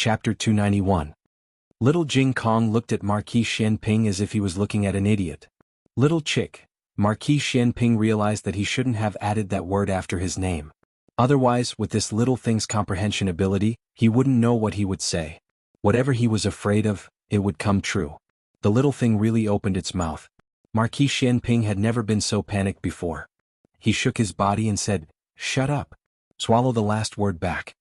Chapter 291. Little Jing Kong looked at Marquis Xianping as if he was looking at an idiot. Little chick. Marquis Xianping realized that he shouldn't have added that word after his name. Otherwise, with this little thing's comprehension ability, he wouldn't know what he would say. Whatever he was afraid of, it would come true. The little thing really opened its mouth. Marquis Xianping had never been so panicked before. He shook his body and said, "Shut up. Swallow the last word back."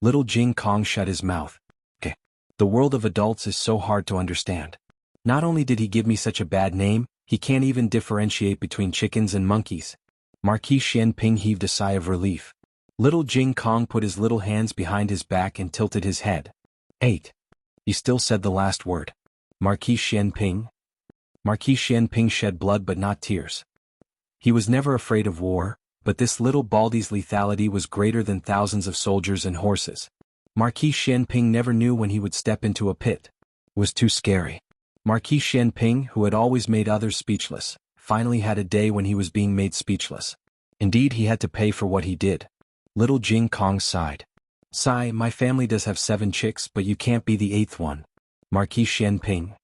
Little Jing Kong shut his mouth. "Okay. The world of adults is so hard to understand. Not only did he give me such a bad name, he can't even differentiate between chickens and monkeys." Marquis Xianping heaved a sigh of relief. Little Jing Kong put his little hands behind his back and tilted his head. 8. You still said the last word. Marquis Xianping? Marquis Xianping shed blood but not tears. He was never afraid of war, but this little baldy's lethality was greater than thousands of soldiers and horses. Marquis Xianping never knew when he would step into a pit. It was too scary. Marquis Xianping, who had always made others speechless, finally had a day when he was being made speechless. Indeed, he had to pay for what he did. Little Jing Kong sighed. "Sigh, my family does have 7 chicks, but you can't be the 8th one." Marquis Xianping.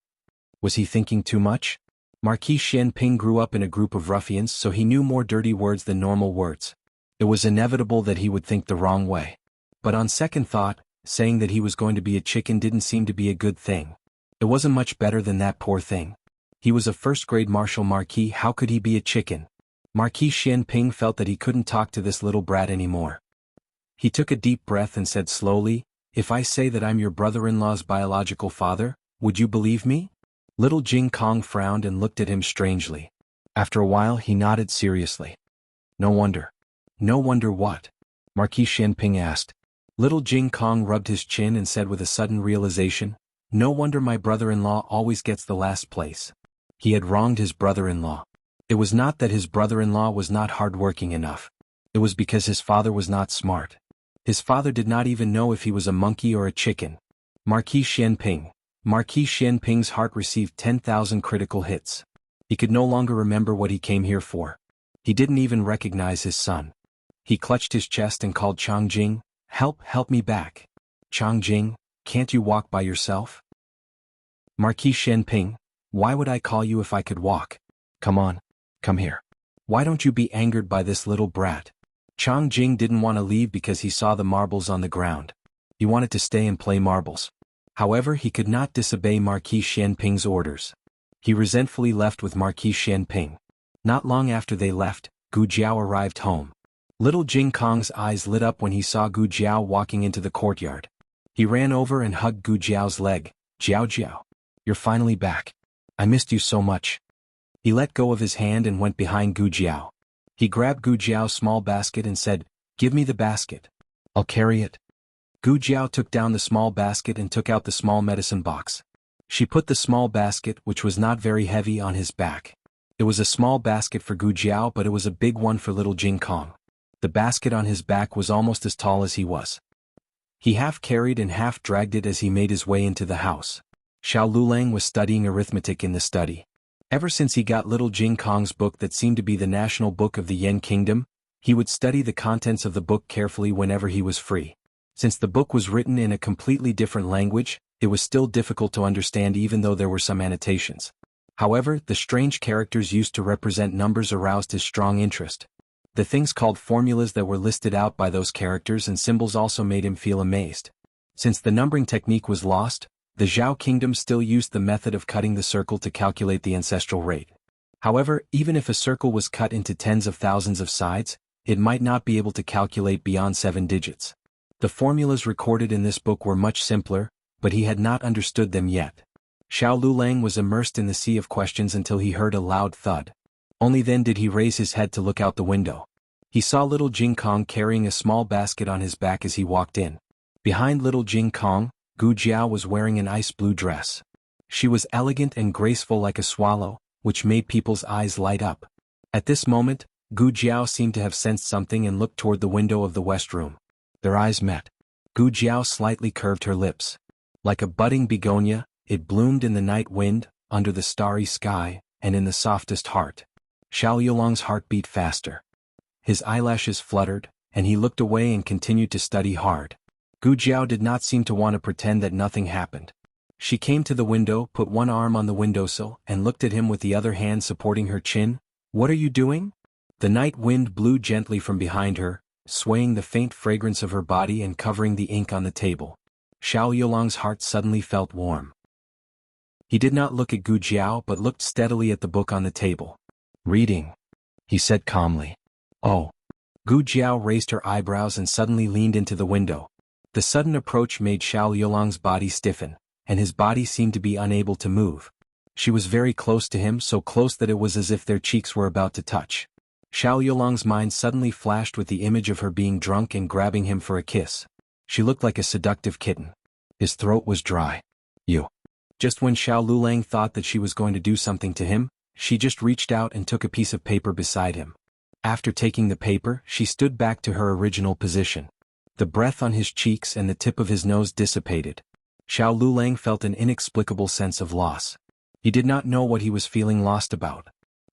Was he thinking too much? Marquis Xianping grew up in a group of ruffians, so he knew more dirty words than normal words. It was inevitable that he would think the wrong way. But on second thought, saying that he was going to be a chicken didn't seem to be a good thing. It wasn't much better than that poor thing. He was a first-grade martial marquis, how could he be a chicken? Marquis Xianping felt that he couldn't talk to this little brat anymore. He took a deep breath and said slowly, "If I say that I'm your brother-in-law's biological father, would you believe me?" Little Jing Kong frowned and looked at him strangely. After a while he nodded seriously. "No wonder." "No wonder what?" Marquis Xianping asked. Little Jing Kong rubbed his chin and said with a sudden realization, "No wonder my brother-in-law always gets the last place." He had wronged his brother-in-law. It was not that his brother-in-law was not hard-working enough. It was because his father was not smart. His father did not even know if he was a monkey or a chicken. Marquis Xianping. Marquis Xianping's heart received 10,000 critical hits. He could no longer remember what he came here for. He didn't even recognize his son. He clutched his chest and called Changjing, help me back. Changjing, can't you walk by yourself?" "Marquis Xianping, why would I call you if I could walk? Come on, come here. Why don't you be angered by this little brat?" Changjing didn't want to leave because he saw the marbles on the ground. He wanted to stay and play marbles. However, he could not disobey Marquis Xianping's orders. He resentfully left with Marquis Xianping. Not long after they left, Gu Jiao arrived home. Little Jing Kong's eyes lit up when he saw Gu Jiao walking into the courtyard. He ran over and hugged Gu Jiao's leg. "Jiao Jiao, you're finally back. I missed you so much." He let go of his hand and went behind Gu Jiao. He grabbed Gu Jiao's small basket and said, "Give me the basket. I'll carry it." Gu Jiao took down the small basket and took out the small medicine box. She put the small basket, which was not very heavy, on his back. It was a small basket for Gu Jiao, but it was a big one for little Jing Kong. The basket on his back was almost as tall as he was. He half carried and half dragged it as he made his way into the house. Xiao Lulang was studying arithmetic in the study. Ever since he got little Jing Kong's book that seemed to be the national book of the Yen Kingdom, he would study the contents of the book carefully whenever he was free. Since the book was written in a completely different language, it was still difficult to understand even though there were some annotations. However, the strange characters used to represent numbers aroused his strong interest. The things called formulas that were listed out by those characters and symbols also made him feel amazed. Since the numbering technique was lost, the Zhao kingdom still used the method of cutting the circle to calculate the ancestral rate. However, even if a circle was cut into tens of thousands of sides, it might not be able to calculate beyond 7 digits. The formulas recorded in this book were much simpler, but he had not understood them yet. Xiao Lulang was immersed in the sea of questions until he heard a loud thud. Only then did he raise his head to look out the window. He saw little Jing Kong carrying a small basket on his back as he walked in. Behind little Jing Kong, Gu Jiao was wearing an ice blue dress. She was elegant and graceful like a swallow, which made people's eyes light up. At this moment, Gu Jiao seemed to have sensed something and looked toward the window of the west room. Their eyes met. Gu Jiao slightly curved her lips. Like a budding begonia, it bloomed in the night wind, under the starry sky, and in the softest heart. Xiao Yulong's heart beat faster. His eyelashes fluttered, and he looked away and continued to study hard. Gu Jiao did not seem to want to pretend that nothing happened. She came to the window, put one arm on the windowsill, and looked at him with the other hand supporting her chin. "What are you doing?" The night wind blew gently from behind her, swaying the faint fragrance of her body and covering the ink on the table. Xiao Yulong's heart suddenly felt warm. He did not look at Gu Jiao but looked steadily at the book on the table. "Reading," he said calmly. "Oh." Gu Jiao raised her eyebrows and suddenly leaned into the window. The sudden approach made Xiao Yulong's body stiffen, and his body seemed to be unable to move. She was very close to him, so close that it was as if their cheeks were about to touch. Xiao Yulong's mind suddenly flashed with the image of her being drunk and grabbing him for a kiss. She looked like a seductive kitten. His throat was dry. "You." Just when Xiao Lulang thought that she was going to do something to him, she just reached out and took a piece of paper beside him. After taking the paper, she stood back to her original position. The breath on his cheeks and the tip of his nose dissipated. Xiao Lulang felt an inexplicable sense of loss. He did not know what he was feeling lost about.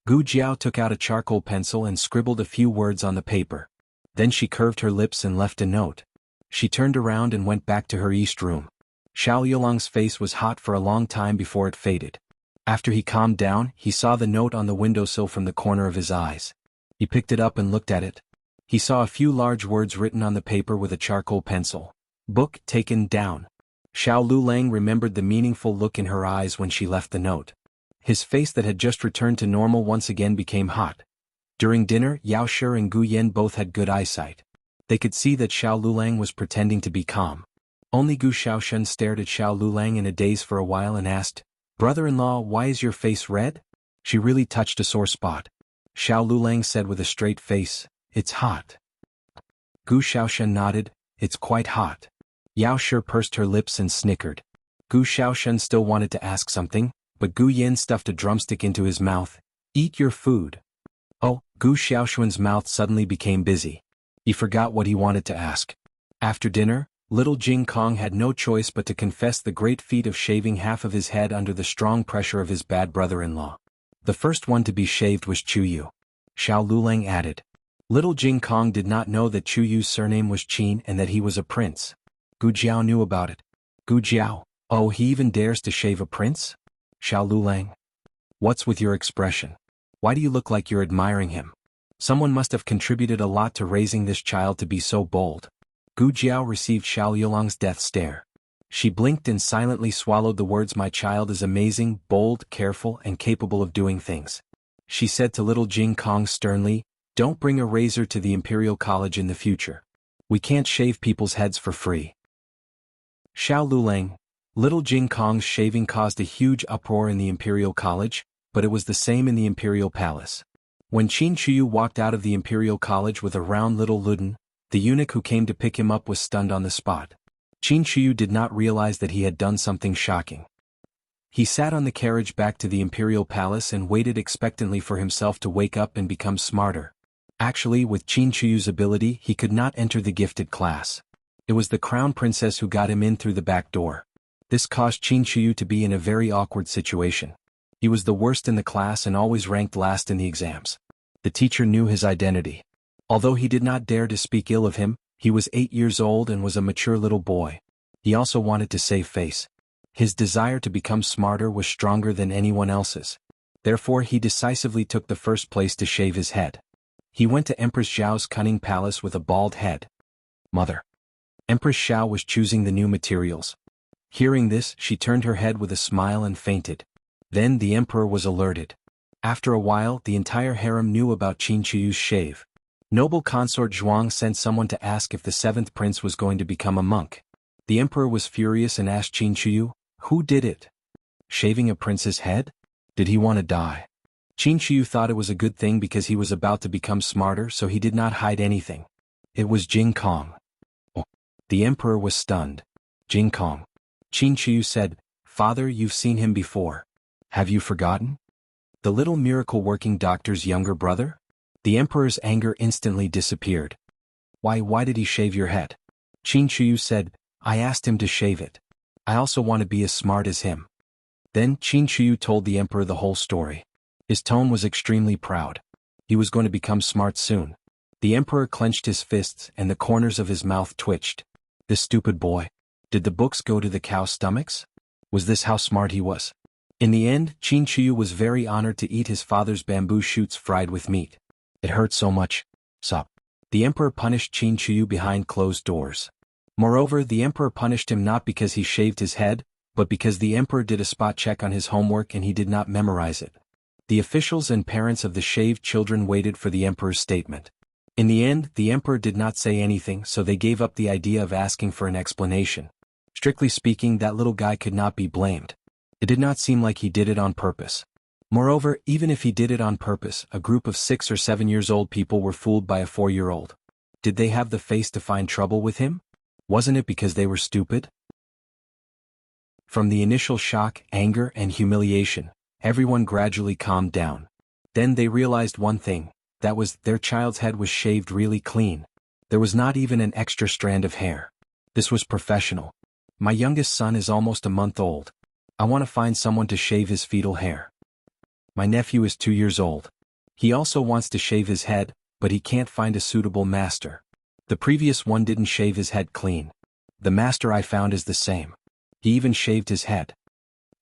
Gu Jiao took out a charcoal pencil and scribbled a few words on the paper. Then she curved her lips and left a note. She turned around and went back to her east room. Xiao Yulong's face was hot for a long time before it faded. After he calmed down, he saw the note on the windowsill from the corner of his eyes. He picked it up and looked at it. He saw a few large words written on the paper with a charcoal pencil. "Book taken down." Xiao Lulang remembered the meaningful look in her eyes when she left the note. His face that had just returned to normal once again became hot. During dinner, Yao Shi and Gu Yan both had good eyesight. They could see that Xiao Lulang was pretending to be calm. Only Gu Xiaoshen stared at Xiao Lulang in a daze for a while and asked, "Brother-in-law, why is your face red?" She really touched a sore spot. Xiao Lulang said with a straight face, "It's hot." Gu Xiaoshen nodded, "It's quite hot." Yao Shi pursed her lips and snickered. Gu Xiaoshen still wanted to ask something, but Gu Yan stuffed a drumstick into his mouth. "Eat your food." Oh, Gu Xiaoshuan's mouth suddenly became busy. He forgot what he wanted to ask. After dinner, little Jing Kong had no choice but to confess the great feat of shaving half of his head under the strong pressure of his bad brother-in-law. The first one to be shaved was Chu Yu. Xiao Lulang added. Little Jing Kong did not know that Chu Yu's surname was Qin and that he was a prince. Gu Jiao knew about it. Gu Jiao, oh, he even dares to shave a prince? Xiao Lulang. What's with your expression? Why do you look like you're admiring him? Someone must have contributed a lot to raising this child to be so bold. Gu Jiao received Xiao Yulong's death stare. She blinked and silently swallowed the words, "My child is amazing, bold, careful, and capable of doing things." She said to little Jing Kong sternly, "Don't bring a razor to the Imperial College in the future. We can't shave people's heads for free." Xiao Lulang. Little Jing Kong's shaving caused a huge uproar in the Imperial College, but it was the same in the Imperial Palace. When Qin Chuyu walked out of the Imperial College with a round little Luden, the eunuch who came to pick him up was stunned on the spot. Qin Chuyu did not realize that he had done something shocking. He sat on the carriage back to the Imperial Palace and waited expectantly for himself to wake up and become smarter. Actually, with Qin Chuyu's ability, he could not enter the gifted class. It was the crown princess who got him in through the back door. This caused Qin Chuyu to be in a very awkward situation. He was the worst in the class and always ranked last in the exams. The teacher knew his identity. Although he did not dare to speak ill of him, he was 8 years old and was a mature little boy. He also wanted to save face. His desire to become smarter was stronger than anyone else's. Therefore he decisively took the first place to shave his head. He went to Empress Zhao's cunning palace with a bald head. Mother. Empress Zhao was choosing the new materials. Hearing this, she turned her head with a smile and fainted. Then the emperor was alerted. After a while, the entire harem knew about Qin Chuyu's shave. Noble consort Zhuang sent someone to ask if the 7th prince was going to become a monk. The emperor was furious and asked Qin Chuyu, "Who did it? Shaving a prince's head? Did he want to die?" Qin Chuyu thought it was a good thing because he was about to become smarter, so he did not hide anything. It was Jing Kong. Oh. The emperor was stunned. Jing Kong. Qin Chuyu said, "Father, you've seen him before. Have you forgotten? The little miracle-working doctor's younger brother?" The emperor's anger instantly disappeared. Why did he shave your head?" Qin Chuyu said, "I asked him to shave it. I also want to be as smart as him." Then Qin Chuyu told the emperor the whole story. His tone was extremely proud. He was going to become smart soon. The emperor clenched his fists and the corners of his mouth twitched. This stupid boy. Did the books go to the cow's stomachs? Was this how smart he was? In the end, Qin Chuyu was very honored to eat his father's bamboo shoots fried with meat. It hurt so much. Sup. The emperor punished Qin Chuyu behind closed doors. Moreover, the emperor punished him not because he shaved his head, but because the emperor did a spot check on his homework and he did not memorize it. The officials and parents of the shaved children waited for the emperor's statement. In the end, the emperor did not say anything, so they gave up the idea of asking for an explanation. Strictly speaking, that little guy could not be blamed. It did not seem like he did it on purpose. Moreover, even if he did it on purpose, a group of 6 or 7 years old people were fooled by a 4-year-old. Did they have the face to find trouble with him? Wasn't it because they were stupid? From the initial shock, anger, and humiliation, everyone gradually calmed down. Then they realized one thing, that was, their child's head was shaved really clean. There was not even an extra strand of hair. This was professional. My youngest son is almost a month old. I want to find someone to shave his fetal hair. My nephew is 2 years old. He also wants to shave his head, but he can't find a suitable master. The previous one didn't shave his head clean. The master I found is the same. He even shaved his head.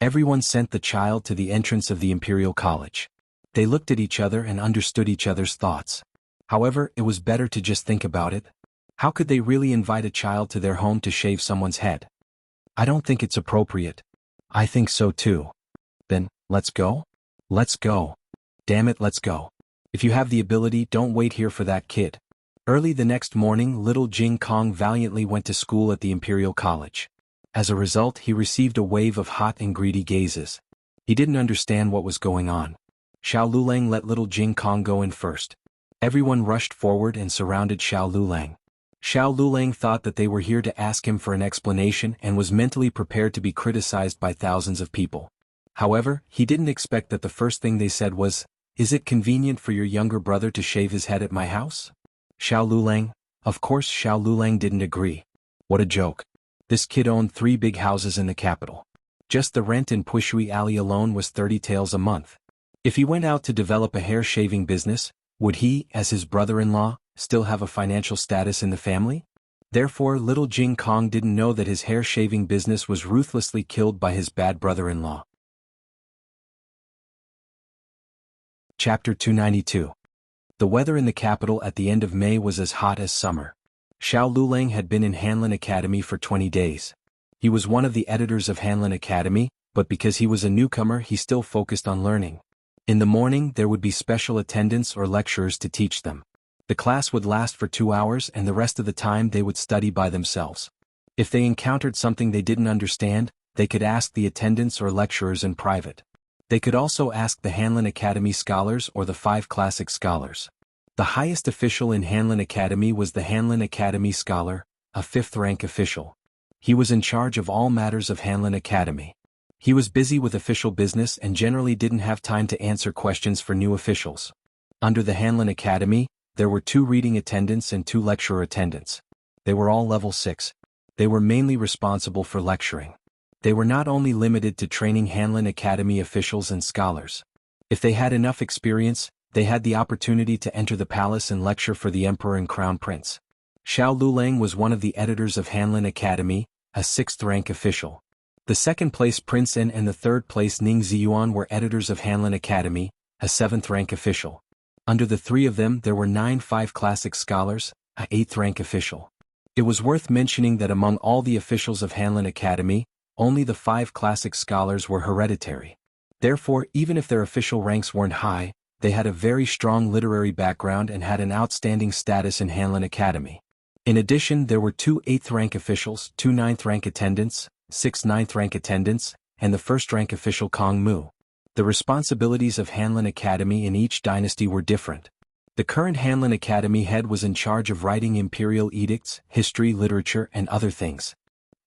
Everyone sent the child to the entrance of the Imperial College. They looked at each other and understood each other's thoughts. However, it was better to just think about it. How could they really invite a child to their home to shave someone's head? I don't think it's appropriate. I think so too. Then, let's go? Let's go. Damn it, let's go. If you have the ability, don't wait here for that kid. Early the next morning, little Jing Kong valiantly went to school at the Imperial College. As a result, he received a wave of hot and greedy gazes. He didn't understand what was going on. Xiao Lulang let little Jing Kong go in first. Everyone rushed forward and surrounded Xiao Lulang. Xiao Lulang thought that they were here to ask him for an explanation and was mentally prepared to be criticized by thousands of people. However, he didn't expect that the first thing they said was, "Is it convenient for your younger brother to shave his head at my house?" Xiao Lulang? Of course Xiao Lulang didn't agree. What a joke. This kid owned 3 big houses in the capital. Just the rent in Pushui Alley alone was 30 taels a month. If he went out to develop a hair-shaving business, would he, as his brother-in-law, still have a financial status in the family? Therefore, little Jing Kong didn't know that his hair-shaving business was ruthlessly killed by his bad brother-in-law. Chapter 292. The weather in the capital at the end of May was as hot as summer. Xiao Lulang had been in Hanlin Academy for 20 days. He was one of the editors of Hanlin Academy, but because he was a newcomer he still focused on learning. In the morning there would be special attendants or lecturers to teach them. The class would last for 2 hours and the rest of the time they would study by themselves. If they encountered something they didn't understand, they could ask the attendants or lecturers in private. They could also ask the Hanlin Academy scholars or the 5 classic scholars. The highest official in Hanlin Academy was the Hanlin Academy Scholar, a 5th-rank official. He was in charge of all matters of Hanlin Academy. He was busy with official business and generally didn't have time to answer questions for new officials. Under the Hanlin Academy, there were 2 reading attendants and 2 lecturer attendants. They were all level 6. They were mainly responsible for lecturing. They were not only limited to training Hanlin Academy officials and scholars. If they had enough experience, they had the opportunity to enter the palace and lecture for the emperor and crown prince. Xiao Lulang was one of the editors of Hanlin Academy, a 6th-rank official. The 2nd-place Prince En and the 3rd-place Ning Ziyuan were editors of Hanlin Academy, a 7th-rank official. Under the 3 of them there were 9 5-classic scholars, a 8th-rank official. It was worth mentioning that among all the officials of Hanlin Academy, only the 5 classic scholars were hereditary. Therefore, even if their official ranks weren't high, they had a very strong literary background and had an outstanding status in Hanlin Academy. In addition, there were 2 8th-rank officials, 2 9th-rank attendants, 6 9th-rank attendants, and the 1st-rank official Kong Mu. The responsibilities of Hanlin Academy in each dynasty were different. The current Hanlin Academy head was in charge of writing imperial edicts, history, literature, and other things.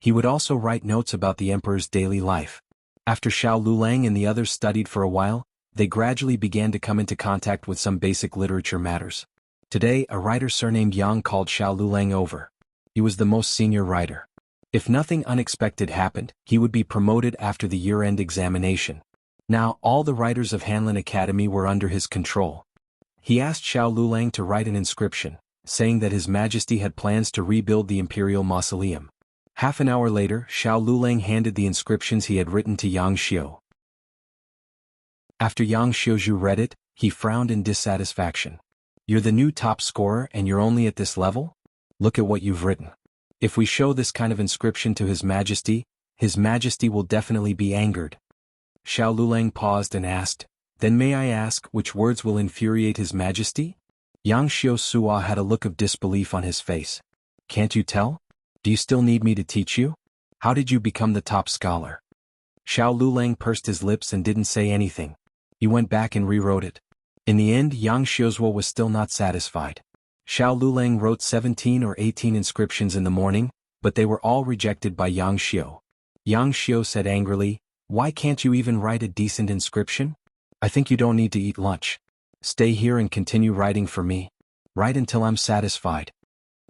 He would also write notes about the emperor's daily life. After Xiao Lulang and the others studied for a while, they gradually began to come into contact with some basic literature matters. Today, a writer surnamed Yang called Xiao Lulang over. He was the most senior writer. If nothing unexpected happened, he would be promoted after the year-end examination. Now, all the writers of Hanlin Academy were under his control. He asked Xiao Lulang to write an inscription, saying that His Majesty had plans to rebuild the imperial mausoleum. Half an hour later, Xiao Lulang handed the inscriptions he had written to Yang Xiu. After Yang Xiuzhu read it, he frowned in dissatisfaction. "You're the new top scorer and you're only at this level? Look at what you've written. If we show this kind of inscription to His Majesty will definitely be angered." Xiao Lulang paused and asked, "Then may I ask which words will infuriate His Majesty?" Yang Xiu had a look of disbelief on his face. "Can't you tell? Do you still need me to teach you? How did you become the top scholar?" Xiao Lulang pursed his lips and didn't say anything. He went back and rewrote it. In the end, Yang Xiuzhuo was still not satisfied. Xiao Lulang wrote 17 or 18 inscriptions in the morning, but they were all rejected by Yang Xiu. Yang Xiu said angrily, "Why can't you even write a decent inscription? I think you don't need to eat lunch. Stay here and continue writing for me. Write until I'm satisfied."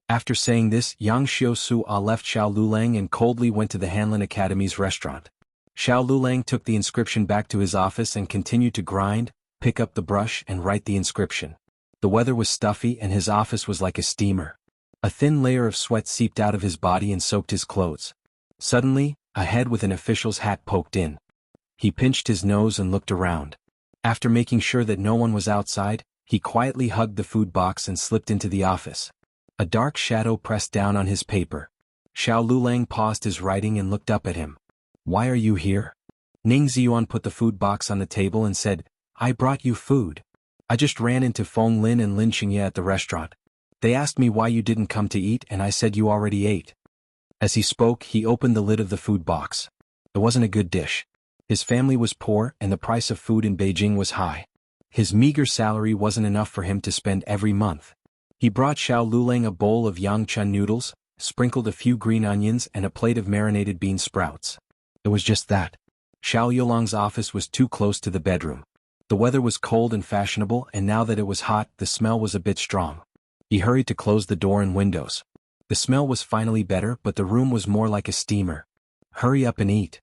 After saying this, Yang Xiu left Xiao Lulang and coldly went to the Hanlin Academy's restaurant. Xiao Lulang took the inscription back to his office and continued to grind, pick up the brush and write the inscription. The weather was stuffy and his office was like a steamer. A thin layer of sweat seeped out of his body and soaked his clothes. Suddenly, a head with an official's hat poked in. He pinched his nose and looked around. After making sure that no one was outside, he quietly hugged the food box and slipped into the office. A dark shadow pressed down on his paper. Xiao Lulang paused his writing and looked up at him. "Why are you here?" Ning Ziyuan put the food box on the table and said, "I brought you food. I just ran into Feng Lin and Lin Qingye at the restaurant. They asked me why you didn't come to eat and I said you already ate." As he spoke, he opened the lid of the food box. It wasn't a good dish. His family was poor and the price of food in Beijing was high. His meager salary wasn't enough for him to spend every month. He brought Xiao Lulang a bowl of yangchun noodles, sprinkled a few green onions and a plate of marinated bean sprouts. It was just that. Xiao Yulang's office was too close to the bedroom. The weather was cold and fashionable and now that it was hot, the smell was a bit strong. He hurried to close the door and windows. The smell was finally better but the room was more like a steamer. "Hurry up and eat,"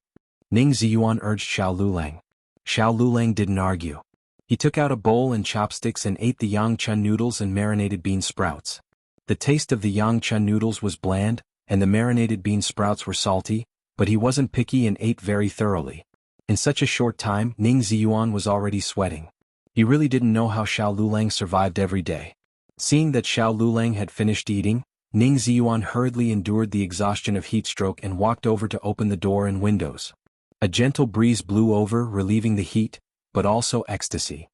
Ning Ziyuan urged Xiao Lulang. Xiao Lulang didn't argue. He took out a bowl and chopsticks and ate the yangchun noodles and marinated bean sprouts. The taste of the yangchun noodles was bland, and the marinated bean sprouts were salty, but he wasn't picky and ate very thoroughly. In such a short time, Ning Ziyuan was already sweating. He really didn't know how Xiao Lulang survived every day. Seeing that Xiao Lulang had finished eating, Ning Ziyuan hurriedly endured the exhaustion of heatstroke and walked over to open the door and windows. A gentle breeze blew over, relieving the heat, but also ecstasy.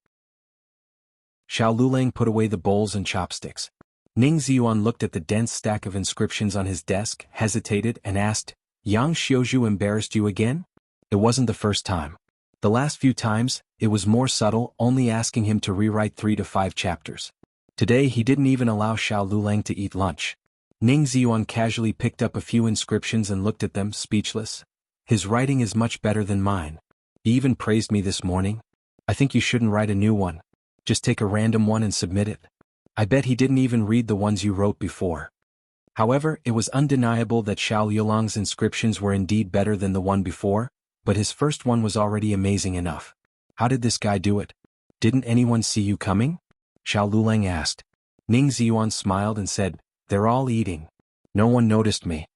Xiao Lulang put away the bowls and chopsticks. Ning Ziyuan looked at the dense stack of inscriptions on his desk, hesitated and asked, "Yang Xiuzhu embarrassed you again?" It wasn't the first time. The last few times, it was more subtle, only asking him to rewrite 3 to 5 chapters. Today he didn't even allow Xiao Lulang to eat lunch. Ning Ziyuan casually picked up a few inscriptions and looked at them, speechless. "His writing is much better than mine. He even praised me this morning. I think you shouldn't write a new one. Just take a random one and submit it. I bet he didn't even read the ones you wrote before." However, it was undeniable that Xiao Yulang's inscriptions were indeed better than the one before, but his first one was already amazing enough. "How did this guy do it? Didn't anyone see you coming?" Xiao Lulang asked. Ning Ziyuan smiled and said, "They're all eating. No one noticed me.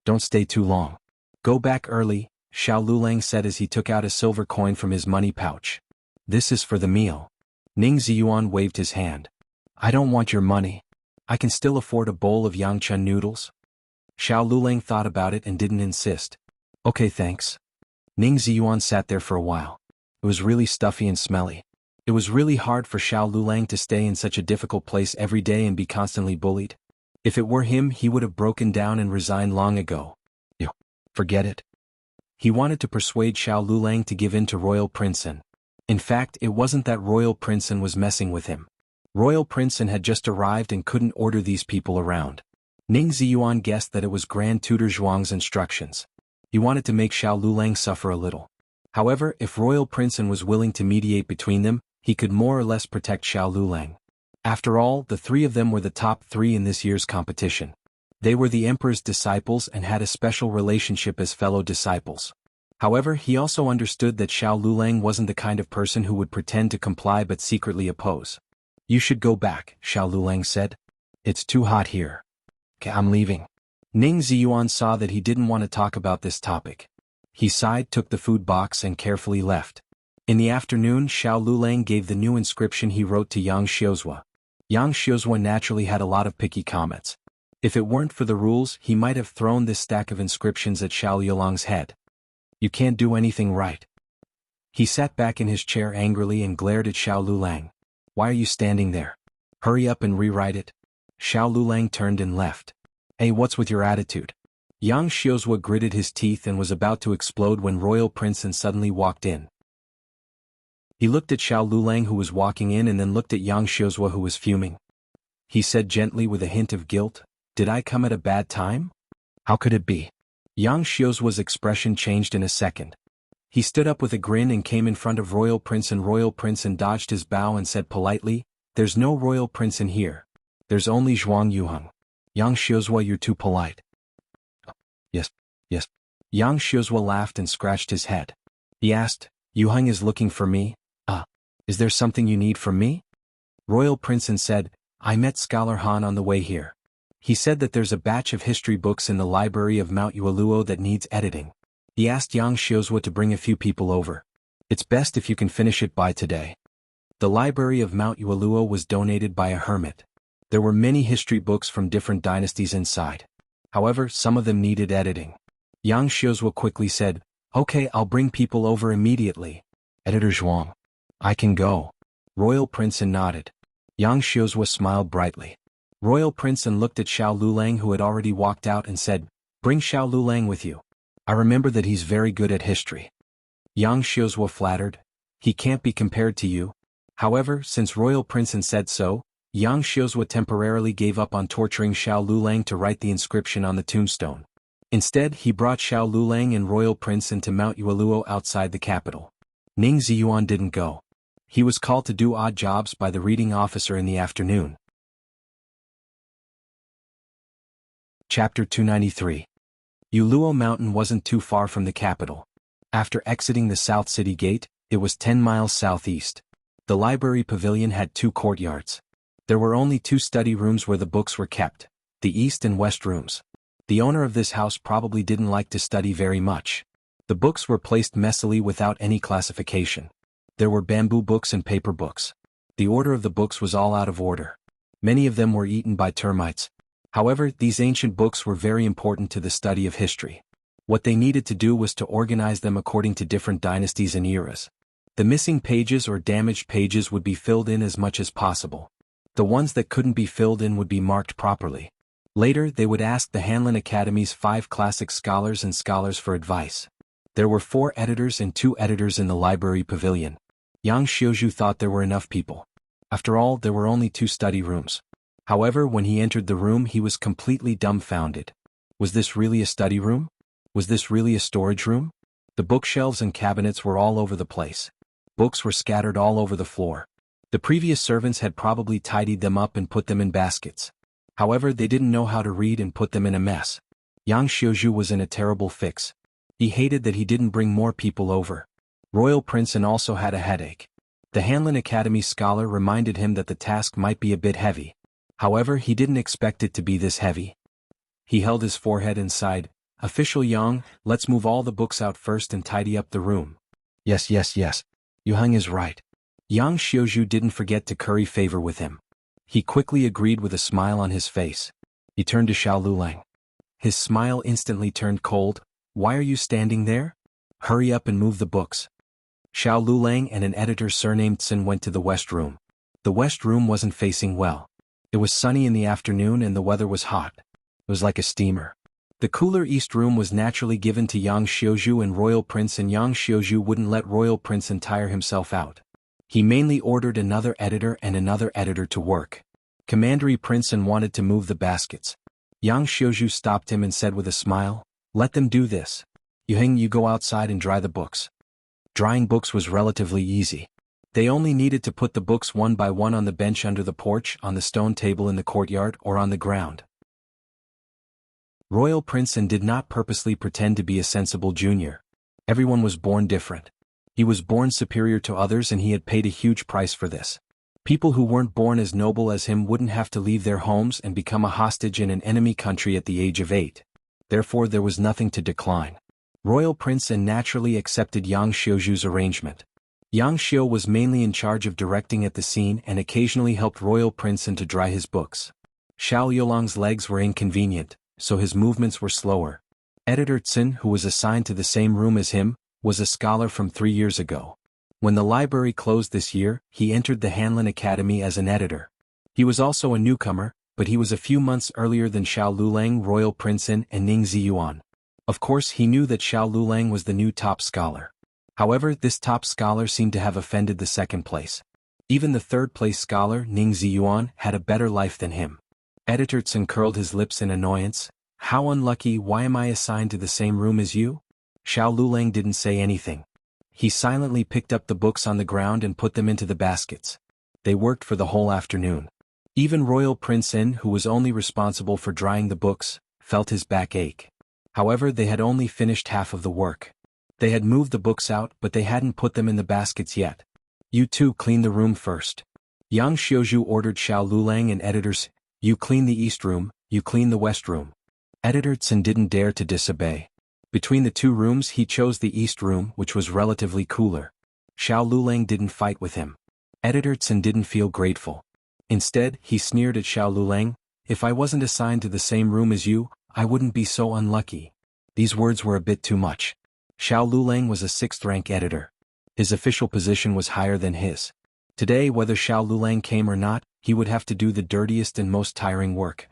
Don't stay too long. Go back early," Xiao Lulang said as he took out a silver coin from his money pouch. "This is for the meal." Ning Ziyuan waved his hand. "I don't want your money. I can still afford a bowl of yangchun noodles." Xiao Lulang thought about it and didn't insist. "Okay, thanks." Ning Ziyuan sat there for a while. It was really stuffy and smelly. It was really hard for Xiao Lulang to stay in such a difficult place every day and be constantly bullied. If it were him, he would have broken down and resigned long ago. Forget it. He wanted to persuade Xiao Lulang to give in to Royal Princeton. In fact, it wasn't that Royal Princeton was messing with him. Royal Princeton had just arrived and couldn't order these people around. Ning Ziyuan guessed that it was Grand Tutor Zhuang's instructions. He wanted to make Xiao Lulang suffer a little. However, if Royal Princeton was willing to mediate between them, he could more or less protect Xiao Lulang. After all, the 3 of them were the top 3 in this year's competition. They were the emperor's disciples and had a special relationship as fellow disciples. However, he also understood that Xiao Lulang wasn't the kind of person who would pretend to comply but secretly oppose. "You should go back," Xiao Lulang said. It's too hot here. Okay, I'm leaving. Ning Ziyuan saw that he didn't want to talk about this topic. He sighed, took the food box and carefully left. In the afternoon, Xiao Lulang gave the new inscription he wrote to Yang Xiuzhua. Yang Xiuzhua naturally had a lot of picky comments. If it weren't for the rules, he might have thrown this stack of inscriptions at Xiao Lulang's head. You can't do anything right. He sat back in his chair angrily and glared at Xiao Lulang. Why are you standing there? Hurry up and rewrite it. Xiao Lulang turned and left. Hey, what's with your attitude? Yang Xiuzhua gritted his teeth and was about to explode when Royal Prince suddenly walked in. He looked at Xiao Lulang who was walking in and then looked at Yang Xiuzhua who was fuming. He said gently with a hint of guilt, "Did I come at a bad time? How could it be?" Yang Xiuzhua's expression changed in a second. He stood up with a grin and came in front of Royal Prince dodged his bow and said politely, "There's no Royal Prince in here. There's only Zhuang Yuheng." Yang Xiuzhua, you're too polite. Yes. Yang Xiuzhua laughed and scratched his head. He asked, Yuheng is looking for me? Is there something you need from me? Royal Prince said, I met Scholar Han on the way here. He said that there's a batch of history books in the library of Mount Yueluo that needs editing. He asked Yang Xiuzhua to bring a few people over. It's best if you can finish it by today. The library of Mount Yueluo was donated by a hermit. There were many history books from different dynasties inside. However, some of them needed editing. Yang Xiuzhua quickly said, Okay, I'll bring people over immediately. Editor Zhuang. I can go. Royal Prince nodded. Yang Xiuzhua smiled brightly. Royal Prince looked at Xiao Lulang who had already walked out and said, Bring Xiao Lulang with you. I remember that he's very good at history. Yang Xiuzhua flattered, He can't be compared to you. However, since Royal Prince said so, Yang Xiuzhua temporarily gave up on torturing Xiao Lulang to write the inscription on the tombstone. Instead, he brought Xiao Lulang and Royal Prince to Mount Yueluo outside the capital. Ning Ziyuan didn't go. He was called to do odd jobs by the reading officer in the afternoon. Chapter 293. Yuluo Mountain wasn't too far from the capital. After exiting the South City Gate, it was 10 miles southeast. The library pavilion had 2 courtyards. There were only 2 study rooms where the books were kept, the east and west rooms. The owner of this house probably didn't like to study very much. The books were placed messily without any classification. There were bamboo books and paper books. The order of the books was all out of order. Many of them were eaten by termites. However, these ancient books were very important to the study of history. What they needed to do was to organize them according to different dynasties and eras. The missing pages or damaged pages would be filled in as much as possible. The ones that couldn't be filled in would be marked properly. Later, they would ask the Hanlin Academy's 5 classic scholars for advice. There were 4 editors and 2 editors in the library pavilion. Yang Xiuzhu thought there were enough people. After all, there were only 2 study rooms. However, when he entered the room, he was completely dumbfounded. Was this really a study room? Was this really a storage room? The bookshelves and cabinets were all over the place. Books were scattered all over the floor. The previous servants had probably tidied them up and put them in baskets. However, they didn't know how to read and put them in a mess. Yang Xiuzhu was in a terrible fix. He hated that he didn't bring more people over. Royal Prince also had a headache. The Hanlin Academy scholar reminded him that the task might be a bit heavy. However, he didn't expect it to be this heavy. He held his forehead and sighed, Official Yang, let's move all the books out first and tidy up the room. Yes. Yuheng is right. Yang Xiuzhu didn't forget to curry favor with him. He quickly agreed with a smile on his face. He turned to Xiao Lulang. His smile instantly turned cold. Why are you standing there? Hurry up and move the books. Xiao Lulang and an editor surnamed Tsin went to the west room. The west room wasn't facing well. It was sunny in the afternoon and the weather was hot. It was like a steamer. The cooler east room was naturally given to Yang Xiuzhu and Royal Prince, and Yang Xiuzhu wouldn't let Royal Prince tire himself out. He mainly ordered another editor to work. Commandery Prince wanted to move the baskets. Yang Xiuzhu stopped him and said with a smile, Let them do this. Yuheng, you go outside and dry the books. Drying books was relatively easy. They only needed to put the books one by one on the bench under the porch, on the stone table in the courtyard, or on the ground. Royal Prince did not purposely pretend to be a sensible junior. Everyone was born different. He was born superior to others and he had paid a huge price for this. People who weren't born as noble as him wouldn't have to leave their homes and become a hostage in an enemy country at the age of 8. Therefore there was nothing to decline. Royal Prince An naturally accepted Yang Xiuju's arrangement. Yang Xiu was mainly in charge of directing at the scene and occasionally helped Royal Prince An to dry his books. Xiao Yulong's legs were inconvenient, so his movements were slower. Editor Tsin, who was assigned to the same room as him, was a scholar from 3 years ago. When the library closed this year, he entered the Hanlin Academy as an editor. He was also a newcomer, but he was a few months earlier than Xiao Lulang, Royal Prince An, and Ning Ziyuan. Of course he knew that Xiao Lulang was the new top scholar. However, this top scholar seemed to have offended the second place. Even the third-place scholar, Ning Ziyuan, had a better life than him. Editor Tsin curled his lips in annoyance. How unlucky, why am I assigned to the same room as you? Xiao Lulang didn't say anything. He silently picked up the books on the ground and put them into the baskets. They worked for the whole afternoon. Even Royal Prince An, who was only responsible for drying the books, felt his back ache. However, they had only finished half of the work. They had moved the books out, but they hadn't put them in the baskets yet. You two clean the room first. Yang Xiuju ordered Xiao Lulang and editors. You clean the east room, you clean the west room. Editor Tsin didn't dare to disobey. Between the two rooms he chose the east room, which was relatively cooler. Xiao Lulang didn't fight with him. Editor Tsin didn't feel grateful. Instead, he sneered at Xiao Lulang. If I wasn't assigned to the same room as you, I wouldn't be so unlucky. These words were a bit too much. Xiao Lulang was a 6th-rank editor. His official position was higher than his. Today, whether Xiao Lulang came or not, he would have to do the dirtiest and most tiring work.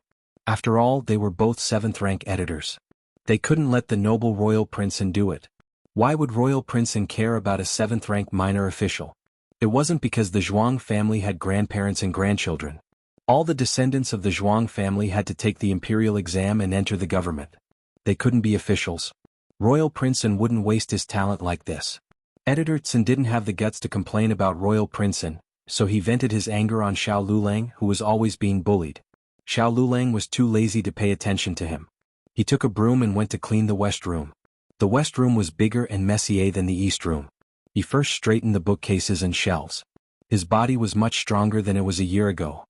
After all, they were both 7th-rank editors. They couldn't let the noble Royal Prince An do it. Why would Royal Prince An care about a 7th-rank minor official? It wasn't because the Zhuang family had grandparents and grandchildren. All the descendants of the Zhuang family had to take the imperial exam and enter the government. They couldn't be officials. Royal Prince An wouldn't waste his talent like this. Editor Tsin didn't have the guts to complain about Royal Prince An, so he vented his anger on Xiao Lulang, who was always being bullied. Xiao Lulang was too lazy to pay attention to him. He took a broom and went to clean the west room. The west room was bigger and messier than the east room. He first straightened the bookcases and shelves. His body was much stronger than it was a year ago.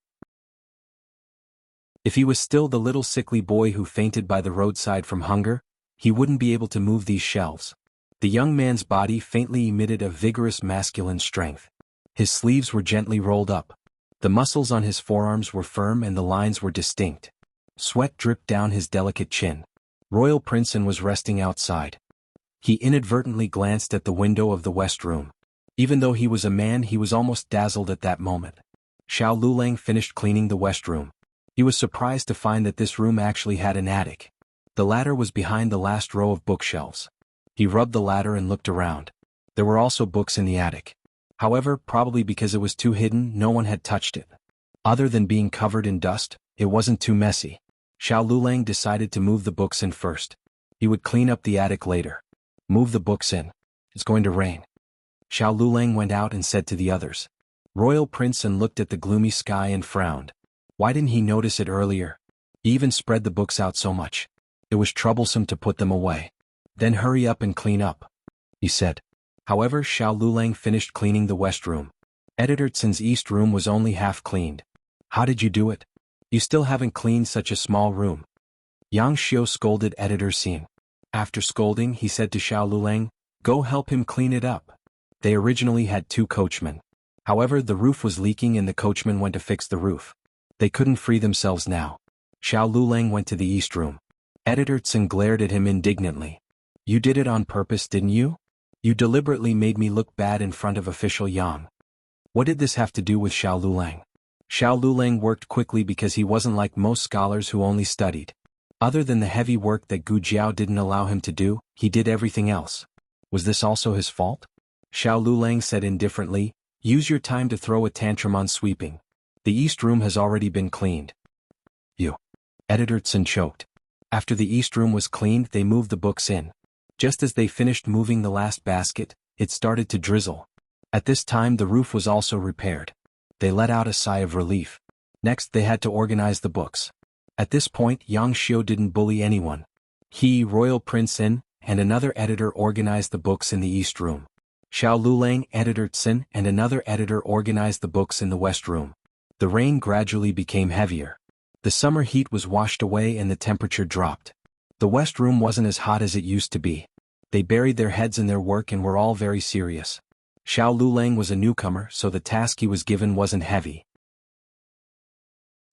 If he was still the little sickly boy who fainted by the roadside from hunger, he wouldn't be able to move these shelves. The young man's body faintly emitted a vigorous masculine strength. His sleeves were gently rolled up. The muscles on his forearms were firm and the lines were distinct. Sweat dripped down his delicate chin. Royal Prince An was resting outside. He inadvertently glanced at the window of the west room. Even though he was a man, he was almost dazzled at that moment. Xiao Lulang finished cleaning the west room. He was surprised to find that this room actually had an attic. The ladder was behind the last row of bookshelves. He rubbed the ladder and looked around. There were also books in the attic. However, probably because it was too hidden, no one had touched it. Other than being covered in dust, it wasn't too messy. Xiao Lulang decided to move the books in first. He would clean up the attic later. Move the books in. It's going to rain. Xiao Lulang went out and said to the others. Royal Prince An looked at the gloomy sky and frowned. Why didn't he notice it earlier? He even spread the books out so much. It was troublesome to put them away. Then hurry up and clean up, he said. However, Xiao Lulang finished cleaning the west room. Editor Tsin's east room was only half cleaned. How did you do it? You still haven't cleaned such a small room. Yang Xiu scolded Editor Tsin. After scolding, he said to Xiao Lulang, go help him clean it up. They originally had 2 coachmen. However, the roof was leaking and the coachman went to fix the roof. They couldn't free themselves now. Xiao Lulang went to the east room. Editor Tsin glared at him indignantly. You did it on purpose, didn't you? You deliberately made me look bad in front of official Yang. What did this have to do with Xiao Lulang? Xiao Lulang worked quickly because he wasn't like most scholars who only studied. Other than the heavy work that Gu Jiao didn't allow him to do, he did everything else. Was this also his fault? Xiao Lulang said indifferently, use your time to throw a tantrum on sweeping. The east room has already been cleaned. You. Editor Tsin choked. After the east room was cleaned, they moved the books in. Just as they finished moving the last basket, it started to drizzle. At this time the roof was also repaired. They let out a sigh of relief. Next they had to organize the books. At this point Yang Xiu didn't bully anyone. He, Royal Prince An, and another editor organized the books in the east room. Xiao Lulang, editor Tsin, and another editor organized the books in the west room. The rain gradually became heavier. The summer heat was washed away and the temperature dropped. The west room wasn't as hot as it used to be. They buried their heads in their work and were all very serious. Xiao Lulang was a newcomer, so the task he was given wasn't heavy.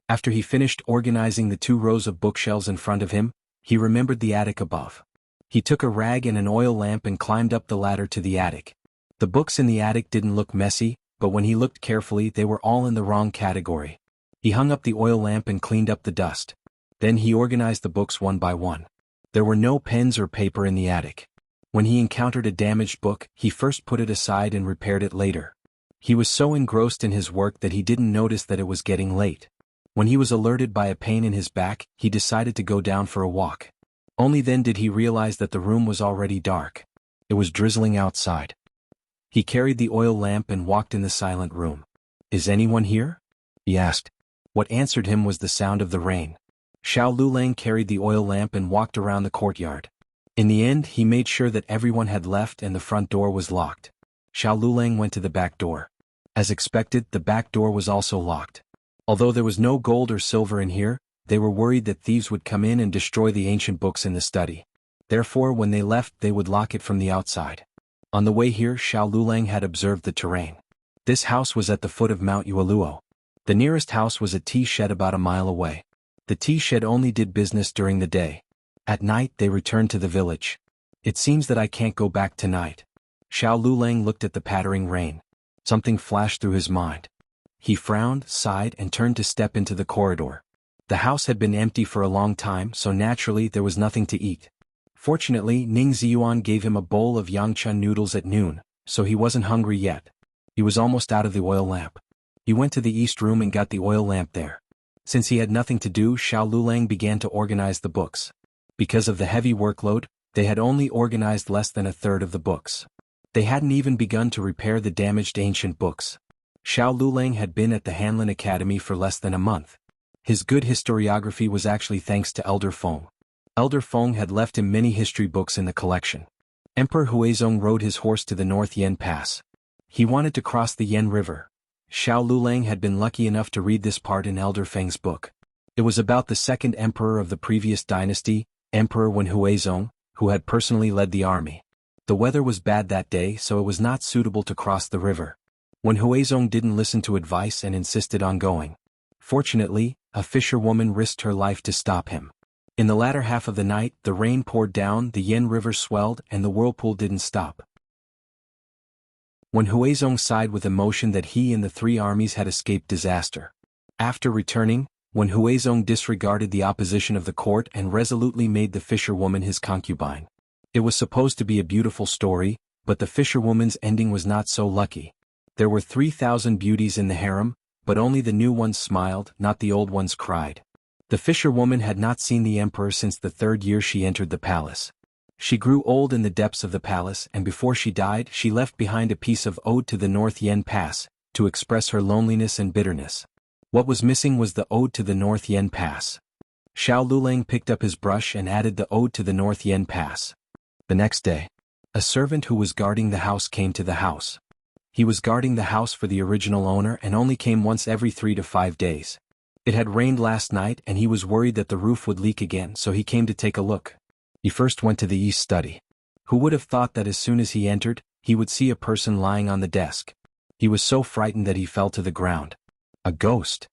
After he finished organizing the 2 rows of bookshelves in front of him, he remembered the attic above. He took a rag and an oil lamp and climbed up the ladder to the attic. The books in the attic didn't look messy, but when he looked carefully they were all in the wrong category. He hung up the oil lamp and cleaned up the dust. Then he organized the books one by one. There were no pens or paper in the attic. When he encountered a damaged book, he first put it aside and repaired it later. He was so engrossed in his work that he didn't notice that it was getting late. When he was alerted by a pain in his back, he decided to go down for a walk. Only then did he realize that the room was already dark. It was drizzling outside. He carried the oil lamp and walked in the silent room. "Is anyone here?" he asked. What answered him was the sound of the rain. Xiao Lulang carried the oil lamp and walked around the courtyard. In the end, he made sure that everyone had left and the front door was locked. Xiao Lulang went to the back door. As expected, the back door was also locked. Although there was no gold or silver in here, they were worried that thieves would come in and destroy the ancient books in the study. Therefore, when they left, they would lock it from the outside. On the way here, Xiao Lulang had observed the terrain. This house was at the foot of Mount Yueluo. The nearest house was a tea shed about a mile away. The tea shed only did business during the day. At night they returned to the village. "It seems that I can't go back tonight." Xiao Lulang looked at the pattering rain. Something flashed through his mind. He frowned, sighed, and turned to step into the corridor. The house had been empty for a long time, so naturally there was nothing to eat. Fortunately, Ning Ziyuan gave him a bowl of yangchun noodles at noon, so he wasn't hungry yet. He was almost out of the oil lamp. He went to the east room and got the oil lamp there. Since he had nothing to do, Xiao Lulang began to organize the books. Because of the heavy workload, they had only organized less than a third of the books. They hadn't even begun to repair the damaged ancient books. Xiao Lulang had been at the Hanlin Academy for less than a month. His good historiography was actually thanks to Elder Feng. Elder Feng had left him many history books in the collection. Emperor Huizong rode his horse to the North Yen Pass. He wanted to cross the Yen River. Xiao Lulang had been lucky enough to read this part in Elder Feng's book. It was about the second emperor of the previous dynasty, Emperor Wen Huizong, who had personally led the army. The weather was bad that day, so it was not suitable to cross the river. Wen Huizong didn't listen to advice and insisted on going. Fortunately, a fisherwoman risked her life to stop him. In the latter half of the night, the rain poured down, the Yen River swelled, and the whirlpool didn't stop. Wen Huizong sighed with emotion that he and the 3 armies had escaped disaster. After returning, Wen Huizong disregarded the opposition of the court and resolutely made the fisherwoman his concubine. It was supposed to be a beautiful story, but the fisherwoman's ending was not so lucky. There were 3,000 beauties in the harem, but only the new ones smiled, not the old ones cried. The fisherwoman had not seen the emperor since the 3rd year she entered the palace. She grew old in the depths of the palace, and before she died she left behind a piece of Ode to the North Yen Pass, to express her loneliness and bitterness. What was missing was the Ode to the North Yen Pass. Xiao Lulang picked up his brush and added the Ode to the North Yen Pass. The next day, a servant who was guarding the house came to the house. He was guarding the house for the original owner and only came once every 3 to 5 days. It had rained last night and he was worried that the roof would leak again, so he came to take a look. He first went to the east study. Who would have thought that as soon as he entered, he would see a person lying on the desk? He was so frightened that he fell to the ground. A ghost.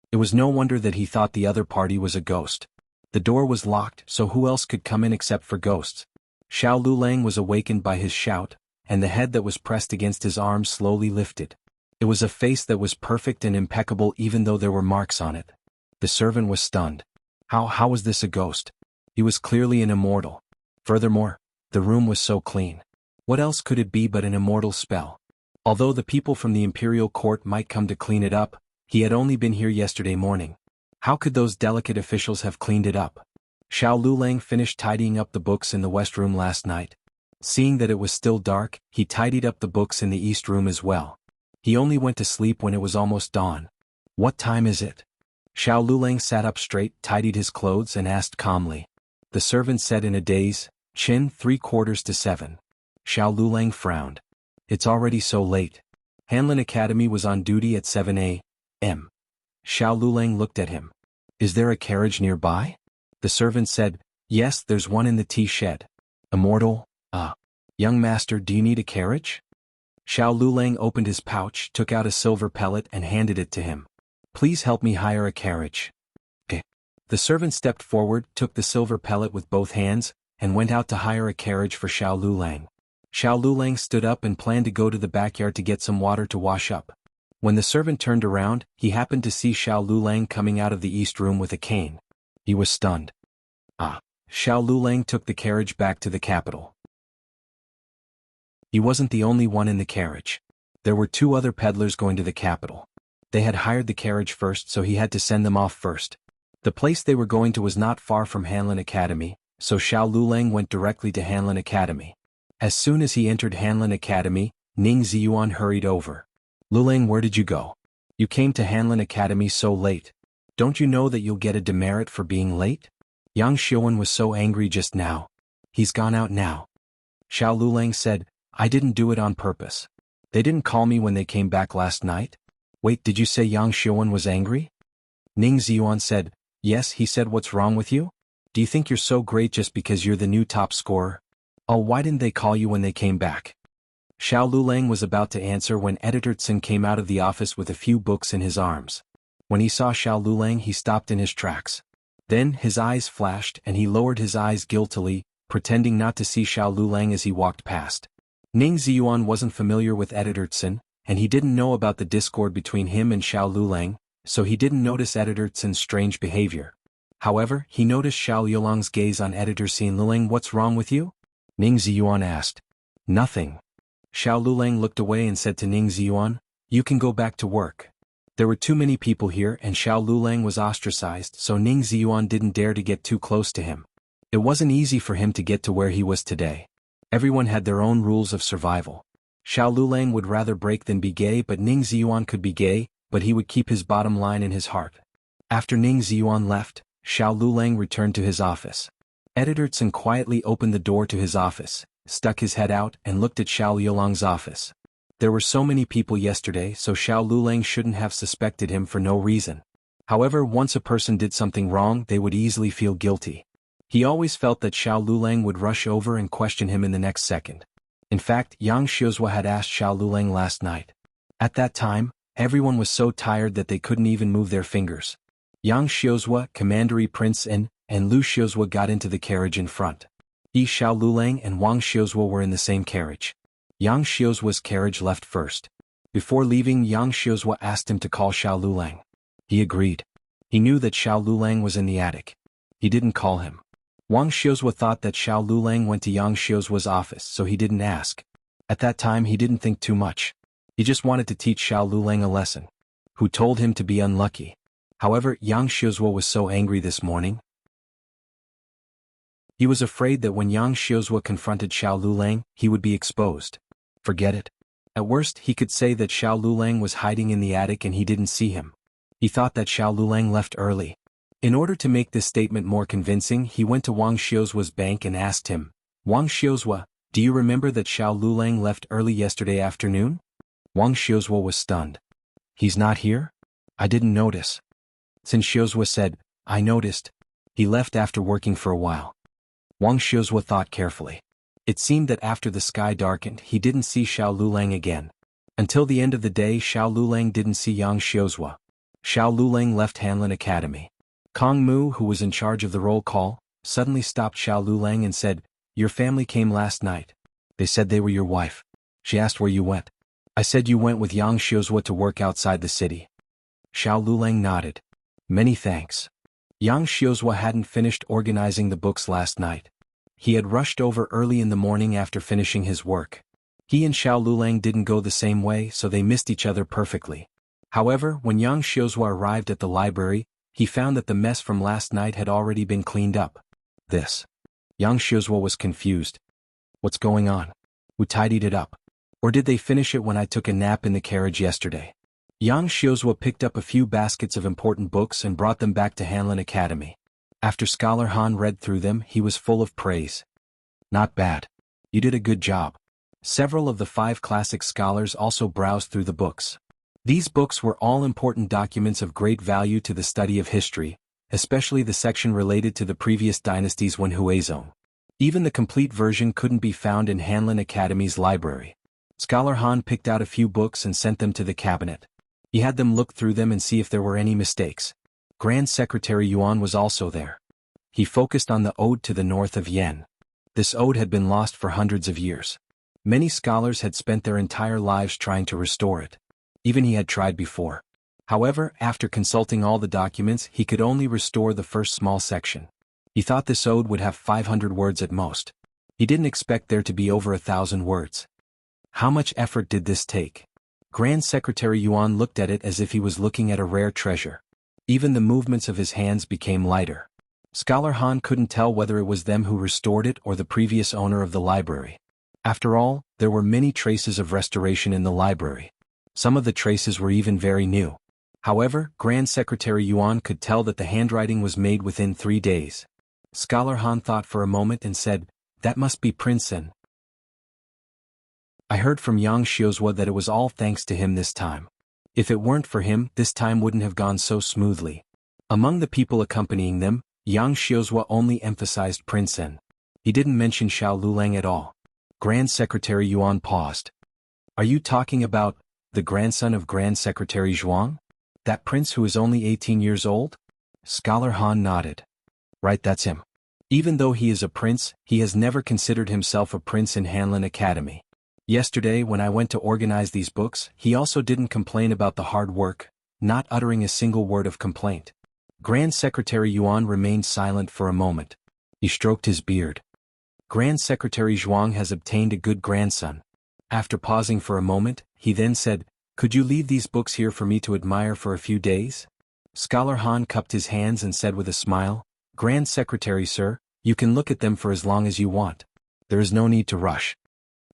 It was no wonder that he thought the other party was a ghost. The door was locked, so who else could come in except for ghosts? Xiao Lulang was awakened by his shout, and the head that was pressed against his arm slowly lifted. It was a face that was perfect and impeccable even though there were marks on it. The servant was stunned. How was this a ghost? He was clearly an immortal. Furthermore, the room was so clean. What else could it be but an immortal spell? Although the people from the imperial court might come to clean it up, he had only been here yesterday morning. How could those delicate officials have cleaned it up? Xiao Lulang finished tidying up the books in the west room last night. Seeing that it was still dark, he tidied up the books in the east room as well. He only went to sleep when it was almost dawn. What time is it? Xiao Lulang sat up straight, tidied his clothes and asked calmly. The servant said in a daze, "Chin, 7:75. Xiao Lulang frowned. It's already so late. Hanlin Academy was on duty at 7 a.m. Xiao Lulang looked at him. Is there a carriage nearby? The servant said, yes, there's one in the tea shed. Immortal, young master, do you need a carriage? Xiao Lulang opened his pouch, took out a silver pellet and handed it to him. Please help me hire a carriage. The servant stepped forward, took the silver pellet with both hands, and went out to hire a carriage for Xiao Lulang. Xiao Lulang stood up and planned to go to the backyard to get some water to wash up. When the servant turned around, he happened to see Xiao Lulang coming out of the east room with a cane. He was stunned. Xiao Lulang took the carriage back to the capital. He wasn't the only one in the carriage. There were 2 other peddlers going to the capital. They had hired the carriage first, so he had to send them off first. The place they were going to was not far from Hanlin Academy, so Xiao Lulang went directly to Hanlin Academy. As soon as he entered Hanlin Academy, Ning Ziyuan hurried over. Lulang, where did you go? You came to Hanlin Academy so late. Don't you know that you'll get a demerit for being late? Yang Xiuan was so angry just now. He's gone out now. Xiao Lulang said, I didn't do it on purpose. They didn't call me when they came back last night? Wait, did you say Yang Xiuan was angry? Ning Ziyuan said, yes, he said, what's wrong with you? Do you think you're so great just because you're the new top scorer? Oh, why didn't they call you when they came back? Xiao Lulang was about to answer when Editor Tsin came out of the office with a few books in his arms. When he saw Xiao Lulang, he stopped in his tracks. Then his eyes flashed and he lowered his eyes guiltily, pretending not to see Xiao Lulang as he walked past. Ning Ziyuan wasn't familiar with Editor Tsin, and he didn't know about the discord between him and Xiao Lulang, so he didn't notice Editor Tsin's strange behavior. However, he noticed Xiao Lulang's gaze on Editor Tsin. Lulang, what's wrong with you? Ning Ziyuan asked. Nothing. Xiao Lulang looked away and said to Ning Ziyuan, you can go back to work. There were too many people here and Xiao Lulang was ostracized, so Ning Ziyuan didn't dare to get too close to him. It wasn't easy for him to get to where he was today. Everyone had their own rules of survival. Xiao Lulang would rather break than be gay, but Ning Ziyuan could be gay, but he would keep his bottom line in his heart. After Ning Ziyuan left, Xiao Lulang returned to his office. Editor Tsin quietly opened the door to his office, stuck his head out and looked at Xiao Lulang's office. There were so many people yesterday, so Xiao Lulang shouldn't have suspected him for no reason. However, once a person did something wrong, they would easily feel guilty. He always felt that Xiao Lulang would rush over and question him in the next second. In fact, Yang Xiuzhua had asked Xiao Lulang last night. At that time, everyone was so tired that they couldn't even move their fingers. Yang Xiuzhua, Commandery Prince and Lu Xiuzhua got into the carriage in front. Xiao Lulang and Wang Xiuzhua were in the same carriage. Yang Xiuzhua's carriage left first. Before leaving, Yang Xiuzhua asked him to call Xiao Lulang. He agreed. He knew that Xiao Lulang was in the attic. He didn't call him. Wang Xiuzhua thought that Xiao Lulang went to Yang Xiuzhua's office, so he didn't ask. At that time he didn't think too much. He just wanted to teach Xiao Lulang a lesson. Who told him to be unlucky. However, Yang Xiuzhua was so angry this morning. He was afraid that when Yang Xiuzhua confronted Xiao Lulang, he would be exposed. Forget it. At worst, he could say that Xiao Lulang was hiding in the attic and he didn't see him. He thought that Xiao Lulang left early. In order to make this statement more convincing, he went to Wang Xiuzhua's bank and asked him, Wang Xiuzhua, do you remember that Xiao Lulang left early yesterday afternoon? Wang Xiuzhua was stunned. He's not here? I didn't notice. Since Xiuzhua said, I noticed. He left after working for a while. Wang Xiuzhua thought carefully. It seemed that after the sky darkened, he didn't see Xiao Lulang again. Until the end of the day, Xiao Lulang didn't see Yang Xiuzhua. Xiao Lulang left Hanlin Academy. Kong Mu, who was in charge of the roll call, suddenly stopped Xiao Lulang and said, Your family came last night. They said they were your wife. She asked where you went. I said you went with Yang Xiuzhua to work outside the city. Xiao Lulang nodded. Many thanks. Yang Xiuzhua hadn't finished organizing the books last night. He had rushed over early in the morning after finishing his work. He and Xiao Lulang didn't go the same way, so they missed each other perfectly. However, when Yang Xiuzhua arrived at the library, he found that the mess from last night had already been cleaned up. Yang Xiuzhua was confused. What's going on? Who tidied it up? Or did they finish it when I took a nap in the carriage yesterday? Yang Xiuzhua picked up a few baskets of important books and brought them back to Hanlin Academy. After Scholar Han read through them, he was full of praise. Not bad. You did a good job. Several of the 5 classic scholars also browsed through the books. These books were all important documents of great value to the study of history, especially the section related to the previous dynasties when Huizong. Even the complete version couldn't be found in Hanlin Academy's library. Scholar Han picked out a few books and sent them to the cabinet. He had them look through them and see if there were any mistakes. Grand Secretary Yuan was also there. He focused on the ode to the north of Yen. This ode had been lost for hundreds of years. Many scholars had spent their entire lives trying to restore it. Even he had tried before. However, after consulting all the documents, he could only restore the first small section. He thought this ode would have 500 words at most. He didn't expect there to be over 1,000 words. How much effort did this take? Grand Secretary Yuan looked at it as if he was looking at a rare treasure. Even the movements of his hands became lighter. Scholar Han couldn't tell whether it was them who restored it or the previous owner of the library. After all, there were many traces of restoration in the library. Some of the traces were even very new. However, Grand Secretary Yuan could tell that the handwriting was made within 3 days. Scholar Han thought for a moment and said, "That must be Prince Sen. I heard from Yang Xiozhua that it was all thanks to him this time. If it weren't for him, this time wouldn't have gone so smoothly." Among the people accompanying them, Yang Xiozhua only emphasized Prince Sen. He didn't mention Xiao Lulang at all. Grand Secretary Yuan paused. "Are you talking about the grandson of Grand Secretary Zhuang? That prince who is only 18 years old?" Scholar Han nodded. "Right, that's him. Even though he is a prince, he has never considered himself a prince in Hanlin Academy. Yesterday when I went to organize these books, he also didn't complain about the hard work, not uttering a single word of complaint." Grand Secretary Yuan remained silent for a moment. He stroked his beard. "Grand Secretary Zhuang has obtained a good grandson." After pausing for a moment, he then said, "Could you leave these books here for me to admire for a few days?" Scholar Han cupped his hands and said with a smile, "Grand Secretary sir, you can look at them for as long as you want. There is no need to rush."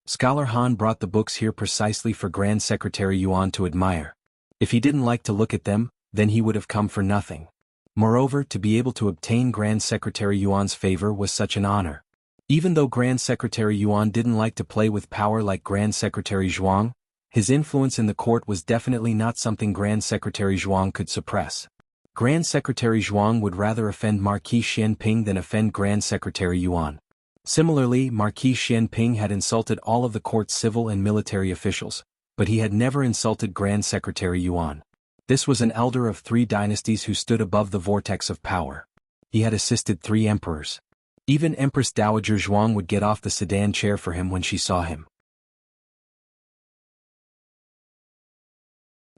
Scholar Han brought the books here precisely for Grand Secretary Yuan to admire. If he didn't like to look at them, then he would have come for nothing. Moreover, to be able to obtain Grand Secretary Yuan's favor was such an honor. Even though Grand Secretary Yuan didn't like to play with power like Grand Secretary Zhuang, his influence in the court was definitely not something Grand Secretary Zhuang could suppress. Grand Secretary Zhuang would rather offend Marquis Xianping than offend Grand Secretary Yuan. Similarly, Marquis Xianping had insulted all of the court's civil and military officials, but he had never insulted Grand Secretary Yuan. This was an elder of 3 dynasties who stood above the vortex of power. He had assisted 3 emperors. Even Empress Dowager Zhuang would get off the sedan chair for him when she saw him.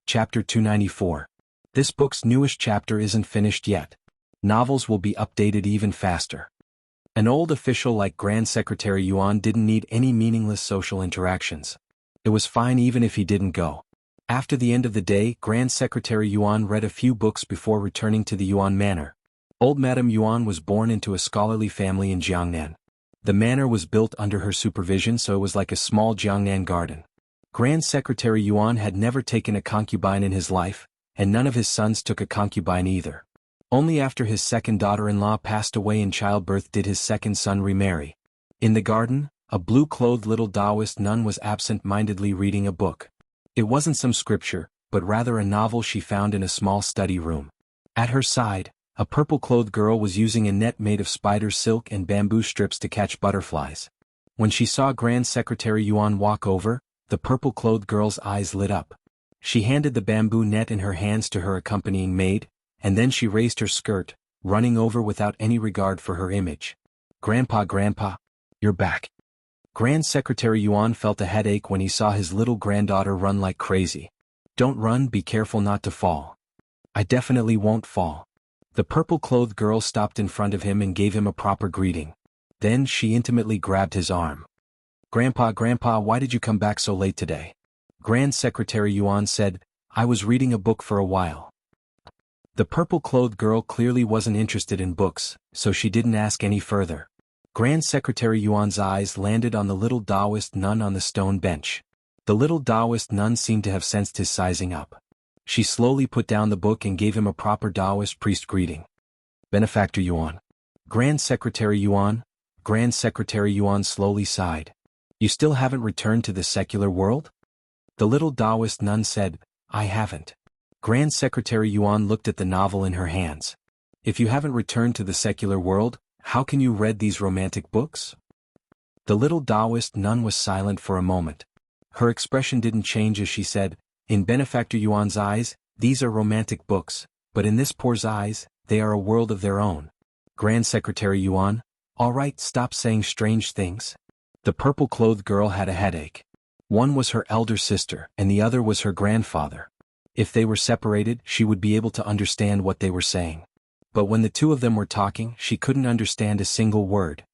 Chapter 294. This book's newest chapter isn't finished yet. Novels will be updated even faster. An old official like Grand Secretary Yuan didn't need any meaningless social interactions. It was fine even if he didn't go. After the end of the day, Grand Secretary Yuan read a few books before returning to the Yuan Manor. Old Madame Yuan was born into a scholarly family in Jiangnan. The manor was built under her supervision, so it was like a small Jiangnan garden. Grand Secretary Yuan had never taken a concubine in his life, and none of his sons took a concubine either. Only after his second daughter-in-law passed away in childbirth did his second son remarry. In the garden, a blue-clothed little Taoist nun was absent-mindedly reading a book. It wasn't some scripture, but rather a novel she found in a small study room. At her side, a purple-clothed girl was using a net made of spider silk and bamboo strips to catch butterflies. When she saw Grand Secretary Yuan walk over, the purple-clothed girl's eyes lit up. She handed the bamboo net in her hands to her accompanying maid, and then she raised her skirt, running over without any regard for her image. Grandpa, you're back." Grand Secretary Yuan felt a headache when he saw his little granddaughter run like crazy. "Don't run, be careful not to fall." "I definitely won't fall." The purple-clothed girl stopped in front of him and gave him a proper greeting. Then she intimately grabbed his arm. Grandpa, why did you come back so late today?" Grand Secretary Yuan said, "I was reading a book for a while." The purple-clothed girl clearly wasn't interested in books, so she didn't ask any further. Grand Secretary Yuan's eyes landed on the little Taoist nun on the stone bench. The little Taoist nun seemed to have sensed his sizing up. She slowly put down the book and gave him a proper Taoist priest greeting. "Benefactor Yuan." Grand Secretary Yuan slowly sighed. You still haven't returned to the secular world? The little Taoist nun said, I haven't. Grand Secretary Yuan looked at the novel in her hands. If you haven't returned to the secular world, how can you read these romantic books? The little Taoist nun was silent for a moment. Her expression didn't change as she said, in Benefactor Yuan's eyes, these are romantic books, but in this poor's eyes, they are a world of their own. Grand Secretary Yuan, all right, stop saying strange things. The purple-clothed girl had a headache. One was her elder sister and the other was her grandfather. If they were separated, she would be able to understand what they were saying. But when the two of them were talking, she couldn't understand a single word.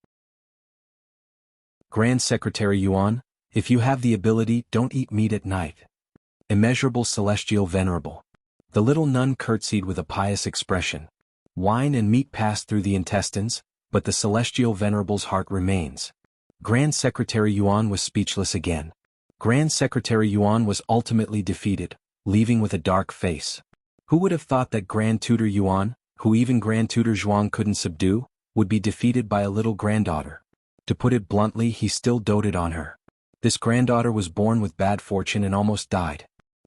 Grand Secretary Yuan, if you have the ability, don't eat meat at night. Immeasurable Celestial Venerable. The little nun curtsied with a pious expression. Wine and meat pass through the intestines, but the Celestial Venerable's heart remains. Grand Secretary Yuan was speechless again. Grand Secretary Yuan was ultimately defeated, leaving with a dark face. Who would have thought that Grand Tutor Yuan, who even Grand Tutor Zhuang couldn't subdue, would be defeated by a little granddaughter? To put it bluntly, he still doted on her. This granddaughter was born with bad fortune and almost died.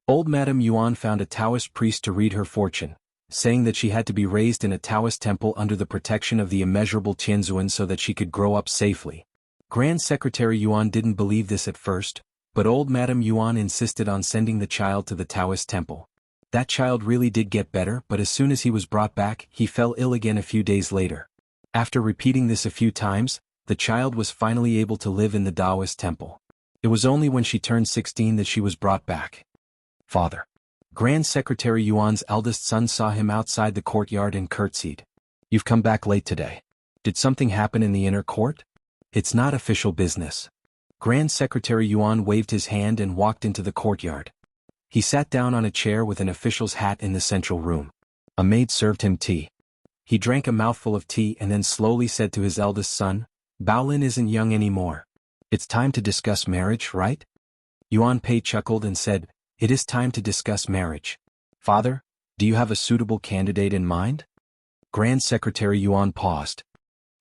Old Madame Yuan found a Taoist priest to read her fortune, saying that she had to be raised in a Taoist temple under the protection of the immeasurable Tianzuan so that she could grow up safely. Grand Secretary Yuan didn't believe this at first, but old Madame Yuan insisted on sending the child to the Taoist temple. That child really did get better, but as soon as he was brought back, he fell ill again a few days later. After repeating this a few times, the child was finally able to live in the Taoist temple. It was only when she turned 16 that she was brought back. Father. Grand Secretary Yuan's eldest son saw him outside the courtyard and curtsied. You've come back late today. Did something happen in the inner court? It's not official business. Grand Secretary Yuan waved his hand and walked into the courtyard. He sat down on a chair with an official's hat in the central room. A maid served him tea. He drank a mouthful of tea and then slowly said to his eldest son, Baolin isn't young anymore. It's time to discuss marriage, right? Yuan Pei chuckled and said, It is time to discuss marriage. Father, do you have a suitable candidate in mind? Grand Secretary Yuan paused.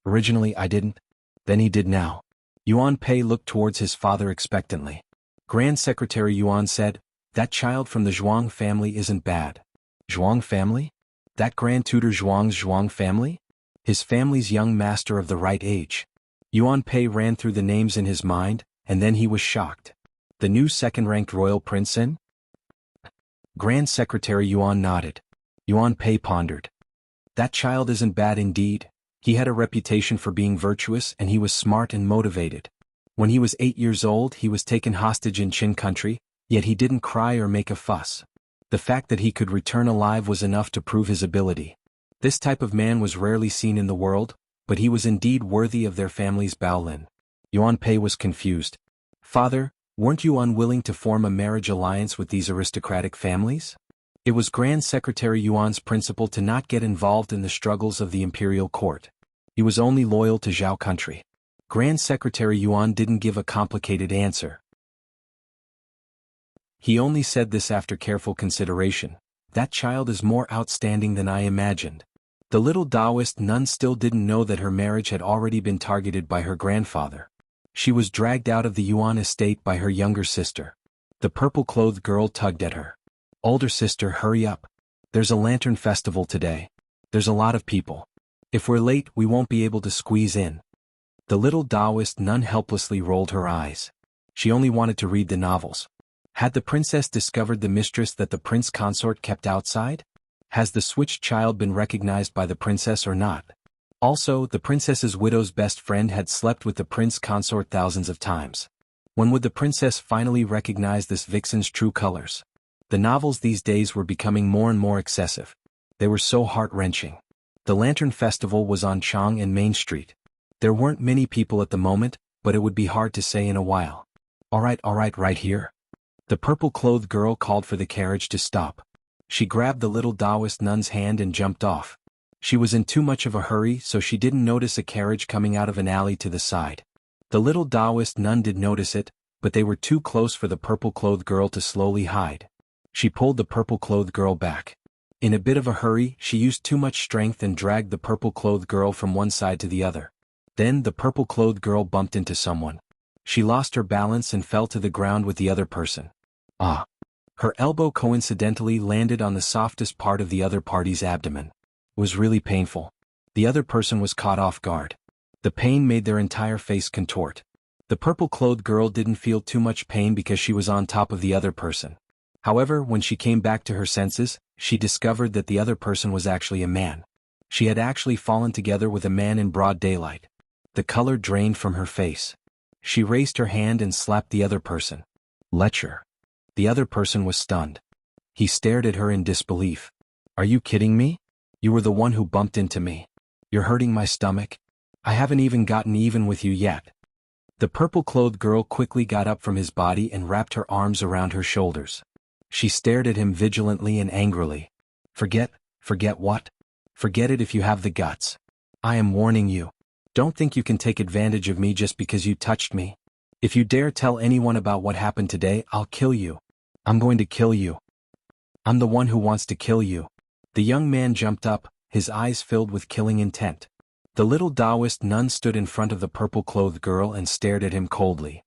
Originally I didn't. Then he did now. Yuan Pei looked towards his father expectantly. Grand Secretary Yuan said, That child from the Zhuang family isn't bad. Zhuang family? That Grand Tutor Zhuang's Zhuang family? His family's young master of the right age. Yuan Pei ran through the names in his mind, and then he was shocked. The new second-ranked royal prince in? Grand Secretary Yuan nodded. Yuan Pei pondered. That child isn't bad indeed. He had a reputation for being virtuous and he was smart and motivated. When he was 8 years old he was taken hostage in Qin country, yet he didn't cry or make a fuss. The fact that he could return alive was enough to prove his ability. This type of man was rarely seen in the world, but he was indeed worthy of their family's Baolin. Yuan Pei was confused. Father, weren't you unwilling to form a marriage alliance with these aristocratic families? It was Grand Secretary Yuan's principle to not get involved in the struggles of the imperial court. He was only loyal to Zhao country. Grand Secretary Yuan didn't give a complicated answer. He only said this after careful consideration. That child is more outstanding than I imagined. The little Taoist nun still didn't know that her marriage had already been targeted by her grandfather. She was dragged out of the Yuan estate by her younger sister. The purple-clothed girl tugged at her. Older sister, hurry up. There's a lantern festival today. There's a lot of people. If we're late, we won't be able to squeeze in. The little Taoist nun helplessly rolled her eyes. She only wanted to read the novels. Had the princess discovered the mistress that the prince consort kept outside? Has the switched child been recognized by the princess or not? Also, the princess's widow's best friend had slept with the prince consort thousands of times. When would the princess finally recognize this vixen's true colors? The novels these days were becoming more and more excessive. They were so heart-wrenching. The Lantern Festival was on Chang and Main Street. There weren't many people at the moment, but it would be hard to say in a while. All right, right here. The purple-clothed girl called for the carriage to stop. She grabbed the little Taoist nun's hand and jumped off. She was in too much of a hurry, so she didn't notice a carriage coming out of an alley to the side. The little Taoist nun did notice it, but they were too close for the purple-clothed girl to slowly hide. She pulled the purple-clothed girl back. In a bit of a hurry, she used too much strength and dragged the purple-clothed girl from one side to the other. Then the purple-clothed girl bumped into someone. She lost her balance and fell to the ground with the other person. Ah! Her elbow coincidentally landed on the softest part of the other party's abdomen. It was really painful. The other person was caught off guard. The pain made their entire face contort. The purple-clothed girl didn't feel too much pain because she was on top of the other person. However, when she came back to her senses, she discovered that the other person was actually a man. She had actually fallen together with a man in broad daylight. The color drained from her face. She raised her hand and slapped the other person. Lecher. The other person was stunned. He stared at her in disbelief. Are you kidding me? You were the one who bumped into me. You're hurting my stomach? I haven't even gotten even with you yet. The purple-clothed girl quickly got up from his body and wrapped her arms around her shoulders. She stared at him vigilantly and angrily. Forget what? Forget it if you have the guts. I am warning you. Don't think you can take advantage of me just because you touched me. If you dare tell anyone about what happened today, I'll kill you. I'm going to kill you. I'm the one who wants to kill you. The young man jumped up, his eyes filled with killing intent. The little Taoist nun stood in front of the purple-clothed girl and stared at him coldly.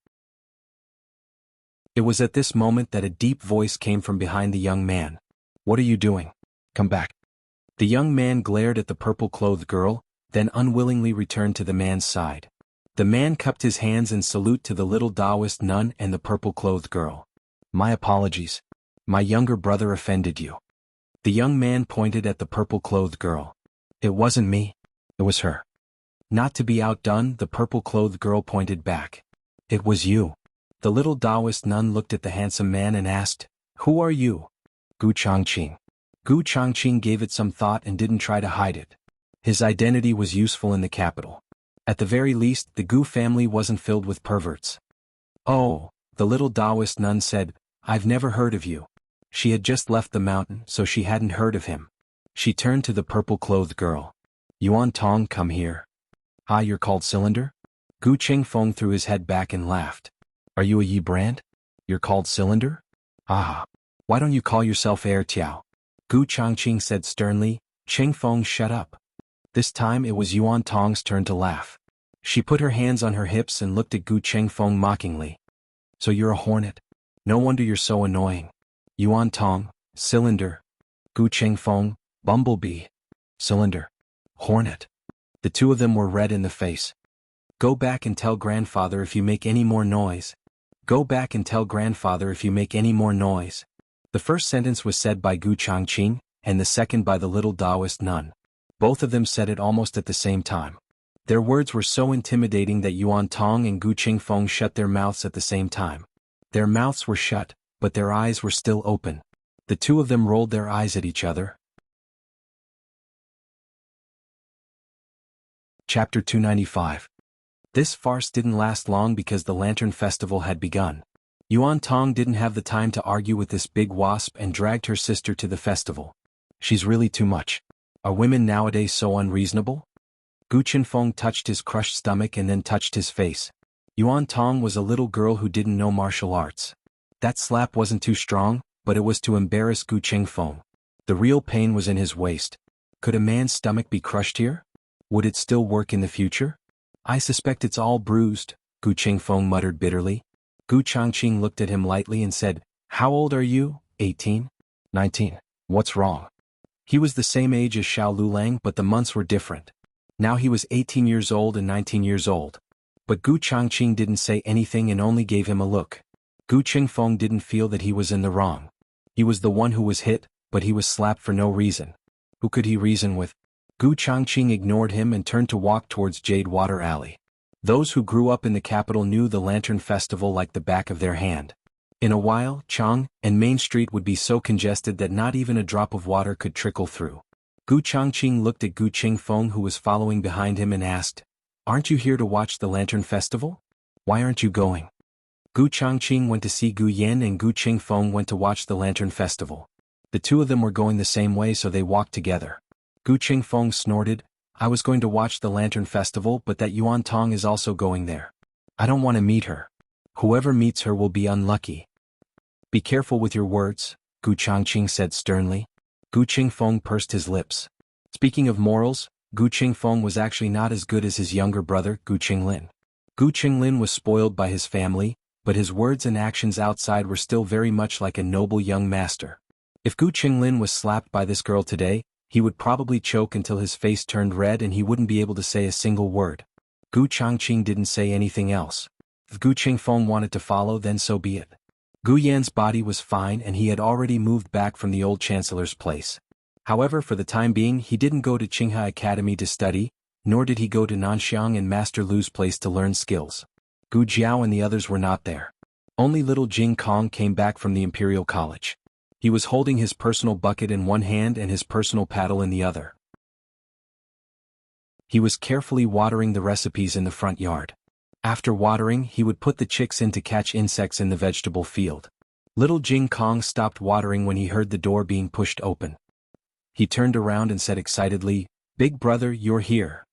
It was at this moment that a deep voice came from behind the young man. What are you doing? Come back. The young man glared at the purple-clothed girl, then unwillingly returned to the man's side. The man cupped his hands in salute to the little Taoist nun and the purple-clothed girl. My apologies. My younger brother offended you. The young man pointed at the purple-clothed girl. It wasn't me. It was her. Not to be outdone, the purple-clothed girl pointed back. It was you. The little Taoist nun looked at the handsome man and asked, Who are you? Gu Changqing. Gu Changqing gave it some thought and didn't try to hide it. His identity was useful in the capital. At the very least, the Gu family wasn't filled with perverts. Oh, the little Taoist nun said, I've never heard of you. She had just left the mountain, so she hadn't heard of him. She turned to the purple-clothed girl. Yuan Tong, come here. Ah, you're called Cylinder? Gu Qingfeng threw his head back and laughed. Are you a Yi brand? You're called Cylinder? Ah. Why don't you call yourself Air Tiao? Gu Changqing said sternly. Qingfeng, shut up. This time it was Yuan Tong's turn to laugh. She put her hands on her hips and looked at Gu Qingfeng mockingly. So you're a hornet? No wonder you're so annoying. Yuan Tong, Cylinder. Gu Qingfeng, Bumblebee. Cylinder. Hornet. The two of them were red in the face. Go back and tell grandfather if you make any more noise. Go back and tell grandfather if you make any more noise. The first sentence was said by Gu Changqing, and the second by the little Taoist nun. Both of them said it almost at the same time. Their words were so intimidating that Yuan Tong and Gu Qingfeng shut their mouths at the same time. Their mouths were shut, but their eyes were still open. The two of them rolled their eyes at each other. Chapter 295. This farce didn't last long because the Lantern Festival had begun. Yuan Tong didn't have the time to argue with this big wasp and dragged her sister to the festival. She's really too much. Are women nowadays so unreasonable? Gu Qingfeng touched his crushed stomach and then touched his face. Yuan Tong was a little girl who didn't know martial arts. That slap wasn't too strong, but it was to embarrass Gu Qingfeng. The real pain was in his waist. Could a man's stomach be crushed here? Would it still work in the future? I suspect it's all bruised, Gu Qingfeng muttered bitterly. Gu Changqing looked at him lightly and said, How old are you? 18? 19. What's wrong? He was the same age as Xiao Lulang, but the months were different. Now he was 18 years old and 19 years old. But Gu Changqing didn't say anything and only gave him a look. Gu Qingfeng didn't feel that he was in the wrong. He was the one who was hit, but he was slapped for no reason. Who could he reason with? Gu Changqing ignored him and turned to walk towards Jade Water Alley. Those who grew up in the capital knew the Lantern Festival like the back of their hand. In a while, Chang and Main Street would be so congested that not even a drop of water could trickle through. Gu Changqing looked at Gu Qingfeng, who was following behind him, and asked, Aren't you here to watch the Lantern Festival? Why aren't you going? Gu Changqing went to see Gu Yan and Gu Qingfeng went to watch the Lantern Festival. The two of them were going the same way, so they walked together. Gu Qingfeng snorted, I was going to watch the Lantern Festival, but that Yuan Tong is also going there. I don't want to meet her. Whoever meets her will be unlucky. Be careful with your words, Gu Changqing said sternly. Gu Qingfeng pursed his lips. Speaking of morals, Gu Qingfeng was actually not as good as his younger brother, Gu Qinglin. Gu Qinglin was spoiled by his family, but his words and actions outside were still very much like a noble young master. If Gu Qinglin was slapped by this girl today, he would probably choke until his face turned red and he wouldn't be able to say a single word. Gu Changqing didn't say anything else. If Gu Qingfeng wanted to follow, then so be it. Gu Yan's body was fine and he had already moved back from the old chancellor's place. However, for the time being he didn't go to Qinghai Academy to study, nor did he go to Nanxiang and Master Lu's place to learn skills. Gu Jiao and the others were not there. Only little Jing Kong came back from the Imperial College. He was holding his personal bucket in one hand and his personal paddle in the other. He was carefully watering the recipes in the front yard. After watering, he would put the chicks in to catch insects in the vegetable field. Little Jing Kong stopped watering when he heard the door being pushed open. He turned around and said excitedly, "Big brother, you're here."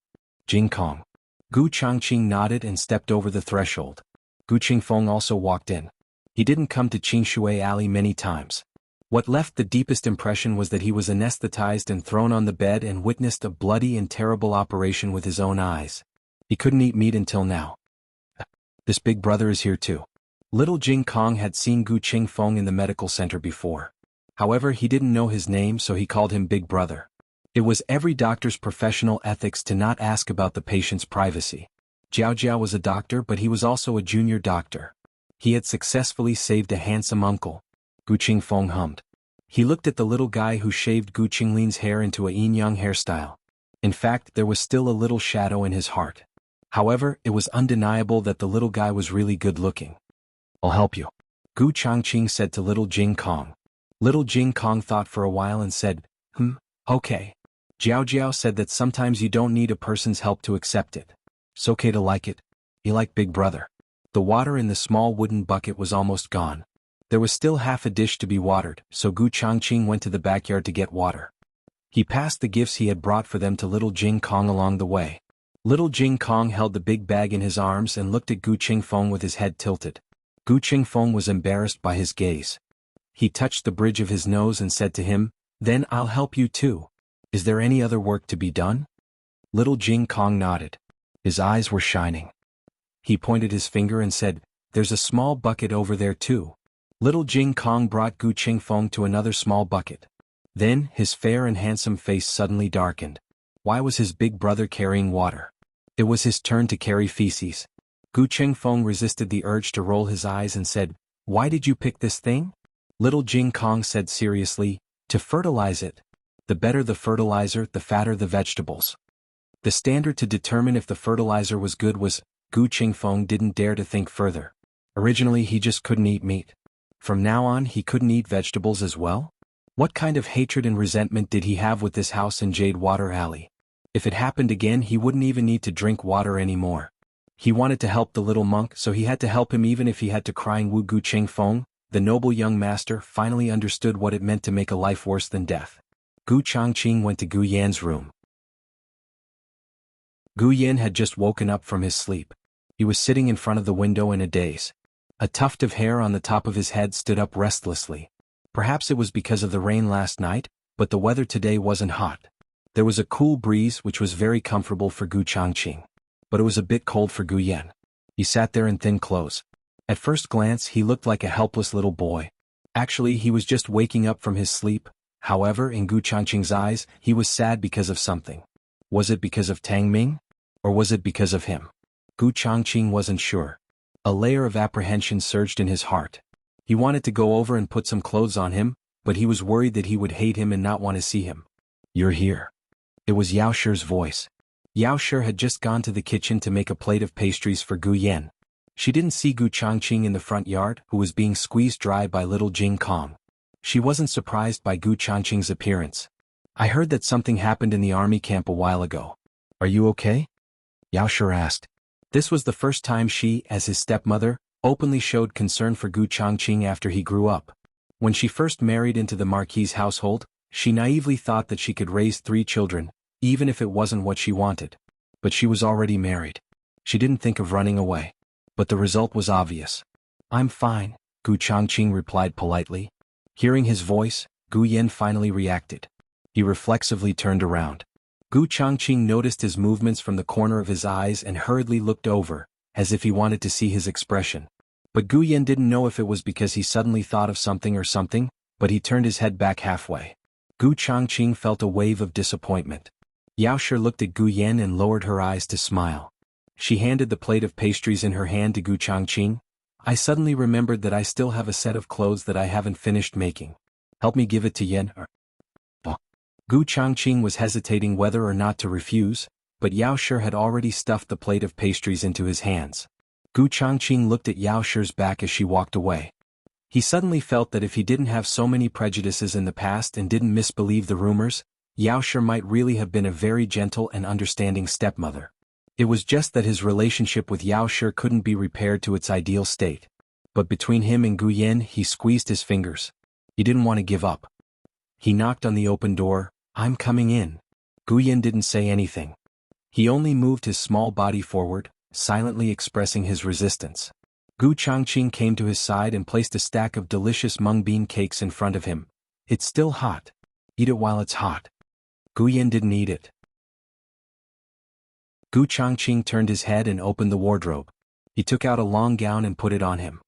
Jing Kong. Gu Changqing nodded and stepped over the threshold. Gu Qingfeng also walked in. He didn't come to Qingshui Alley many times. What left the deepest impression was that he was anesthetized and thrown on the bed and witnessed a bloody and terrible operation with his own eyes. He couldn't eat meat until now. This big brother is here too. Little Jing Kong had seen Gu Qingfeng in the medical center before. However, he didn't know his name, so he called him Big Brother. It was every doctor's professional ethics to not ask about the patient's privacy. Jiao Jiao was a doctor, but he was also a junior doctor. He had successfully saved a handsome uncle. Gu Qingfeng hummed. He looked at the little guy who shaved Gu Qinglin's hair into a yin-yang hairstyle. In fact, there was still a little shadow in his heart. However, it was undeniable that the little guy was really good-looking. "I'll help you," Gu Changqing said to little Jing Kong. Little Jing Kong thought for a while and said, okay. Jiao Jiao said that sometimes you don't need a person's help to accept it. It's okay to like it. You like Big Brother. The water in the small wooden bucket was almost gone. There was still half a dish to be watered, so Gu Changqing went to the backyard to get water. He passed the gifts he had brought for them to little Jing Kong along the way. Little Jing Kong held the big bag in his arms and looked at Gu Qingfeng with his head tilted. Gu Qingfeng was embarrassed by his gaze. He touched the bridge of his nose and said to him, "Then I'll help you too. Is there any other work to be done?" Little Jing Kong nodded. His eyes were shining. He pointed his finger and said, "There's a small bucket over there too." Little Jing Kong brought Gu Qingfeng to another small bucket. Then, his fair and handsome face suddenly darkened. Why was his big brother carrying water? It was his turn to carry feces. Gu Qingfeng resisted the urge to roll his eyes and said, "Why did you pick this thing?" Little Jing Kong said seriously, "To fertilize it. The better the fertilizer, the fatter the vegetables." The standard to determine if the fertilizer was good was, Gu Qingfeng didn't dare to think further. Originally he just couldn't eat meat. From now on he couldn't eat vegetables as well? What kind of hatred and resentment did he have with this house in Jade Water Alley? If it happened again he wouldn't even need to drink water anymore. He wanted to help the little monk, so he had to help him even if he had to crying woo. Gu Qingfeng, the noble young master, finally understood what it meant to make a life worse than death. Gu Changqing went to Gu Yan's room. Gu Yan had just woken up from his sleep. He was sitting in front of the window in a daze. A tuft of hair on the top of his head stood up restlessly. Perhaps it was because of the rain last night, but the weather today wasn't hot. There was a cool breeze which was very comfortable for Gu Changqing. But it was a bit cold for Gu Yan. He sat there in thin clothes. At first glance he looked like a helpless little boy. Actually he was just waking up from his sleep. However, in Gu Changqing's eyes, he was sad because of something. Was it because of Tang Ming? Or was it because of him? Gu Changqing wasn't sure. A layer of apprehension surged in his heart. He wanted to go over and put some clothes on him, but he was worried that he would hate him and not want to see him. "You're here." It was Yao Shi's voice. Yao Shi had just gone to the kitchen to make a plate of pastries for Gu Yan. She didn't see Gu Changqing in the front yard, who was being squeezed dry by little Jing Kong. She wasn't surprised by Gu Changqing's appearance. "I heard that something happened in the army camp a while ago. Are you okay?" Yao Shi asked. This was the first time she, as his stepmother, openly showed concern for Gu Changqing after he grew up. When she first married into the Marquis's household, she naively thought that she could raise 3 children, even if it wasn't what she wanted. But she was already married. She didn't think of running away. But the result was obvious. "I'm fine," Gu Changqing replied politely. Hearing his voice, Gu Yan finally reacted. He reflexively turned around. Gu Changqing noticed his movements from the corner of his eyes and hurriedly looked over. as if he wanted to see his expression. But Gu Yen didn't know if it was because he suddenly thought of something, but he turned his head back halfway. Gu Changqing felt a wave of disappointment. Yao Shi looked at Gu Yen and lowered her eyes to smile. She handed the plate of pastries in her hand to Gu Changqing. I suddenly remembered that I still have a set of clothes that I haven't finished making. Help me give it to Yen. Gu Changqing was hesitating whether or not to refuse, but Yao Shi had already stuffed the plate of pastries into his hands. Gu Changqing looked at Yao Shi's back as she walked away. He suddenly felt that if he didn't have so many prejudices in the past and didn't misbelieve the rumors, Yao Shi might really have been a very gentle and understanding stepmother. It was just that his relationship with Yao Shi couldn't be repaired to its ideal state. But between him and Gu Yen, he squeezed his fingers. He didn't want to give up. He knocked on the open door. I'm coming in. Gu Yen didn't say anything. He only moved his small body forward, silently expressing his resistance. Gu Changqing came to his side and placed a stack of delicious mung bean cakes in front of him. It's still hot. Eat it while it's hot. Gu Yen didn't eat it. Gu Changqing turned his head and opened the wardrobe. He took out a long gown and put it on him.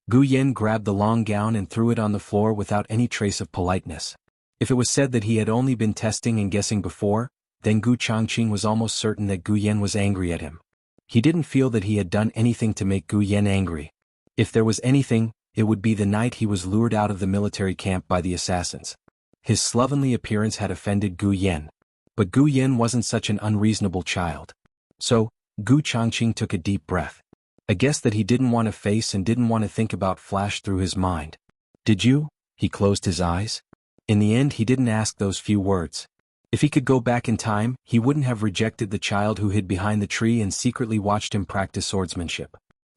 Gu Yen grabbed the long gown and threw it on the floor without any trace of politeness. If it was said that he had only been testing and guessing before, then Gu Changqing was almost certain that Gu Yen was angry at him. He didn't feel that he had done anything to make Gu Yen angry. If there was anything, it would be the night he was lured out of the military camp by the assassins. His slovenly appearance had offended Gu Yen. But Gu Yen wasn't such an unreasonable child. So, Gu Changqing took a deep breath. A guess that he didn't want to face and didn't want to think about flashed through his mind. Did you? He closed his eyes. In the end, he didn't ask those few words. If he could go back in time, he wouldn't have rejected the child who hid behind the tree and secretly watched him practice swordsmanship.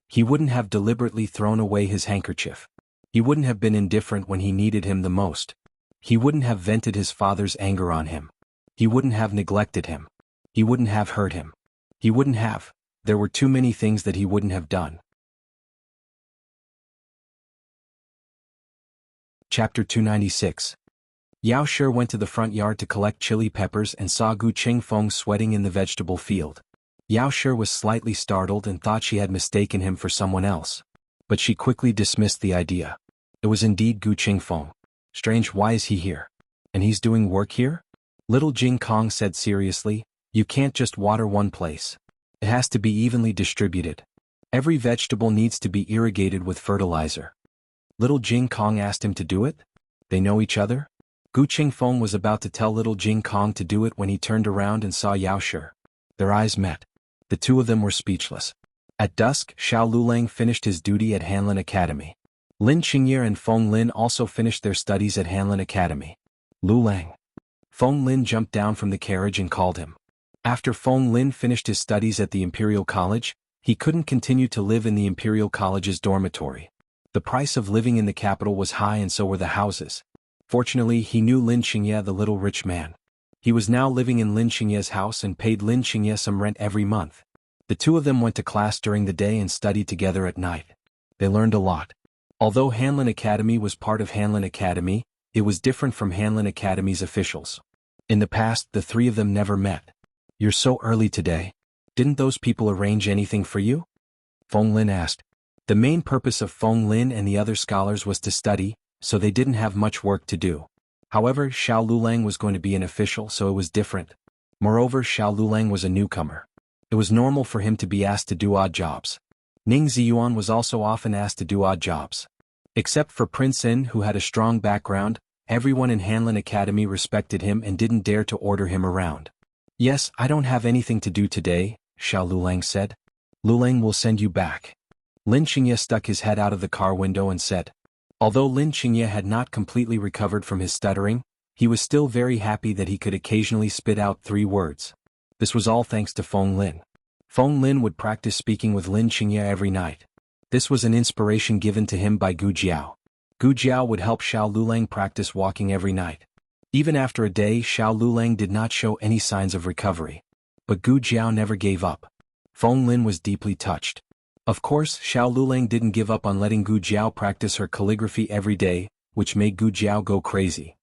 He wouldn't have deliberately thrown away his handkerchief. He wouldn't have been indifferent when he needed him the most. He wouldn't have vented his father's anger on him. He wouldn't have neglected him. He wouldn't have hurt him. He wouldn't have. There were too many things that he wouldn't have done. Chapter 296. Yao Shi went to the front yard to collect chili peppers and saw Gu Qingfeng sweating in the vegetable field. Yao Shi was slightly startled and thought she had mistaken him for someone else. But she quickly dismissed the idea. It was indeed Gu Qingfeng. Strange, why is he here? And he's doing work here? Little Jing Kong said seriously, you can't just water one place. It has to be evenly distributed. Every vegetable needs to be irrigated with fertilizer. Little Jing Kong asked him to do it? They know each other? Gu Qingfeng was about to tell Little Jing Kong to do it when he turned around and saw Yao Shi. Their eyes met. The two of them were speechless. At dusk, Xiao Lulang finished his duty at Hanlin Academy. Lin Qingye and Feng Lin also finished their studies at Hanlin Academy. Lulang. Feng Lin jumped down from the carriage and called him. After Feng Lin finished his studies at the Imperial College, he couldn't continue to live in the Imperial College's dormitory. The price of living in the capital was high and so were the houses. Fortunately, he knew Lin Qingye, the little rich man. He was now living in Lin Qingye's house and paid Lin Qingye some rent every month. The two of them went to class during the day and studied together at night. They learned a lot. Although Hanlin Academy was part of Hanlin Academy, it was different from Hanlin Academy's officials. In the past, the three of them never met. You're so early today. Didn't those people arrange anything for you? Feng Lin asked. The main purpose of Feng Lin and the other scholars was to study, so they didn't have much work to do. However, Xiao Lulang was going to be an official, so it was different. Moreover, Xiao Lulang was a newcomer. It was normal for him to be asked to do odd jobs. Ning Ziyuan was also often asked to do odd jobs. Except for Prince In, who had a strong background, everyone in Hanlin Academy respected him and didn't dare to order him around. Yes, I don't have anything to do today, Xiao Lulang said. Lulang will send you back. Lin Qingye stuck his head out of the car window and said. Although Lin Qingye had not completely recovered from his stuttering, he was still very happy that he could occasionally spit out 3 words. This was all thanks to Feng Lin. Feng Lin would practice speaking with Lin Qingye every night. This was an inspiration given to him by Gu Jiao. Gu Jiao would help Xiao Lulang practice walking every night. Even after a day, Xiao Lulang did not show any signs of recovery. But Gu Jiao never gave up. Feng Lin was deeply touched. Of course, Xiao Lulang didn't give up on letting Gu Jiao practice her calligraphy every day, which made Gu Jiao go crazy.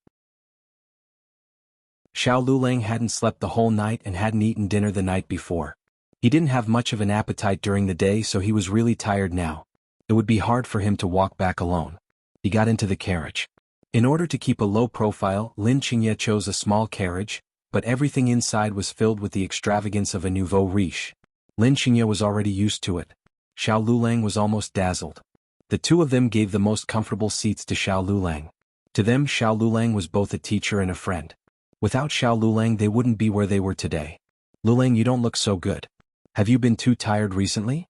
Xiao Lulang hadn't slept the whole night and hadn't eaten dinner the night before. He didn't have much of an appetite during the day, so he was really tired now. It would be hard for him to walk back alone. He got into the carriage. In order to keep a low profile, Lin Qingye chose a small carriage, but everything inside was filled with the extravagance of a nouveau riche. Lin Qingye was already used to it. Xiao Lulang was almost dazzled. The two of them gave the most comfortable seats to Xiao Lulang. To them, Xiao Lulang was both a teacher and a friend. Without Xiao Lulang, they wouldn't be where they were today. Lulang, you don't look so good. Have you been too tired recently?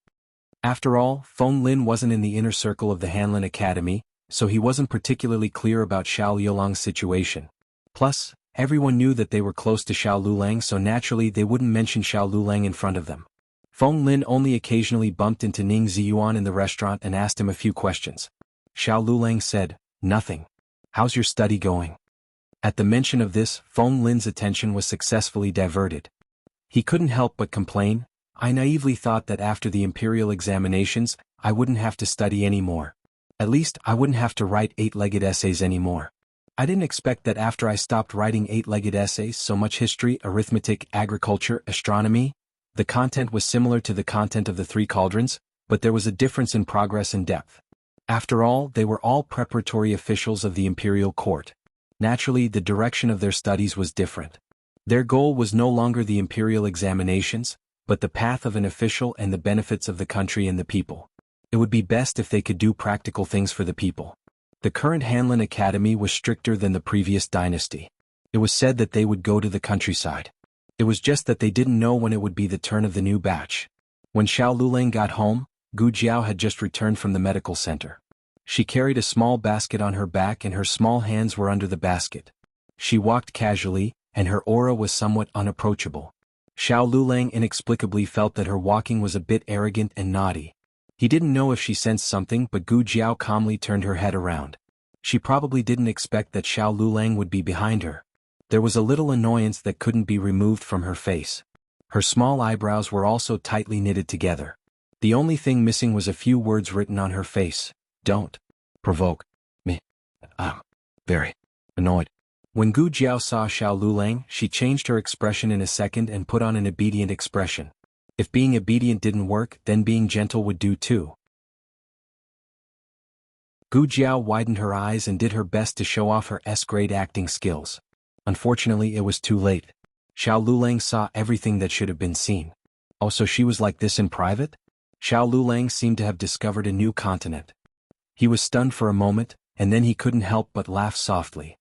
After all, Feng Lin wasn't in the inner circle of the Hanlin Academy, so he wasn't particularly clear about Xiao Yulang's situation. Plus, everyone knew that they were close to Xiao Lulang, so naturally they wouldn't mention Xiao Lulang in front of them. Feng Lin only occasionally bumped into Ning Ziyuan in the restaurant and asked him a few questions. Xiao Lulang said, "Nothing. How's your study going?" At the mention of this, Feng Lin's attention was successfully diverted. He couldn't help but complain, "I naively thought that after the imperial examinations, I wouldn't have to study anymore. At least, I wouldn't have to write 8-legged essays anymore. I didn't expect that after I stopped writing 8-legged essays, so much history, arithmetic, agriculture, astronomy, the content was similar to the content of the Three Cauldrons, but there was a difference in progress and depth. After all, they were all preparatory officials of the imperial court. Naturally, the direction of their studies was different. Their goal was no longer the imperial examinations, but the path of an official and the benefits of the country and the people. It would be best if they could do practical things for the people. The current Hanlin Academy was stricter than the previous dynasty. It was said that they would go to the countryside. It was just that they didn't know when it would be the turn of the new batch. When Xiao Lulang got home, Gu Jiao had just returned from the medical center. She carried a small basket on her back and her small hands were under the basket. She walked casually, and her aura was somewhat unapproachable. Xiao Lulang inexplicably felt that her walking was a bit arrogant and naughty. He didn't know if she sensed something, but Gu Jiao calmly turned her head around. She probably didn't expect that Xiao Lulang would be behind her. There was a little annoyance that couldn't be removed from her face. Her small eyebrows were also tightly knitted together. The only thing missing was a few words written on her face. "Don't provoke me. I'm very annoyed." When Gu Jiao saw Xiao Lulang, she changed her expression in a second and put on an obedient expression. If being obedient didn't work, then being gentle would do too. Gu Jiao widened her eyes and did her best to show off her S-grade acting skills. Unfortunately, it was too late. Xiao Lulang saw everything that should have been seen. Oh, so she was like this in private? Xiao Lulang seemed to have discovered a new continent. He was stunned for a moment, and then he couldn't help but laugh softly.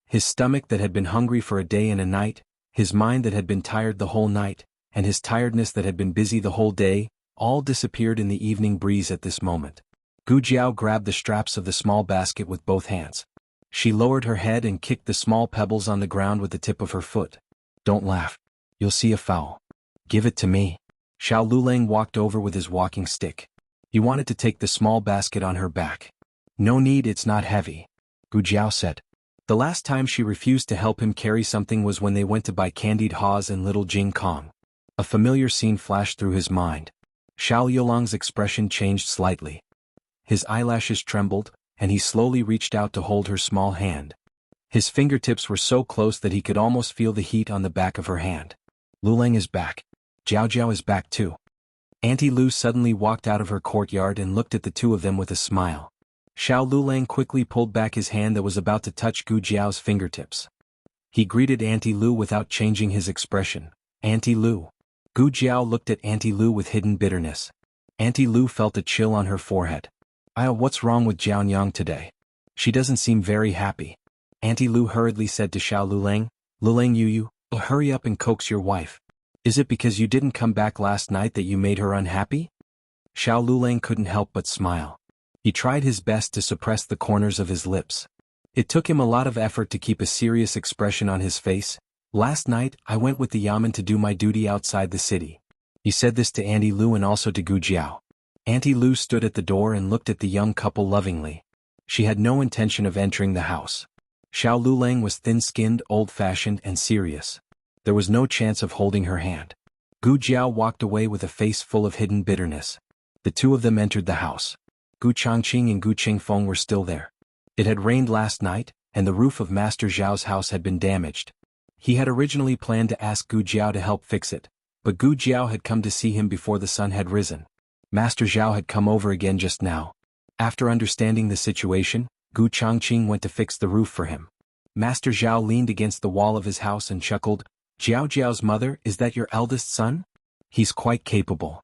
His stomach that had been hungry for a day and a night, his mind that had been tired the whole night, and his tiredness that had been busy the whole day, all disappeared in the evening breeze at this moment. Gu Jiao grabbed the straps of the small basket with both hands. She lowered her head and kicked the small pebbles on the ground with the tip of her foot. "Don't laugh. You'll see a foul. Give it to me." Xiao Lulang walked over with his walking stick. He wanted to take the small basket on her back. "No need, it's not heavy," Gu Jiao said. The last time she refused to help him carry something was when they went to buy candied haws in Little Jing Kong. A familiar scene flashed through his mind. Xiao Yulang's expression changed slightly. His eyelashes trembled, and he slowly reached out to hold her small hand. His fingertips were so close that he could almost feel the heat on the back of her hand. "Lulang is back. Jiao Jiao is back too." Auntie Lu suddenly walked out of her courtyard and looked at the two of them with a smile. Xiao Lulang quickly pulled back his hand that was about to touch Gu Jiao's fingertips. He greeted Auntie Lu without changing his expression. "Auntie Lu." Gu Jiao looked at Auntie Lu with hidden bitterness. Auntie Lu felt a chill on her forehead. What's wrong with Jianyang today? She doesn't seem very happy." Auntie Lu hurriedly said to Xiao Lulang, "Lulang you, hurry up and coax your wife. Is it because you didn't come back last night that you made her unhappy?" Xiao Lulang couldn't help but smile. He tried his best to suppress the corners of his lips. It took him a lot of effort to keep a serious expression on his face. "Last night, I went with the Yamen to do my duty outside the city." He said this to Auntie Lu and also to Gu Jiao. Auntie Lu stood at the door and looked at the young couple lovingly. She had no intention of entering the house. Xiao Lulang was thin-skinned, old-fashioned, and serious. There was no chance of holding her hand. Gu Jiao walked away with a face full of hidden bitterness. The two of them entered the house. Gu Changqing and Gu Qingfeng were still there. It had rained last night, and the roof of Master Zhao's house had been damaged. He had originally planned to ask Gu Jiao to help fix it, but Gu Jiao had come to see him before the sun had risen. Master Zhao had come over again just now. After understanding the situation, Gu Changqing went to fix the roof for him. Master Zhao leaned against the wall of his house and chuckled, "Jiao Jiao's mother, is that your eldest son? He's quite capable."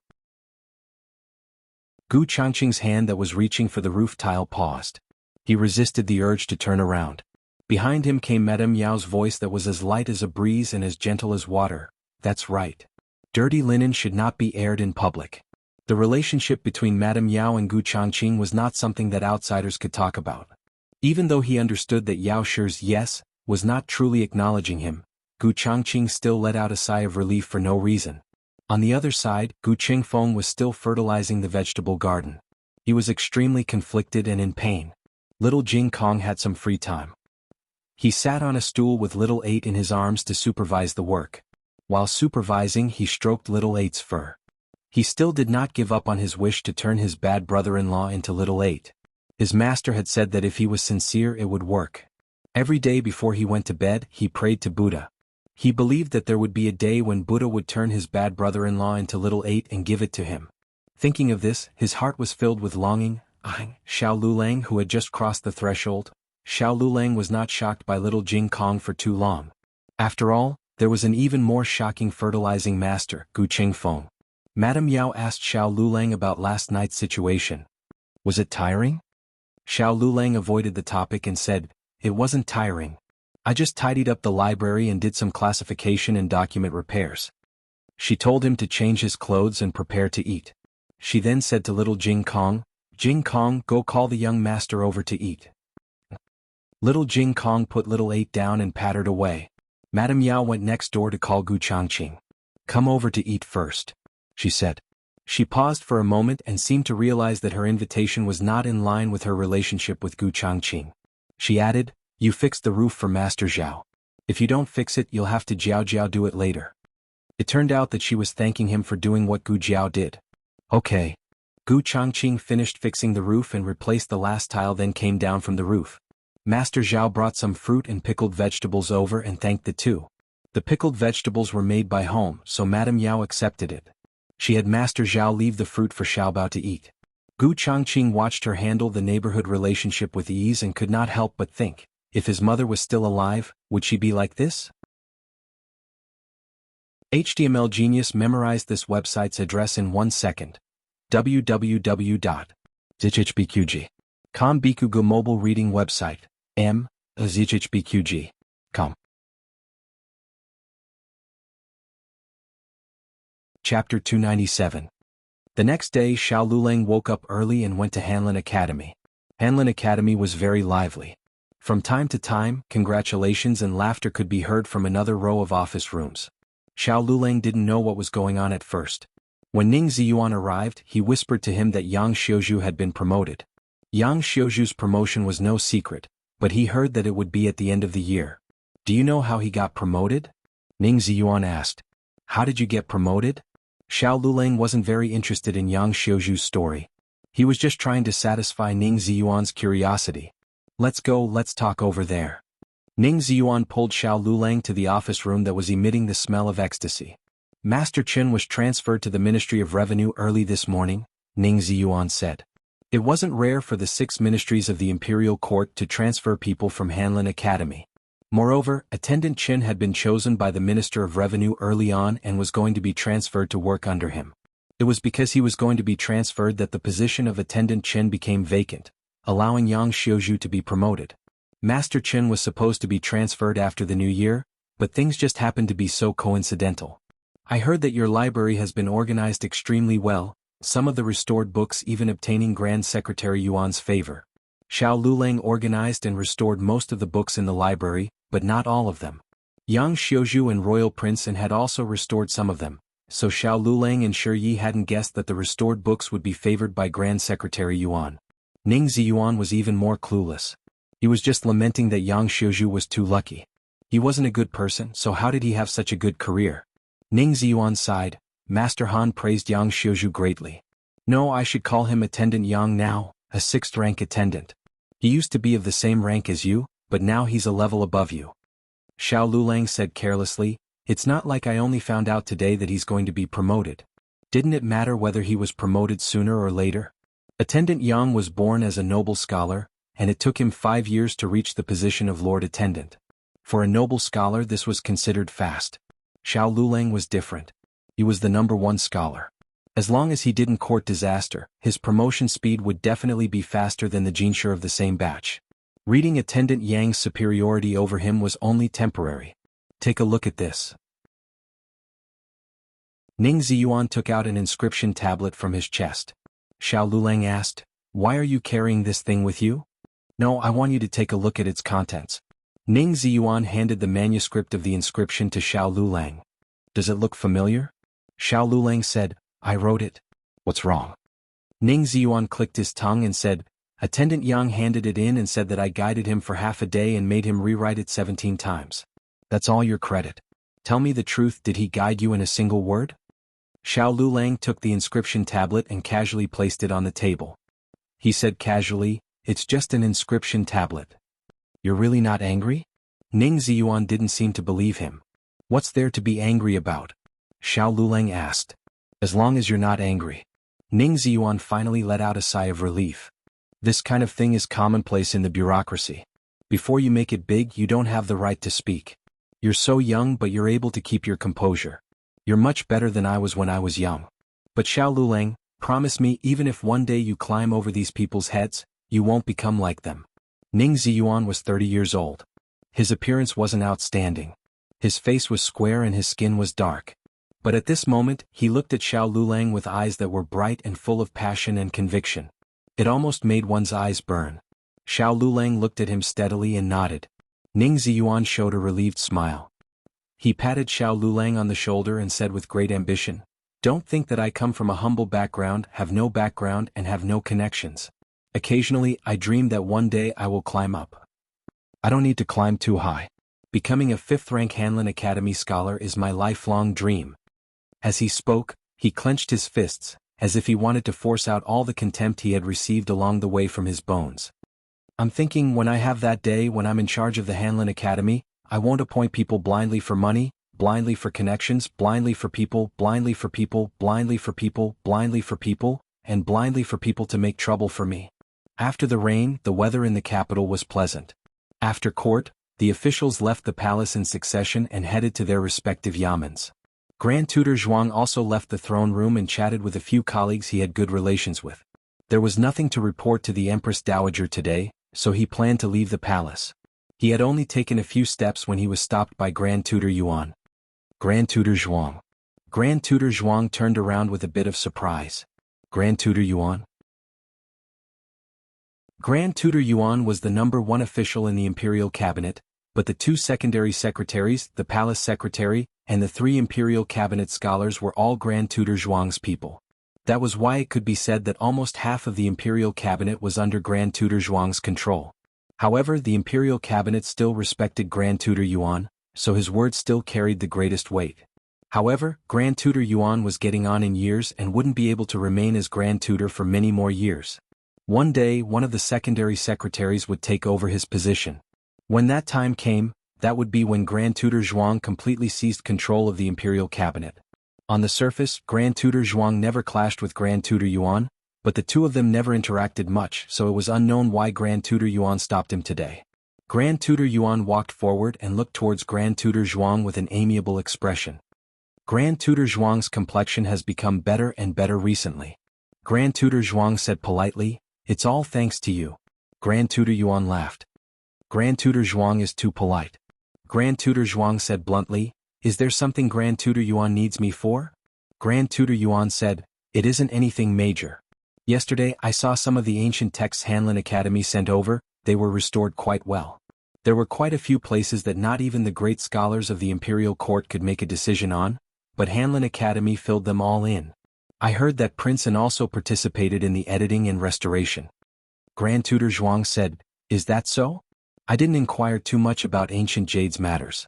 Gu Changqing's hand that was reaching for the roof tile paused. He resisted the urge to turn around. Behind him came Madame Yao's voice that was as light as a breeze and as gentle as water. "That's right. Dirty linen should not be aired in public." The relationship between Madame Yao and Gu Changqing was not something that outsiders could talk about. Even though he understood that Yao Shi's yes was not truly acknowledging him, Gu Changqing still let out a sigh of relief for no reason. On the other side, Gu Qingfeng was still fertilizing the vegetable garden. He was extremely conflicted and in pain. Little Jing Kong had some free time. He sat on a stool with Little Eight in his arms to supervise the work. While supervising, he stroked Little Eight's fur. He still did not give up on his wish to turn his bad brother-in-law into Little Eight. His master had said that if he was sincere it would work. Every day before he went to bed, he prayed to Buddha. He believed that there would be a day when Buddha would turn his bad brother-in-law into Little Eight and give it to him. Thinking of this, his heart was filled with longing. Xiao Lulang, who had just crossed the threshold. Xiao Lulang was not shocked by Little Jing Kong for too long. After all, there was an even more shocking fertilizing master, Gu Qingfeng. Madame Yao asked Xiao Lulang about last night's situation. Was it tiring? Xiao Lulang avoided the topic and said, "It wasn't tiring. I just tidied up the library and did some classification and document repairs." She told him to change his clothes and prepare to eat. She then said to Little Jing Kong, "Jing Kong, go call the young master over to eat." Little Jing Kong put Little Eight down and pattered away. Madame Yao went next door to call Gu Changqing. "Come over to eat first," she said. She paused for a moment and seemed to realize that her invitation was not in line with her relationship with Gu Changqing. She added, "You fixed the roof for Master Zhao. If you don't fix it, you'll have to Jiao Jiao do it later." It turned out that she was thanking him for doing what Gu Jiao did. "Okay." Gu Changqing finished fixing the roof and replaced the last tile, then came down from the roof. Master Zhao brought some fruit and pickled vegetables over and thanked the two. The pickled vegetables were made by home, so Madame Yao accepted it. She had Master Zhao leave the fruit for Xiaobao to eat. Gu Changqing watched her handle the neighborhood relationship with ease and could not help but think, if his mother was still alive, would she be like this? HTML Genius memorized this website's address in 1 second. www.zhhbqg.com Bikugo mobile reading website. zhhbqg.com. Chapter 297. The next day Xiao Lulang woke up early and went to Hanlin Academy. Hanlin Academy was very lively. From time to time, congratulations and laughter could be heard from another row of office rooms. Xiao Lulang didn't know what was going on at first. When Ning Ziyuan arrived, he whispered to him that Yang Xiuzhu had been promoted. Yang Xiuzhu's promotion was no secret, but he heard that it would be at the end of the year. "Do you know how he got promoted?" Ning Ziyuan asked. "How did you get promoted?" Xiao Lulang wasn't very interested in Yang Xiuzhu's story. He was just trying to satisfy Ning Ziyuan's curiosity. Let's talk over there." Ning Ziyuan pulled Xiao Lulang to the office room that was emitting the smell of ecstasy. "Master Chen was transferred to the Ministry of Revenue early this morning," Ning Ziyuan said. It wasn't rare for the 6 ministries of the imperial court to transfer people from Hanlin Academy. Moreover, Attendant Chen had been chosen by the Minister of Revenue early on and was going to be transferred to work under him. It was because he was going to be transferred that the position of Attendant Chen became vacant, allowing Yang Xiuzhu to be promoted. Master Chen was supposed to be transferred after the new year, but things just happened to be so coincidental. "I heard that your library has been organized extremely well, some of the restored books even obtaining Grand Secretary Yuan's favor." Xiao Lulang organized and restored most of the books in the library, but not all of them. Yang Xiuzhu and Royal Prince had also restored some of them, so Xiao Lulang and Shi Yi hadn't guessed that the restored books would be favored by Grand Secretary Yuan. Ning Ziyuan was even more clueless. He was just lamenting that Yang Xiuzhu was too lucky. He wasn't a good person, so how did he have such a good career? Ning Ziyuan sighed. Master Han praised Yang Xiuzhu greatly. "No, I should call him Attendant Yang now, a 6th rank attendant. He used to be of the same rank as you, but now he's a level above you." Xiao Lulang said carelessly, It's not like I only found out today that he's going to be promoted. Didn't it matter whether he was promoted sooner or later? Attendant Yang was born as a noble scholar, and it took him 5 years to reach the position of Lord Attendant. For a noble scholar this was considered fast. Xiao Lulang was different. He was the #1 scholar. As long as he didn't court disaster, his promotion speed would definitely be faster than the Jinsher of the same batch. Reading Attendant Yang's superiority over him was only temporary. Take a look at this. Ning Ziyuan took out an inscription tablet from his chest. Xiao Lulang asked, "Why are you carrying this thing with you?" "No, I want you to take a look at its contents." Ning Ziyuan handed the manuscript of the inscription to Xiao Lulang. "Does it look familiar?" Xiao Lulang said, "I wrote it." "What's wrong?" Ning Ziyuan clicked his tongue and said, "Attendant Yang handed it in and said that I guided him for half a day and made him rewrite it 17 times. That's all your credit. Tell me the truth, did he guide you in a single word?" Xiao Lulang took the inscription tablet and casually placed it on the table. He said casually, "It's just an inscription tablet." "You're really not angry?" Ning Ziyuan didn't seem to believe him. "What's there to be angry about?" Xiao Lulang asked. "As long as you're not angry." Ning Ziyuan finally let out a sigh of relief. This kind of thing is commonplace in the bureaucracy. Before you make it big, you don't have the right to speak. You're so young, but you're able to keep your composure. You're much better than I was when I was young. But Xiao Lulang, promise me even if one day you climb over these people's heads, you won't become like them. Ning Ziyuan was 30 years old. His appearance wasn't outstanding. His face was square and his skin was dark. But at this moment, he looked at Xiao Lulang with eyes that were bright and full of passion and conviction. It almost made one's eyes burn. Xiao Lulang looked at him steadily and nodded. Ning Ziyuan showed a relieved smile. He patted Xiao Lulang on the shoulder and said with great ambition, "Don't think that I come from a humble background, have no background and have no connections. Occasionally I dream that one day I will climb up. I don't need to climb too high. Becoming a 5th-rank Hanlin Academy scholar is my lifelong dream." As he spoke, he clenched his fists, as if he wanted to force out all the contempt he had received along the way from his bones. "I'm thinking when I have that day when I'm in charge of the Hanlin Academy, I won't appoint people blindly for money, blindly for connections, blindly for people, blindly for people, blindly for people, blindly for people, and blindly for people to make trouble for me." After the rain, the weather in the capital was pleasant. After court, the officials left the palace in succession and headed to their respective yamens. Grand Tutor Zhuang also left the throne room and chatted with a few colleagues he had good relations with. There was nothing to report to the Empress Dowager today, so he planned to leave the palace. He had only taken a few steps when he was stopped by Grand Tutor Yuan. "Grand Tutor Zhuang." Grand Tutor Zhuang turned around with a bit of surprise. "Grand Tutor Yuan?" Grand Tutor Yuan was the #1 official in the imperial cabinet, but the 2 secondary secretaries, the palace secretary, and the 3 imperial cabinet scholars were all Grand Tutor Zhuang's people. That was why it could be said that almost half of the imperial cabinet was under Grand Tutor Zhuang's control. However, the imperial cabinet still respected Grand Tutor Yuan, so his word still carried the greatest weight. However, Grand Tutor Yuan was getting on in years and wouldn't be able to remain as Grand Tutor for many more years. One day, one of the secondary secretaries would take over his position. When that time came, that would be when Grand Tutor Zhuang completely seized control of the imperial cabinet. On the surface, Grand Tutor Zhuang never clashed with Grand Tutor Yuan, but the two of them never interacted much, so it was unknown why Grand Tutor Yuan stopped him today. Grand Tutor Yuan walked forward and looked towards Grand Tutor Zhuang with an amiable expression. Grand Tutor Zhuang's complexion has become better and better recently. Grand Tutor Zhuang said politely, "It's all thanks to you." Grand Tutor Yuan laughed. "Grand Tutor Zhuang is too polite." Grand Tutor Zhuang said bluntly, "Is there something Grand Tutor Yuan needs me for?" Grand Tutor Yuan said, "It isn't anything major. Yesterday I saw some of the ancient texts Hanlin Academy sent over, they were restored quite well. There were quite a few places that not even the great scholars of the imperial court could make a decision on, but Hanlin Academy filled them all in. I heard that Prince An also participated in the editing and restoration." Grand Tutor Zhuang said, "Is that so? I didn't inquire too much about ancient Jade's matters."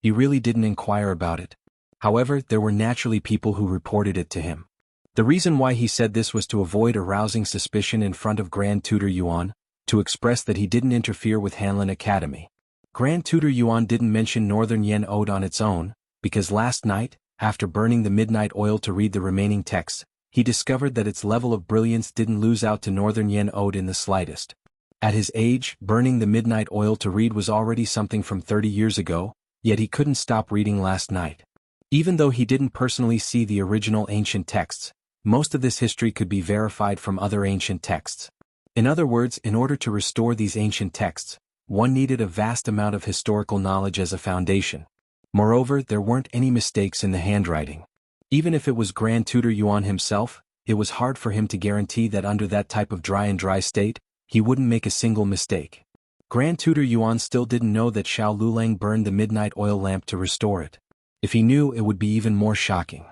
He really didn't inquire about it. However, there were naturally people who reported it to him. The reason why he said this was to avoid arousing suspicion in front of Grand Tutor Yuan, to express that he didn't interfere with Hanlin Academy. Grand Tutor Yuan didn't mention Northern Yen Ode on its own, because last night, after burning the midnight oil to read the remaining texts, he discovered that its level of brilliance didn't lose out to Northern Yen Ode in the slightest. At his age, burning the midnight oil to read was already something from 30 years ago, yet he couldn't stop reading last night. Even though he didn't personally see the original ancient texts, most of this history could be verified from other ancient texts. In other words, in order to restore these ancient texts, one needed a vast amount of historical knowledge as a foundation. Moreover, there weren't any mistakes in the handwriting. Even if it was Grand Tutor Yuan himself, it was hard for him to guarantee that under that type of dry state, he wouldn't make a single mistake. Grand Tutor Yuan still didn't know that Xiao Lulang burned the midnight oil lamp to restore it. If he knew, it would be even more shocking.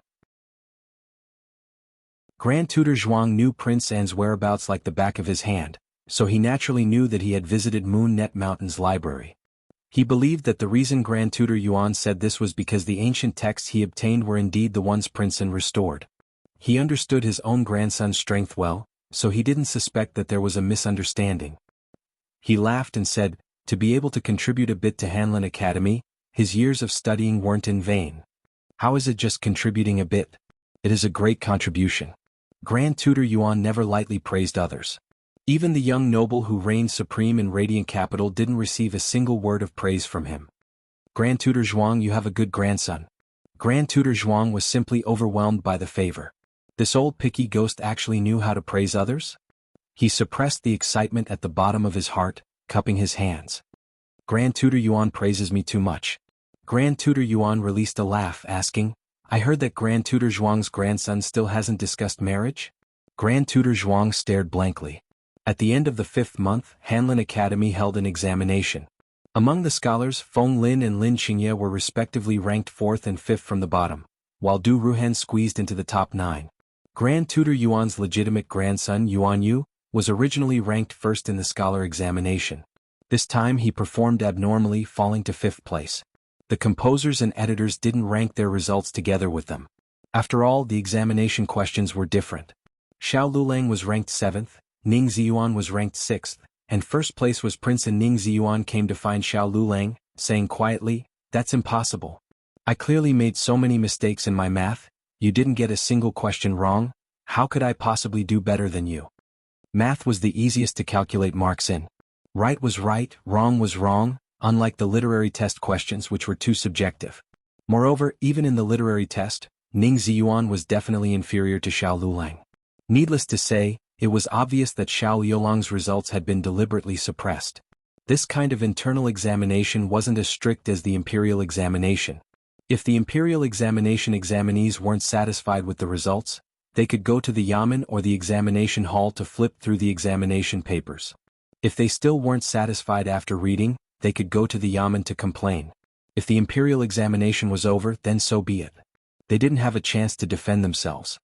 Grand Tutor Zhuang knew Prince An's whereabouts like the back of his hand, so he naturally knew that he had visited Moon Net Mountain's library. He believed that the reason Grand Tutor Yuan said this was because the ancient texts he obtained were indeed the ones Prince An restored. He understood his own grandson's strength well, so he didn't suspect that there was a misunderstanding. He laughed and said, to be able to contribute a bit to Hanlin Academy, his years of studying weren't in vain. How is it just contributing a bit? It is a great contribution. Grand Tutor Yuan never lightly praised others. Even the young noble who reigned supreme in Radiant Capital didn't receive a single word of praise from him. Grand Tutor Zhuang, you have a good grandson. Grand Tutor Zhuang was simply overwhelmed by the favor. This old picky ghost actually knew how to praise others? He suppressed the excitement at the bottom of his heart, cupping his hands. Grand Tutor Yuan praises me too much. Grand Tutor Yuan released a laugh, asking, I heard that Grand Tutor Zhuang's grandson still hasn't discussed marriage? Grand Tutor Zhuang stared blankly. At the end of the 5th month, Hanlin Academy held an examination. Among the scholars, Feng Lin and Lin Qingye were respectively ranked 4th and 5th from the bottom, while Du Ruhen squeezed into the top 9. Grand Tutor Yuan's legitimate grandson Yuan Yu was originally ranked 1st in the scholar examination. This time he performed abnormally, falling to 5th place. The composers and editors didn't rank their results together with them. After all, the examination questions were different. Xiao Lulang was ranked 7th, Ning Ziyuan was ranked 6th, and 1st place was Prince, and Ning Ziyuan came to find Xiao Lulang, saying quietly, that's impossible. I clearly made so many mistakes in my math, you didn't get a single question wrong, how could I possibly do better than you? Math was the easiest to calculate marks in. Right was right, wrong was wrong, unlike the literary test questions which were too subjective. Moreover, even in the literary test, Ning Ziyuan was definitely inferior to Xiao Lulang. Needless to say, it was obvious that Xiao Liulang's results had been deliberately suppressed. This kind of internal examination wasn't as strict as the imperial examination. If the imperial examination examinees weren't satisfied with the results, they could go to the yamen or the examination hall to flip through the examination papers. If they still weren't satisfied after reading, they could go to the yamen to complain. If the imperial examination was over, then so be it. They didn't have a chance to defend themselves.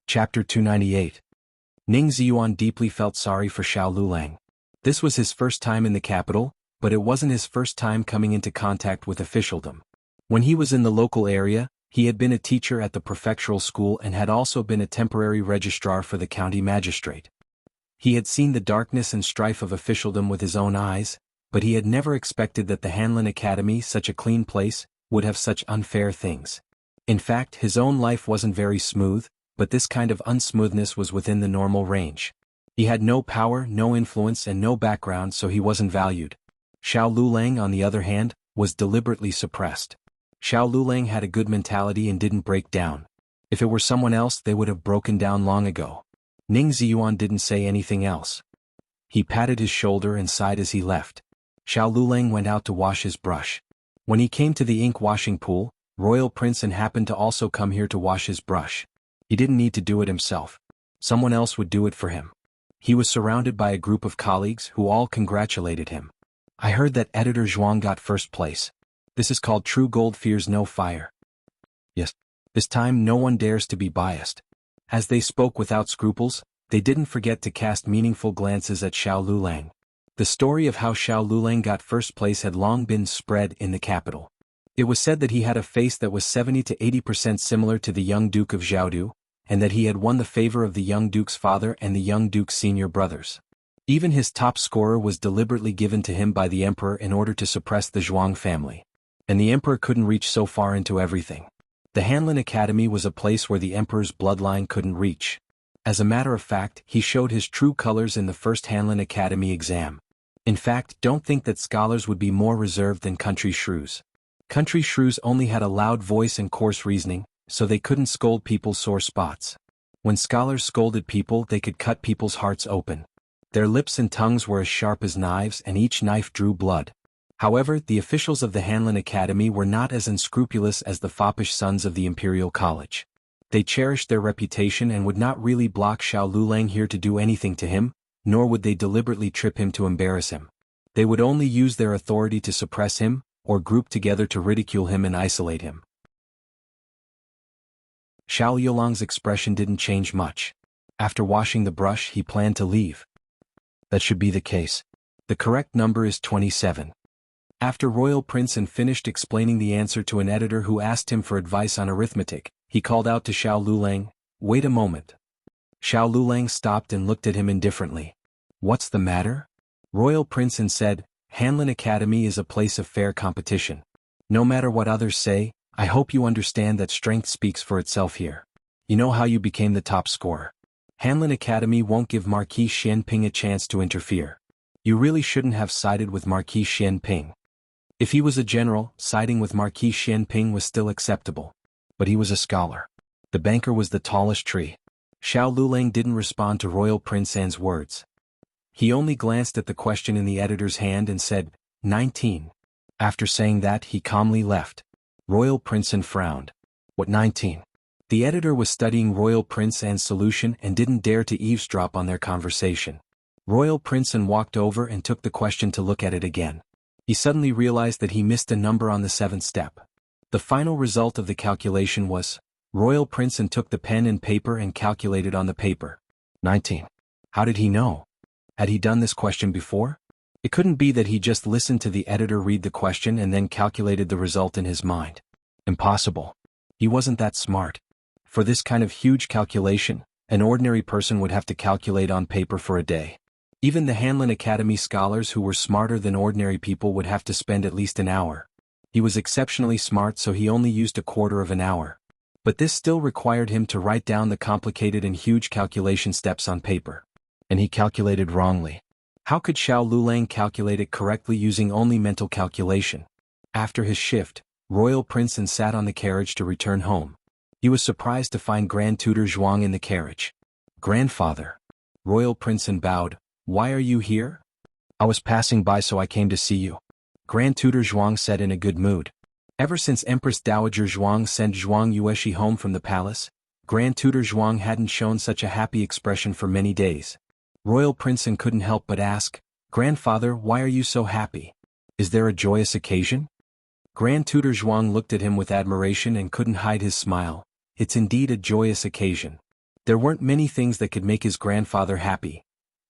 Chapter 298. Ning Ziyuan deeply felt sorry for Xiao Lulang. This was his first time in the capital, but it wasn't his first time coming into contact with officialdom. When he was in the local area, he had been a teacher at the prefectural school and had also been a temporary registrar for the county magistrate. He had seen the darkness and strife of officialdom with his own eyes, but he had never expected that the Hanlin Academy, such a clean place, would have such unfair things. In fact, his own life wasn't very smooth, but this kind of unsmoothness was within the normal range. He had no power, no influence, and no background, so he wasn't valued. Xiao Lulang, on the other hand, was deliberately suppressed. Xiao Lulang had a good mentality and didn't break down. If it were someone else, they would have broken down long ago. Ning Ziyuan didn't say anything else. He patted his shoulder and sighed as he left. Xiao Lulang went out to wash his brush. When he came to the ink washing pool, Royal Prince An happened to also come here to wash his brush. He didn't need to do it himself. Someone else would do it for him. He was surrounded by a group of colleagues who all congratulated him. I heard that Editor Zhuang got 1st place. This is called true gold fears no fire. Yes, this time no one dares to be biased. As they spoke without scruples, they didn't forget to cast meaningful glances at Xiao Lulang. The story of how Xiao Lulang got 1st place had long been spread in the capital. It was said that he had a face that was 70 to 80% similar to the young Duke of Jianghu, and that he had won the favor of the young Duke's father and the young Duke's senior brothers. Even his top scorer was deliberately given to him by the emperor in order to suppress the Zhuang family. And the emperor couldn't reach so far into everything. The Hanlin Academy was a place where the emperor's bloodline couldn't reach. As a matter of fact, he showed his true colors in the first Hanlin Academy exam. In fact, don't think that scholars would be more reserved than country shrews. Country shrews only had a loud voice and coarse reasoning, so they couldn't scold people's sore spots. When scholars scolded people, they could cut people's hearts open. Their lips and tongues were as sharp as knives, and each knife drew blood. However, the officials of the Hanlin Academy were not as unscrupulous as the foppish sons of the Imperial College. They cherished their reputation and would not really block Xiao Lulang here to do anything to him, nor would they deliberately trip him to embarrass him. They would only use their authority to suppress him, or group together to ridicule him and isolate him. Xiao Lulang's expression didn't change much. After washing the brush, he planned to leave. That should be the case. The correct number is 27. After Royal Prince finished explaining the answer to an editor who asked him for advice on arithmetic, he called out to Xiao Lulang, "Wait a moment." Xiao Lulang stopped and looked at him indifferently. "What's the matter?" Royal Prince said, "Hanlin Academy is a place of fair competition. No matter what others say, I hope you understand that strength speaks for itself here. You know how you became the top scorer. Hanlin Academy won't give Marquis Xianping a chance to interfere. You really shouldn't have sided with Marquis Xianping. If he was a general, siding with Marquis Xianping was still acceptable. But he was a scholar. The banker was the tallest tree." Xiao Lulang didn't respond to Royal Prince An's words. He only glanced at the question in the editor's hand and said, 19. After saying that, he calmly left. Royal Prince An frowned. "What 19? The editor was studying Royal Prince An's solution and didn't dare to eavesdrop on their conversation. Royal Prince An walked over and took the question to look at it again. He suddenly realized that he missed a number on the 7th step. The final result of the calculation was, Royal Prince An took the pen and paper and calculated on the paper. 19. How did he know? Had he done this question before? It couldn't be that he just listened to the editor read the question and then calculated the result in his mind. Impossible. He wasn't that smart. For this kind of huge calculation, an ordinary person would have to calculate on paper for a day. Even the Hanlin Academy scholars who were smarter than ordinary people would have to spend at least an hour. He was exceptionally smart, so he only used a quarter of an hour. But this still required him to write down the complicated and huge calculation steps on paper. And he calculated wrongly. How could Xiao Lulang calculate it correctly using only mental calculation? After his shift, Royal Prince An sat on the carriage to return home. He was surprised to find Grand Tutor Zhuang in the carriage. "Grandfather." Royal Prince An bowed. "Why are you here?" "I was passing by, so I came to see you," Grand Tutor Zhuang said in a good mood. Ever since Empress Dowager Zhuang sent Zhuang Yueshi home from the palace, Grand Tutor Zhuang hadn't shown such a happy expression for many days. Royal Prince An couldn't help but ask, "Grandfather, why are you so happy? Is there a joyous occasion?" Grand Tutor Zhuang looked at him with admiration and couldn't hide his smile. It's indeed a joyous occasion. There weren't many things that could make his grandfather happy.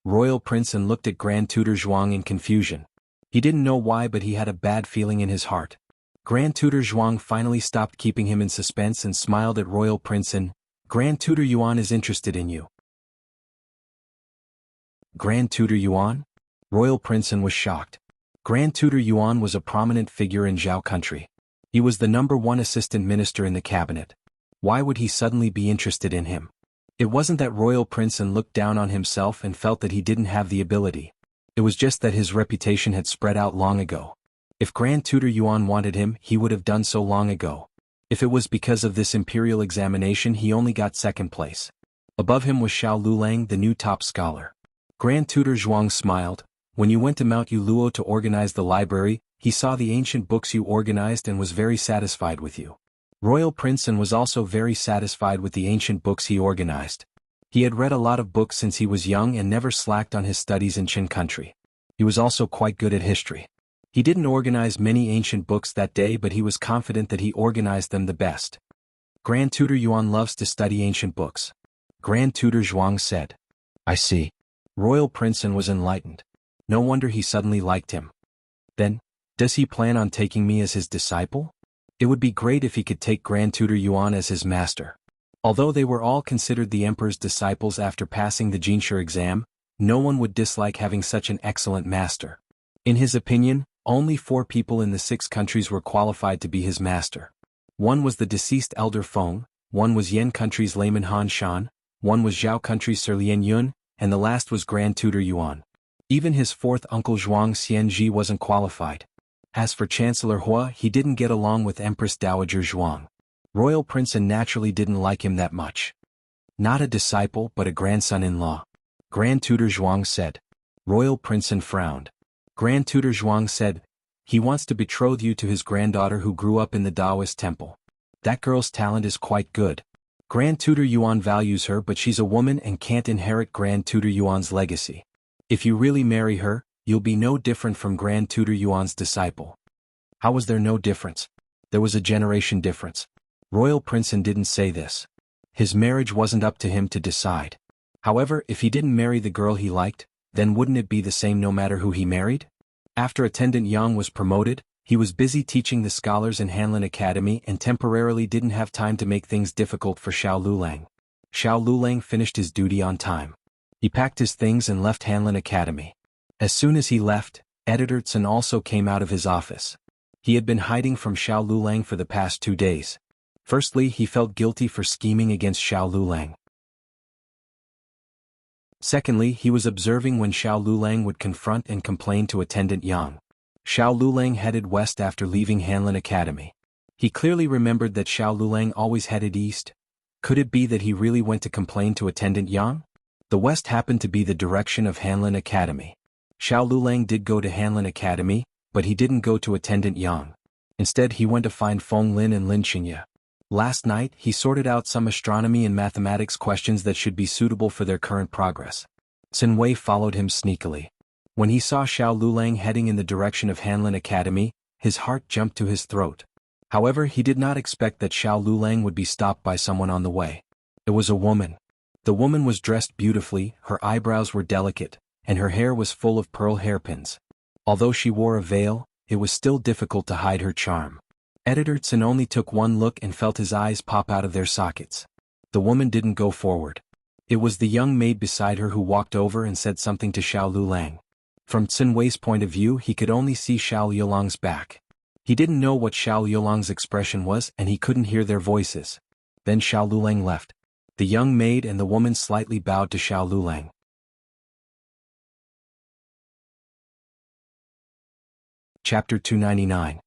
Royal Prince An looked at Grand Tutor Zhuang in confusion. He didn't know why, but he had a bad feeling in his heart. Grand Tutor Zhuang finally stopped keeping him in suspense and smiled at Royal Prince An. "Grand Tutor Yuan is interested in you." Grand Tutor Yuan? Royal Prince An was shocked. Grand Tutor Yuan was a prominent figure in Zhao country. He was the #1 assistant minister in the cabinet. Why would he suddenly be interested in him? It wasn't that Royal Prince An looked down on himself and felt that he didn't have the ability. It was just that his reputation had spread out long ago. If Grand Tutor Yuan wanted him, he would have done so long ago. If it was because of this imperial examination, he only got 2nd place. Above him was Xiao Lulang, the new top scholar. Grand Tutor Zhuang smiled. "When you went to Mount Yuluo to organize the library, he saw the ancient books you organized and was very satisfied with you." Royal Prince An was also very satisfied with the ancient books he organized. He had read a lot of books since he was young and never slacked on his studies in Qin country. He was also quite good at history. He didn't organize many ancient books that day, but he was confident that he organized them the best. "Grand Tutor Yuan loves to study ancient books," Grand Tutor Zhuang said. "I see." Royal Prince An was enlightened. No wonder he suddenly liked him. "Then, does he plan on taking me as his disciple? It would be great if he could take Grand Tutor Yuan as his master." Although they were all considered the emperor's disciples after passing the Jinshi exam, No one would dislike having such an excellent master. In his opinion, only 4 people in the 6 countries were qualified to be his master. One was the deceased elder Feng, one was Yan country's layman Han Shan, one was Zhao country's Sir Lian Yun, and the last was Grand Tutor Yuan. Even his 4th uncle Zhuang Xianji wasn't qualified. As for Chancellor Hua, he didn't get along with Empress Dowager Zhuang. Royal Prince and naturally didn't like him that much. Not a disciple but a grandson-in-law. Grand Tutor Zhuang said. Royal Prince frowned. Grand Tutor Zhuang said, he wants to betroth you to his granddaughter who grew up in the Taoist temple. That girl's talent is quite good. Grand Tutor Yuan values her but she's a woman and can't inherit Grand Tutor Yuan's legacy. If you really marry her, you'll be no different from Grand Tutor Yuan's disciple. How was there no difference? There was a generation difference. Royal Prince didn't say this. His marriage wasn't up to him to decide. However, if he didn't marry the girl he liked, then wouldn't it be the same no matter who he married? After Attendant Yang was promoted, he was busy teaching the scholars in Hanlin Academy and temporarily didn't have time to make things difficult for Xiao Lulang. Xiao Lulang finished his duty on time. He packed his things and left Hanlin Academy. As soon as he left, Editor Tsun also came out of his office. He had been hiding from Xiao Lulang for the past 2 days. Firstly, he felt guilty for scheming against Xiao Lulang. Secondly, he was observing when Xiao Lulang would confront and complain to Attendant Yang. Xiao Lulang headed west after leaving Hanlin Academy. He clearly remembered that Xiao Lulang always headed east. Could it be that he really went to complain to Attendant Yang? The west happened to be the direction of Hanlin Academy. Xiao Lulang did go to Hanlin Academy, but he didn't go to Attendant Yang. Instead he went to find Feng Lin and Lin Xingye. Last night, he sorted out some astronomy and mathematics questions that should be suitable for their current progress. Sun Wei followed him sneakily. When he saw Xiao Lulang heading in the direction of Hanlin Academy, his heart jumped to his throat. However, he did not expect that Xiao Lulang would be stopped by someone on the way. It was a woman. The woman was dressed beautifully, her eyebrows were delicate, and her hair was full of pearl hairpins. Although she wore a veil, it was still difficult to hide her charm. Editor Tsun only took one look and felt his eyes pop out of their sockets. The woman didn't go forward. It was the young maid beside her who walked over and said something to Xiao Lulang. From Tsun Wei's point of view, he could only see Xiao Yulang's back. He didn't know what Xiao Yulang's expression was and he couldn't hear their voices. Then Xiao Lulang left. The young maid and the woman slightly bowed to Xiao Lulang. Chapter 299.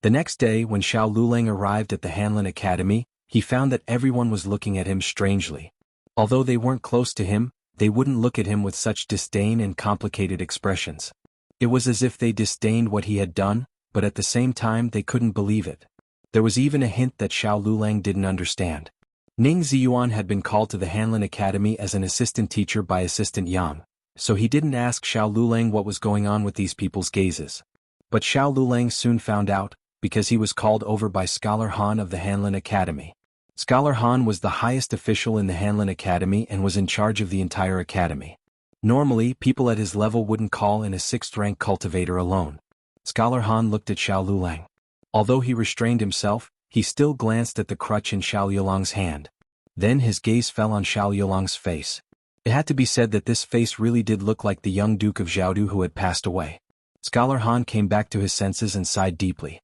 The next day when Xiao Lulang arrived at the Hanlin Academy, he found that everyone was looking at him strangely. Although they weren't close to him, they wouldn't look at him with such disdain and complicated expressions. It was as if they disdained what he had done, but at the same time they couldn't believe it. There was even a hint that Xiao Lulang didn't understand. Ning Ziyuan had been called to the Hanlin Academy as an assistant teacher by Assistant Yang, so he didn't ask Xiao Lulang what was going on with these people's gazes. But Xiao Lulang soon found out, because he was called over by Scholar Han of the Hanlin Academy. Scholar Han was the highest official in the Hanlin Academy and was in charge of the entire academy. Normally, people at his level wouldn't call in a 6th-rank cultivator alone. Scholar Han looked at Xiao Lulang. Although he restrained himself, he still glanced at the crutch in Xiao Yulang's hand. Then his gaze fell on Xiao Yulang's face. It had to be said that this face really did look like the young Duke of Jianghu who had passed away. Scholar Han came back to his senses and sighed deeply.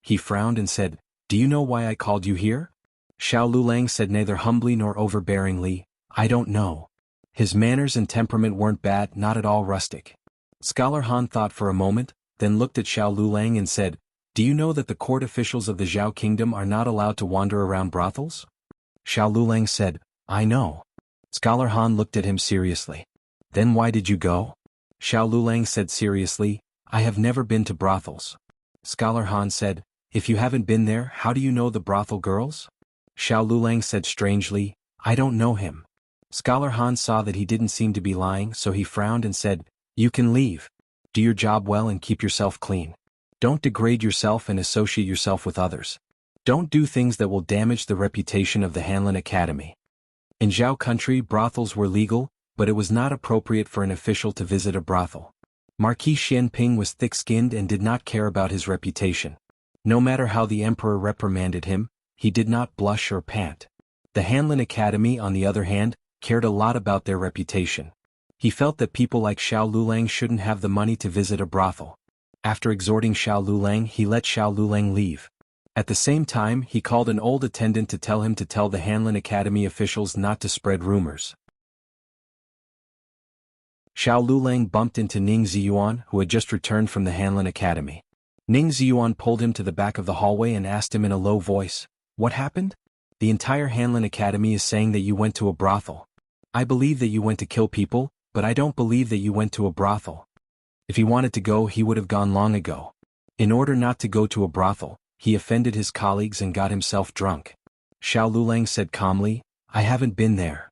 He frowned and said, "Do you know why I called you here?" Xiao Lulang said neither humbly nor overbearingly, "I don't know." His manners and temperament weren't bad, not at all rustic. Scholar Han thought for a moment, then looked at Xiao Lulang and said, "Do you know that the court officials of the Zhao kingdom are not allowed to wander around brothels?" Xiao Lulang said, "I know." Scholar Han looked at him seriously. "Then why did you go?" Xiao Lulang said seriously, "I have never been to brothels." Scholar Han said, "If you haven't been there, how do you know the brothel girls?" Xiao Lulang said strangely, "I don't know him." Scholar Han saw that he didn't seem to be lying, so he frowned and said, "You can leave. Do your job well and keep yourself clean. Don't degrade yourself and associate yourself with others. Don't do things that will damage the reputation of the Hanlin Academy." In Zhao country, brothels were legal, but it was not appropriate for an official to visit a brothel. Marquis Xianping was thick-skinned and did not care about his reputation. No matter how the emperor reprimanded him, he did not blush or pant. The Hanlin Academy, on the other hand, cared a lot about their reputation. He felt that people like Xiao Lulang shouldn't have the money to visit a brothel. After exhorting Xiao Lulang, he let Xiao Lulang leave. At the same time, he called an old attendant to tell him to tell the Hanlin Academy officials not to spread rumors. Xiao Lulang bumped into Ning Ziyuan, who had just returned from the Hanlin Academy. Ning Ziyuan pulled him to the back of the hallway and asked him in a low voice, "What happened? The entire Hanlin Academy is saying that you went to a brothel. I believe that you went to kill people, but I don't believe that you went to a brothel. If he wanted to go, he would have gone long ago. In order not to go to a brothel, he offended his colleagues and got himself drunk." Xiao Lulang said calmly, "I haven't been there."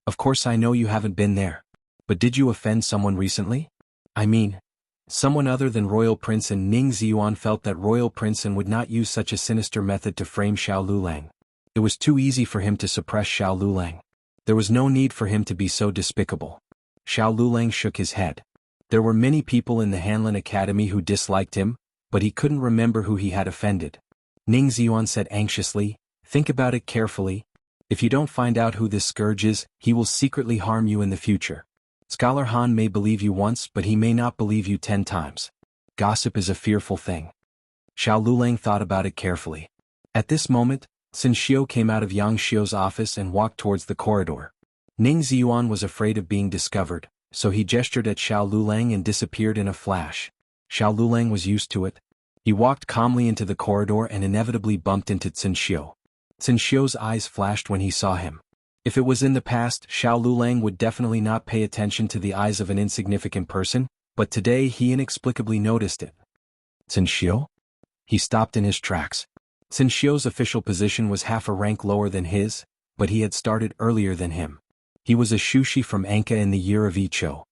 "Of course I know you haven't been there. But did you offend someone recently? I mean, someone other than Royal Prince?" And Ning Ziyuan felt that Royal Prince would not use such a sinister method to frame Xiao Lulang. It was too easy for him to suppress Xiao Lulang. There was no need for him to be so despicable. Xiao Lulang shook his head. There were many people in the Hanlin Academy who disliked him, but he couldn't remember who he had offended. Ning Ziyuan said anxiously, "Think about it carefully. If you don't find out who this scourge is, he will secretly harm you in the future. Scholar Han may believe you once, but he may not believe you 10 times. Gossip is a fearful thing." Xiao Lulang thought about it carefully. At this moment, Xin Xiu came out of Yang Xiu's office and walked towards the corridor. Ning Ziyuan was afraid of being discovered, so he gestured at Xiao Lulang and disappeared in a flash. Xiao Lulang was used to it. He walked calmly into the corridor and inevitably bumped into Xin Xiu. Xin Xiu's eyes flashed when he saw him. If it was in the past, Xiao Lulang would definitely not pay attention to the eyes of an insignificant person, but today he inexplicably noticed it. "Xin Xiu?" He stopped in his tracks. Xin Xiu's official position was half a rank lower than his, but he had started earlier than him. He was a shushi from Anka in the year of Icho.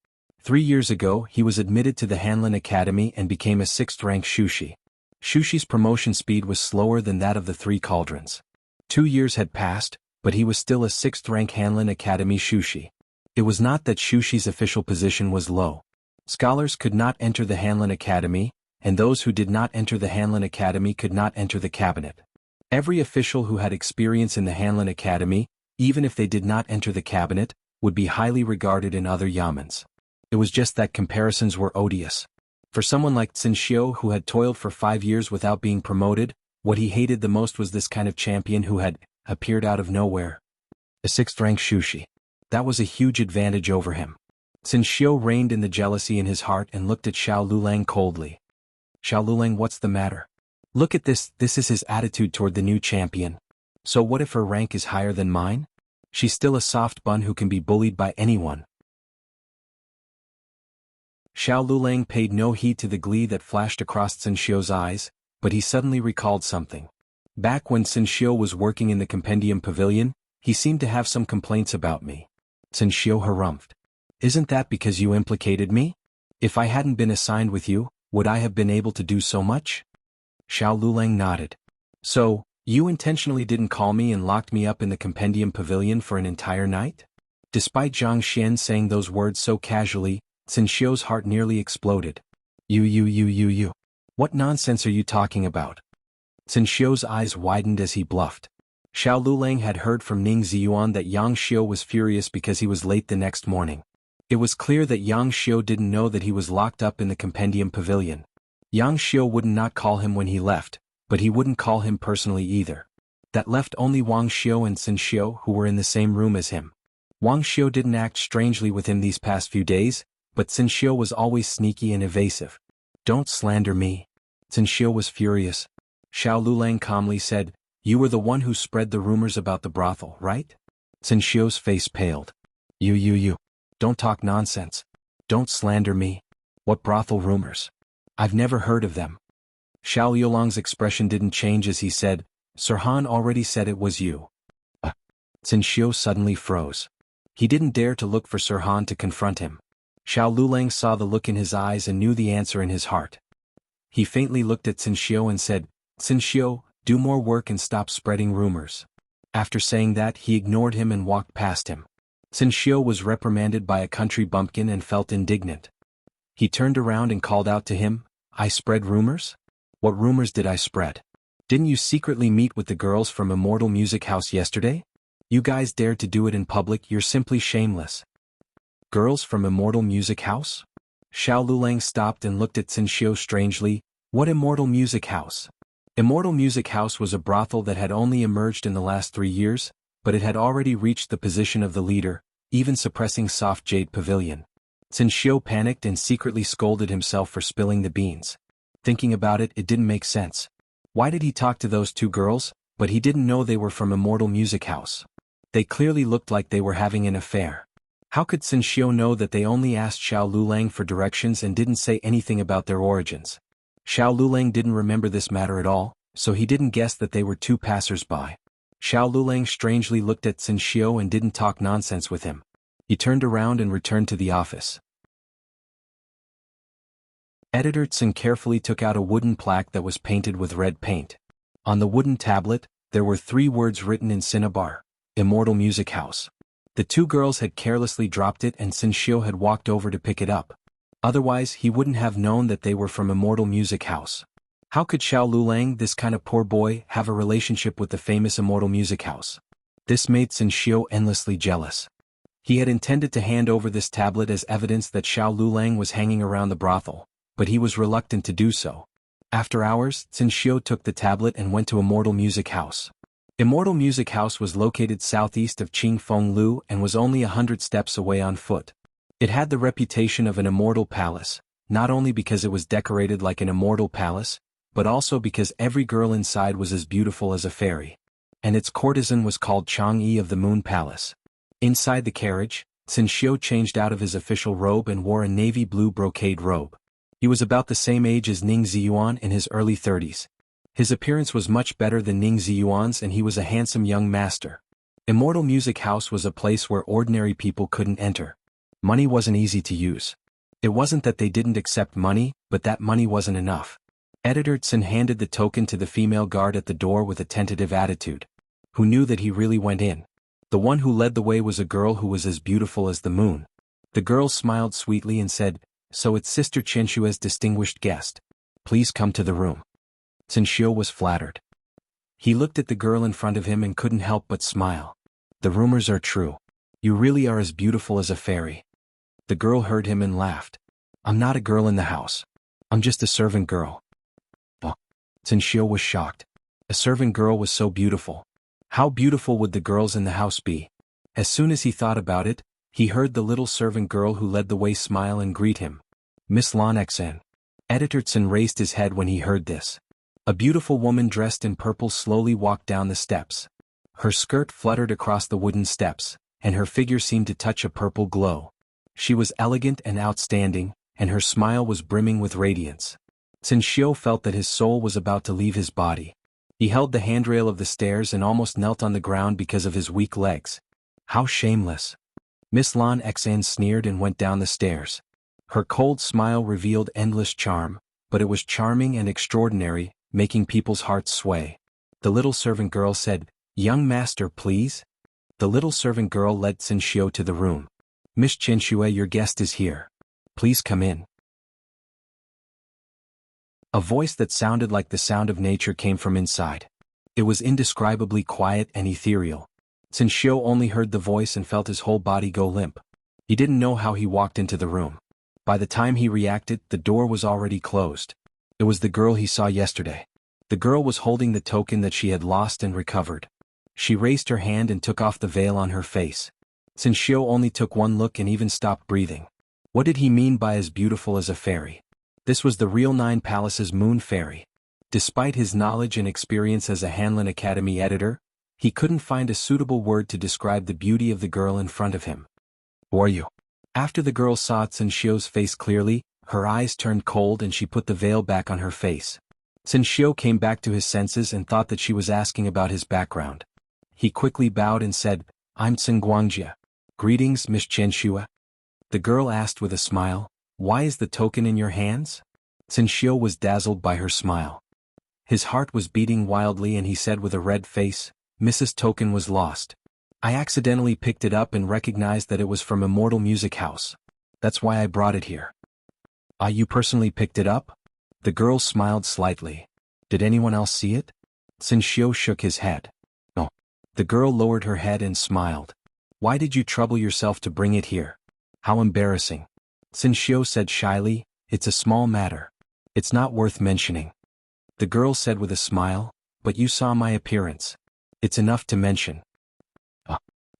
3 years ago, he was admitted to the Hanlin Academy and became a 6th-rank shushi. Shushi's promotion speed was slower than that of the 3 cauldrons. 2 years had passed, but he was still a 6th-rank Hanlin Academy shushi. It was not that Shushi's official position was low. Scholars could not enter the Hanlin Academy, and those who did not enter the Hanlin Academy could not enter the cabinet. Every official who had experience in the Hanlin Academy, even if they did not enter the cabinet, would be highly regarded in other yamens. It was just that comparisons were odious. For someone like Xin Xiu who had toiled for 5 years without being promoted, what he hated the most was this kind of champion who had appeared out of nowhere. A 6th-rank shushi. That was a huge advantage over him. Xin Xiu reigned in the jealousy in his heart and looked at Xiao Lulang coldly. "Xiao Lulang, what's the matter? Look at this is his attitude toward the new champion. So what if her rank is higher than mine? She's still a soft bun who can be bullied by anyone." Xiao Lulang paid no heed to the glee that flashed across Xin Xiu's eyes, but he suddenly recalled something. Back when Xin Xiu was working in the Compendium Pavilion, he seemed to have some complaints about me. Xin Xiu harumphed. "Isn't that because you implicated me? If I hadn't been assigned with you, would I have been able to do so much?" Xiao Lulang nodded. "So, you intentionally didn't call me and locked me up in the Compendium Pavilion for an entire night?" Despite Zhang Xian saying those words so casually, Xin Xiu's heart nearly exploded. You. What nonsense are you talking about?" Xin Xiu's eyes widened as he bluffed. Xiao Lulang had heard from Ning Ziyuan that Yang Xiu was furious because he was late the next morning. It was clear that Yang Xiu didn't know that he was locked up in the Compendium Pavilion. Yang Xiu would not call him when he left, but he wouldn't call him personally either. That left only Wang Xiu and Xin Xiu who were in the same room as him. Wang Xiu didn't act strangely with him these past few days, but Xin Xiu was always sneaky and evasive. "Don't slander me." Xin Xiu was furious. Xiao Lulang calmly said, "You were the one who spread the rumors about the brothel, right?" Xin Xiu's face paled. You. Don't talk nonsense. Don't slander me. What brothel rumors? I've never heard of them." Xiao Yulang's expression didn't change as he said, "Sirhan already said it was you." Xin Xiu suddenly froze. He didn't dare to look for Sirhan to confront him. Xiao Lulang saw the look in his eyes and knew the answer in his heart. He faintly looked at Xin Xiu and said, "Xin Xiu, do more work and stop spreading rumors." After saying that, he ignored him and walked past him. Xin Xiu was reprimanded by a country bumpkin and felt indignant. He turned around and called out to him, "I spread rumors? What rumors did I spread? Didn't you secretly meet with the girls from Immortal Music House yesterday? You guys dared to do it in public, you're simply shameless." Girls from Immortal Music House? Xiao Lulang stopped and looked at Xin Xiu strangely. What Immortal Music House? Immortal Music House was a brothel that had only emerged in the last 3 years, but it had already reached the position of the leader, even suppressing Soft Jade Pavilion. Xin Xiu panicked and secretly scolded himself for spilling the beans. Thinking about it, it didn't make sense. Why did he talk to those 2 girls? But he didn't know they were from Immortal Music House. They clearly looked like they were having an affair. How could Xin Xiu know that they only asked Xiao Lulang for directions and didn't say anything about their origins? Xiao Lulang didn't remember this matter at all, so he didn't guess that they were 2 passers-by. Xiao Lulang strangely looked at Xin Xiu and didn't talk nonsense with him. He turned around and returned to the office. Editor Xin carefully took out a wooden plaque that was painted with red paint. On the wooden tablet, there were 3 words written in Cinnabar: Immortal Music House. The 2 girls had carelessly dropped it and Xin Xiu had walked over to pick it up. Otherwise, he wouldn't have known that they were from Immortal Music House. How could Xiao Lulang, this kind of poor boy, have a relationship with the famous Immortal Music House? This made Xin Xiu endlessly jealous. He had intended to hand over this tablet as evidence that Xiao Lulang was hanging around the brothel, but he was reluctant to do so. After hours, Xin Xiu took the tablet and went to Immortal Music House. Immortal Music House was located southeast of Qingfeng Lu and was only 100 steps away on foot. It had the reputation of an immortal palace, not only because it was decorated like an immortal palace, but also because every girl inside was as beautiful as a fairy. And its courtesan was called Chang'e of the Moon Palace. Inside the carriage, Xin Xiu changed out of his official robe and wore a navy blue brocade robe. He was about the same age as Ning Ziyuan in his early 30s. His appearance was much better than Ning Ziyuan's and he was a handsome young master. Immortal Music House was a place where ordinary people couldn't enter. Money wasn't easy to use. It wasn't that they didn't accept money, but that money wasn't enough. Editor Xin handed the token to the female guard at the door with a tentative attitude. Who knew that he really went in? The one who led the way was a girl who was as beautiful as the moon. The girl smiled sweetly and said, "So it's Sister Qinshue's distinguished guest. Please come to the room." Xin Xiu was flattered. He looked at the girl in front of him and couldn't help but smile. The rumors are true. You really are as beautiful as a fairy. The girl heard him and laughed. I'm not a girl in the house. I'm just a servant girl. Oh. Xin Xiu was shocked. A servant girl was so beautiful. How beautiful would the girls in the house be? As soon as he thought about it, he heard the little servant girl who led the way smile and greet him. Miss Lan Xen. Editor Xin raised his head when he heard this. A beautiful woman dressed in purple slowly walked down the steps. Her skirt fluttered across the wooden steps, and her figure seemed to touch a purple glow. She was elegant and outstanding, and her smile was brimming with radiance. Xin Xiu felt that his soul was about to leave his body. He held the handrail of the stairs and almost knelt on the ground because of his weak legs. How shameless. Miss Lan Xen sneered and went down the stairs. Her cold smile revealed endless charm, but it was charming and extraordinary, making people's hearts sway. The little servant girl said, "Young master, please." The little servant girl led Xin Xiu to the room. "Miss Qinshui, your guest is here. Please come in." A voice that sounded like the sound of nature came from inside. It was indescribably quiet and ethereal. Xin Xiu only heard the voice and felt his whole body go limp. He didn't know how he walked into the room. By the time he reacted, the door was already closed. It was the girl he saw yesterday. The girl was holding the token that she had lost and recovered. She raised her hand and took off the veil on her face. Xin Xiu only took one look and even stopped breathing. What did he mean by as beautiful as a fairy? This was the real Nine Palaces Moon Fairy. Despite his knowledge and experience as a Hanlin Academy editor, he couldn't find a suitable word to describe the beauty of the girl in front of him. Who are you? After the girl saw Xin Xiu's face clearly, her eyes turned cold and she put the veil back on her face. Xin Xiu came back to his senses and thought that she was asking about his background. He quickly bowed and said, "I'm Xin Guangjia. Greetings, Miss Qinshui." The girl asked with a smile, "Why is the token in your hands?" Xin Xiu was dazzled by her smile. His heart was beating wildly and he said with a red face, "Mrs. Token was lost. I accidentally picked it up and recognized that it was from Immortal Music House. That's why I brought it here." "Ah, you personally picked it up?" The girl smiled slightly. "Did anyone else see it?" Xin Xiu shook his head. "No." The girl lowered her head and smiled. "Why did you trouble yourself to bring it here?" How embarrassing. Sun Xiu said shyly, "It's a small matter. It's not worth mentioning." The girl said with a smile, "But you saw my appearance. It's enough to mention."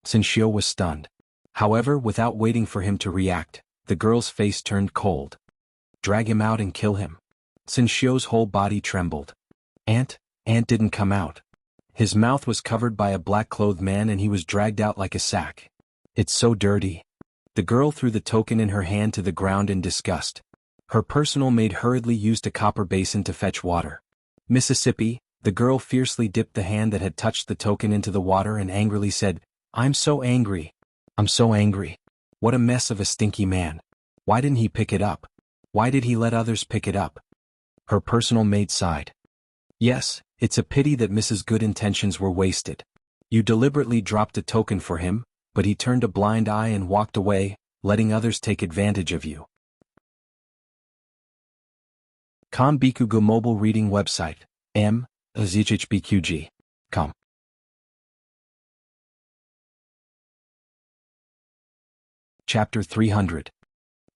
Sun Xiu was stunned. However, without waiting for him to react, the girl's face turned cold. "Drag him out and kill him." Sun Xiu's whole body trembled. Ant didn't come out. His mouth was covered by a black-clothed man and he was dragged out like a sack. "It's so dirty." The girl threw the token in her hand to the ground in disgust. Her personal maid hurriedly used a copper basin to fetch water. "Mississippi," the girl fiercely dipped the hand that had touched the token into the water and angrily said, "I'm so angry. I'm so angry. What a mess of a stinky man. Why didn't he pick it up? Why did he let others pick it up?" Her personal maid sighed. "Yes, it's a pity that Mrs. Good intentions were wasted. You deliberately dropped a token for him, but he turned a blind eye and walked away, letting others take advantage of you." Konbikugo mobile reading website, m.azhbqg.com. Chapter 300.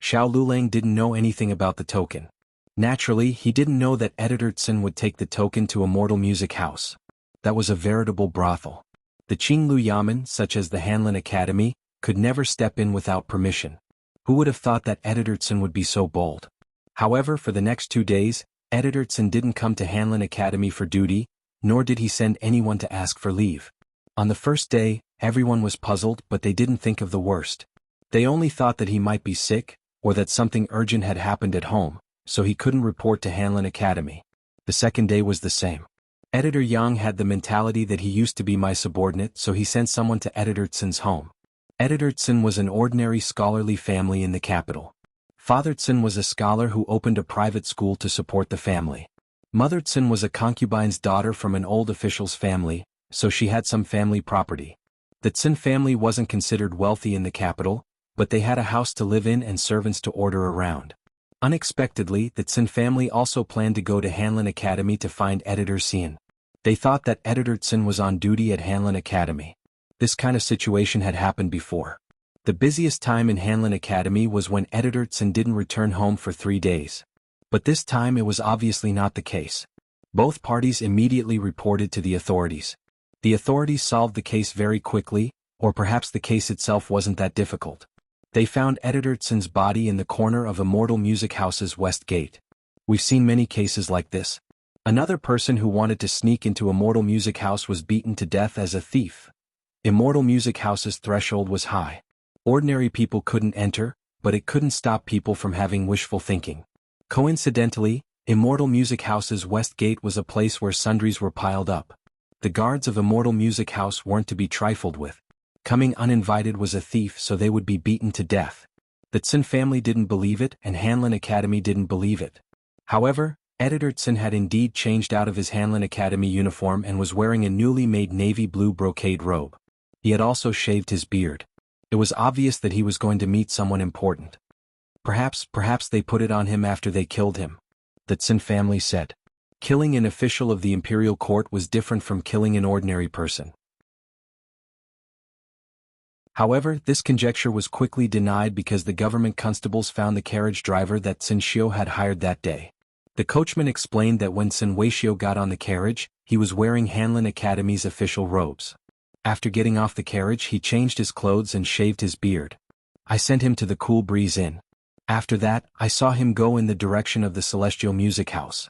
Xiao Lulang didn't know anything about the token. Naturally, he didn't know that Editor Tsin would take the token to Immortal Music House. That was a veritable brothel. The Qinglu Yamen, such as the Hanlin Academy, could never step in without permission. Who would have thought that Editor Tsin would be so bold? However, for the next 2 days, Editor Tsin didn't come to Hanlin Academy for duty, nor did he send anyone to ask for leave. On the first day, everyone was puzzled, but they didn't think of the worst. They only thought that he might be sick, or that something urgent had happened at home, so he couldn't report to Hanlin Academy. The second day was the same. Editor Yang had the mentality that he used to be my subordinate, so he sent someone to Editor Tsin's home. Editor Tsin was an ordinary scholarly family in the capital. Father Tsin was a scholar who opened a private school to support the family. Mother Tsin was a concubine's daughter from an old official's family, so she had some family property. The Tsin family wasn't considered wealthy in the capital, but they had a house to live in and servants to order around. Unexpectedly, the Tsin family also planned to go to Hanlin Academy to find Editor Tsin. They thought that Editor Tsin was on duty at Hanlin Academy. This kind of situation had happened before. The busiest time in Hanlin Academy was when Editor Tsin didn't return home for 3 days. But this time it was obviously not the case. Both parties immediately reported to the authorities. The authorities solved the case very quickly, or perhaps the case itself wasn't that difficult. They found Editor Tsin's body in the corner of Immortal Music House's west gate. We've seen many cases like this. Another person who wanted to sneak into Immortal Music House was beaten to death as a thief. Immortal Music House's threshold was high. Ordinary people couldn't enter, but it couldn't stop people from having wishful thinking. Coincidentally, Immortal Music House's west gate was a place where sundries were piled up. The guards of Immortal Music House weren't to be trifled with. Coming uninvited was a thief, so they would be beaten to death. The Tsin family didn't believe it and Hanlin Academy didn't believe it. However, Editor Tsin had indeed changed out of his Hanlin Academy uniform and was wearing a newly made navy blue brocade robe. He had also shaved his beard. It was obvious that he was going to meet someone important. Perhaps they put it on him after they killed him. The Tsin family said. Killing an official of the imperial court was different from killing an ordinary person. However, this conjecture was quickly denied because the government constables found the carriage driver that Tsin Xiu had hired that day. The coachman explained that when Tsin Weixiu got on the carriage, he was wearing Hanlin Academy's official robes. After getting off the carriage, he changed his clothes and shaved his beard. I sent him to the Cool Breeze Inn. After that, I saw him go in the direction of the Celestial Music House.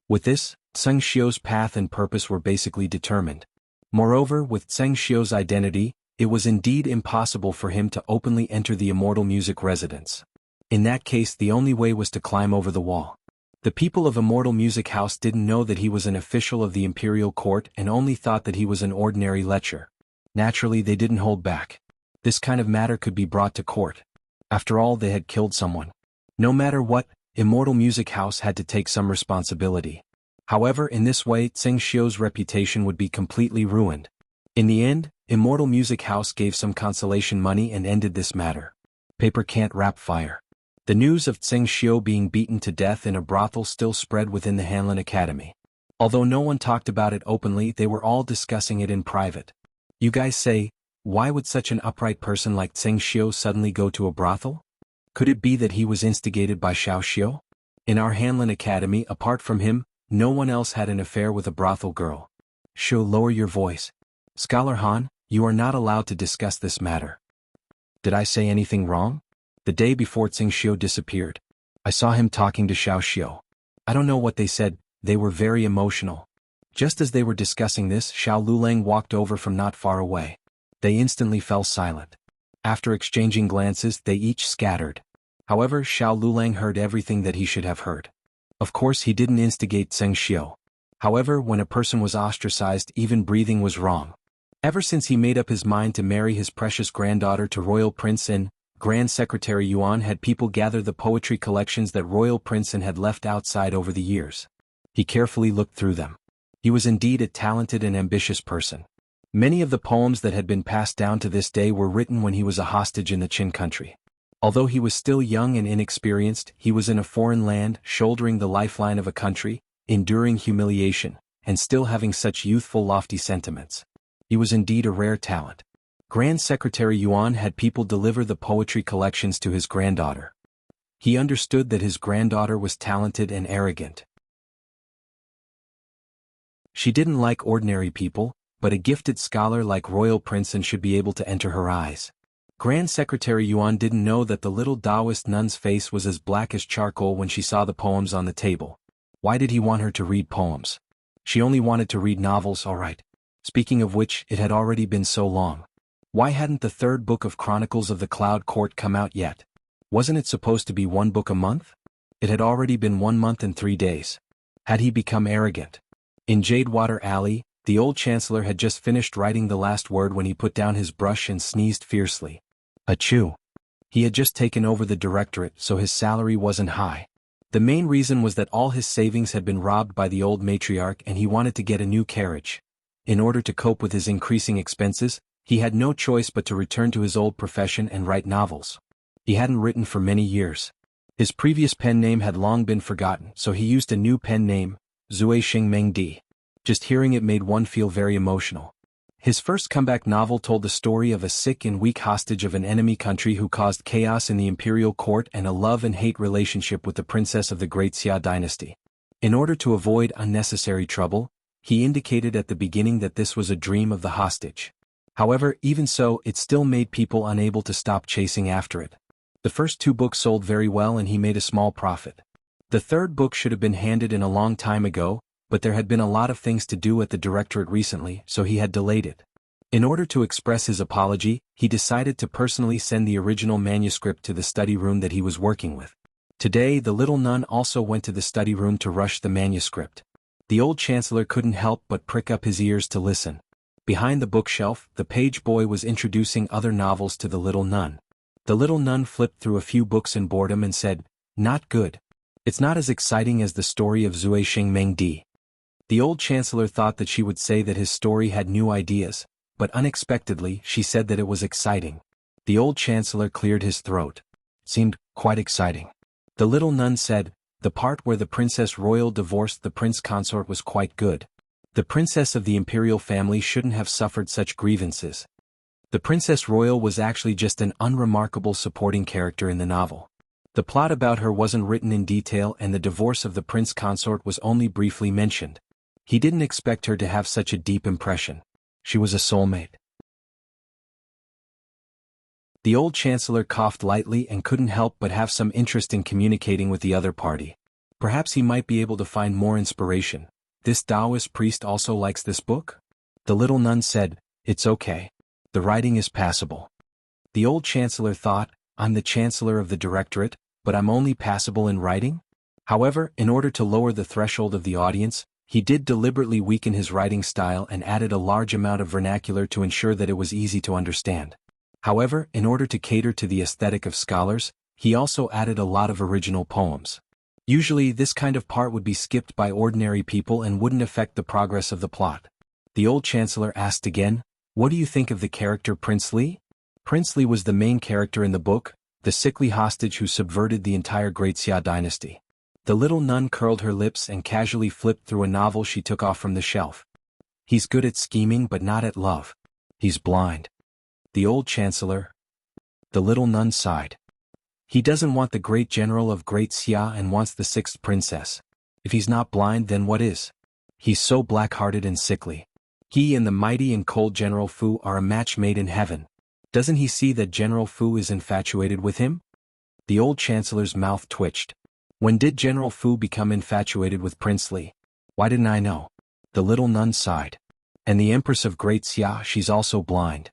With this, Tseng Xiu's path and purpose were basically determined. Moreover, with Tseng Xiu's identity, it was indeed impossible for him to openly enter the Immortal Music residence. In that case, the only way was to climb over the wall. The people of Immortal Music House didn't know that he was an official of the imperial court and only thought that he was an ordinary lecher. Naturally, they didn't hold back. This kind of matter could be brought to court. After all, they had killed someone. No matter what, Immortal Music House had to take some responsibility. However, in this way, Tseng Xiu's reputation would be completely ruined. In the end, Immortal Music House gave some consolation money and ended this matter. Paper can't wrap fire. The news of Tseng Xiu being beaten to death in a brothel still spread within the Hanlin Academy. Although no one talked about it openly, they were all discussing it in private. You guys say, Why would such an upright person like Tseng Xiu suddenly go to a brothel? Could it be that he was instigated by Xiao Xiu? In our Hanlin Academy, apart from him, no one else had an affair with a brothel girl. Xiu, lower your voice. Scholar Han, you are not allowed to discuss this matter. Did I say anything wrong? The day before Tseng Xiu disappeared, I saw him talking to Xiao Xiu. I don't know what they said, they were very emotional. Just as they were discussing this, Xiao Lulang walked over from not far away. They instantly fell silent. After exchanging glances, they each scattered. However, Xiao Lulang heard everything that he should have heard. Of course, he didn't instigate Tseng Xiu. However, when a person was ostracized, even breathing was wrong. Ever since he made up his mind to marry his precious granddaughter to Royal Prince N, Grand Secretary Yuan had people gather the poetry collections that Royal Prince N had left outside over the years. He carefully looked through them. He was indeed a talented and ambitious person. Many of the poems that had been passed down to this day were written when he was a hostage in the Qin country. Although he was still young and inexperienced, he was in a foreign land, shouldering the lifeline of a country, enduring humiliation, and still having such youthful lofty sentiments. He was indeed a rare talent. Grand Secretary Yuan had people deliver the poetry collections to his granddaughter. He understood that his granddaughter was talented and arrogant. She didn't like ordinary people, but a gifted scholar like Royal Prince N should be able to enter her eyes. Grand Secretary Yuan didn't know that the little Taoist nun's face was as black as charcoal when she saw the poems on the table. Why did he want her to read poems? She only wanted to read novels, alright. Speaking of which, it had already been so long. Why hadn't the third book of Chronicles of the Cloud Court come out yet? Wasn't it supposed to be one book a month? It had already been 1 month and 3 days. Had he become arrogant? In Jadewater Alley, the old chancellor had just finished writing the last word when he put down his brush and sneezed fiercely. Achoo. He had just taken over the directorate, so his salary wasn't high. The main reason was that all his savings had been robbed by the old matriarch and he wanted to get a new carriage. In order to cope with his increasing expenses, he had no choice but to return to his old profession and write novels. He hadn't written for many years. His previous pen name had long been forgotten, so he used a new pen name, Zui Xingmeng Di. Just hearing it made one feel very emotional. His first comeback novel told the story of a sick and weak hostage of an enemy country who caused chaos in the imperial court and a love and hate relationship with the princess of the Great Xia dynasty. In order to avoid unnecessary trouble, he indicated at the beginning that this was a dream of the hostage. However, even so, it still made people unable to stop chasing after it. The first 2 books sold very well and he made a small profit. The third book should have been handed in a long time ago, but there had been a lot of things to do at the directorate recently, so he had delayed it. In order to express his apology, he decided to personally send the original manuscript to the study room that he was working with. Today, the little nun also went to the study room to rush the manuscript. The old chancellor couldn't help but prick up his ears to listen. Behind the bookshelf, the page boy was introducing other novels to the little nun. The little nun flipped through a few books in boredom and said, "Not good. It's not as exciting as the story of Zui Xingmeng Di." The old chancellor thought that she would say that his story had new ideas, but unexpectedly she said that it was exciting. The old chancellor cleared his throat. It seemed quite exciting. The little nun said, "The part where the princess royal divorced the prince consort was quite good. The princess of the imperial family shouldn't have suffered such grievances. The princess royal was actually just an unremarkable supporting character in the novel. The plot about her wasn't written in detail and the divorce of the prince consort was only briefly mentioned. He didn't expect her to have such a deep impression. She was a soulmate." The old chancellor coughed lightly and couldn't help but have some interest in communicating with the other party. Perhaps he might be able to find more inspiration. This Taoist priest also likes this book? The little nun said, "It's okay. The writing is passable." The old chancellor thought, "I'm the chancellor of the directorate, but I'm only passable in writing?" However, in order to lower the threshold of the audience, he did deliberately weaken his writing style and added a large amount of vernacular to ensure that it was easy to understand. However, in order to cater to the aesthetic of scholars, he also added a lot of original poems. Usually, this kind of part would be skipped by ordinary people and wouldn't affect the progress of the plot. The old chancellor asked again, "What do you think of the character Prince Li?" Prince Li was the main character in the book, the sickly hostage who subverted the entire Great Xia dynasty. The little nun curled her lips and casually flipped through a novel she took off from the shelf. "He's good at scheming but not at love. He's blind." The old chancellor. The little nun sighed. He doesn't want the great general of Great Xia and wants the sixth princess. If he's not blind, then what is? He's so black-hearted and sickly. He and the mighty and cold General Fu are a match made in heaven. Doesn't he see that General Fu is infatuated with him? The old chancellor's mouth twitched. When did General Fu become infatuated with Prince Li? Why didn't I know? The little nun sighed. And the Empress of Great Xia, she's also blind.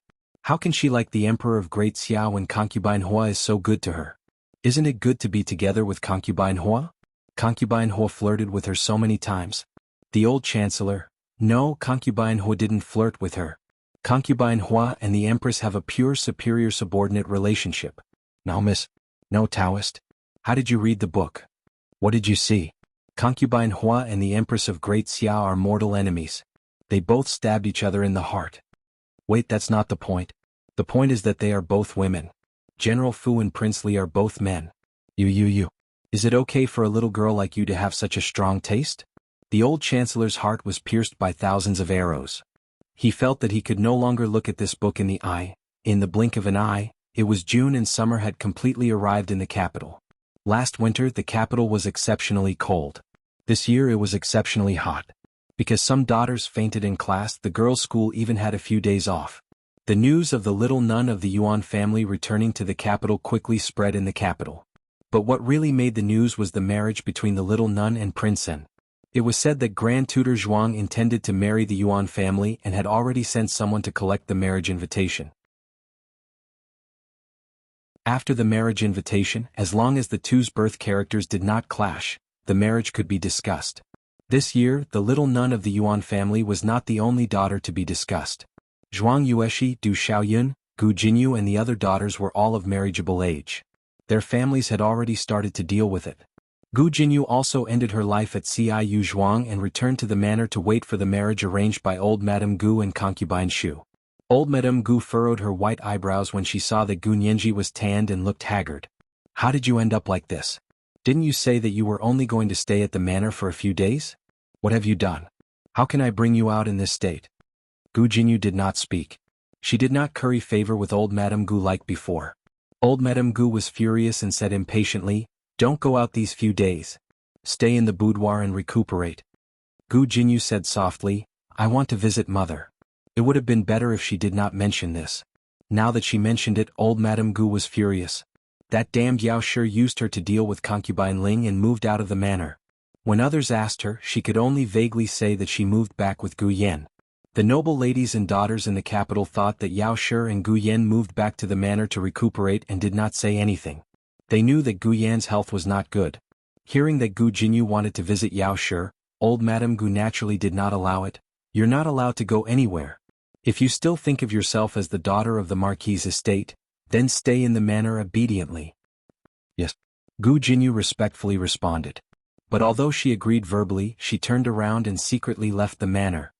How can she like the Emperor of Great Xia when Concubine Hua is so good to her? Isn't it good to be together with Concubine Hua? Concubine Hua flirted with her so many times. The old chancellor. No, Concubine Hua didn't flirt with her. Concubine Hua and the Empress have a pure superior subordinate relationship. Now miss. No, Taoist. How did you read the book? What did you see? Concubine Hua and the Empress of Great Xia are mortal enemies. They both stabbed each other in the heart. Wait, that's not the point. The point is that they are both women. General Fu and Prince Li are both men. You. Is it okay for a little girl like you to have such a strong taste? The old chancellor's heart was pierced by thousands of arrows. He felt that he could no longer look at this book in the eye. In the blink of an eye, it was June and summer had completely arrived in the capital. Last winter the capital was exceptionally cold. This year it was exceptionally hot. Because some daughters fainted in class, the girls' school even had a few days off. The news of the little nun of the Yuan family returning to the capital quickly spread in the capital. But what really made the news was the marriage between the little nun and Prince N. It was said that Grand Tutor Zhuang intended to marry the Yuan family and had already sent someone to collect the marriage invitation. After the marriage invitation, as long as the two's birth characters did not clash, the marriage could be discussed. This year, the little nun of the Yuan family was not the only daughter to be discussed. Zhuang Yueshi, Du Xiaoyun, Gu Jinyu and the other daughters were all of marriageable age. Their families had already started to deal with it. Gu Jinyu also ended her life at Ciu Zhuang and returned to the manor to wait for the marriage arranged by old Madame Gu and concubine Shu. Old Madame Gu furrowed her white eyebrows when she saw that Gu Nianji was tanned and looked haggard. How did you end up like this? Didn't you say that you were only going to stay at the manor for a few days? What have you done? How can I bring you out in this state? Gu Jinyu did not speak. She did not curry favor with old Madame Gu like before. Old Madame Gu was furious and said impatiently, "Don't go out these few days. Stay in the boudoir and recuperate." Gu Jinyu said softly, "I want to visit mother." It would have been better if she did not mention this. Now that she mentioned it, old Madame Gu was furious. That damned Yao Shi used her to deal with concubine Ling and moved out of the manor. When others asked her, she could only vaguely say that she moved back with Gu Yan. The noble ladies and daughters in the capital thought that Yao Shi and Gu Yan moved back to the manor to recuperate and did not say anything. They knew that Gu Yan's health was not good. Hearing that Gu Jinyu wanted to visit Yao Shi, old Madame Gu naturally did not allow it. "You're not allowed to go anywhere. If you still think of yourself as the daughter of the Marquis's estate, then stay in the manor obediently." "Yes," Gu Jinyu respectfully responded. But although she agreed verbally, she turned around and secretly left the manor.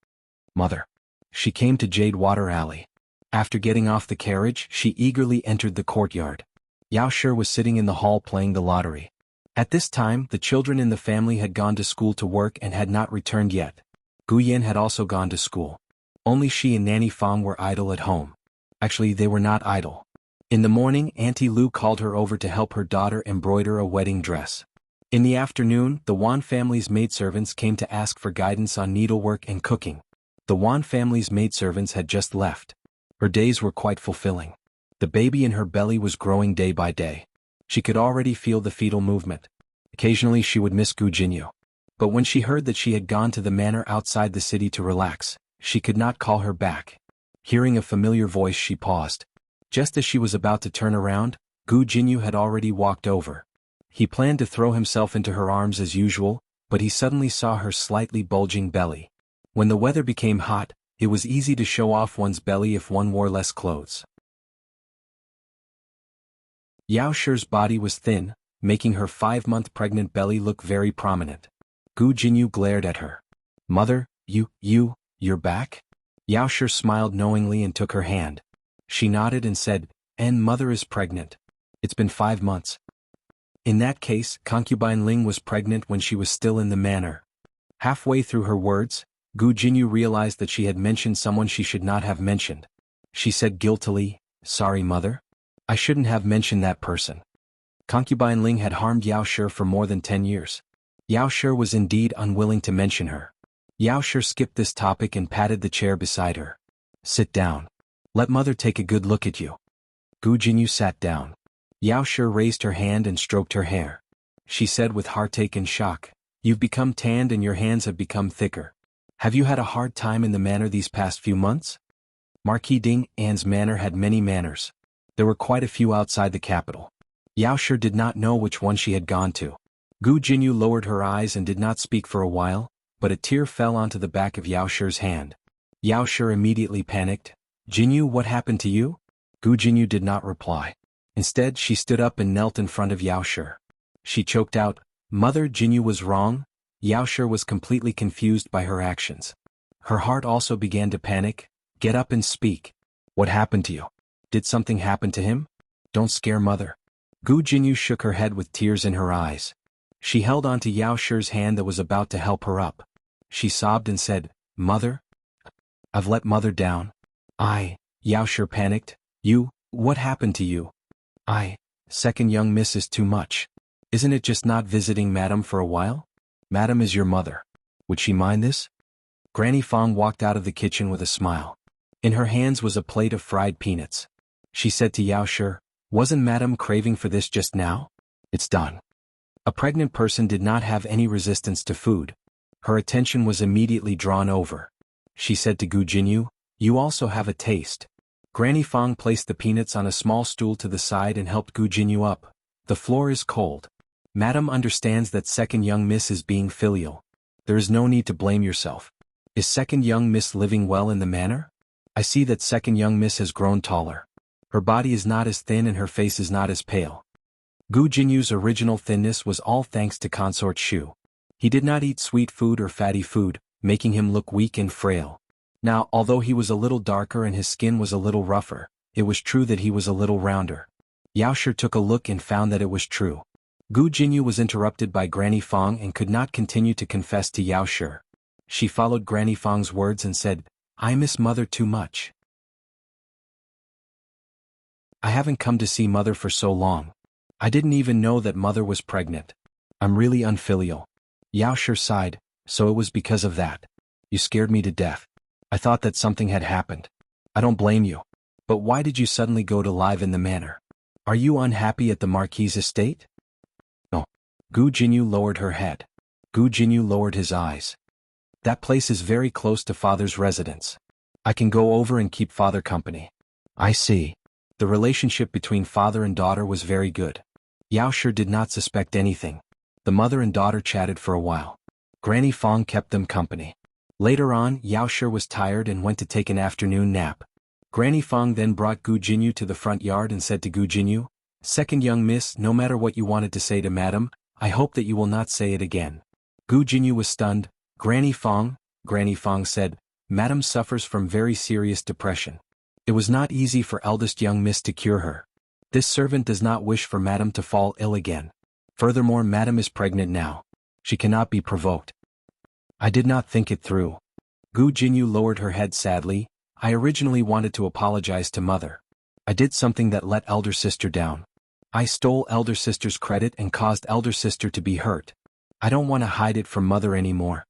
"Mother." She came to Jade Water Alley. After getting off the carriage, she eagerly entered the courtyard. Yao Shi was sitting in the hall playing the lottery. At this time, the children in the family had gone to school to work and had not returned yet. Gu Yan had also gone to school. Only she and Nanny Fang were idle at home. Actually, they were not idle. In the morning, Auntie Lu called her over to help her daughter embroider a wedding dress. In the afternoon, the Wan family's maidservants came to ask for guidance on needlework and cooking. The Wan family's maidservants had just left. Her days were quite fulfilling. The baby in her belly was growing day by day. She could already feel the fetal movement. Occasionally she would miss Gu Jinyu. But when she heard that she had gone to the manor outside the city to relax, she could not call her back. Hearing a familiar voice, she paused. Just as she was about to turn around, Gu Jinyu had already walked over. He planned to throw himself into her arms as usual, but he suddenly saw her slightly bulging belly. When the weather became hot, it was easy to show off one's belly if one wore less clothes. Yao Shi's body was thin, making her 5-month pregnant belly look very prominent. Gu Jinyu glared at her. "Mother, you're back?" Yao Shi smiled knowingly and took her hand. She nodded and said, "And mother is pregnant. It's been 5 months. In that case, concubine Ling was pregnant when she was still in the manor." Halfway through her words, Gu Jinyu realized that she had mentioned someone she should not have mentioned. She said guiltily, Sorry, mother. I shouldn't have mentioned that person. Concubine Ling had harmed Yao Shi for more than 10 years. Yao Shi was indeed unwilling to mention her. Yao Shi skipped this topic and patted the chair beside her. Sit down. Let mother take a good look at you. Gu Jinyu sat down. Yao Shi raised her hand and stroked her hair. She said with heartache and shock, "You've become tanned and your hands have become thicker. Have you had a hard time in the manor these past few months?" Marquis Ding An's manor had many manors. There were quite a few outside the capital. Yao Shi did not know which one she had gone to. Gu Jinyu lowered her eyes and did not speak for a while, but a tear fell onto the back of Yao Shi's hand. Yao Shi immediately panicked. "Jinyu, what happened to you?" Gu Jinyu did not reply. Instead, she stood up and knelt in front of Yao Shi. She choked out, "Mother, Jinyu was wrong." Yao Shi was completely confused by her actions. Her heart also began to panic. "Get up and speak. What happened to you? Did something happen to him? Don't scare mother." Gu Jinyu shook her head with tears in her eyes. She held onto Yao Shi's hand that was about to help her up. She sobbed and said, "Mother? I've let mother down." Yao Shi panicked. What happened to you?" Second young miss is too much. Isn't it just not visiting madam for a while? Madam is your mother. Would she mind this?" Granny Fong walked out of the kitchen with a smile. In her hands was a plate of fried peanuts. She said to Yao Shi, "Wasn't madam craving for this just now? It's done." A pregnant person did not have any resistance to food. Her attention was immediately drawn over. She said to Gu Jinyu, "You also have a taste." Granny Fong placed the peanuts on a small stool to the side and helped Gu Jinyu up. "The floor is cold. Madam understands that second young miss is being filial. There is no need to blame yourself. Is second young miss living well in the manor? I see that second young miss has grown taller. Her body is not as thin and her face is not as pale." Gu Jinyu's original thinness was all thanks to Consort Shu. He did not eat sweet food or fatty food, making him look weak and frail. Now, although he was a little darker and his skin was a little rougher, it was true that he was a little rounder. Yao Shi took a look and found that it was true. Gu Jinyu was interrupted by Granny Fong and could not continue to confess to Yao Shi. She followed Granny Fong's words and said, "I miss mother too much. I haven't come to see mother for so long. I didn't even know that mother was pregnant. I'm really unfilial." Yao Shi sighed, "So it was because of that. You scared me to death. I thought that something had happened. I don't blame you. But why did you suddenly go to live in the manor? Are you unhappy at the Marquis' estate?" "No." Gu Jinyu lowered her head. Gu Jinyu lowered his eyes. "That place is very close to father's residence. I can go over and keep father company." "I see." The relationship between father and daughter was very good. Yao Shi did not suspect anything. The mother and daughter chatted for a while. Granny Fong kept them company. Later on, Yao Shi was tired and went to take an afternoon nap. Granny Fong then brought Gu Jinyu to the front yard and said to Gu Jinyu, "Second young miss, no matter what you wanted to say to madam, I hope that you will not say it again." Gu Jinyu was stunned. Granny Fong said, "Madam suffers from very serious depression. It was not easy for eldest young miss to cure her. This servant does not wish for madam to fall ill again. Furthermore, madam is pregnant now. She cannot be provoked." "I did not think it through." Gu Jinyu lowered her head sadly. "I originally wanted to apologize to mother. I did something that let elder sister down. I stole elder sister's credit and caused elder sister to be hurt. I don't want to hide it from mother anymore."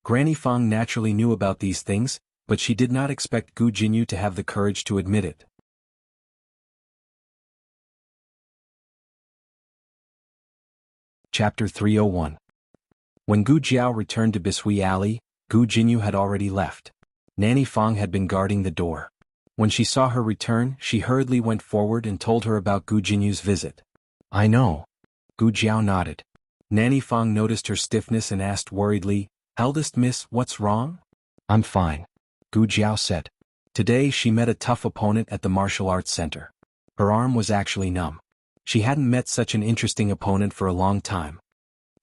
Granny Fong naturally knew about these things, but she did not expect Gu Jinyu to have the courage to admit it. Chapter 301. When Gu Jiao returned to Bishui Alley, Gu Jinyu had already left. Nanny Fong had been guarding the door. When she saw her return, she hurriedly went forward and told her about Gu Jinyu's visit. "I know." Gu Jiao nodded. Nanny Fong noticed her stiffness and asked worriedly, "Eldest miss, what's wrong?" "I'm fine," Gu Jiao said. Today she met a tough opponent at the martial arts center. Her arm was actually numb. She hadn't met such an interesting opponent for a long time.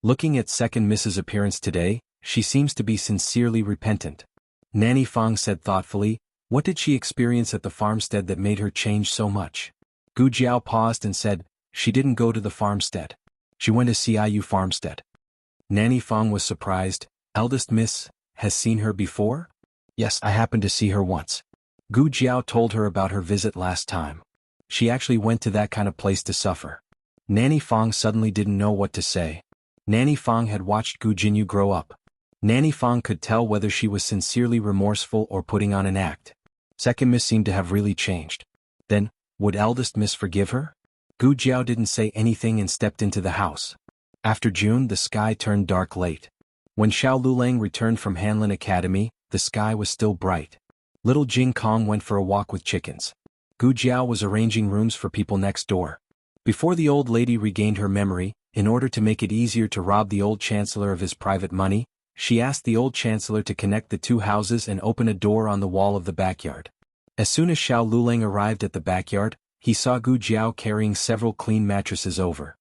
Looking at second miss's appearance today, she seems to be sincerely repentant. Nanny Fong said thoughtfully, "What did she experience at the farmstead that made her change so much?" Gu Jiao paused and said, "She didn't go to the farmstead. She went to Ciu farmstead." Nanny Fong was surprised. "Eldest miss, has seen her before?" "Yes, I happened to see her once." Gu Jiao told her about her visit last time. She actually went to that kind of place to suffer. Nanny Fong suddenly didn't know what to say. Nanny Fong had watched Gu Jinyu grow up. Nanny Fong could tell whether she was sincerely remorseful or putting on an act. Second Miss seemed to have really changed. Then, would eldest Miss forgive her? Gu Jiao didn't say anything and stepped into the house. After June, the sky turned dark late. When Xiao Lulang returned from Hanlin Academy, the sky was still bright. Little Jing Kong went for a walk with chickens. Gu Jiao was arranging rooms for people next door. Before the old lady regained her memory, in order to make it easier to rob the old chancellor of his private money, she asked the old chancellor to connect the two houses and open a door on the wall of the backyard. As soon as Xiao Lulang arrived at the backyard, he saw Gu Jiao carrying several clean mattresses over.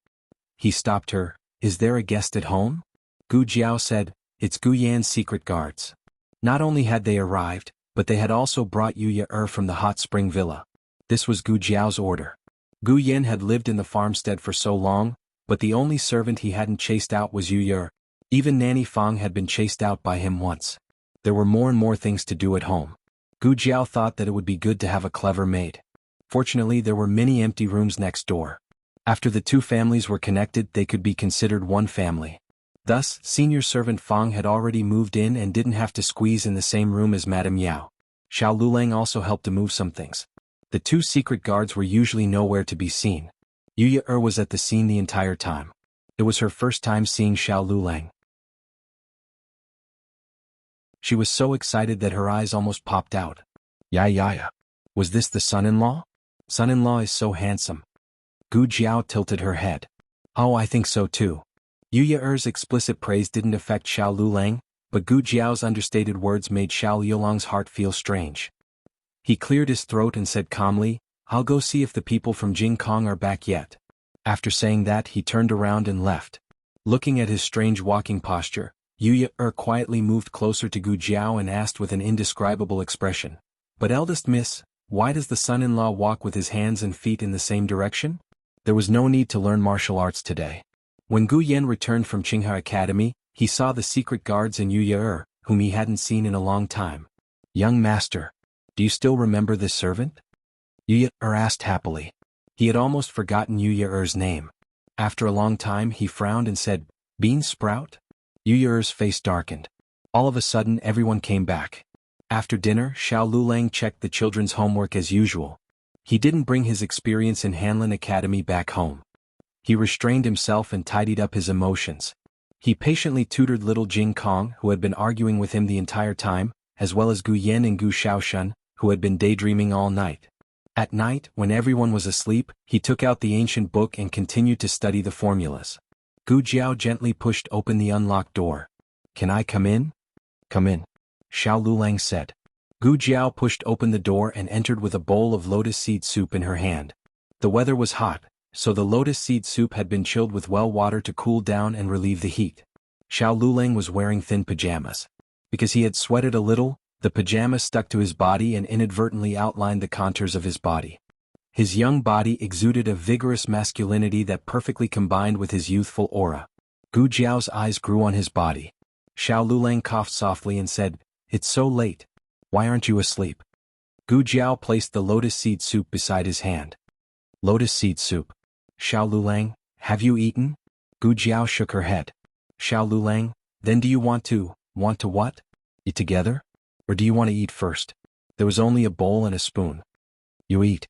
He stopped her. Is there a guest at home? Gu Jiao said, it's Gu Yan's secret guards. Not only had they arrived, but they had also brought Yu Ye from the hot spring villa. This was Gu Jiao's order. Gu Yan had lived in the farmstead for so long, but the only servant he hadn't chased out was Yu Ye. Even Nanny Fong had been chased out by him once. There were more and more things to do at home. Gu Jiao thought that it would be good to have a clever maid. Fortunately, there were many empty rooms next door. After the two families were connected, they could be considered one family. Thus, senior servant Fong had already moved in and didn't have to squeeze in the same room as Madame Yao. Xiao Lulang also helped to move some things. The two secret guards were usually nowhere to be seen. Yu Ye was at the scene the entire time. It was her first time seeing Xiao Lulang. She was so excited that her eyes almost popped out. Yeah. Was this the son-in-law? Son-in-law is so handsome. Gu Jiao tilted her head. Oh, I think so too. Yu Ye's explicit praise didn't affect Xiao Lulang, but Gu Jiao's understated words made Xiao Yulong's heart feel strange. He cleared his throat and said calmly, I'll go see if the people from Jing Kong are back yet. After saying that, he turned around and left. Looking at his strange walking posture, Yu Ye quietly moved closer to Gu Jiao and asked with an indescribable expression, but eldest miss, why does the son-in-law walk with his hands and feet in the same direction? There was no need to learn martial arts today. When Gu Yan returned from Qinghe Academy, he saw the secret guards and Yu Ye, whom he hadn't seen in a long time. Young master, do you still remember this servant? Yu Ye asked happily. He had almost forgotten Yu Ye's name. After a long time he frowned and said, Bean Sprout? Yu Ye's face darkened. All of a sudden everyone came back. After dinner, Xiao Lulang checked the children's homework as usual. He didn't bring his experience in Hanlin Academy back home. He restrained himself and tidied up his emotions. He patiently tutored little Jing Kong, who had been arguing with him the entire time, as well as Gu Yan and Gu Shaoshun, who had been daydreaming all night. At night, when everyone was asleep, he took out the ancient book and continued to study the formulas. Gu Jiao gently pushed open the unlocked door. Can I come in? Come in, Xiao Lulang said. Gu Jiao pushed open the door and entered with a bowl of lotus seed soup in her hand. The weather was hot, so the lotus seed soup had been chilled with well water to cool down and relieve the heat. Xiao Lulang was wearing thin pajamas. Because he had sweated a little, the pajamas stuck to his body and inadvertently outlined the contours of his body. His young body exuded a vigorous masculinity that perfectly combined with his youthful aura. Gu Jiao's eyes grew on his body. Xiao Lulang coughed softly and said, It's so late. Why aren't you asleep? Gu Jiao placed the lotus seed soup beside his hand. Lotus seed soup. Xiao Lulang, have you eaten? Gu Jiao shook her head. Xiao Lulang, then do you want to what? Eat together? Or do you want to eat first? There was only a bowl and a spoon. You eat.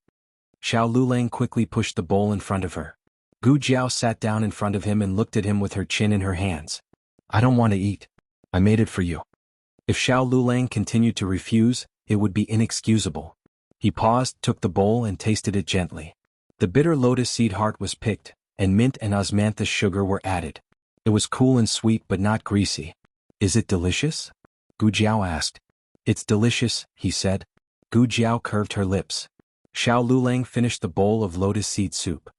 Xiao Lulang quickly pushed the bowl in front of her. Gu Jiao sat down in front of him and looked at him with her chin in her hands. I don't want to eat. I made it for you. If Xiao Lulang continued to refuse, it would be inexcusable. He paused, took the bowl and tasted it gently. The bitter lotus seed heart was picked, and mint and osmanthus sugar were added. It was cool and sweet but not greasy. Is it delicious? Gu Jiao asked. It's delicious, he said. Gu Jiao curved her lips. Xiao Lulang finished the bowl of lotus seed soup.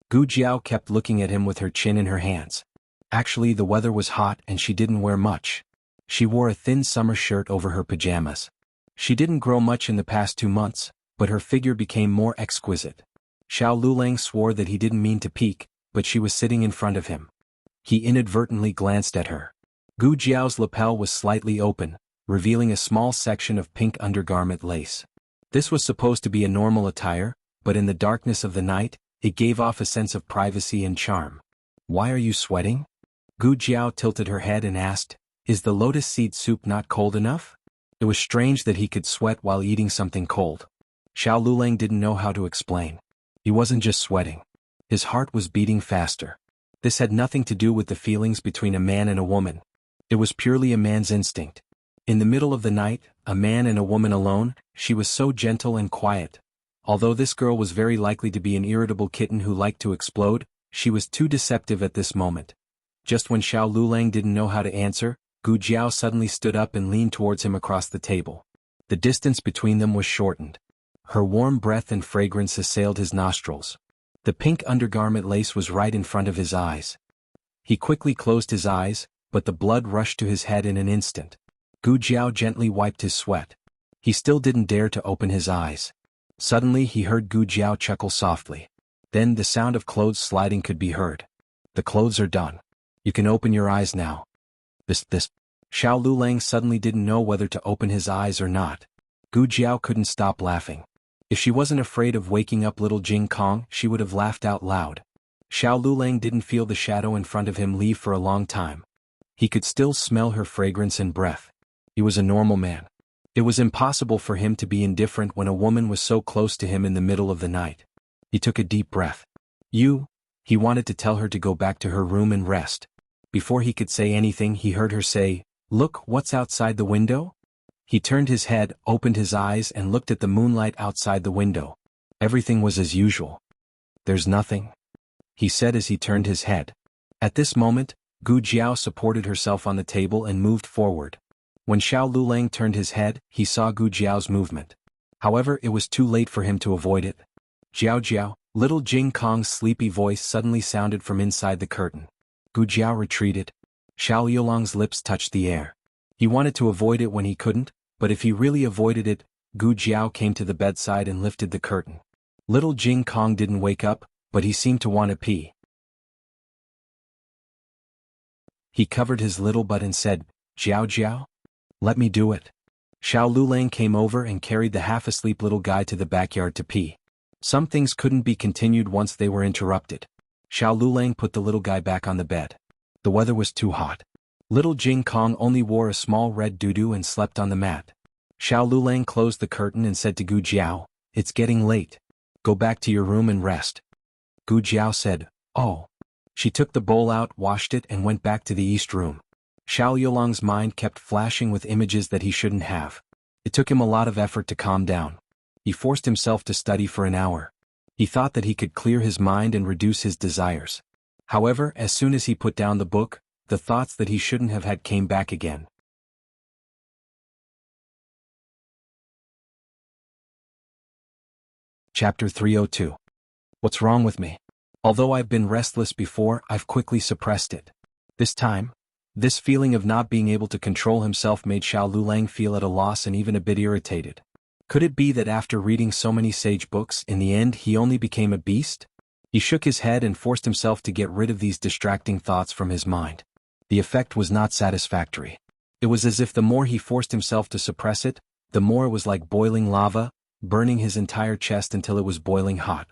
Gu Jiao kept looking at him with her chin in her hands. Actually, the weather was hot and she didn't wear much. She wore a thin summer shirt over her pajamas. She didn't grow much in the past 2 months, but her figure became more exquisite. Xiao Lulang swore that he didn't mean to peek, but she was sitting in front of him. He inadvertently glanced at her. Gu Jiao's lapel was slightly open, revealing a small section of pink undergarment lace. This was supposed to be a normal attire, but in the darkness of the night, it gave off a sense of privacy and charm. "Why are you sweating?" Gu Jiao tilted her head and asked, "Is the lotus seed soup not cold enough?" It was strange that he could sweat while eating something cold. Xiao Lulang didn't know how to explain. He wasn't just sweating. His heart was beating faster. This had nothing to do with the feelings between a man and a woman. It was purely a man's instinct. In the middle of the night, a man and a woman alone, she was so gentle and quiet. Although this girl was very likely to be an irritable kitten who liked to explode, she was too deceptive at this moment. Just when Xiao Lulang didn't know how to answer, Gu Jiao suddenly stood up and leaned towards him across the table. The distance between them was shortened. Her warm breath and fragrance assailed his nostrils. The pink undergarment lace was right in front of his eyes. He quickly closed his eyes, but the blood rushed to his head in an instant. Gu Jiao gently wiped his sweat. He still didn't dare to open his eyes. Suddenly he heard Gu Jiao chuckle softly. Then the sound of clothes sliding could be heard. "The clothes are done. You can open your eyes now." This. Xiao Lulang suddenly didn't know whether to open his eyes or not. Gu Jiao couldn't stop laughing. If she wasn't afraid of waking up little Jing Kong, she would have laughed out loud. Xiao Lulang didn't feel the shadow in front of him leave for a long time. He could still smell her fragrance and breath. He was a normal man. It was impossible for him to be indifferent when a woman was so close to him in the middle of the night. He took a deep breath. He wanted to tell her to go back to her room and rest. Before he could say anything, he heard her say, "Look, what's outside the window?" He turned his head, opened his eyes and looked at the moonlight outside the window. Everything was as usual. "There's nothing," he said as he turned his head. At this moment, Gu Jiao supported herself on the table and moved forward. When Xiao Lulang turned his head, he saw Gu Jiao's movement. However, it was too late for him to avoid it. "Jiao Jiao," little Jing Kong's sleepy voice suddenly sounded from inside the curtain. Gu Jiao retreated. Xiao Yulong's lips touched the air. He wanted to avoid it when he couldn't, but if he really avoided it, Gu Jiao came to the bedside and lifted the curtain. Little Jing Kong didn't wake up, but he seemed to want to pee. He covered his little butt and said, "Jiao Jiao? Let me do it." Xiao Lulang came over and carried the half-asleep little guy to the backyard to pee. Some things couldn't be continued once they were interrupted. Xiao Lulang put the little guy back on the bed. The weather was too hot. Little Jing Kong only wore a small red doo-doo and slept on the mat. Xiao Lulang closed the curtain and said to Gu Jiao, "It's getting late. Go back to your room and rest." Gu Jiao said, "Oh." She took the bowl out, washed it and went back to the east room. Xiao Yulong's mind kept flashing with images that he shouldn't have. It took him a lot of effort to calm down. He forced himself to study for an hour. He thought that he could clear his mind and reduce his desires. However, as soon as he put down the book, the thoughts that he shouldn't have had came back again. Chapter 302. What's wrong with me? Although I've been restless before, I've quickly suppressed it. This time, this feeling of not being able to control himself made Xiao Lulang feel at a loss and even a bit irritated. Could it be that after reading so many sage books, in the end he only became a beast? He shook his head and forced himself to get rid of these distracting thoughts from his mind. The effect was not satisfactory. It was as if the more he forced himself to suppress it, the more it was like boiling lava, burning his entire chest until it was boiling hot.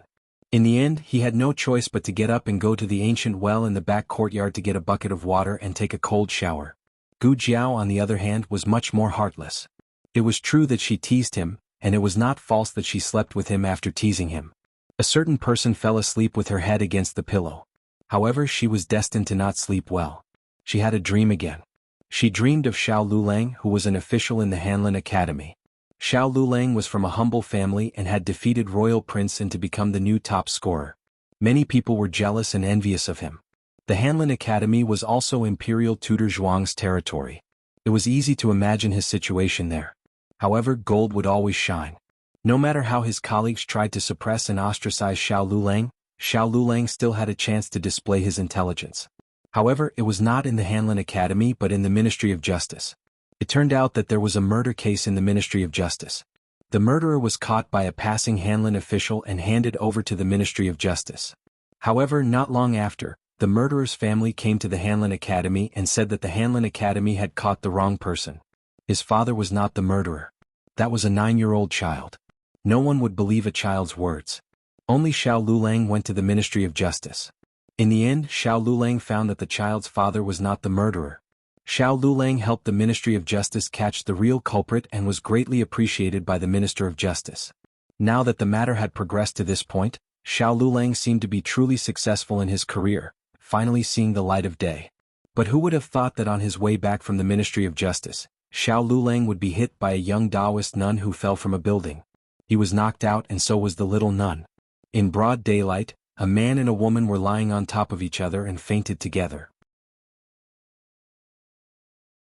In the end, he had no choice but to get up and go to the ancient well in the back courtyard to get a bucket of water and take a cold shower. Gu Jiao, on the other hand, was much more heartless. It was true that she teased him, and it was not false that she slept with him after teasing him. A certain person fell asleep with her head against the pillow. However, she was destined to not sleep well. She had a dream again. She dreamed of Xiao Lulang, who was an official in the Hanlin Academy. Xiao Lulang was from a humble family and had defeated Royal Prince and to become the new top scorer. Many people were jealous and envious of him. The Hanlin Academy was also Imperial Tutor Zhuang's territory. It was easy to imagine his situation there. However, gold would always shine. No matter how his colleagues tried to suppress and ostracize Xiao Lulang still had a chance to display his intelligence. However, it was not in the Hanlin Academy but in the Ministry of Justice. It turned out that there was a murder case in the Ministry of Justice. The murderer was caught by a passing Hanlin official and handed over to the Ministry of Justice. However, not long after, the murderer's family came to the Hanlin Academy and said that the Hanlin Academy had caught the wrong person. His father was not the murderer. That was a 9-year-old child. No one would believe a child's words. Only Xiao Lulang went to the Ministry of Justice. In the end, Xiao Lulang found that the child's father was not the murderer. Xiao Lulang helped the Ministry of Justice catch the real culprit and was greatly appreciated by the Minister of Justice. Now that the matter had progressed to this point, Xiao Lulang seemed to be truly successful in his career, finally seeing the light of day. But who would have thought that on his way back from the Ministry of Justice, Xiao Lulang would be hit by a young Taoist nun who fell from a building. He was knocked out and so was the little nun. In broad daylight, a man and a woman were lying on top of each other and fainted together.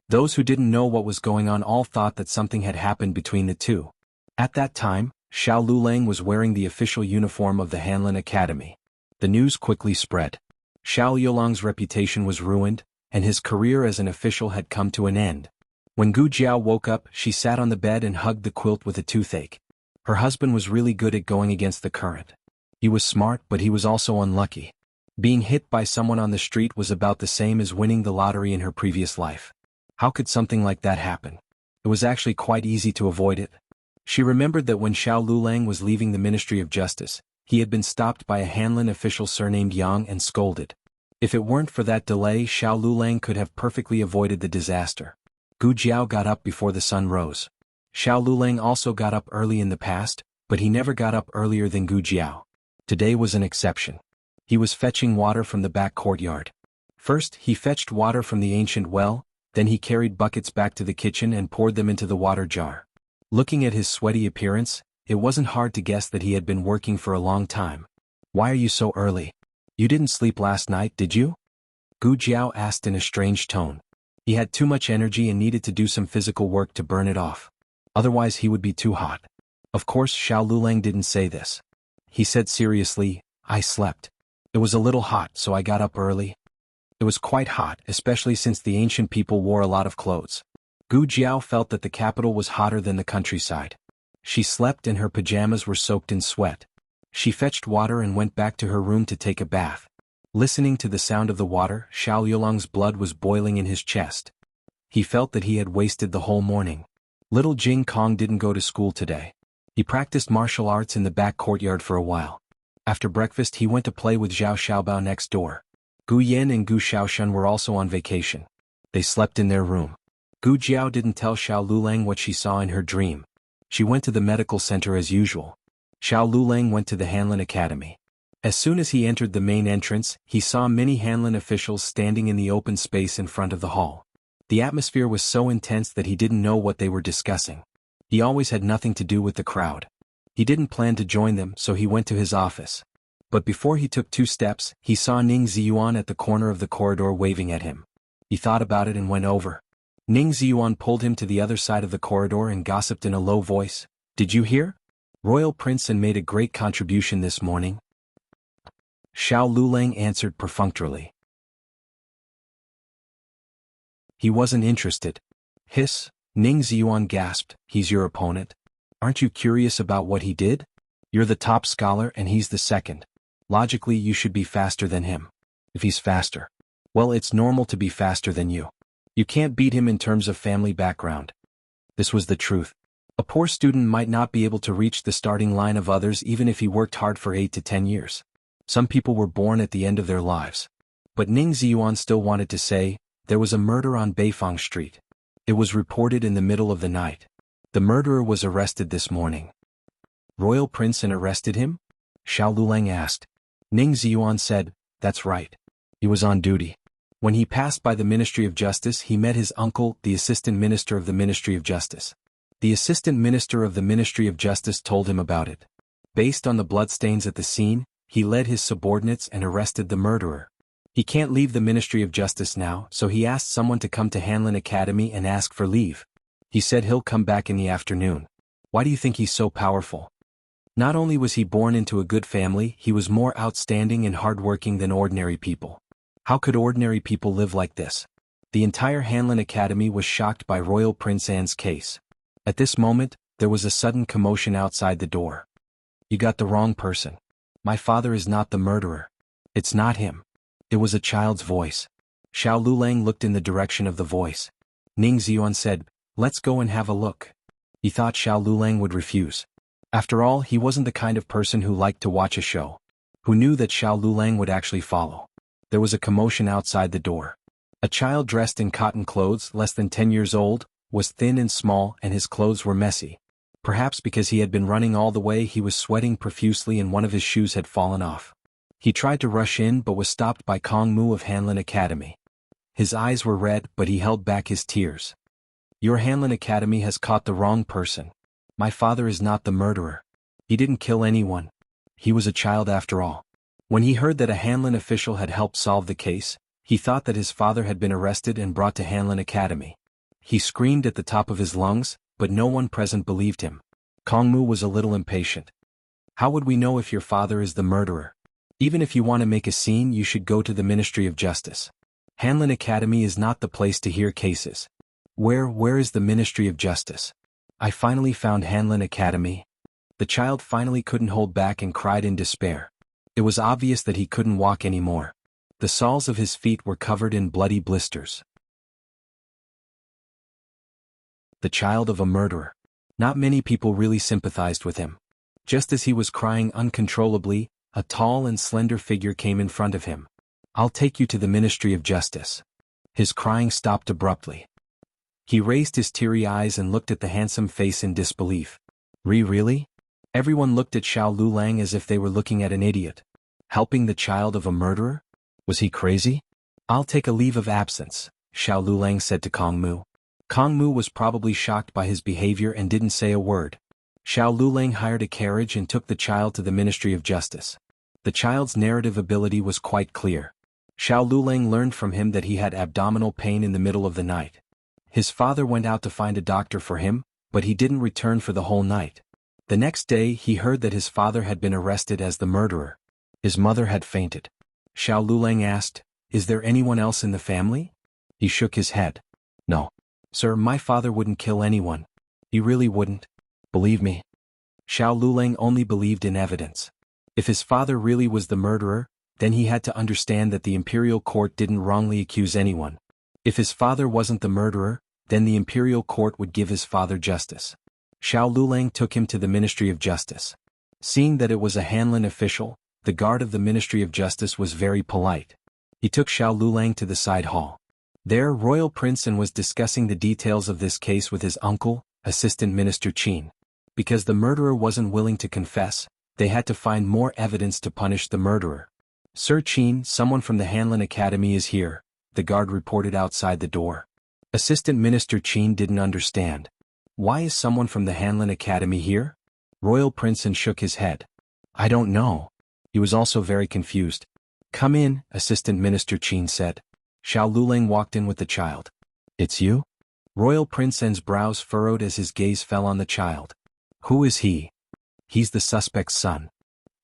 Those who didn't know what was going on all thought that something had happened between the two. At that time, Xiao Lulang was wearing the official uniform of the Hanlin Academy. The news quickly spread. Xiao Yulang's reputation was ruined, and his career as an official had come to an end. When Gu Jiao woke up, she sat on the bed and hugged the quilt with a toothache. Her husband was really good at going against the current. He was smart, but he was also unlucky. Being hit by someone on the street was about the same as winning the lottery in her previous life. How could something like that happen? It was actually quite easy to avoid it. She remembered that when Xiao Lulang was leaving the Ministry of Justice, he had been stopped by a Hanlin official surnamed Yang and scolded. If it weren't for that delay, Xiao Lulang could have perfectly avoided the disaster. Gu Jiao got up before the sun rose. Xiao Lulang also got up early in the past, but he never got up earlier than Gu Jiao. Today was an exception. He was fetching water from the back courtyard. First, he fetched water from the ancient well, then he carried buckets back to the kitchen and poured them into the water jar. Looking at his sweaty appearance, it wasn't hard to guess that he had been working for a long time. "Why are you so early? You didn't sleep last night, did you?" Gu Jiao asked in a strange tone. He had too much energy and needed to do some physical work to burn it off. Otherwise he would be too hot. Of course Xiao Lulang didn't say this. He said seriously, "I slept. It was a little hot, so I got up early." It was quite hot, especially since the ancient people wore a lot of clothes. Gu Jiao felt that the capital was hotter than the countryside. She slept and her pajamas were soaked in sweat. She fetched water and went back to her room to take a bath. Listening to the sound of the water, Xiao Yulang's blood was boiling in his chest. He felt that he had wasted the whole morning. Little Jing Kong didn't go to school today. He practiced martial arts in the back courtyard for a while. After breakfast he went to play with Zhao Xiaobao next door. Gu Yan and Gu Xiaoshun were also on vacation. They slept in their room. Gu Jiao didn't tell Xiao Lulang what she saw in her dream. She went to the medical center as usual. Xiao Lulang went to the Hanlin Academy. As soon as he entered the main entrance, he saw many Hanlin officials standing in the open space in front of the hall. The atmosphere was so intense that he didn't know what they were discussing. He always had nothing to do with the crowd. He didn't plan to join them, so he went to his office. But before he took 2 steps, he saw Ning Ziyuan at the corner of the corridor waving at him. He thought about it and went over. Ning Ziyuan pulled him to the other side of the corridor and gossiped in a low voice. "Did you hear? Royal Prince An made a great contribution this morning." Xiao Lulang answered perfunctorily. He wasn't interested. "Hiss," Ning Ziyuan gasped, "he's your opponent? Aren't you curious about what he did? You're the top scholar and he's the second. Logically you should be faster than him. If he's faster, well, it's normal to be faster than you. You can't beat him in terms of family background." This was the truth. A poor student might not be able to reach the starting line of others even if he worked hard for 8 to 10 years. Some people were born at the end of their lives. But Ning Ziyuan still wanted to say, "There was a murder on Beifang Street. It was reported in the middle of the night. The murderer was arrested this morning." "Royal Prince An arrested him?" Xiao Lulang asked. Ning Ziyuan said, "That's right. He was on duty. When he passed by the Ministry of Justice he met his uncle, the Assistant Minister of the Ministry of Justice. The Assistant Minister of the Ministry of Justice told him about it. Based on the bloodstains at the scene, he led his subordinates and arrested the murderer. He can't leave the Ministry of Justice now, so he asked someone to come to Hanlin Academy and ask for leave. He said he'll come back in the afternoon. Why do you think he's so powerful? Not only was he born into a good family, he was more outstanding and hardworking than ordinary people. How could ordinary people live like this?" The entire Hanlin Academy was shocked by Royal Prince An's case. At this moment, there was a sudden commotion outside the door. "You got the wrong person. My father is not the murderer. It's not him." It was a child's voice. Xiao Lulang looked in the direction of the voice. Ning Ziyuan said, Let's go and have a look. He thought Xiao Lulang would refuse. After all, he wasn't the kind of person who liked to watch a show. Who knew that Xiao Lulang would actually follow? There was a commotion outside the door. A child dressed in cotton clothes, less than 10 years old, was thin and small, and his clothes were messy. Perhaps because he had been running all the way, he was sweating profusely and one of his shoes had fallen off. He tried to rush in but was stopped by Kong Mu of Hanlin Academy. His eyes were red, but he held back his tears. Your Hanlin Academy has caught the wrong person. My father is not the murderer. He didn't kill anyone. He was a child after all. When he heard that a Hanlin official had helped solve the case, he thought that his father had been arrested and brought to Hanlin Academy. He screamed at the top of his lungs, but no one present believed him. Kong Mu was a little impatient. How would we know if your father is the murderer? Even if you want to make a scene, you should go to the Ministry of Justice. Hanlin Academy is not the place to hear cases. Where is the Ministry of Justice? I finally found Hanlin Academy. The child finally couldn't hold back and cried in despair. It was obvious that he couldn't walk anymore. The soles of his feet were covered in bloody blisters. The child of a murderer. Not many people really sympathized with him. Just as he was crying uncontrollably, a tall and slender figure came in front of him. I'll take you to the Ministry of Justice. His crying stopped abruptly. He raised his teary eyes and looked at the handsome face in disbelief. Really? Everyone looked at Xiao Lulang as if they were looking at an idiot. Helping the child of a murderer? Was he crazy? I'll take a leave of absence, Xiao Lulang said to Kong Mu. Kong Mu was probably shocked by his behavior and didn't say a word. Xiao Lulang hired a carriage and took the child to the Ministry of Justice. The child's narrative ability was quite clear. Xiao Lulang learned from him that he had abdominal pain in the middle of the night. His father went out to find a doctor for him, but he didn't return for the whole night. The next day he heard that his father had been arrested as the murderer. His mother had fainted. Xiao Lulang asked, "Is there anyone else in the family?" He shook his head. "No. Sir, my father wouldn't kill anyone. He really wouldn't. Believe me." Xiao Lulang only believed in evidence. If his father really was the murderer, then he had to understand that the imperial court didn't wrongly accuse anyone. If his father wasn't the murderer, then the imperial court would give his father justice. Xiao Lulang took him to the Ministry of Justice. Seeing that it was a Hanlin official, the guard of the Ministry of Justice was very polite. He took Xiao Lulang to the side hall. There, Royal Prince was discussing the details of this case with his uncle, Assistant Minister Qin. Because the murderer wasn't willing to confess, they had to find more evidence to punish the murderer. Sir Qin, someone from the Hanlin Academy is here, the guard reported outside the door. Assistant Minister Qin didn't understand. Why is someone from the Hanlin Academy here? Royal Prince shook his head. I don't know. He was also very confused. Come in, Assistant Minister Qin said. Xiao Lulang walked in with the child. It's you? Royal Prince's brows furrowed as his gaze fell on the child. Who is he? He's the suspect's son.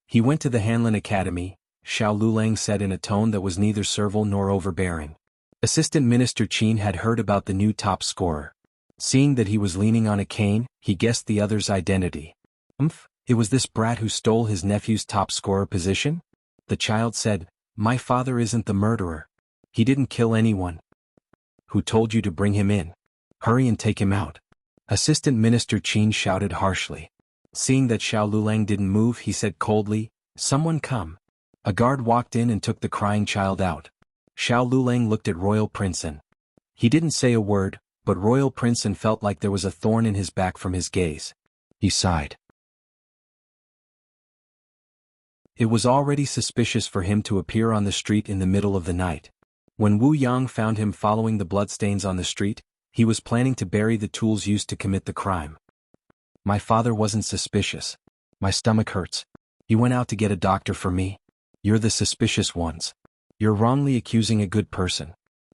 He went to the Hanlin Academy, Xiao Lulang said in a tone that was neither servile nor overbearing. Assistant Minister Qin had heard about the new top scorer. Seeing that he was leaning on a cane, he guessed the other's identity. It was this brat who stole his nephew's top scorer position? The child said, My father isn't the murderer. He didn't kill anyone. Who told you to bring him in? Hurry and take him out. Assistant Minister Qin shouted harshly. Seeing that Xiao Lulang didn't move, he said coldly, Someone come. A guard walked in and took the crying child out. Xiao Lulang looked at Royal Prince. He didn't say a word, but Royal Prince felt like there was a thorn in his back from his gaze. He sighed. It was already suspicious for him to appear on the street in the middle of the night. When Wu Yang found him following the bloodstains on the street, he was planning to bury the tools used to commit the crime. My father wasn't suspicious. My stomach hurts. He went out to get a doctor for me. You're the suspicious ones. You're wrongly accusing a good person.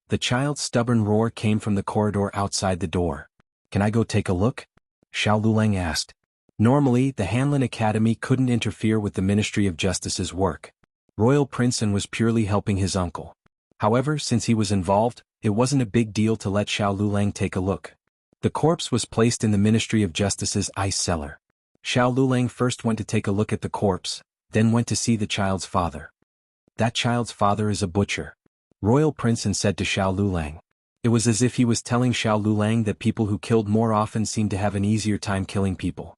The child's stubborn roar came from the corridor outside the door. Can I go take a look? Xiao Lulang asked. Normally, the Hanlin Academy couldn't interfere with the Ministry of Justice's work. Royal Prince was purely helping his uncle. However, since he was involved, it wasn't a big deal to let Xiao Lulang take a look. The corpse was placed in the Ministry of Justice's ice cellar. Xiao Lulang first went to take a look at the corpse, then went to see the child's father. That child's father is a butcher. Royal Prince said to Xiao Lulang. It was as if he was telling Xiao Lulang that people who killed more often seem to have an easier time killing people.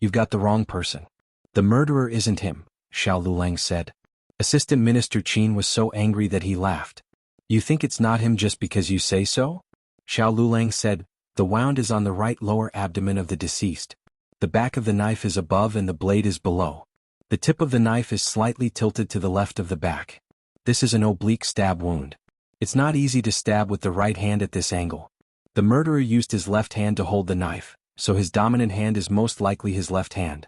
You've got the wrong person. The murderer isn't him, Xiao Lulang said. Assistant Minister Qin was so angry that he laughed. You think it's not him just because you say so? Xiao Lulang said, the wound is on the right lower abdomen of the deceased. The back of the knife is above and the blade is below. The tip of the knife is slightly tilted to the left of the back. This is an oblique stab wound. It's not easy to stab with the right hand at this angle. The murderer used his left hand to hold the knife, so his dominant hand is most likely his left hand.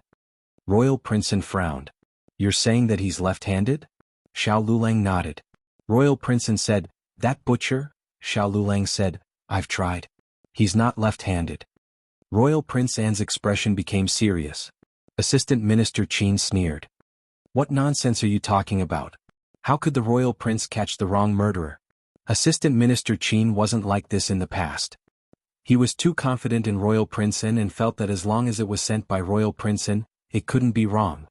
Royal Princeton frowned. You're saying that he's left-handed? Xiao Lulang nodded. Royal Princeton said, that butcher? Xiao Lulang said, I've tried. He's not left-handed. Royal Prince Anne's expression became serious. Assistant Minister Qin sneered. What nonsense are you talking about? How could the Royal Prince catch the wrong murderer? Assistant Minister Qin wasn't like this in the past. He was too confident in Royal Prince Anne and felt that as long as it was sent by Royal Prince Anne, it couldn't be wrong.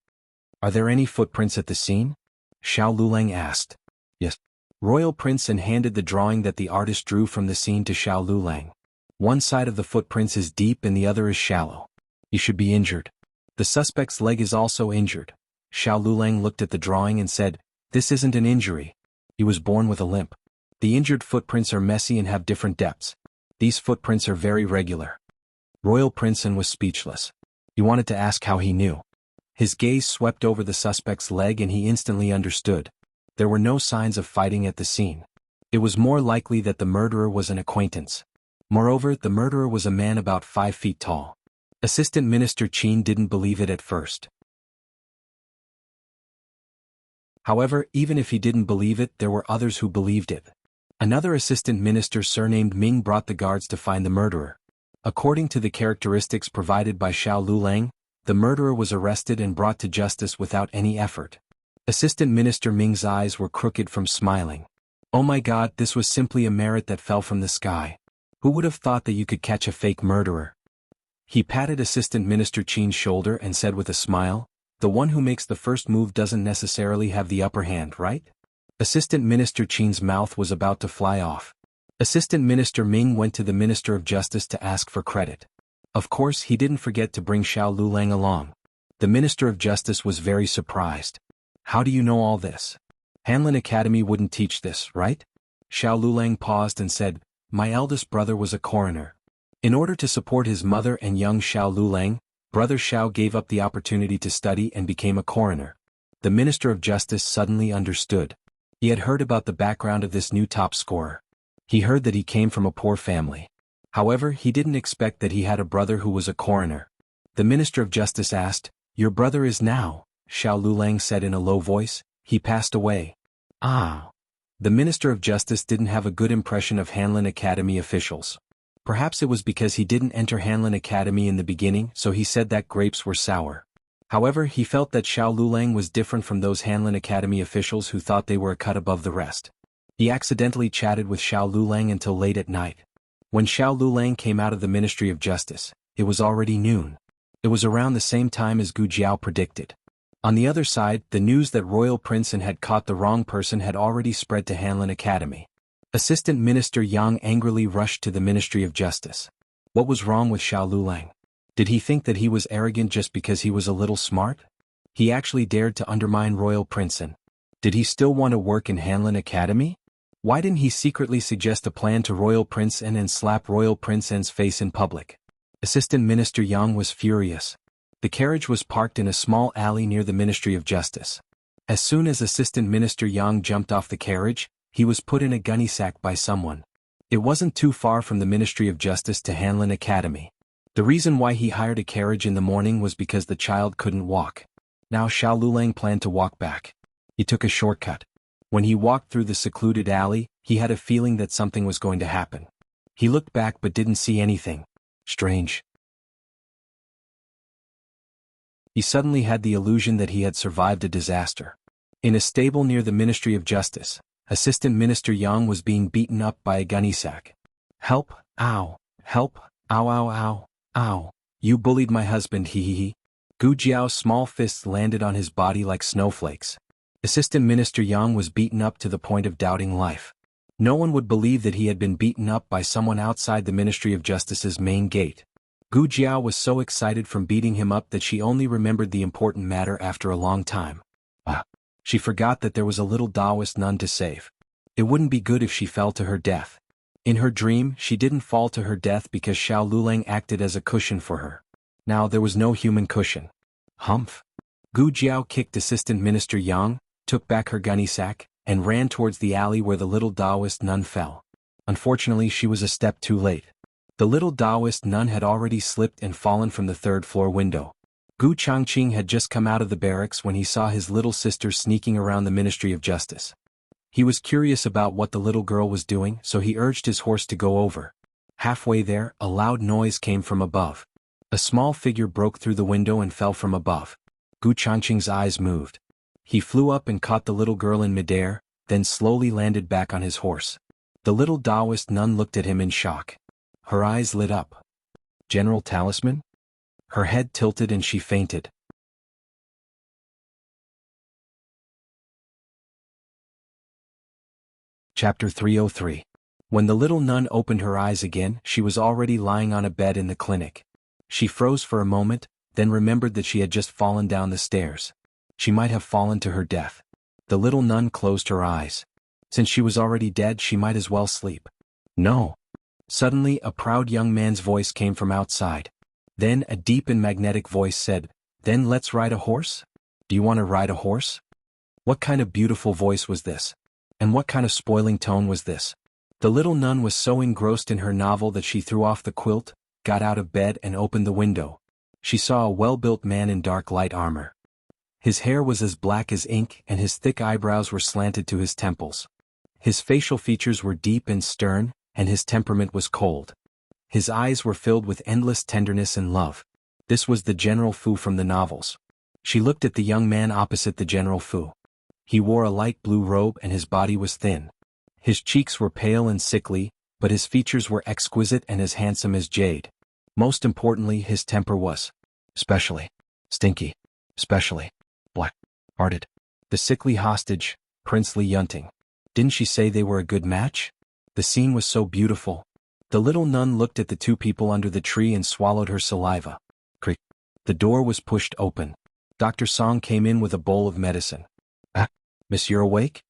Are there any footprints at the scene? Xiao Lulang asked. Yes. Royal Prince Anne handed the drawing that the artist drew from the scene to Xiao Lulang. One side of the footprints is deep and the other is shallow. He should be injured. The suspect's leg is also injured. Xiao Lulang looked at the drawing and said, this isn't an injury. He was born with a limp. The injured footprints are messy and have different depths. These footprints are very regular. Royal Prince Anne was speechless. He wanted to ask how he knew. His gaze swept over the suspect's leg and he instantly understood. There were no signs of fighting at the scene. It was more likely that the murderer was an acquaintance. Moreover, the murderer was a man about 5 feet tall. Assistant Minister Qin didn't believe it at first. However, even if he didn't believe it, there were others who believed it. Another assistant minister surnamed Ming brought the guards to find the murderer. According to the characteristics provided by Xiao Lulang, the murderer was arrested and brought to justice without any effort. Assistant Minister Ming's eyes were crooked from smiling. Oh my God, this was simply a merit that fell from the sky. Who would have thought that you could catch a fake murderer? He patted Assistant Minister Qin's shoulder and said with a smile, the one who makes the first move doesn't necessarily have the upper hand, right? Assistant Minister Qin's mouth was about to fly off. Assistant Minister Ming went to the Minister of Justice to ask for credit. Of course, he didn't forget to bring Xiao Lulang along. The Minister of Justice was very surprised. How do you know all this? Hanlin Academy wouldn't teach this, right? Xiao Lulang paused and said, my eldest brother was a coroner. In order to support his mother and young Xiao Lulang, Brother Xiao gave up the opportunity to study and became a coroner. The Minister of Justice suddenly understood. He had heard about the background of this new top scorer. He heard that he came from a poor family. However, he didn't expect that he had a brother who was a coroner. The Minister of Justice asked, your brother is now, Xiao Lulang said in a low voice, he passed away. Ah. The Minister of Justice didn't have a good impression of Hanlin Academy officials. Perhaps it was because he didn't enter Hanlin Academy in the beginning, so he said that grapes were sour. However, he felt that Xiao Lulang was different from those Hanlin Academy officials who thought they were a cut above the rest. He accidentally chatted with Xiao Lulang until late at night. When Xiao Lulang came out of the Ministry of Justice, it was already noon. It was around the same time as Gu Jiao predicted. On the other side, the news that Royal Prince Anne had caught the wrong person had already spread to Hanlin Academy. Assistant Minister Yang angrily rushed to the Ministry of Justice. What was wrong with Xiao Lulang? Did he think that he was arrogant just because he was a little smart? He actually dared to undermine Royal Prince Anne. Did he still want to work in Hanlin Academy? Why didn't he secretly suggest a plan to Royal Prince Anne and slap Royal Prince Anne's face in public? Assistant Minister Yang was furious. The carriage was parked in a small alley near the Ministry of Justice. As soon as Assistant Minister Yang jumped off the carriage, he was put in a gunny sack by someone. It wasn't too far from the Ministry of Justice to Hanlin Academy. The reason why he hired a carriage in the morning was because the child couldn't walk. Now Xiao Lulang planned to walk back. He took a shortcut. When he walked through the secluded alley, he had a feeling that something was going to happen. He looked back but didn't see anything strange. He suddenly had the illusion that he had survived a disaster. In a stable near the Ministry of Justice, Assistant Minister Yang was being beaten up by a gunny sack. Help, ow, help, ow ow ow, ow, you bullied my husband he he he. Gu Jiao's small fists landed on his body like snowflakes. Assistant Minister Yang was beaten up to the point of doubting life. No one would believe that he had been beaten up by someone outside the Ministry of Justice's main gate. Gu Jiao was so excited from beating him up that she only remembered the important matter after a long time. She forgot that there was a little Taoist nun to save. It wouldn't be good if she fell to her death. In her dream, she didn't fall to her death because Xiao Lulang acted as a cushion for her. Now there was no human cushion. Humph. Gu Jiao kicked Assistant Minister Yang, took back her gunny sack, and ran towards the alley where the little Taoist nun fell. Unfortunately, she was a step too late. The little Taoist nun had already slipped and fallen from the third-floor window. Gu Changqing had just come out of the barracks when he saw his little sister sneaking around the Ministry of Justice. He was curious about what the little girl was doing, so he urged his horse to go over. Halfway there, a loud noise came from above. A small figure broke through the window and fell from above. Gu Changqing's eyes moved. He flew up and caught the little girl in midair, then slowly landed back on his horse. The little Taoist nun looked at him in shock. Her eyes lit up. General Talisman? Her head tilted and she fainted. Chapter 303. When the little nun opened her eyes again, she was already lying on a bed in the clinic. She froze for a moment, then remembered that she had just fallen down the stairs. She might have fallen to her death. The little nun closed her eyes. Since she was already dead, she might as well sleep. No. Suddenly, a proud young man's voice came from outside. Then a deep and magnetic voice said, "Then let's ride a horse? Do you want to ride a horse?" What kind of beautiful voice was this? And what kind of spoiling tone was this? The little nun was so engrossed in her novel that she threw off the quilt, got out of bed and opened the window. She saw a well-built man in dark light armor. His hair was as black as ink and his thick eyebrows were slanted to his temples. His facial features were deep and stern, and his temperament was cold. His eyes were filled with endless tenderness and love. This was the General Fu from the novels. She looked at the young man opposite the General Fu. He wore a light blue robe and his body was thin. His cheeks were pale and sickly, but his features were exquisite and as handsome as jade. Most importantly, his temper was especially stinky, especially black-hearted. The sickly hostage, Princely Yunting. Didn't she say they were a good match? The scene was so beautiful. The little nun looked at the two people under the tree and swallowed her saliva. Creak. The door was pushed open. Dr. Song came in with a bowl of medicine. Miss, you're awake?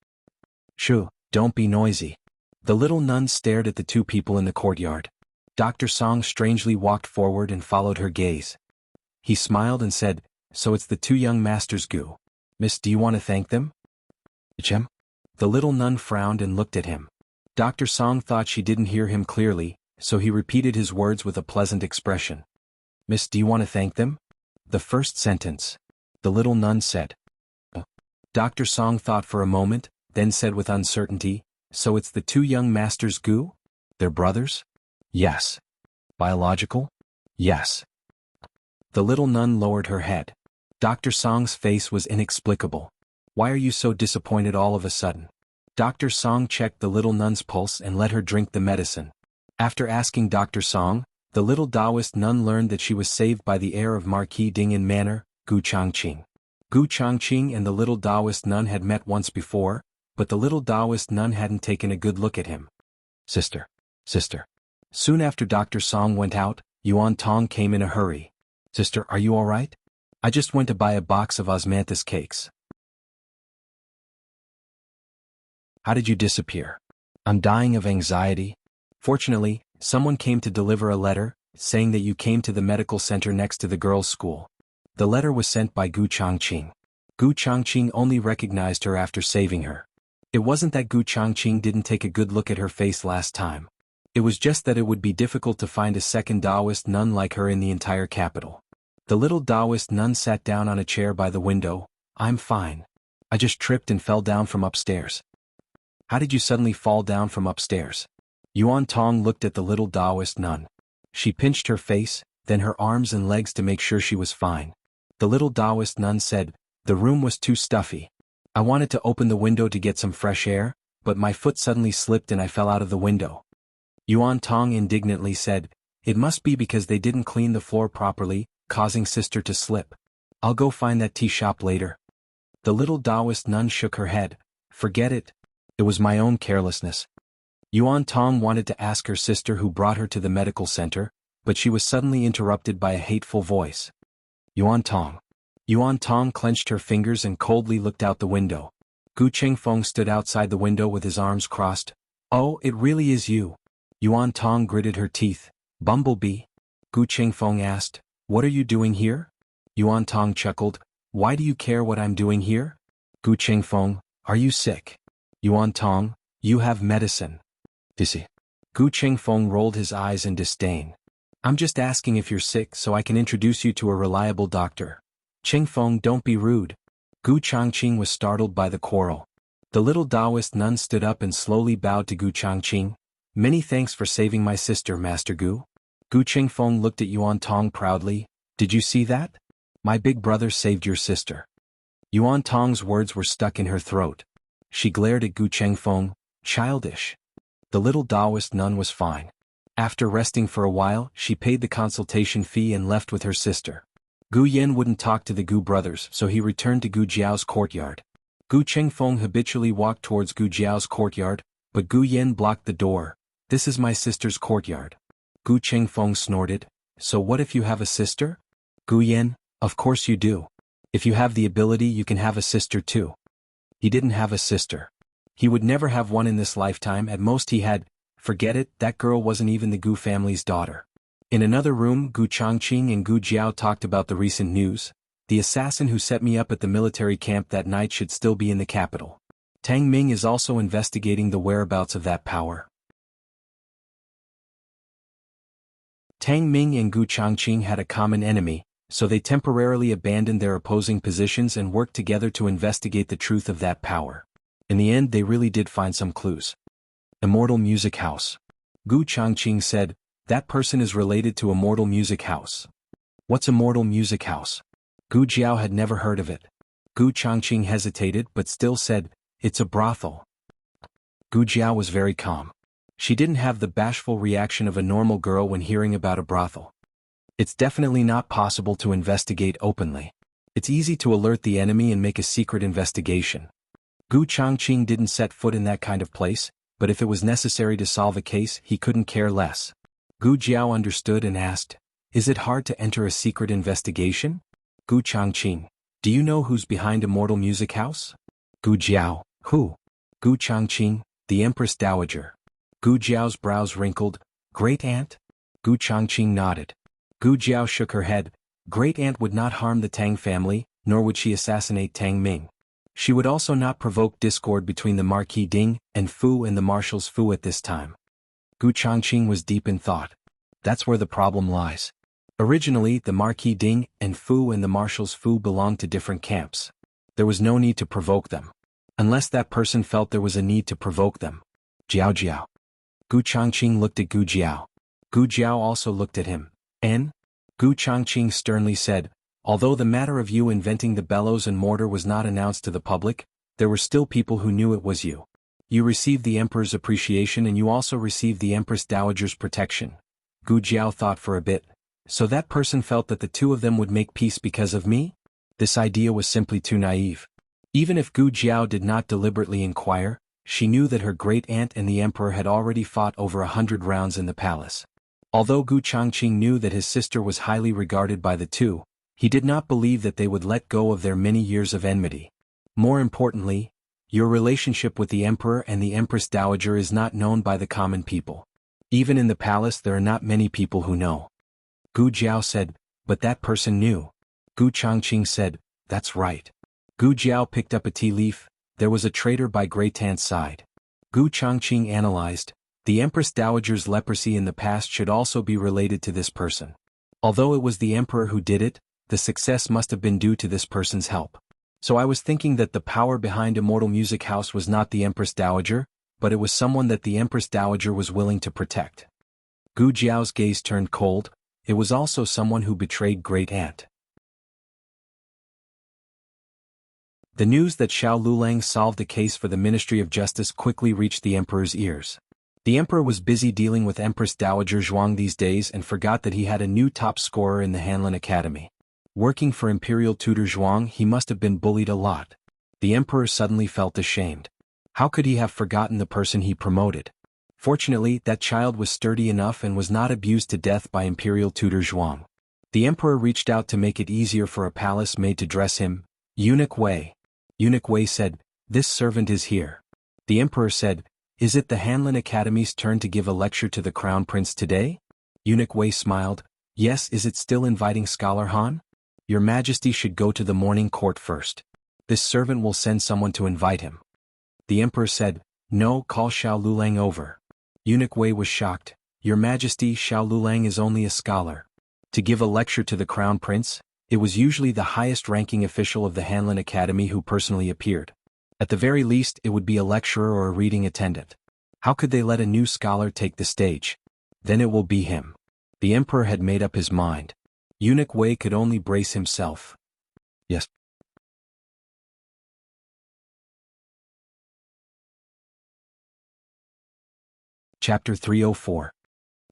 Shoo, don't be noisy. The little nun stared at the two people in the courtyard. Dr. Song strangely walked forward and followed her gaze. He smiled and said, "So it's the two young masters, Gu. Miss, do you want to thank them?" Chem? The little nun frowned and looked at him. Dr. Song thought she didn't hear him clearly, so he repeated his words with a pleasant expression. "Miss, do you want to thank them?" The first sentence. The little nun said. Dr. Song thought for a moment, then said with uncertainty, "So it's the two young masters, Gu? They're brothers?" "Yes." "Biological?" "Yes." The little nun lowered her head. Dr. Song's face was inexplicable. "Why are you so disappointed all of a sudden?" Dr. Song checked the little nun's pulse and let her drink the medicine. After asking Dr. Song, the little Taoist nun learned that she was saved by the heir of Marquis Dingyan Manor, Gu Changqing. Gu Changqing and the little Taoist nun had met once before, but the little Taoist nun hadn't taken a good look at him. Sister. Soon after Dr. Song went out, Yuan Tong came in a hurry. "Sister, are you all right? I just went to buy a box of osmanthus cakes." "How did you disappear?" "I'm dying of anxiety." "Fortunately, someone came to deliver a letter, saying that you came to the medical center next to the girls' school." The letter was sent by Gu Changqing. Gu Changqing only recognized her after saving her. It wasn't that Gu Changqing didn't take a good look at her face last time. It was just that it would be difficult to find a second Taoist nun like her in the entire capital. The little Taoist nun sat down on a chair by the window. "I'm fine. I just tripped and fell down from upstairs." "How did you suddenly fall down from upstairs?" Yuan Tong looked at the little Taoist nun. She pinched her face, then her arms and legs to make sure she was fine. The little Taoist nun said, "The room was too stuffy. I wanted to open the window to get some fresh air, but my foot suddenly slipped and I fell out of the window." Yuan Tong indignantly said, "It must be because they didn't clean the floor properly, causing sister to slip. I'll go find that tea shop later." The little Taoist nun shook her head. "Forget it. It was my own carelessness." Yuan Tong wanted to ask her sister who brought her to the medical center, but she was suddenly interrupted by a hateful voice. Yuan Tong. Yuan Tong clenched her fingers and coldly looked out the window. Gu Chengfeng stood outside the window with his arms crossed. Oh, it really is you. Yuan Tong gritted her teeth. Bumblebee? Gu Chengfeng asked. What are you doing here? Yuan Tong chuckled. Why do you care what I'm doing here? Gu Chengfeng, are you sick? Yuan Tong, you have medicine. Dizzy. Gu Chengfeng rolled his eyes in disdain. I'm just asking if you're sick so I can introduce you to a reliable doctor. Chengfeng, don't be rude. Gu Changqing was startled by the quarrel. The little Taoist nun stood up and slowly bowed to Gu Changqing. Many thanks for saving my sister, Master Gu. Gu Chengfeng looked at Yuan Tong proudly. Did you see that? My big brother saved your sister. Yuan Tong's words were stuck in her throat. She glared at Gu Chengfeng. Childish. The little Taoist nun was fine. After resting for a while, she paid the consultation fee and left with her sister. Gu Yen wouldn't talk to the Gu brothers, so he returned to Gu Jiao's courtyard. Gu Chengfeng habitually walked towards Gu Jiao's courtyard, but Gu Yen blocked the door. This is my sister's courtyard. Gu Chengfeng snorted. So what if you have a sister? Gu Yen, of course you do. If you have the ability you can have a sister too. He didn't have a sister. He would never have one in this lifetime, at most he had. Forget it, that girl wasn't even the Gu family's daughter. In another room, Gu Changqing and Gu Jiao talked about the recent news. The assassin who set me up at the military camp that night should still be in the capital. Tang Ming is also investigating the whereabouts of that power. Tang Ming and Gu Changqing had a common enemy, so they temporarily abandoned their opposing positions and worked together to investigate the truth of that power. In the end they really did find some clues. Immortal Music House. Gu Changqing said, that person is related to Immortal Music House. What's Immortal Music House? Gu Jiao had never heard of it. Gu Changqing hesitated but still said, it's a brothel. Gu Jiao was very calm. She didn't have the bashful reaction of a normal girl when hearing about a brothel. It's definitely not possible to investigate openly. It's easy to alert the enemy and make a secret investigation. Gu Changqing didn't set foot in that kind of place, but if it was necessary to solve a case, he couldn't care less. Gu Jiao understood and asked, is it hard to enter a secret investigation? Gu Changqing, do you know who's behind Immortal Music House? Gu Jiao, who? Gu Changqing, the Empress Dowager. Gu Jiao's brows wrinkled. Great Aunt? Gu Changqing nodded. Gu Jiao shook her head. Great Aunt would not harm the Tang family, nor would she assassinate Tang Ming. She would also not provoke discord between the Marquis Ding and Fu and the Marshals Fu at this time. Gu Changqing was deep in thought. That's where the problem lies. Originally, the Marquis Ding and Fu and the Marshals Fu belonged to different camps. There was no need to provoke them. Unless that person felt there was a need to provoke them. Jiao Jiao. Gu Changqing looked at Gu Jiao. Gu Jiao also looked at him. N? Gu Changqing sternly said, although the matter of you inventing the bellows and mortar was not announced to the public, there were still people who knew it was you. You received the Emperor's appreciation and you also received the Empress Dowager's protection. Gu Jiao thought for a bit. So that person felt that the two of them would make peace because of me? This idea was simply too naive. Even if Gu Jiao did not deliberately inquire, she knew that her great-aunt and the Emperor had already fought over 100 rounds in the palace. Although Gu Changqing knew that his sister was highly regarded by the two, he did not believe that they would let go of their many years of enmity. More importantly, your relationship with the Emperor and the Empress Dowager is not known by the common people. Even in the palace there are not many people who know. Gu Jiao said, but that person knew. Gu Changqing said, that's right. Gu Jiao picked up a tea leaf. There was a traitor by Great Aunt's side. Gu Changqing analyzed, the Empress Dowager's leprosy in the past should also be related to this person. Although it was the Emperor who did it, the success must have been due to this person's help. So I was thinking that the power behind Immortal Music House was not the Empress Dowager, but it was someone that the Empress Dowager was willing to protect. Gu Jiao's gaze turned cold. It was also someone who betrayed Great Aunt. The news that Xiao Lulang solved a case for the Ministry of Justice quickly reached the Emperor's ears. The Emperor was busy dealing with Empress Dowager Zhuang these days and forgot that he had a new top scorer in the Hanlin Academy. Working for Imperial Tutor Zhuang, he must have been bullied a lot. The Emperor suddenly felt ashamed. How could he have forgotten the person he promoted? Fortunately, that child was sturdy enough and was not abused to death by imperial tutor Zhuang. The emperor reached out to make it easier for a palace maid to dress him. Eunuch Wei. Eunuch Wei said, "This servant is here." The emperor said, "Is it the Hanlin Academy's turn to give a lecture to the crown prince today?" Eunuch Wei smiled, "Yes. Is it still inviting Scholar Han? Your Majesty should go to the morning court first. This servant will send someone to invite him." The emperor said, "No, call Xiao Lulang over." Eunuch Wei was shocked. "Your Majesty, Xiao Lulang is only a scholar. To give a lecture to the crown prince, it was usually the highest-ranking official of the Hanlin Academy who personally appeared. At the very least, it would be a lecturer or a reading attendant. How could they let a new scholar take the stage? Then it will be him." The emperor had made up his mind. Eunuch Wei could only brace himself. Yes. Chapter 304.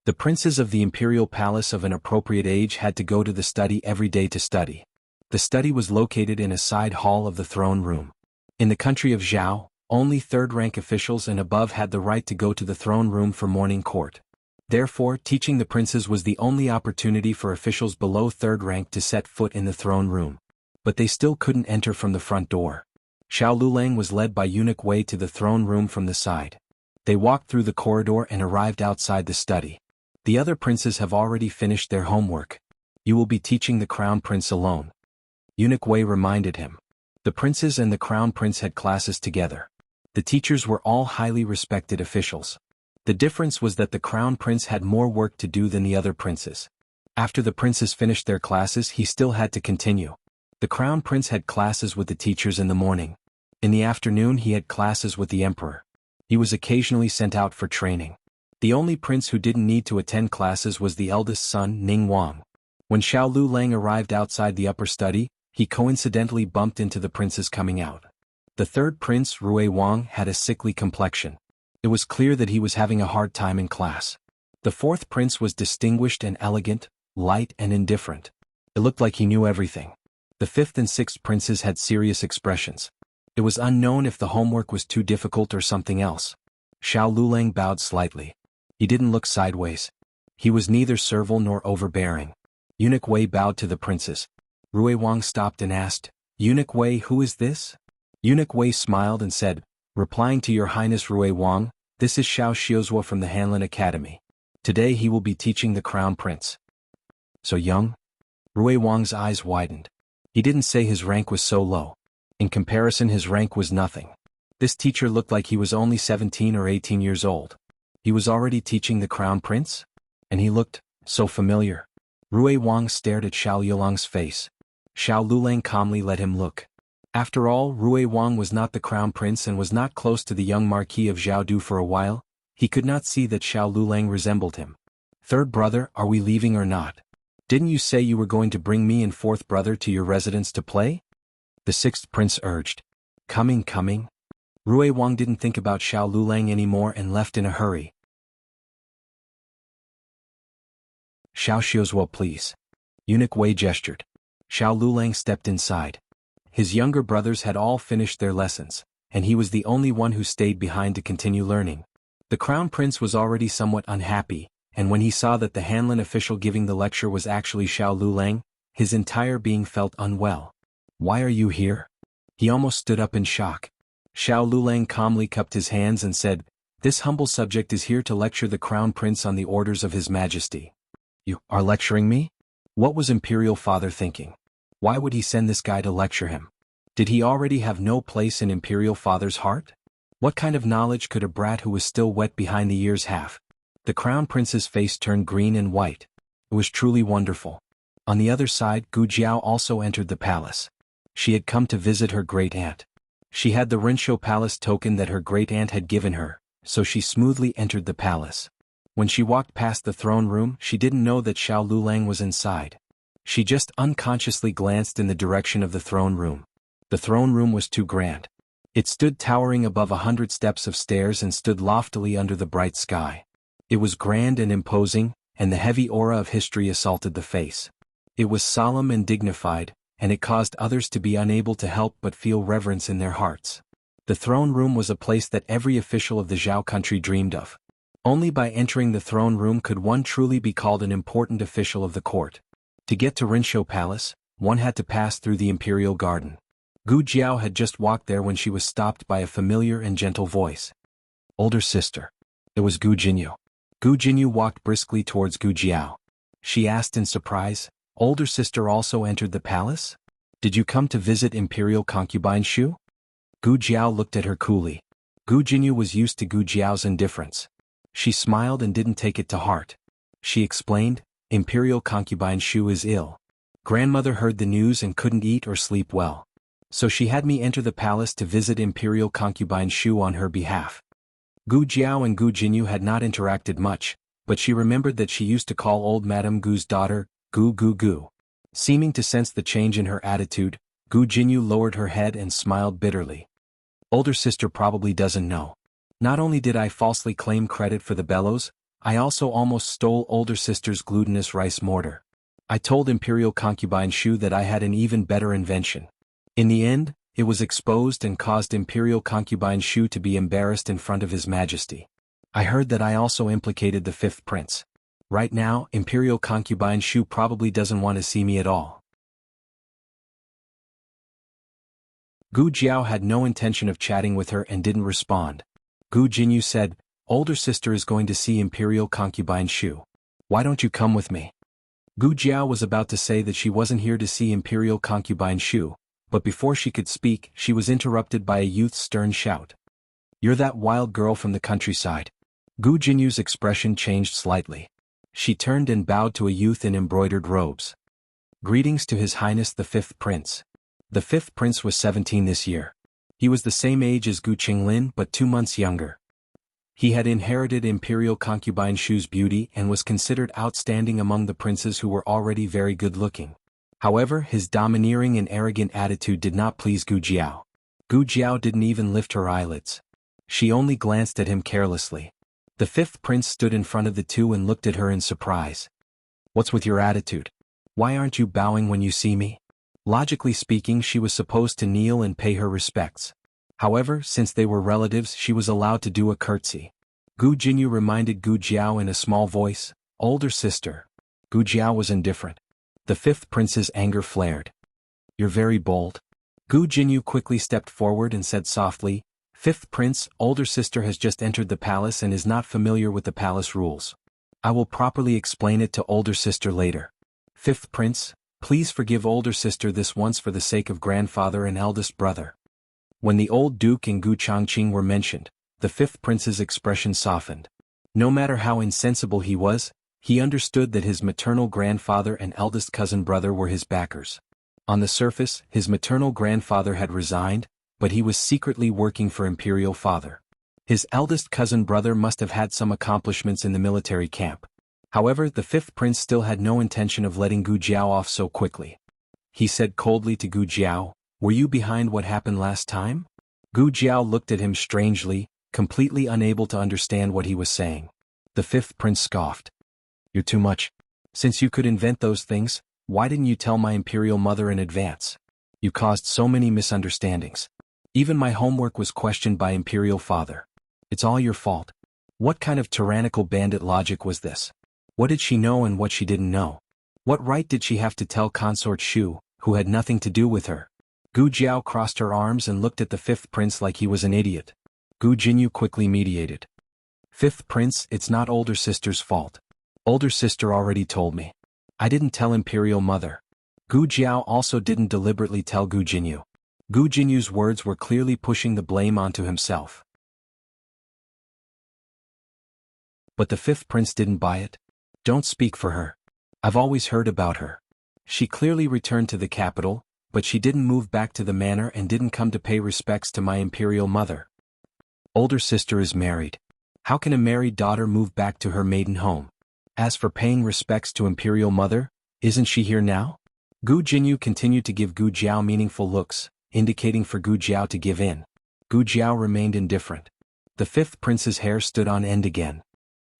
The princes of the imperial palace of an appropriate age had to go to the study every day to study. The study was located in a side hall of the throne room. In the country of Zhao, only third-rank officials and above had the right to go to the throne room for morning court. Therefore, teaching the princes was the only opportunity for officials below third rank to set foot in the throne room. But they still couldn't enter from the front door. Xiao Lulang was led by Eunuch Wei to the throne room from the side. They walked through the corridor and arrived outside the study. "The other princes have already finished their homework. You will be teaching the crown prince alone." Eunuch Wei reminded him. The princes and the crown prince had classes together. The teachers were all highly respected officials. The difference was that the crown prince had more work to do than the other princes. After the princes finished their classes, he still had to continue. The crown prince had classes with the teachers in the morning. In the afternoon he had classes with the emperor. He was occasionally sent out for training. The only prince who didn't need to attend classes was the eldest son, Ning Wang. When Xiao Lulang arrived outside the upper study, he coincidentally bumped into the princes coming out. The third prince, Rui Wang, had a sickly complexion. It was clear that he was having a hard time in class. The fourth prince was distinguished and elegant, light and indifferent. It looked like he knew everything. The fifth and sixth princes had serious expressions. It was unknown if the homework was too difficult or something else. Xiao Lulang bowed slightly. He didn't look sideways. He was neither servile nor overbearing. Eunuch Wei bowed to the princes. Rui Wang stopped and asked, "Eunuch Wei, who is this?" Eunuch Wei smiled and said, "Replying to your highness Rui Wang, this is Xiao Xiuzhua from the Hanlin Academy. Today he will be teaching the crown prince." "So young?" Rui Wang's eyes widened. He didn't say his rank was so low. In comparison, his rank was nothing. This teacher looked like he was only 17 or 18 years old. He was already teaching the crown prince? And he looked so familiar. Rui Wang stared at Xiao Yulang's face. Xiao Lulang calmly let him look. After all, Rui Wang was not the crown prince and was not close to the young Marquis of Jianghu for a while. He could not see that Xiao Lulang resembled him. "Third brother, are we leaving or not? Didn't you say you were going to bring me and fourth brother to your residence to play?" The sixth prince urged. Coming. Rui Wang didn't think about Xiao Lulang anymore and left in a hurry. "Xiao Xiuzhua, please." Eunuch Wei gestured. Xiao Lulang stepped inside. His younger brothers had all finished their lessons, and he was the only one who stayed behind to continue learning. The crown prince was already somewhat unhappy, and when he saw that the Hanlin official giving the lecture was actually Xiao Lulang, his entire being felt unwell. "Why are you here?" He almost stood up in shock. Xiao Lulang calmly cupped his hands and said, "This humble subject is here to lecture the crown prince on the orders of his majesty." "You are lecturing me?" What was Imperial Father thinking? Why would he send this guy to lecture him? Did he already have no place in Imperial Father's heart? What kind of knowledge could a brat who was still wet behind the ears have? The crown prince's face turned green and white. It was truly wonderful. On the other side, Gu Jiao also entered the palace. She had come to visit her great-aunt. She had the Rinshou Palace token that her great-aunt had given her, so she smoothly entered the palace. When she walked past the throne room, she didn't know that Xiao Lulang was inside. She just unconsciously glanced in the direction of the throne room. The throne room was too grand. It stood towering above 100 steps of stairs and stood loftily under the bright sky. It was grand and imposing, and the heavy aura of history assaulted the face. It was solemn and dignified, and it caused others to be unable to help but feel reverence in their hearts. The throne room was a place that every official of the Zhao country dreamed of. Only by entering the throne room could one truly be called an important official of the court. To get to Rinshou Palace, one had to pass through the imperial garden. Gu Jiao had just walked there when she was stopped by a familiar and gentle voice. Older sister. It was Gu Jinyu. Gu Jinyu walked briskly towards Gu Jiao. She asked in surprise, older sister also entered the palace? Did you come to visit imperial concubine Shu? Gu Jiao looked at her coolly. Gu Jinyu was used to Gu Jiao's indifference. She smiled and didn't take it to heart. She explained, imperial concubine Shu is ill. Grandmother heard the news and couldn't eat or sleep well. So she had me enter the palace to visit imperial concubine Shu on her behalf. Gu Jiao and Gu Jinyu had not interacted much, but she remembered that she used to call old Madame Gu's daughter, Gu Gu Gu. Seeming to sense the change in her attitude, Gu Jinyu lowered her head and smiled bitterly. Older sister probably doesn't know. Not only did I falsely claim credit for the bellows, I also almost stole older sister's glutinous rice mortar. I told imperial concubine Shu that I had an even better invention. In the end, it was exposed and caused imperial concubine Shu to be embarrassed in front of his majesty. I heard that I also implicated the fifth prince. Right now, imperial concubine Shu probably doesn't want to see me at all. Gu Jiao had no intention of chatting with her and didn't respond. Gu Jinyu said, older sister is going to see imperial concubine Shu. Why don't you come with me? Gu Jiao was about to say that she wasn't here to see imperial concubine Shu, but before she could speak, she was interrupted by a youth's stern shout. You're that wild girl from the countryside. Gu Jinyu's expression changed slightly. She turned and bowed to a youth in embroidered robes. Greetings to His Highness the Fifth Prince. The fifth prince was 17 this year. He was the same age as Gu Qinglin but 2 months younger. He had inherited imperial concubine Shu's beauty and was considered outstanding among the princes who were already very good-looking. However, his domineering and arrogant attitude did not please Gu Jiao. Gu Jiao didn't even lift her eyelids. She only glanced at him carelessly. The fifth prince stood in front of the two and looked at her in surprise. What's with your attitude? Why aren't you bowing when you see me? Logically speaking, she was supposed to kneel and pay her respects. However, since they were relatives, she was allowed to do a curtsy. Gu Jinyu reminded Gu Jiao in a small voice, older sister. Gu Jiao was indifferent. The fifth prince's anger flared. You're very bold. Gu Jinyu quickly stepped forward and said softly, Fifth prince, older sister has just entered the palace and is not familiar with the palace rules. I will properly explain it to older sister later. Fifth prince, please forgive older sister this once for the sake of grandfather and eldest brother. When the old duke and Gu Changqing were mentioned, the fifth prince's expression softened. No matter how insensible he was, he understood that his maternal grandfather and eldest cousin brother were his backers. On the surface, his maternal grandfather had resigned, but he was secretly working for imperial father. His eldest cousin brother must have had some accomplishments in the military camp. However, the fifth prince still had no intention of letting Gu Jiao off so quickly. He said coldly to Gu Jiao, were you behind what happened last time? Gu Jiao looked at him strangely, completely unable to understand what he was saying. The fifth prince scoffed. You're too much. Since you could invent those things, why didn't you tell my imperial mother in advance? You caused so many misunderstandings. Even my homework was questioned by imperial father. It's all your fault. What kind of tyrannical bandit logic was this? What did she know and what she didn't know? What right did she have to tell consort Shu, who had nothing to do with her? Gu Jiao crossed her arms and looked at the fifth prince like he was an idiot. Gu Jinyu quickly mediated. Fifth prince, it's not older sister's fault. Older sister already told me. I didn't tell imperial mother. Gu Jiao also didn't deliberately tell Gu Jinyu. Gu Jinyu's words were clearly pushing the blame onto himself. But the fifth prince didn't buy it. Don't speak for her. I've always heard about her. She clearly returned to the capital, but she didn't move back to the manor and didn't come to pay respects to my imperial mother. Older sister is married. How can a married daughter move back to her maiden home? As for paying respects to imperial mother, isn't she here now? Gu Jinyu continued to give Gu Jiao meaningful looks, indicating for Gu Jiao to give in. Gu Jiao remained indifferent. The fifth prince's hair stood on end again.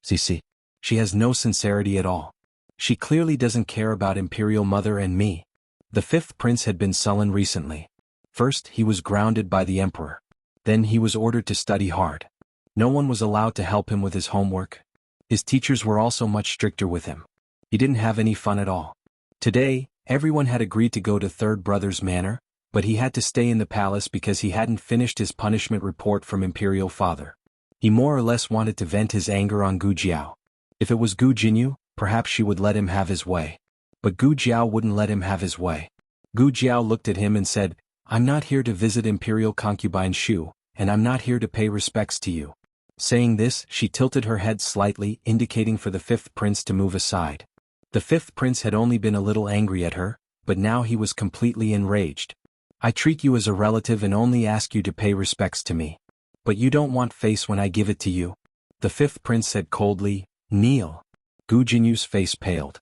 See. She has no sincerity at all. She clearly doesn't care about imperial mother and me. The fifth prince had been sullen recently. First, he was grounded by the emperor. Then he was ordered to study hard. No one was allowed to help him with his homework. His teachers were also much stricter with him. He didn't have any fun at all. Today, everyone had agreed to go to Third Brother's Manor, but he had to stay in the palace because he hadn't finished his punishment report from Imperial Father. He more or less wanted to vent his anger on Gu Jiao. If it was Gu Jinyu, perhaps she would let him have his way. But Gu Jiao wouldn't let him have his way. Gu Jiao looked at him and said, "I'm not here to visit Imperial concubine Shu, and I'm not here to pay respects to you." Saying this, she tilted her head slightly, indicating for the fifth prince to move aside. The fifth prince had only been a little angry at her, but now he was completely enraged. "I treat you as a relative and only ask you to pay respects to me. But you don't want face when I give it to you?" The fifth prince said coldly, "Kneel." Gu Jinyu's face paled.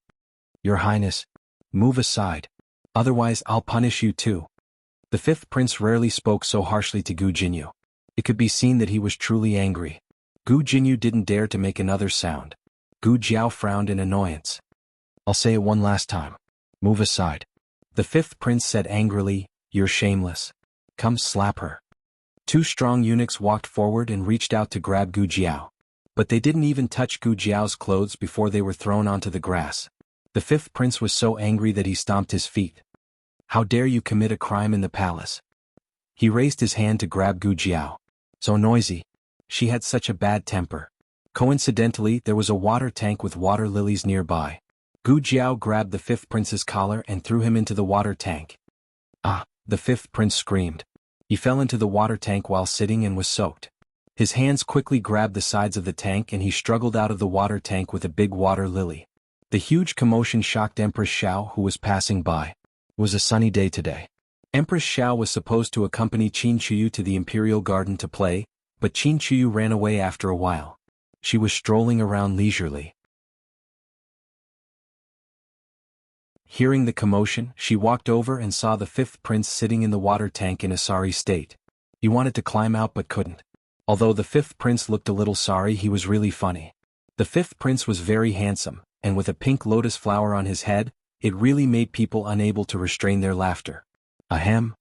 "Your Highness, move aside. Otherwise I'll punish you too." The fifth prince rarely spoke so harshly to Gu Jinyu. It could be seen that he was truly angry. Gu Jinyu didn't dare to make another sound. Gu Jiao frowned in annoyance. "I'll say it one last time. Move aside." The fifth prince said angrily, "You're shameless. Come slap her." Two strong eunuchs walked forward and reached out to grab Gu Jiao. But they didn't even touch Gu Jiao's clothes before they were thrown onto the grass. The fifth prince was so angry that he stomped his feet. "How dare you commit a crime in the palace?" He raised his hand to grab Gu Jiao. So noisy. She had such a bad temper. Coincidentally, there was a water tank with water lilies nearby. Gu Jiao grabbed the fifth prince's collar and threw him into the water tank. "Ah!" the fifth prince screamed. He fell into the water tank while sitting and was soaked. His hands quickly grabbed the sides of the tank and he struggled out of the water tank with a big water lily. The huge commotion shocked Empress Xiao, who was passing by. It was a sunny day today. Empress Xiao was supposed to accompany Qin Chuyu to the Imperial Garden to play, but Qin Chuyu ran away after a while. She was strolling around leisurely. Hearing the commotion, she walked over and saw the fifth prince sitting in the water tank in a sorry state. He wanted to climb out but couldn't. Although the fifth prince looked a little sorry, he was really funny. The fifth prince was very handsome, and with a pink lotus flower on his head, it really made people unable to restrain their laughter. Ahem.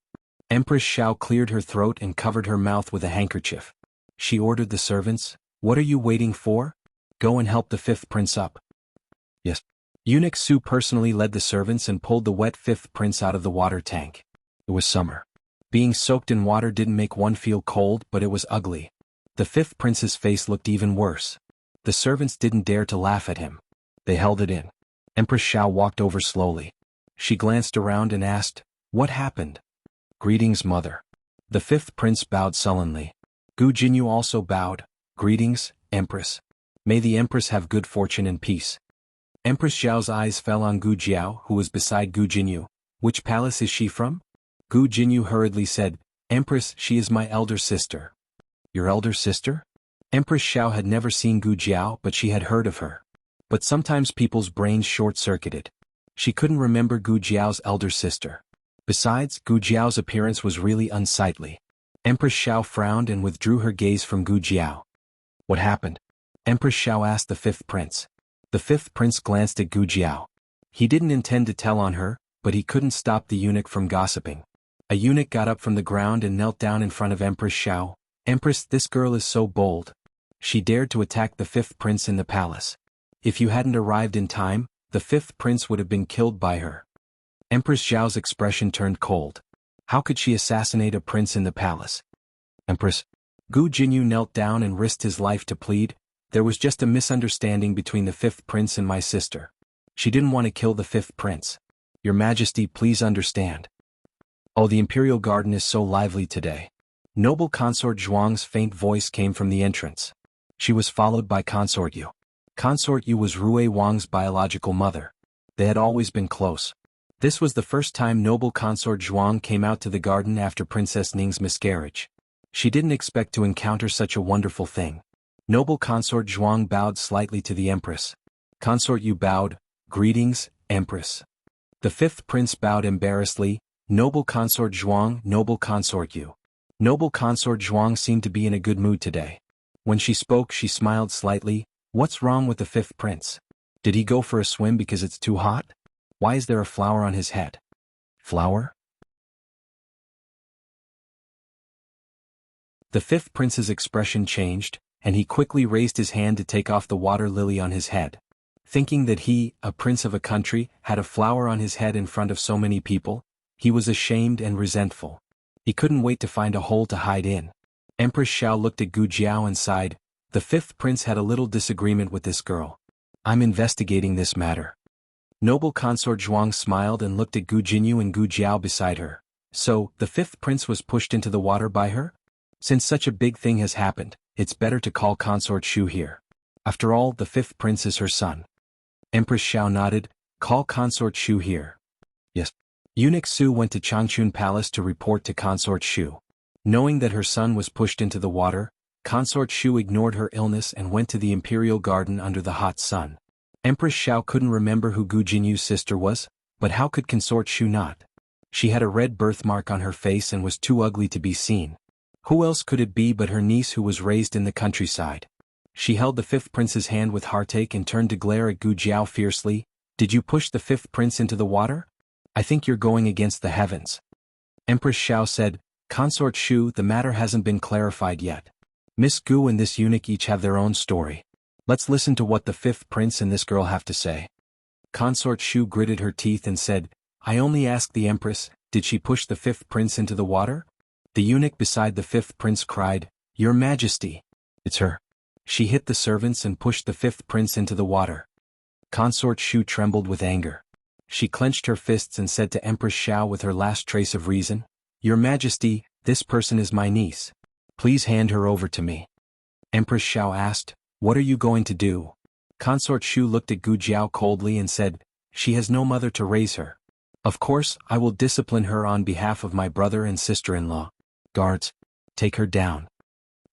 Empress Xiao cleared her throat and covered her mouth with a handkerchief. She ordered the servants, "What are you waiting for? Go and help the fifth prince up." Yes. Eunuch Su personally led the servants and pulled the wet fifth prince out of the water tank. It was summer. Being soaked in water didn't make one feel cold, but it was ugly. The fifth prince's face looked even worse. The servants didn't dare to laugh at him. They held it in. Empress Xiao walked over slowly. She glanced around and asked, "What happened?" "Greetings, mother." The fifth prince bowed sullenly. Gu Jinyu also bowed. "Greetings, Empress. May the Empress have good fortune and peace." Empress Xiao's eyes fell on Gu Jiao, who was beside Gu Jinyu. "Which palace is she from?" Gu Jinyu hurriedly said, "Empress, she is my elder sister." "Your elder sister?" Empress Xiao had never seen Gu Jiao, but she had heard of her. But sometimes people's brains short-circuited. She couldn't remember Gu Jiao's elder sister. Besides, Gu Jiao's appearance was really unsightly. Empress Xiao frowned and withdrew her gaze from Gu Jiao. "What happened?" Empress Xiao asked the fifth prince. The fifth prince glanced at Gu Jiao. He didn't intend to tell on her, but he couldn't stop the eunuch from gossiping. A eunuch got up from the ground and knelt down in front of Empress Xiao. "Empress, this girl is so bold. She dared to attack the fifth prince in the palace. If you hadn't arrived in time, the fifth prince would have been killed by her." Empress Xiao's expression turned cold. How could she assassinate a prince in the palace? "Empress." Gu Jinyu knelt down and risked his life to plead, "There was just a misunderstanding between the fifth prince and my sister. She didn't want to kill the fifth prince. Your Majesty, please understand." "Oh, the Imperial Garden is so lively today." Noble Consort Zhuang's faint voice came from the entrance. She was followed by Consort Yu. Consort Yu was Rui Wang's biological mother. They had always been close. This was the first time Noble Consort Zhuang came out to the garden after Princess Ning's miscarriage. She didn't expect to encounter such a wonderful thing. Noble Consort Zhuang bowed slightly to the Empress. Consort Yu bowed, "Greetings, Empress." The fifth prince bowed embarrassedly, "Noble Consort Zhuang, Noble Consort Yu." Noble Consort Zhuang seemed to be in a good mood today. When she spoke, she smiled slightly. "What's wrong with the fifth prince? Did he go for a swim because it's too hot? Why is there a flower on his head?" "Flower?" The fifth prince's expression changed. and he quickly raised his hand to take off the water lily on his head. Thinking that he, a prince of a country, had a flower on his head in front of so many people, he was ashamed and resentful. He couldn't wait to find a hole to hide in. Empress Xiao looked at Gu Jiao and sighed. The fifth prince had a little disagreement with this girl. I'm investigating this matter. Noble consort Zhuang smiled and looked at Gu Jinyu and Gu Jiao beside her. So, the fifth prince was pushed into the water by her? Since such a big thing has happened, it's better to call consort Shu here. After all, the fifth prince is her son. Empress Xiao nodded. Call consort Shu here. Yes. Eunuch Su went to Changchun Palace to report to consort Shu. Knowing that her son was pushed into the water, consort Shu ignored her illness and went to the imperial garden under the hot sun. Empress Xiao couldn't remember who Gu Jinyu's sister was, but how could consort Shu not? She had a red birthmark on her face and was too ugly to be seen. Who else could it be but her niece who was raised in the countryside? She held the fifth prince's hand with heartache and turned to glare at Gu Jiao fiercely. Did you push the fifth prince into the water? I think you're going against the heavens. Empress Xiao said, Consort Shu, the matter hasn't been clarified yet. Miss Gu and this eunuch each have their own story. Let's listen to what the fifth prince and this girl have to say. Consort Shu gritted her teeth and said, I only asked the empress, did she push the fifth prince into the water? The eunuch beside the fifth prince cried, Your Majesty. It's her. She hit the servants and pushed the fifth prince into the water. Consort Shu trembled with anger. She clenched her fists and said to Empress Xiao with her last trace of reason, Your Majesty, this person is my niece. Please hand her over to me. Empress Xiao asked, What are you going to do? Consort Shu looked at Gu Jiao coldly and said, She has no mother to raise her. Of course, I will discipline her on behalf of my brother and sister-in-law. Guards, take her down.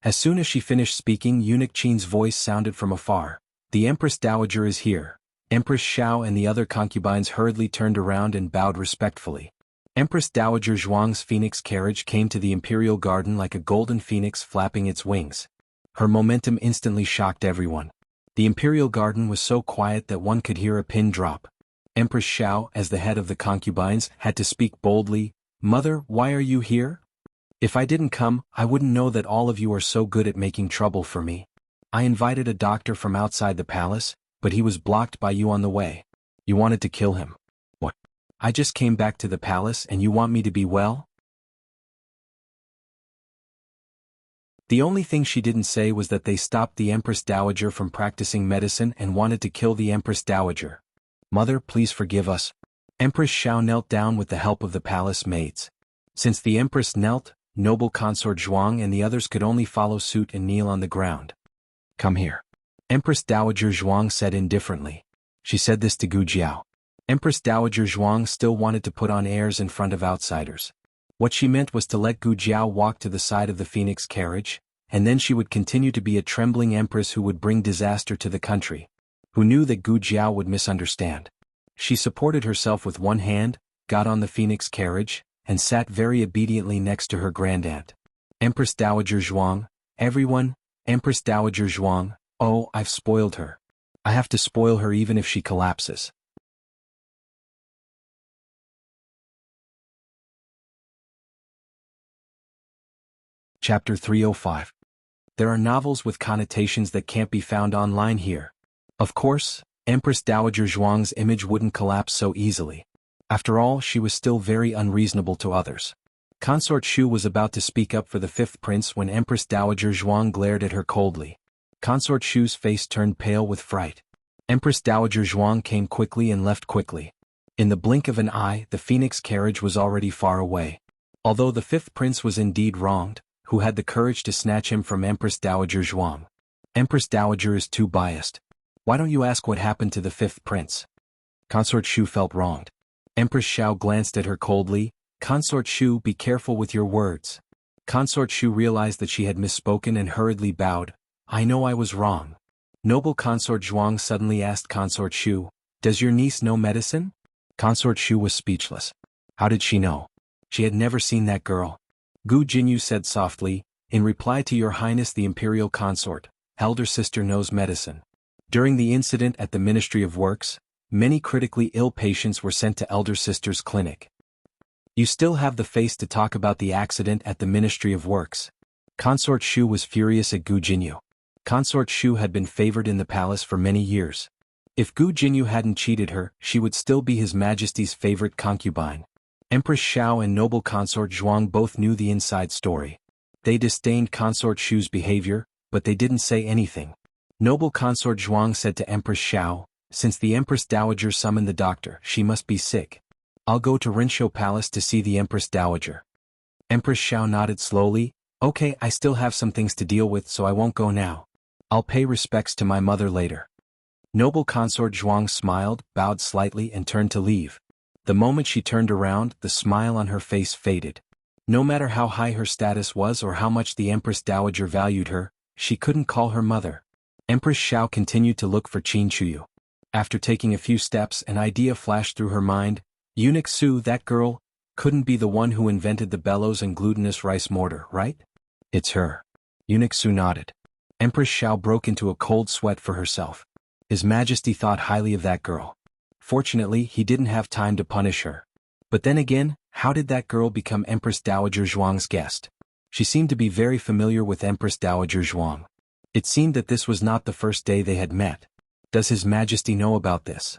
As soon as she finished speaking, Eunuch Qin's voice sounded from afar. The Empress Dowager is here. Empress Xiao and the other concubines hurriedly turned around and bowed respectfully. Empress Dowager Zhuang's phoenix carriage came to the imperial garden like a golden phoenix flapping its wings. Her momentum instantly shocked everyone. The imperial garden was so quiet that one could hear a pin drop. Empress Xiao, as the head of the concubines, had to speak boldly, Mother, why are you here? If I didn't come, I wouldn't know that all of you are so good at making trouble for me. I invited a doctor from outside the palace, but he was blocked by you on the way. You wanted to kill him. What? I just came back to the palace and you want me to be well? The only thing she didn't say was that they stopped the Empress Dowager from practicing medicine and wanted to kill the Empress Dowager. Mother, please forgive us. Empress Xiao knelt down with the help of the palace maids. Since the Empress knelt, noble consort Zhuang and the others could only follow suit and kneel on the ground. Come here. Empress Dowager Zhuang said indifferently. She said this to Gu Jiao. Empress Dowager Zhuang still wanted to put on airs in front of outsiders. What she meant was to let Gu Jiao walk to the side of the phoenix carriage, and then she would continue to be a trembling empress who would bring disaster to the country. Who knew that Gu Jiao would misunderstand? She supported herself with one hand, got on the phoenix carriage, and sat very obediently next to her grandaunt. Empress Dowager Zhuang, everyone, Empress Dowager Zhuang, oh, I've spoiled her. I have to spoil her even if she collapses. Chapter 305. There are novels with connotations that can't be found online here. Of course, Empress Dowager Zhuang's image wouldn't collapse so easily. After all, she was still very unreasonable to others. Consort Shu was about to speak up for the fifth prince when Empress Dowager Zhuang glared at her coldly. Consort Shu's face turned pale with fright. Empress Dowager Zhuang came quickly and left quickly. In the blink of an eye, the phoenix carriage was already far away. Although the fifth prince was indeed wronged, who had the courage to snatch him from Empress Dowager Zhuang? Empress Dowager is too biased. Why don't you ask what happened to the fifth prince? Consort Shu felt wronged. Empress Xiao glanced at her coldly. Consort Shu, be careful with your words. Consort Shu realized that she had misspoken and hurriedly bowed. I know I was wrong. Noble Consort Zhuang suddenly asked Consort Shu, Does your niece know medicine? Consort Shu was speechless. How did she know? She had never seen that girl. Gu Jinyu said softly, In reply to your highness the imperial consort, elder sister knows medicine. During the incident at the Ministry of Works, many critically ill patients were sent to elder sister's clinic. You still have the face to talk about the accident at the Ministry of Works. Consort Shu was furious at Gu Jinyu. Consort Shu had been favored in the palace for many years. If Gu Jinyu hadn't cheated her, she would still be His Majesty's favorite concubine. Empress Xiao and noble consort Zhuang both knew the inside story. They disdained Consort Shu's behavior, but they didn't say anything. Noble consort Zhuang said to Empress Xiao, "Since the Empress Dowager summoned the doctor, she must be sick. I'll go to Rinshou Palace to see the Empress Dowager." Empress Xiao nodded slowly. "Okay, I still have some things to deal with, so I won't go now. I'll pay respects to my mother later." Noble consort Zhuang smiled, bowed slightly and turned to leave. The moment she turned around, the smile on her face faded. No matter how high her status was or how much the Empress Dowager valued her, she couldn't call her mother. Empress Xiao continued to look for Qin Chuyu. After taking a few steps, an idea flashed through her mind. Eunuch Su, that girl, couldn't be the one who invented the bellows and glutinous rice mortar, right? It's her. Eunuch Su nodded. Empress Xiao broke into a cold sweat for herself. His Majesty thought highly of that girl. Fortunately, he didn't have time to punish her. But then again, how did that girl become Empress Dowager Zhuang's guest? She seemed to be very familiar with Empress Dowager Zhuang. It seemed that this was not the first day they had met. Does His Majesty know about this?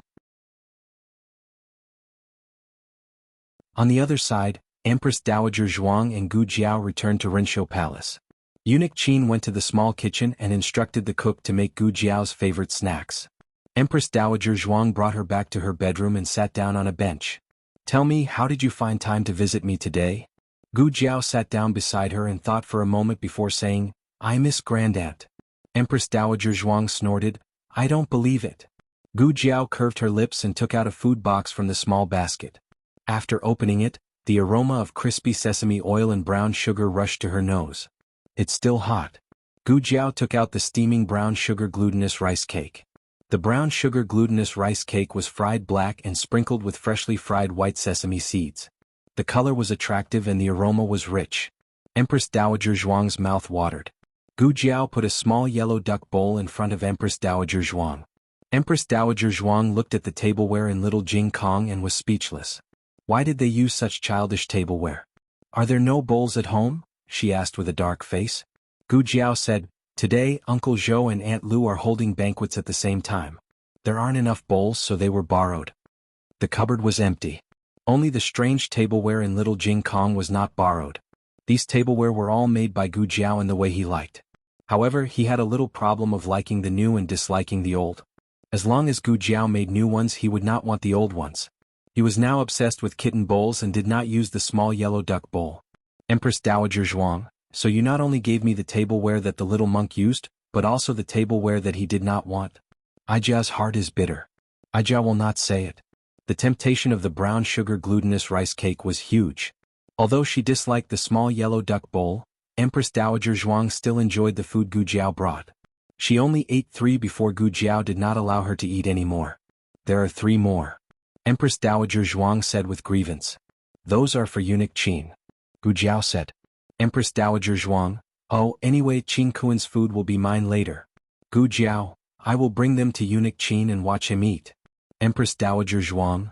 On the other side, Empress Dowager Zhuang and Gu Jiao returned to Rinshou Palace. Eunuch Qin went to the small kitchen and instructed the cook to make Gu Jiao's favorite snacks. Empress Dowager Zhuang brought her back to her bedroom and sat down on a bench. "Tell me, how did you find time to visit me today?" Gu Jiao sat down beside her and thought for a moment before saying, "I miss Grandaunt." Empress Dowager Zhuang snorted, "I don't believe it." Gu Jiao curved her lips and took out a food box from the small basket. After opening it, the aroma of crispy sesame oil and brown sugar rushed to her nose. "It's still hot." Gu Jiao took out the steaming brown sugar glutinous rice cake. The brown sugar glutinous rice cake was fried black and sprinkled with freshly fried white sesame seeds. The color was attractive and the aroma was rich. Empress Dowager Zhuang's mouth watered. Gu Jiao put a small yellow duck bowl in front of Empress Dowager Zhuang. Empress Dowager Zhuang looked at the tableware in Little Jing Kong and was speechless. Why did they use such childish tableware? "Are there no bowls at home?" she asked with a dark face. Gu Jiao said, "Today, Uncle Zhou and Aunt Lu are holding banquets at the same time. There aren't enough bowls, so they were borrowed." The cupboard was empty. Only the strange tableware in Little Jing Kong was not borrowed. These tableware were all made by Gu Jiao in the way he liked. However, he had a little problem of liking the new and disliking the old. As long as Gu Jiao made new ones, he would not want the old ones. He was now obsessed with kitten bowls and did not use the small yellow duck bowl. "Empress Dowager Zhuang, so you not only gave me the tableware that the little monk used, but also the tableware that he did not want?" Aijia's heart is bitter. Aijia will not say it. The temptation of the brown sugar glutinous rice cake was huge. Although she disliked the small yellow duck bowl, Empress Dowager Zhuang still enjoyed the food Gu Jiao brought. She only ate 3 before Gu Jiao did not allow her to eat any more. "There are 3 more. Empress Dowager Zhuang said with grievance. "Those are for Eunuch Qin." Gu Jiao said. Empress Dowager Zhuang, "Oh, anyway, Qin Kuan's food will be mine later." Gu Jiao, "I will bring them to Eunuch Qin and watch him eat." Empress Dowager Zhuang.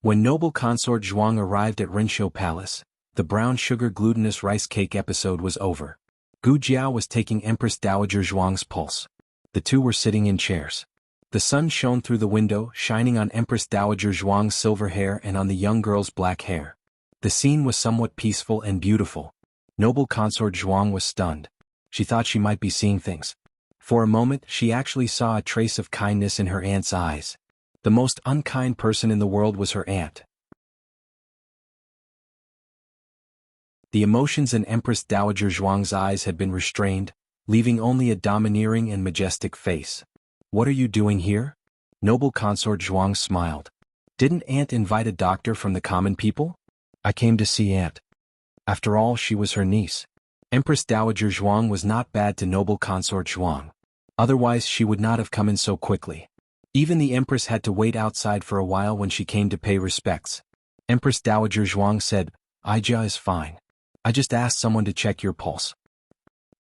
When noble consort Zhuang arrived at Rinshou Palace, the brown sugar glutinous rice cake episode was over. Gu Jiao was taking Empress Dowager Zhuang's pulse. The two were sitting in chairs. The sun shone through the window, shining on Empress Dowager Zhuang's silver hair and on the young girl's black hair. The scene was somewhat peaceful and beautiful. Noble consort Zhuang was stunned. She thought she might be seeing things. For a moment, she actually saw a trace of kindness in her aunt's eyes. The most unkind person in the world was her aunt. The emotions in Empress Dowager Zhuang's eyes had been restrained, leaving only a domineering and majestic face. "What are you doing here?" Noble consort Zhuang smiled. "Didn't Aunt invite a doctor from the common people?" "I came to see Aunt." After all, she was her niece. Empress Dowager Zhuang was not bad to noble consort Zhuang. Otherwise she would not have come in so quickly. Even the Empress had to wait outside for a while when she came to pay respects. Empress Dowager Zhuang said, "Aijia is fine. I just asked someone to check your pulse."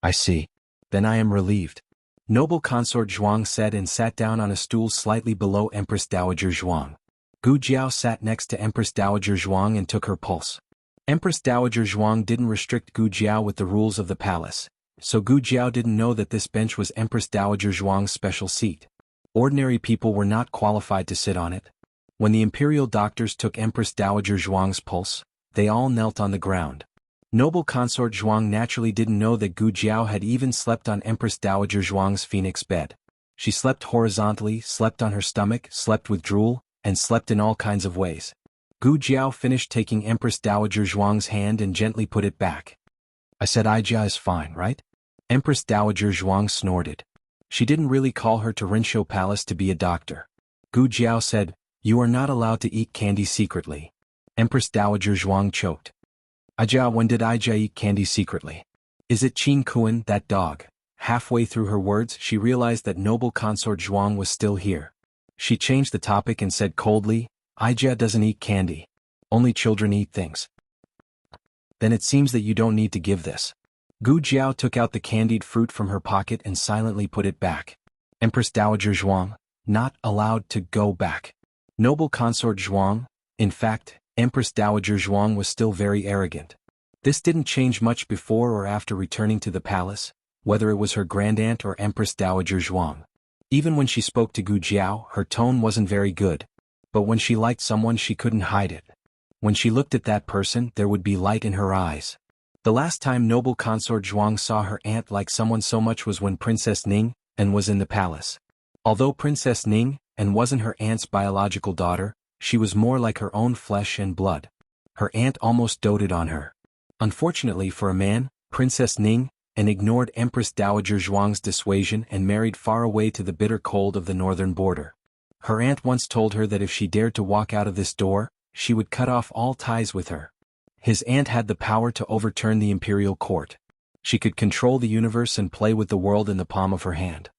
"I see. Then I am relieved." Noble consort Zhuang said and sat down on a stool slightly below Empress Dowager Zhuang. Gu Jiao sat next to Empress Dowager Zhuang and took her pulse. Empress Dowager Zhuang didn't restrict Gu Jiao with the rules of the palace. so Gu Jiao didn't know that this bench was Empress Dowager Zhuang's special seat. Ordinary people were not qualified to sit on it. When the imperial doctors took Empress Dowager Zhuang's pulse, they all knelt on the ground. Noble consort Zhuang naturally didn't know that Gu Jiao had even slept on Empress Dowager Zhuang's phoenix bed. She slept horizontally, slept on her stomach, slept with drool, and slept in all kinds of ways. Gu Jiao finished taking Empress Dowager Zhuang's hand and gently put it back. I said Ijia is fine, right? Empress Dowager Zhuang snorted. She didn't really call her to Rinshou Palace to be a doctor. Gu Jiao said, "You are not allowed to eat candy secretly." Empress Dowager Zhuang choked. Ijia, when did Ijia eat candy secretly? Is it Qin Kuan, that dog? Halfway through her words, she realized that noble consort Zhuang was still here. She changed the topic and said coldly, Ijia doesn't eat candy. Only children eat things. Then it seems that you don't need to give this. Gu Jiao took out the candied fruit from her pocket and silently put it back. Empress Dowager Zhuang, not allowed to go back. Noble consort Zhuang, in fact, Empress Dowager Zhuang was still very arrogant. This didn't change much before or after returning to the palace, whether it was her grandaunt or Empress Dowager Zhuang. Even when she spoke to Gu Jiao, her tone wasn't very good. But when she liked someone, she couldn't hide it. When she looked at that person, there would be light in her eyes. The last time noble consort Zhuang saw her aunt like someone so much was when Princess Ning and was in the palace. Although Princess Ning and wasn't her aunt's biological daughter, she was more like her own flesh and blood. Her aunt almost doted on her. Unfortunately for a man, Princess Ning and ignored Empress Dowager Zhuang's dissuasion and married far away to the bitter cold of the northern border. Her aunt once told her that if she dared to walk out of this door, she would cut off all ties with her. His aunt had the power to overturn the imperial court. She could control the universe and play with the world in the palm of her hand.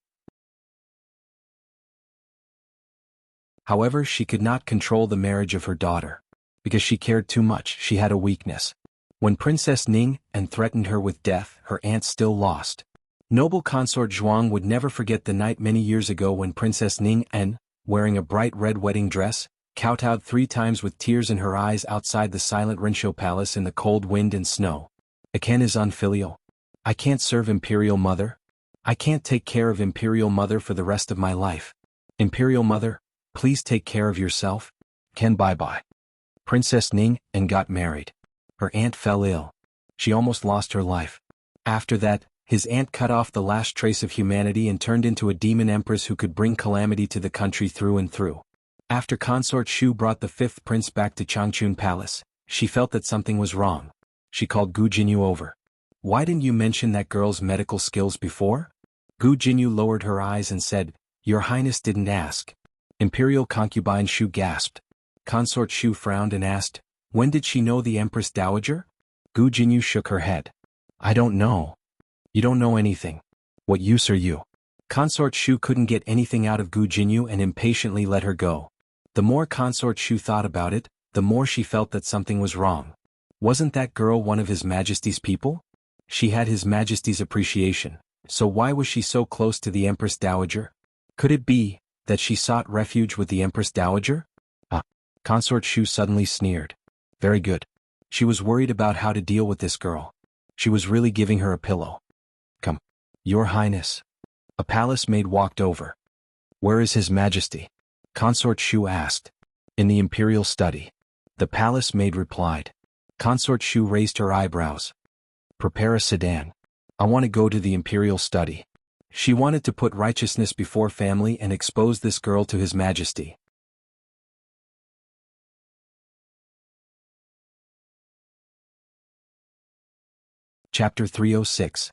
However, she could not control the marriage of her daughter. Because she cared too much, she had a weakness. When Princess Ning and threatened her with death, her aunt still lost. Noble consort Zhuang would never forget the night many years ago when Princess Ning and, wearing a bright red wedding dress, kowtowed 3 times with tears in her eyes outside the silent Rinshou Palace in the cold wind and snow. Aken is unfilial. I can't serve Imperial Mother. I can't take care of Imperial Mother for the rest of my life. Imperial Mother, please take care of yourself. Ken bye-bye. Princess Ning and got married. Her aunt fell ill. She almost lost her life. After that, his aunt cut off the last trace of humanity and turned into a demon empress who could bring calamity to the country through and through. After consort Shu brought the 5th prince back to Changchun Palace, she felt that something was wrong. She called Gu Jinyu over. Why didn't you mention that girl's medical skills before? Gu Jinyu lowered her eyes and said, Your Highness didn't ask. Imperial concubine Shu gasped. Consort Shu frowned and asked, When did she know the Empress Dowager? Gu Jinyu shook her head. I don't know. You don't know anything. What use are you? Consort Shu couldn't get anything out of Gu Jinyu and impatiently let her go. The more consort Shu thought about it, the more she felt that something was wrong. Wasn't that girl one of His Majesty's people? She had His Majesty's appreciation, so why was she so close to the Empress Dowager? Could it be that she sought refuge with the Empress Dowager? Consort Shu suddenly sneered. Very good. She was worried about how to deal with this girl. She was really giving her a pillow. Come. Your Highness. A palace maid walked over. Where is His Majesty? Consort Shu asked. In the imperial study. The palace maid replied. Consort Shu raised her eyebrows. Prepare a sedan. I want to go to the imperial study. She wanted to put righteousness before family and expose this girl to His Majesty. Chapter 306.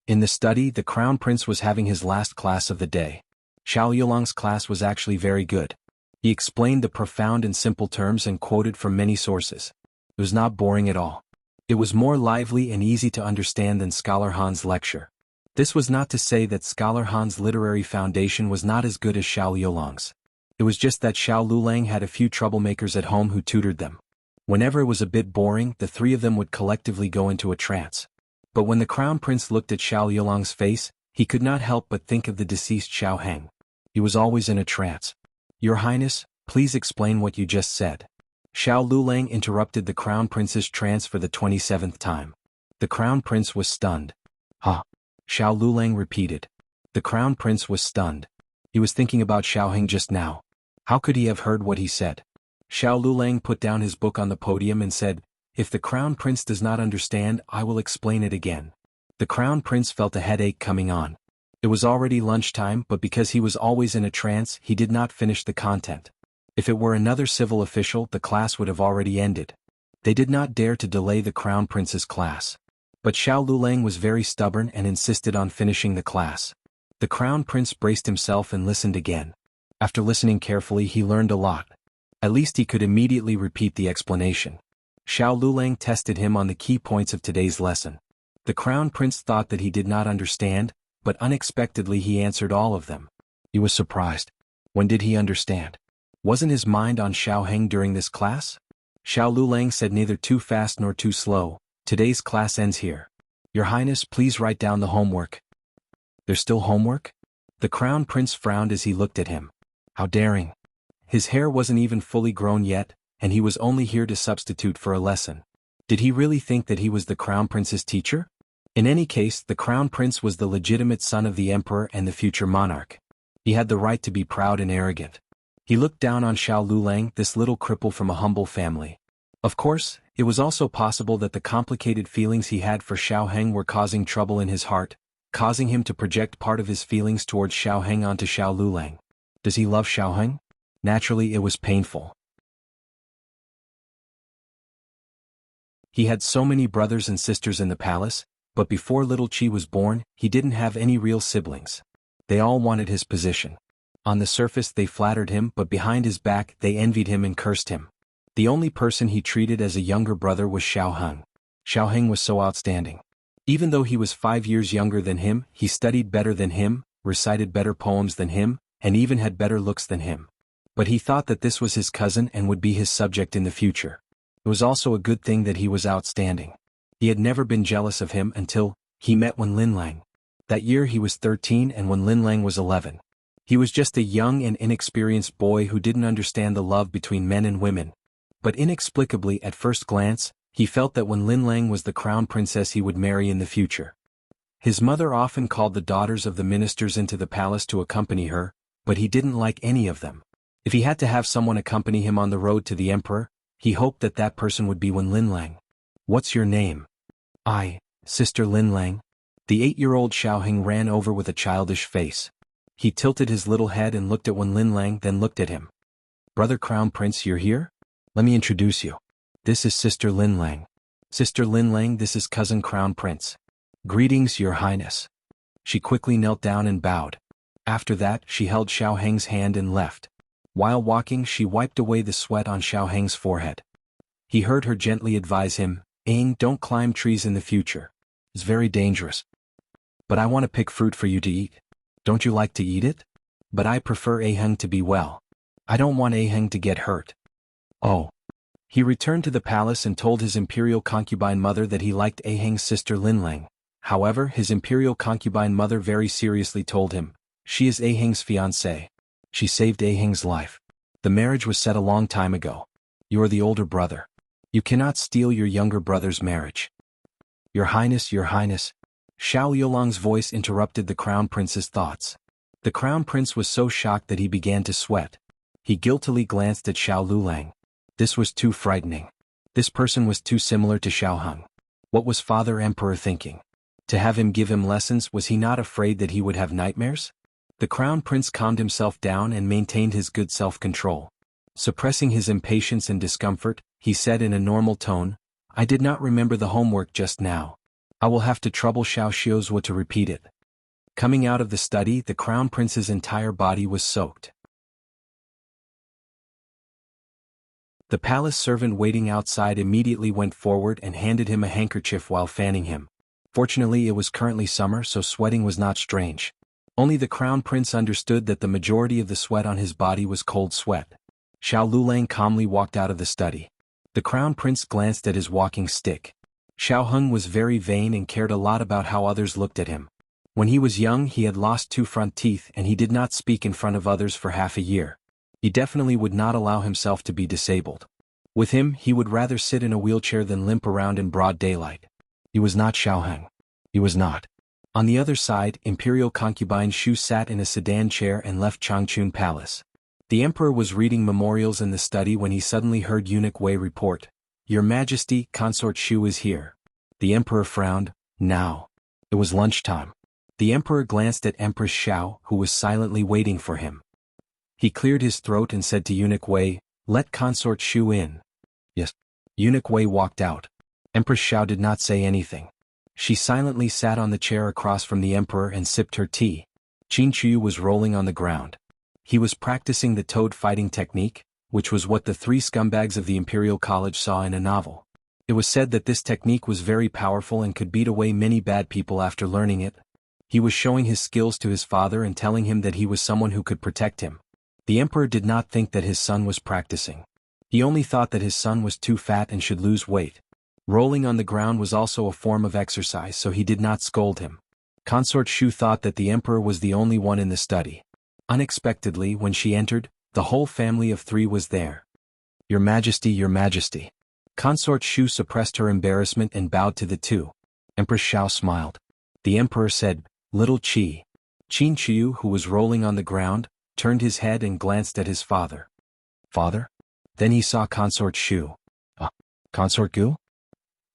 In the study, the Crown Prince was having his last class of the day. Xiao Yulong's class was actually very good. He explained the profound and simple terms and quoted from many sources. It was not boring at all. It was more lively and easy to understand than Scholar Han's lecture. This was not to say that Scholar Han's literary foundation was not as good as Xiao Yulong's. It was just that Xiao Lulang had a few troublemakers at home who tutored them. Whenever it was a bit boring, the 3 of them would collectively go into a trance. But when the Crown Prince looked at Xiao Yulong's face, he could not help but think of the deceased Xiao Heng. He was always in a trance. Your Highness, please explain what you just said. Xiao Lulang interrupted the Crown Prince's trance for the 27th time. The Crown Prince was stunned. Xiao Lulang repeated. The Crown Prince was stunned. He was thinking about Xiaoheng just now. How could he have heard what he said? Xiao Lulang put down his book on the podium and said, "If the Crown Prince does not understand, I will explain it again." The Crown Prince felt a headache coming on. It was already lunchtime, but because he was always in a trance, he did not finish the content. If it were another civil official, the class would have already ended. They did not dare to delay the Crown Prince's class. But Xiao Lulang was very stubborn and insisted on finishing the class. The Crown Prince braced himself and listened again. After listening carefully, he learned a lot. At least he could immediately repeat the explanation. Xiao Lulang tested him on the key points of today's lesson. The Crown Prince thought that he did not understand, but unexpectedly he answered all of them. He was surprised. When did he understand? Wasn't his mind on Xiaoheng during this class? Xiao Lulang said, neither too fast nor too slow. Today's class ends here. Your Highness, please write down the homework. There's still homework? The Crown Prince frowned as he looked at him. How daring. His hair wasn't even fully grown yet, and he was only here to substitute for a lesson. Did he really think that he was the Crown Prince's teacher? In any case, the Crown Prince was the legitimate son of the Emperor and the future monarch. He had the right to be proud and arrogant. He looked down on Xiao Lulang, this little cripple from a humble family. Of course, it was also possible that the complicated feelings he had for Xiaoheng were causing trouble in his heart, causing him to project part of his feelings towards Xiaoheng onto Xiao Lulang. Does he love Xiaoheng? Naturally, it was painful. He had so many brothers and sisters in the palace, but before little Qi was born, he didn't have any real siblings. They all wanted his position. On the surface they flattered him, but behind his back they envied him and cursed him. The only person he treated as a younger brother was Xiaoheng. Xiaoheng was so outstanding. Even though he was 5 years younger than him, he studied better than him, recited better poems than him, and even had better looks than him. But he thought that this was his cousin and would be his subject in the future. It was also a good thing that he was outstanding. He had never been jealous of him until he met Wen Linlang. That year he was 13 and Wen Linlang was 11. He was just a young and inexperienced boy who didn't understand the love between men and women. But inexplicably, at first glance, he felt that Wen Linlang was the crown princess he would marry in the future. His mother often called the daughters of the ministers into the palace to accompany her, but he didn't like any of them. If he had to have someone accompany him on the road to the emperor, he hoped that that person would be Wen Linlang. What's your name? Sister Linlang. The 8-year-old Xiaoheng ran over with a childish face. He tilted his little head and looked at Wen Linlang, then looked at him. Brother Crown Prince, you're here? Let me introduce you. This is Sister Linlang. Sister Linlang, this is Cousin Crown Prince. Greetings, Your Highness. She quickly knelt down and bowed. After that, she held Xiaoheng's hand and left. While walking, she wiped away the sweat on Xiaoheng's forehead. He heard her gently advise him, don't climb trees in the future. It's very dangerous. But I want to pick fruit for you to eat. Don't you like to eat it? But I prefer Aheng to be well. I don't want Aheng to get hurt. Oh. He returned to the palace and told his imperial concubine mother that he liked Aheng's sister Linlang. However, his imperial concubine mother very seriously told him, she is Aheng's fiancée. She saved Aheng's life. The marriage was set a long time ago. You are the older brother. You cannot steal your younger brother's marriage. Your Highness, Your Highness. Xiao Yolang's voice interrupted the Crown Prince's thoughts. The Crown Prince was so shocked that he began to sweat. He guiltily glanced at Xiao Lulang. This was too frightening. This person was too similar to Xiaoheng. What was Father Emperor thinking? To have him give him lessons, was he not afraid that he would have nightmares? The Crown Prince calmed himself down and maintained his good self-control. Suppressing his impatience and discomfort, he said in a normal tone, I did not remember the homework just now. I will have to trouble Xiao Xiozhua to repeat it. Coming out of the study, the Crown Prince's entire body was soaked. The palace servant waiting outside immediately went forward and handed him a handkerchief while fanning him. Fortunately, it was currently summer, so sweating was not strange. Only the Crown Prince understood that the majority of the sweat on his body was cold sweat. Xiao Lulang calmly walked out of the study. The Crown Prince glanced at his walking stick. Xiaoheng was very vain and cared a lot about how others looked at him. When he was young, he had lost 2 front teeth and he did not speak in front of others for half a year. He definitely would not allow himself to be disabled. With him, he would rather sit in a wheelchair than limp around in broad daylight. He was not Xiaoheng. He was not. On the other side, imperial concubine Shu sat in a sedan chair and left Changchun Palace. The emperor was reading memorials in the study when he suddenly heard eunuch Wei report, "Your Majesty, consort Shu is here." The emperor frowned. Now. It was lunchtime. The emperor glanced at Empress Xiao, who was silently waiting for him. He cleared his throat and said to eunuch Wei, "Let consort Shu in." Yes. Eunuch Wei walked out. Empress Xiao did not say anything. She silently sat on the chair across from the emperor and sipped her tea. Qin Chu was rolling on the ground. He was practicing the toad fighting technique, which was what the three scumbags of the Imperial College saw in a novel. It was said that this technique was very powerful and could beat away many bad people after learning it. He was showing his skills to his father and telling him that he was someone who could protect him. The emperor did not think that his son was practicing. He only thought that his son was too fat and should lose weight. Rolling on the ground was also a form of exercise, so he did not scold him. Consort Shu thought that the emperor was the only one in the study. Unexpectedly, when she entered, the whole family of three was there. "Your Majesty, Your Majesty." Consort Shu suppressed her embarrassment and bowed to the two. Empress Xiao smiled. The emperor said, "Little Qi." Qin Chu, who was rolling on the ground, turned his head and glanced at his father. "Father?" Then he saw Consort Shu. Consort Gu?"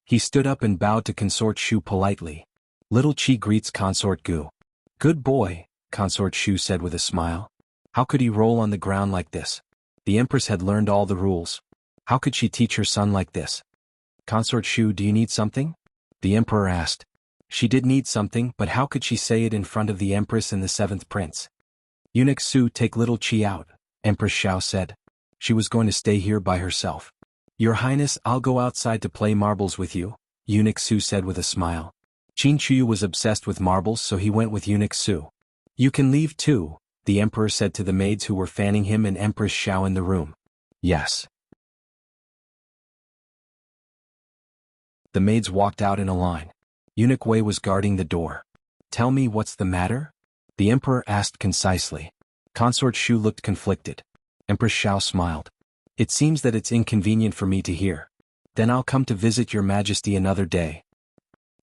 He stood up and bowed to Consort Shu politely. Little Qi greets Consort Gu. "Good boy," Consort Shu said with a smile. How could he roll on the ground like this? The empress had learned all the rules. How could she teach her son like this? "Consort Shu, do you need something?" The emperor asked. She did need something, but how could she say it in front of the empress and the seventh prince? "Eunuch Su, take little Qi out," Empress Xiao said. She was going to stay here by herself. "Your Highness, I'll go outside to play marbles with you," Eunuch Su said with a smile. Qin Chu was obsessed with marbles, so he went with Eunuch Su. "You can leave too," the emperor said to the maids who were fanning him and Empress Xiao in the room. "Yes." The maids walked out in a line. Eunuch Wei was guarding the door. "Tell me what's the matter?" the emperor asked concisely. Consort Shu looked conflicted. Empress Xiao smiled. "It seems that it's inconvenient for me to hear. Then I'll come to visit your Majesty another day."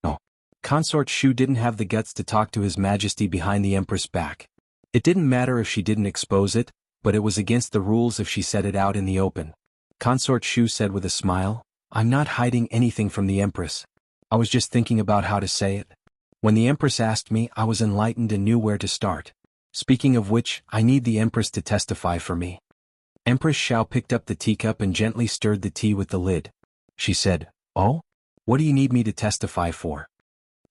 No. Consort Shu didn't have the guts to talk to his Majesty behind the empress' back. It didn't matter if she didn't expose it, but it was against the rules if she said it out in the open. Consort Shu said with a smile, "I'm not hiding anything from the empress. I was just thinking about how to say it. When the empress asked me, I was enlightened and knew where to start. Speaking of which, I need the empress to testify for me." Empress Xiao picked up the teacup and gently stirred the tea with the lid. She said, "Oh? What do you need me to testify for?"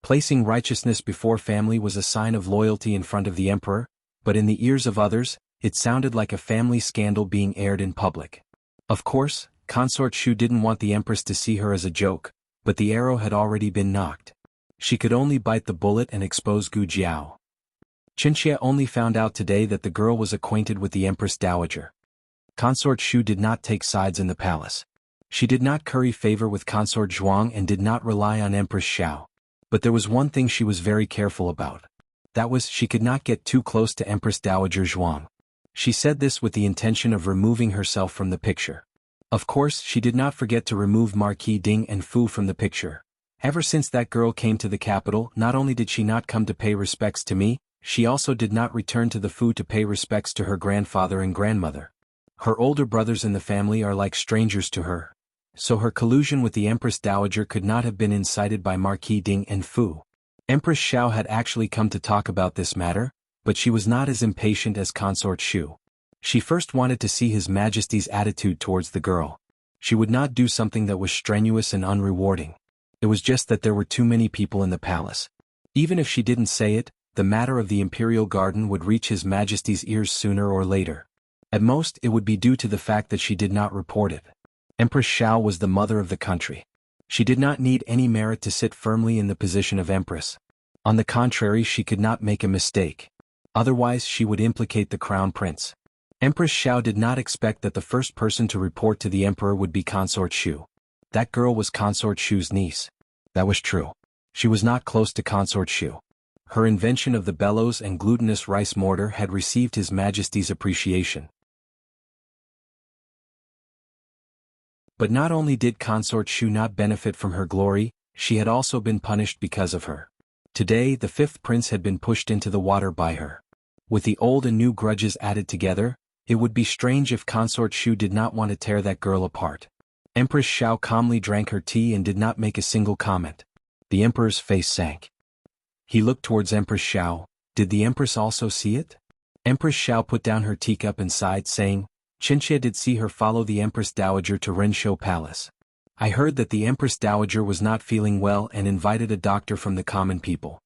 Placing righteousness before family was a sign of loyalty in front of the emperor, but in the ears of others, it sounded like a family scandal being aired in public. Of course, Consort Shu didn't want the empress to see her as a joke, but the arrow had already been knocked. She could only bite the bullet and expose Gu Jiao. Qinxia only found out today that the girl was acquainted with the Empress Dowager. Consort Shu did not take sides in the palace. She did not curry favor with Consort Zhuang and did not rely on Empress Xiao. But there was one thing she was very careful about. That was, she could not get too close to Empress Dowager Zhuang. She said this with the intention of removing herself from the picture. Of course, she did not forget to remove Marquis Ding and Fu from the picture. Ever since that girl came to the capital, not only did she not come to pay respects to me, she also did not return to the Fu to pay respects to her grandfather and grandmother. Her older brothers in the family are like strangers to her. So her collusion with the Empress Dowager could not have been incited by Marquis Ding and Fu. Empress Xiao had actually come to talk about this matter, but she was not as impatient as Consort Shu. She first wanted to see His Majesty's attitude towards the girl. She would not do something that was strenuous and unrewarding. It was just that there were too many people in the palace. Even if she didn't say it, the matter of the Imperial Garden would reach His Majesty's ears sooner or later. At most, it would be due to the fact that she did not report it. Empress Xiao was the mother of the country. She did not need any merit to sit firmly in the position of empress. On the contrary, she could not make a mistake. Otherwise, she would implicate the crown prince. Empress Xiao did not expect that the first person to report to the emperor would be Consort Shu. That girl was Consort Shu's niece. That was true. She was not close to Consort Shu. Her invention of the bellows and glutinous rice mortar had received His Majesty's appreciation. But not only did Consort Shu not benefit from her glory, she had also been punished because of her. Today the fifth prince had been pushed into the water by her. With the old and new grudges added together, it would be strange if Consort Shu did not want to tear that girl apart. Empress Xiao calmly drank her tea and did not make a single comment. The emperor's face sank. He looked towards Empress Xiao. Did the empress also see it? Empress Xiao put down her teacup and sighed, saying, Qinxie did see her follow the Empress Dowager to Renshou Palace. I heard that the Empress Dowager was not feeling well and invited a doctor from the common people.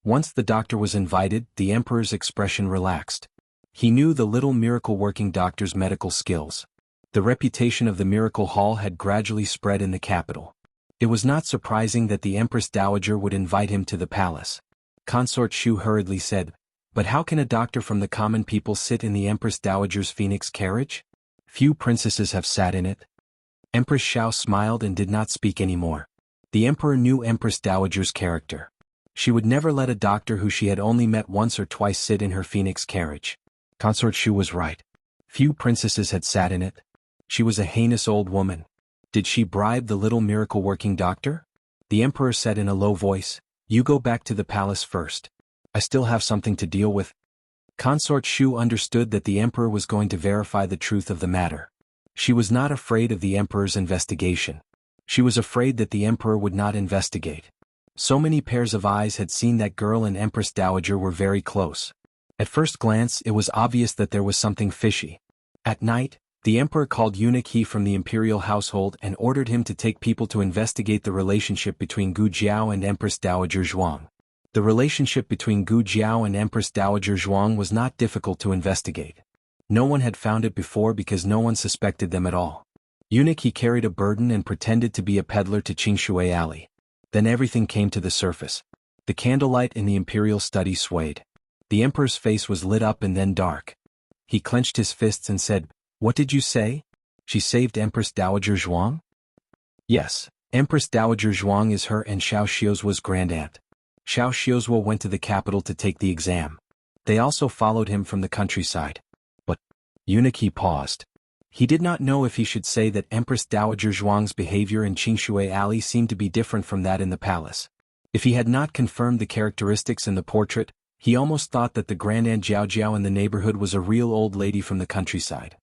Once the doctor was invited, the emperor's expression relaxed. He knew the little miracle-working doctor's medical skills. The reputation of the Miracle Hall had gradually spread in the capital. It was not surprising that the Empress Dowager would invite him to the palace. Consort Shu hurriedly said, But how can a doctor from the common people sit in the Empress Dowager's phoenix carriage? Few princesses have sat in it. Empress Xiao smiled and did not speak anymore. The emperor knew Empress Dowager's character. She would never let a doctor who she had only met once or twice sit in her phoenix carriage. Consort Shu was right. Few princesses had sat in it. She was a heinous old woman. Did she bribe the little miracle-working doctor? The emperor said in a low voice, You go back to the palace first. I still have something to deal with. Consort Shu understood that the emperor was going to verify the truth of the matter. She was not afraid of the emperor's investigation. She was afraid that the emperor would not investigate. So many pairs of eyes had seen that girl and Empress Dowager were very close. At first glance it was obvious that there was something fishy. At night, the emperor called eunuch He from the imperial household and ordered him to take people to investigate the relationship between Gu Jiao and Empress Dowager Zhuang. The relationship between Gu Jiao and Empress Dowager Zhuang was not difficult to investigate. No one had found it before because no one suspected them at all. Eunuch He carried a burden and pretended to be a peddler to Qingshui Alley. Then everything came to the surface. The candlelight in the imperial study swayed. The emperor's face was lit up and then dark. He clenched his fists and said, What did you say? She saved Empress Dowager Zhuang? Yes, Empress Dowager Zhuang is her and Xiao Xiuozuo's grand-aunt. Xiao Xiuozuo went to the capital to take the exam. They also followed him from the countryside. But, eunuch He paused. He did not know if he should say that Empress Dowager Zhuang's behavior in Qingshui Alley seemed to be different from that in the palace. If he had not confirmed the characteristics in the portrait, he almost thought that the grand-aunt Jiao Jiao in the neighborhood was a real old lady from the countryside.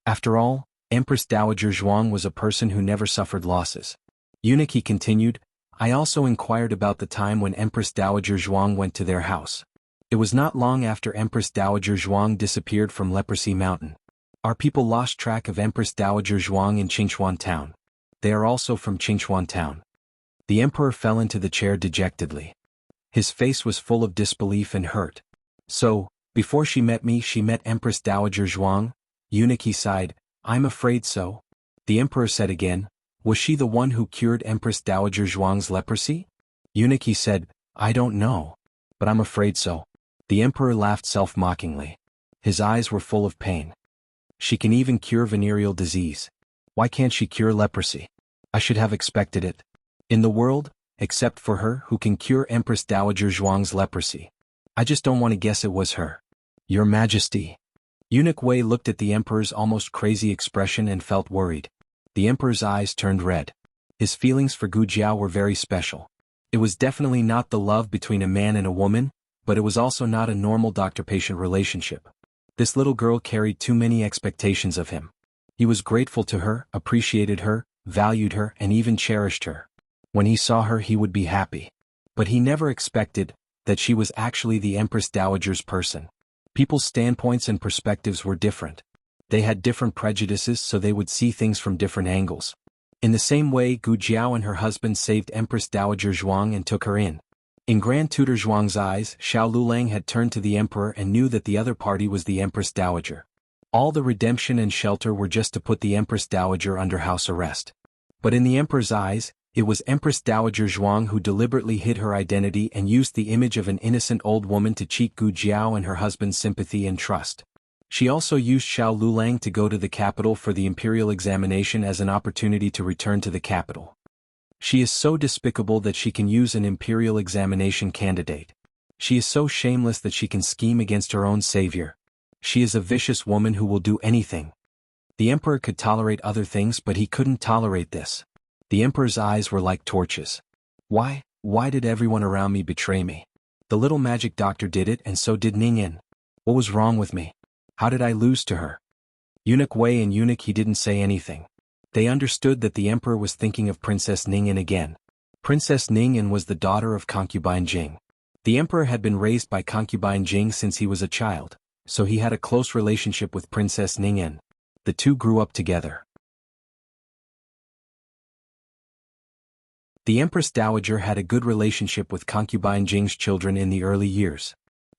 After all, Empress Dowager Zhuang was a person who never suffered losses. Eunuch He continued, I also inquired about the time when Empress Dowager Zhuang went to their house. It was not long after Empress Dowager Zhuang disappeared from Leprosy Mountain. Our people lost track of Empress Dowager Zhuang in Qingchuan Town. They are also from Qingchuan Town. The emperor fell into the chair dejectedly. His face was full of disbelief and hurt. So, before she met me she met Empress Dowager Zhuang? Eunuch He sighed, I'm afraid so. The emperor said again, Was she the one who cured Empress Dowager Zhuang's leprosy? Eunuch He said, I don't know. But I'm afraid so. The emperor laughed self-mockingly. His eyes were full of pain. She can even cure venereal disease. Why can't she cure leprosy? I should have expected it. In the world, except for her who can cure Empress Dowager Zhuang's leprosy. I just don't want to guess it was her. Your Majesty. Eunuch Wei looked at the emperor's almost crazy expression and felt worried. The emperor's eyes turned red. His feelings for Gu Jiao were very special. It was definitely not the love between a man and a woman, but it was also not a normal doctor-patient relationship. This little girl carried too many expectations of him. He was grateful to her, appreciated her, valued her, and even cherished her. When he saw her he would be happy. But he never expected that she was actually the Empress Dowager's person. People's standpoints and perspectives were different. They had different prejudices so they would see things from different angles. In the same way Gu Jiao and her husband saved Empress Dowager Zhuang and took her in. In Grand Tutor Zhuang's eyes, Xiao Lulang had turned to the emperor and knew that the other party was the Empress Dowager. All the redemption and shelter were just to put the Empress Dowager under house arrest. But in the emperor's eyes, it was Empress Dowager Zhuang who deliberately hid her identity and used the image of an innocent old woman to cheat Gu Jiao and her husband's sympathy and trust. She also used Xiao Lulang to go to the capital for the imperial examination as an opportunity to return to the capital. She is so despicable that she can use an imperial examination candidate. She is so shameless that she can scheme against her own savior. She is a vicious woman who will do anything. The emperor could tolerate other things but he couldn't tolerate this. The emperor's eyes were like torches. Why did everyone around me betray me? The little magic doctor did it and so did Ningyan. What was wrong with me? How did I lose to her? Eunuch Wei and Eunuch He didn't say anything. They understood that the emperor was thinking of Princess Ningyan again. Princess Ningyan was the daughter of concubine Jing. The emperor had been raised by concubine Jing since he was a child, so he had a close relationship with Princess Ningyan. The two grew up together. The Empress Dowager had a good relationship with concubine Jing's children in the early years.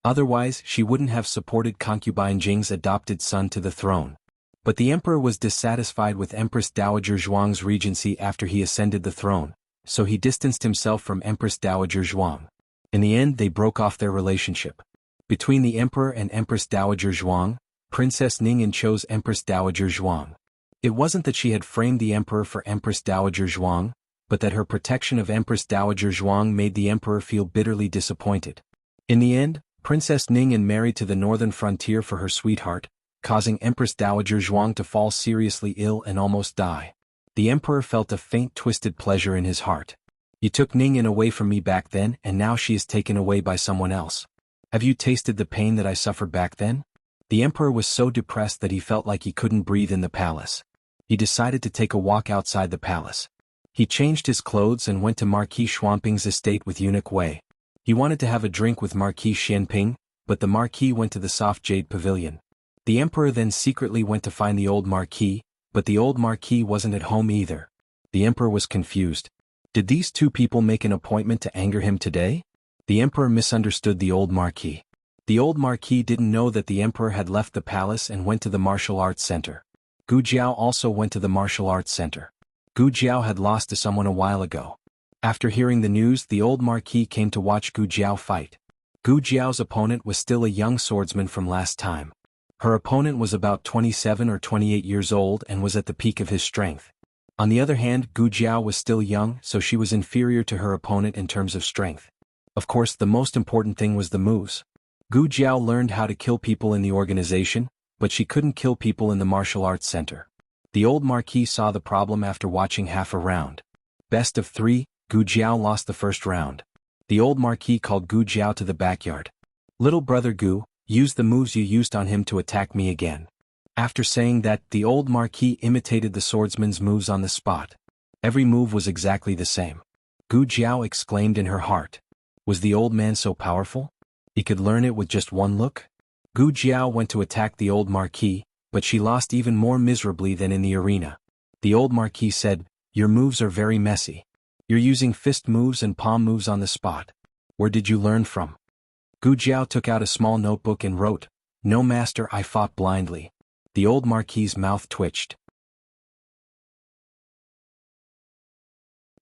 Otherwise, she wouldn't have supported concubine Jing's adopted son to the throne. But the emperor was dissatisfied with Empress Dowager Zhuang's regency after he ascended the throne, so he distanced himself from Empress Dowager Zhuang. In the end, they broke off their relationship. Between the emperor and Empress Dowager Zhuang, Princess Ningyan chose Empress Dowager Zhuang. It wasn't that she had framed the emperor for Empress Dowager Zhuang, but that her protection of Empress Dowager Zhuang made the emperor feel bitterly disappointed. In the end, Princess Ningyan married to the northern frontier for her sweetheart, causing Empress Dowager Zhuang to fall seriously ill and almost die. The emperor felt a faint twisted pleasure in his heart. You took Ningyan away from me back then and now she is taken away by someone else. Have you tasted the pain that I suffered back then? The emperor was so depressed that he felt like he couldn't breathe in the palace. He decided to take a walk outside the palace. He changed his clothes and went to Marquis Xuanping's estate with Eunuch Wei. He wanted to have a drink with Marquis Xianping, but the Marquis went to the soft jade pavilion. The emperor then secretly went to find the old Marquis, but the old Marquis wasn't at home either. The emperor was confused. Did these two people make an appointment to anger him today? The emperor misunderstood the old Marquis. The old Marquis didn't know that the emperor had left the palace and went to the martial arts center. Gu Jiao also went to the martial arts center. Gu Jiao had lost to someone a while ago. After hearing the news, the old Marquis came to watch Gu Jiao fight. Gu Jiao's opponent was still a young swordsman from last time. Her opponent was about 27 or 28 years old and was at the peak of his strength. On the other hand, Gu Jiao was still young, so she was inferior to her opponent in terms of strength. Of course, the most important thing was the moves. Gu Jiao learned how to kill people in the organization, but she couldn't kill people in the martial arts center. The old Marquis saw the problem after watching half a round. Best of 3, Gu Jiao lost the first round. The old Marquis called Gu Jiao to the backyard. Little brother Gu, use the moves you used on him to attack me again. After saying that, the old Marquis imitated the swordsman's moves on the spot. Every move was exactly the same. Gu Jiao exclaimed in her heart. Was the old man so powerful? He could learn it with just one look? Gu Jiao went to attack the old Marquis, but she lost even more miserably than in the arena. The old Marquis said, "Your moves are very messy. You're using fist moves and palm moves on the spot. Where did you learn from?" Gu Jiao took out a small notebook and wrote, "No master, I fought blindly." The old Marquis's mouth twitched.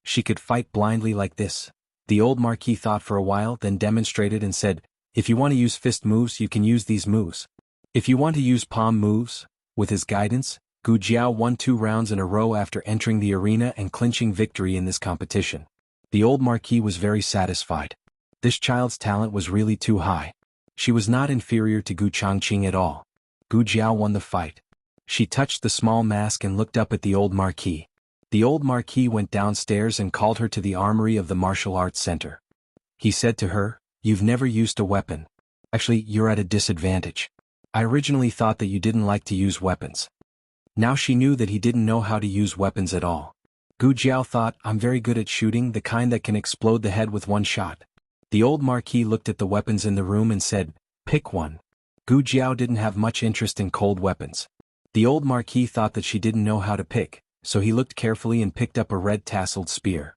She could fight blindly like this. The old Marquis thought for a while, then demonstrated and said, "If you want to use fist moves, you can use these moves. If you want to use palm moves," with his guidance, Gu Jiao won 2 rounds in a row after entering the arena and clinching victory in this competition. The old Marquis was very satisfied. This child's talent was really too high. She was not inferior to Gu Changqing at all. Gu Jiao won the fight. She touched the small mask and looked up at the old Marquis. The old Marquis went downstairs and called her to the armory of the martial arts center. He said to her, "You've never used a weapon. Actually, you're at a disadvantage. I originally thought that you didn't like to use weapons." Now she knew that he didn't know how to use weapons at all. Gu Jiao thought, "I'm very good at shooting, the kind that can explode the head with one shot." The old Marquis looked at the weapons in the room and said, "Pick one." Gu Jiao didn't have much interest in cold weapons. The old Marquis thought that she didn't know how to pick, so he looked carefully and picked up a red tasseled spear.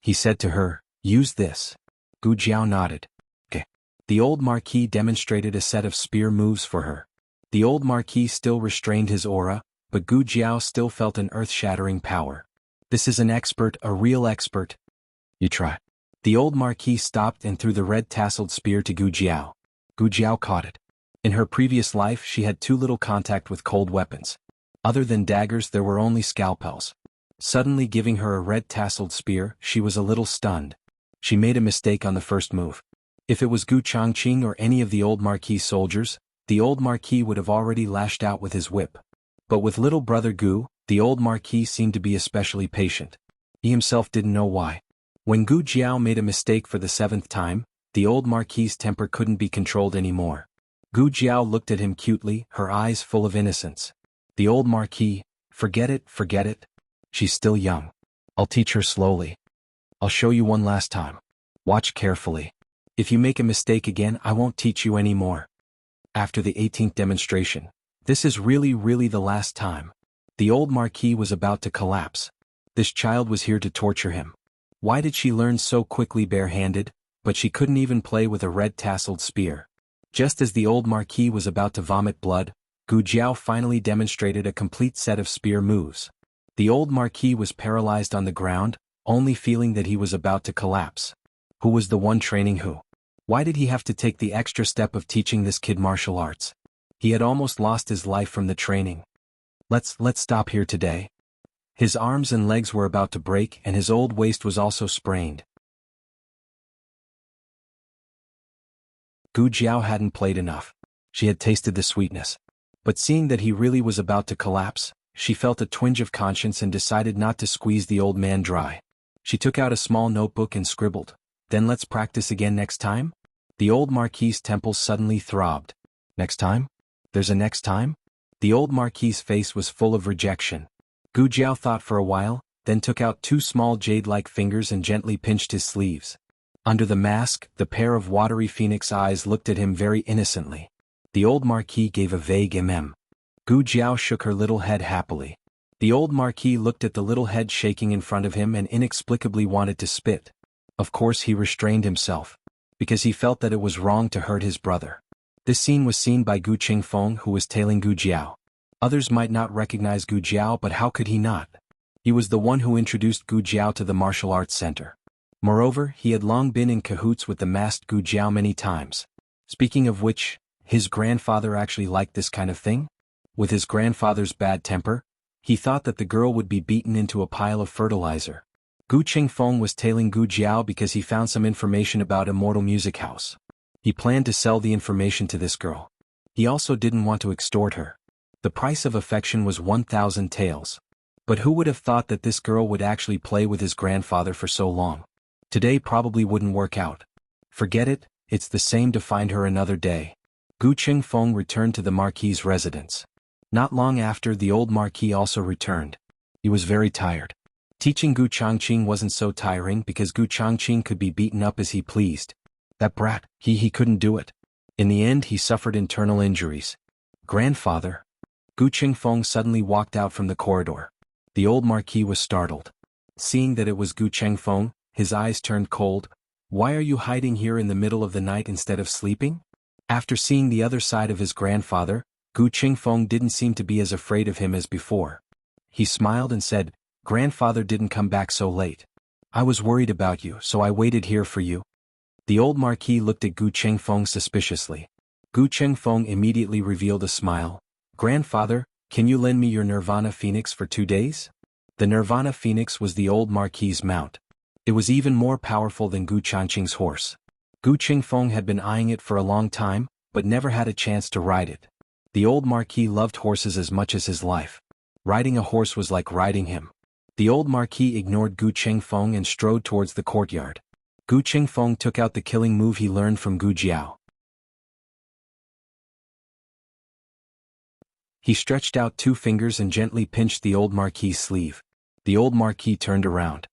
He said to her, "Use this." Gu Jiao nodded. "Okay." The old Marquis demonstrated a set of spear moves for her. The old Marquis still restrained his aura, but Gu Jiao still felt an earth-shattering power. "This is an expert, a real expert. You try." The old Marquis stopped and threw the red tasseled spear to Gu Jiao. Gu Jiao caught it. In her previous life she had too little contact with cold weapons. Other than daggers there were only scalpels. Suddenly giving her a red tasseled spear, she was a little stunned. She made a mistake on the first move. If it was Gu Changqing or any of the old Marquis soldiers, the old Marquis would have already lashed out with his whip. But with little brother Gu, the old Marquis seemed to be especially patient. He himself didn't know why. When Gu Jiao made a mistake for the 7th time, the old Marquis's temper couldn't be controlled anymore. Gu Jiao looked at him cutely, her eyes full of innocence. The old Marquis, forget it, forget it. She's still young. I'll teach her slowly. I'll show you one last time. Watch carefully. If you make a mistake again, I won't teach you anymore. After the 18th demonstration, this is really the last time. The old Marquis was about to collapse. This child was here to torture him. Why did she learn so quickly barehanded, but she couldn't even play with a red-tasseled spear? Just as the old Marquis was about to vomit blood, Gu Jiao finally demonstrated a complete set of spear moves. The old Marquis was paralyzed on the ground, only feeling that he was about to collapse. Who was the one training who? Why did he have to take the extra step of teaching this kid martial arts? He had almost lost his life from the training. Let's stop here today. His arms and legs were about to break and his old waist was also sprained. Gu Jiao hadn't played enough. She had tasted the sweetness. But seeing that he really was about to collapse, she felt a twinge of conscience and decided not to squeeze the old man dry. She took out a small notebook and scribbled, "Then let's practice again next time?" The old Marquis's temples suddenly throbbed. Next time? There's a next time? The old Marquis's face was full of rejection. Gu Jiao thought for a while, then took out 2 small jade-like fingers and gently pinched his sleeves. Under the mask, the pair of watery phoenix eyes looked at him very innocently. The old Marquis gave a vague Gu Jiao shook her little head happily. The old Marquis looked at the little head shaking in front of him and inexplicably wanted to spit. Of course he restrained himself, because he felt that it was wrong to hurt his brother. This scene was seen by Gu Qingfeng, who was tailing Gu Jiao. Others might not recognize Gu Jiao, but how could he not? He was the one who introduced Gu Jiao to the martial arts center. Moreover, he had long been in cahoots with the masked Gu Jiao many times. Speaking of which, his grandfather actually liked this kind of thing? With his grandfather's bad temper, he thought that the girl would be beaten into a pile of fertilizer. Gu Qingfeng was tailing Gu Jiao because he found some information about Immortal Music House. He planned to sell the information to this girl. He also didn't want to extort her. The price of affection was 1,000 taels. But who would have thought that this girl would actually play with his grandfather for so long? Today probably wouldn't work out. Forget it, it's the same to find her another day. Gu Qingfeng returned to the Marquis's residence. Not long after, the old Marquis also returned. He was very tired. Teaching Gu Changqing wasn't so tiring because Gu Changqing could be beaten up as he pleased. That brat, he couldn't do it. In the end he suffered internal injuries. Grandfather? Gu Qingfeng suddenly walked out from the corridor. The old Marquis was startled. Seeing that it was Gu Qingfeng, his eyes turned cold. Why are you hiding here in the middle of the night instead of sleeping? After seeing the other side of his grandfather, Gu Qingfeng didn't seem to be as afraid of him as before. He smiled and said, "Grandfather didn't come back so late. I was worried about you, so I waited here for you." The old Marquis looked at Gu Qingfeng suspiciously. Gu Qingfeng immediately revealed a smile. "Grandfather, can you lend me your Nirvana Phoenix for 2 days?" The Nirvana Phoenix was the old Marquis's mount. It was even more powerful than Gu Changqing's horse. Gu Qingfeng had been eyeing it for a long time, but never had a chance to ride it. The old Marquis loved horses as much as his life. Riding a horse was like riding him. The old Marquis ignored Gu Qingfeng and strode towards the courtyard. Gu Qingfeng took out the killing move he learned from Gu Jiao. He stretched out 2 fingers and gently pinched the old Marquis's sleeve. The old Marquis turned around.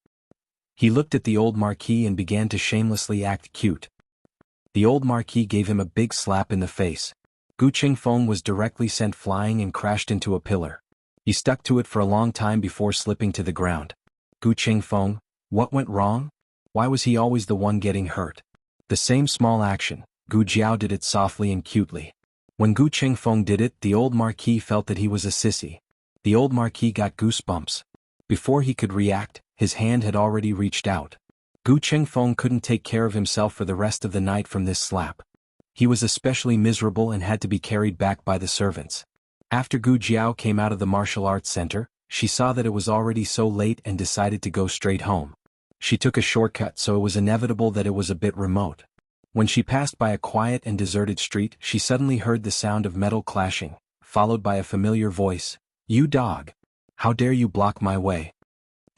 He looked at the old Marquis and began to shamelessly act cute. The old Marquis gave him a big slap in the face. Gu Qingfeng was directly sent flying and crashed into a pillar. He stuck to it for a long time before slipping to the ground. Gu Qingfeng, what went wrong? Why was he always the one getting hurt? The same small action, Gu Jiao did it softly and cutely. When Gu Qingfeng did it, the old Marquis felt that he was a sissy. The old Marquis got goosebumps. Before he could react, his hand had already reached out. Gu Qingfeng couldn't take care of himself for the rest of the night from this slap. He was especially miserable and had to be carried back by the servants. After Gu Jiao came out of the martial arts center, she saw that it was already so late and decided to go straight home. She took a shortcut, so it was inevitable that it was a bit remote. When she passed by a quiet and deserted street, she suddenly heard the sound of metal clashing, followed by a familiar voice. "You dog! How dare you block my way?"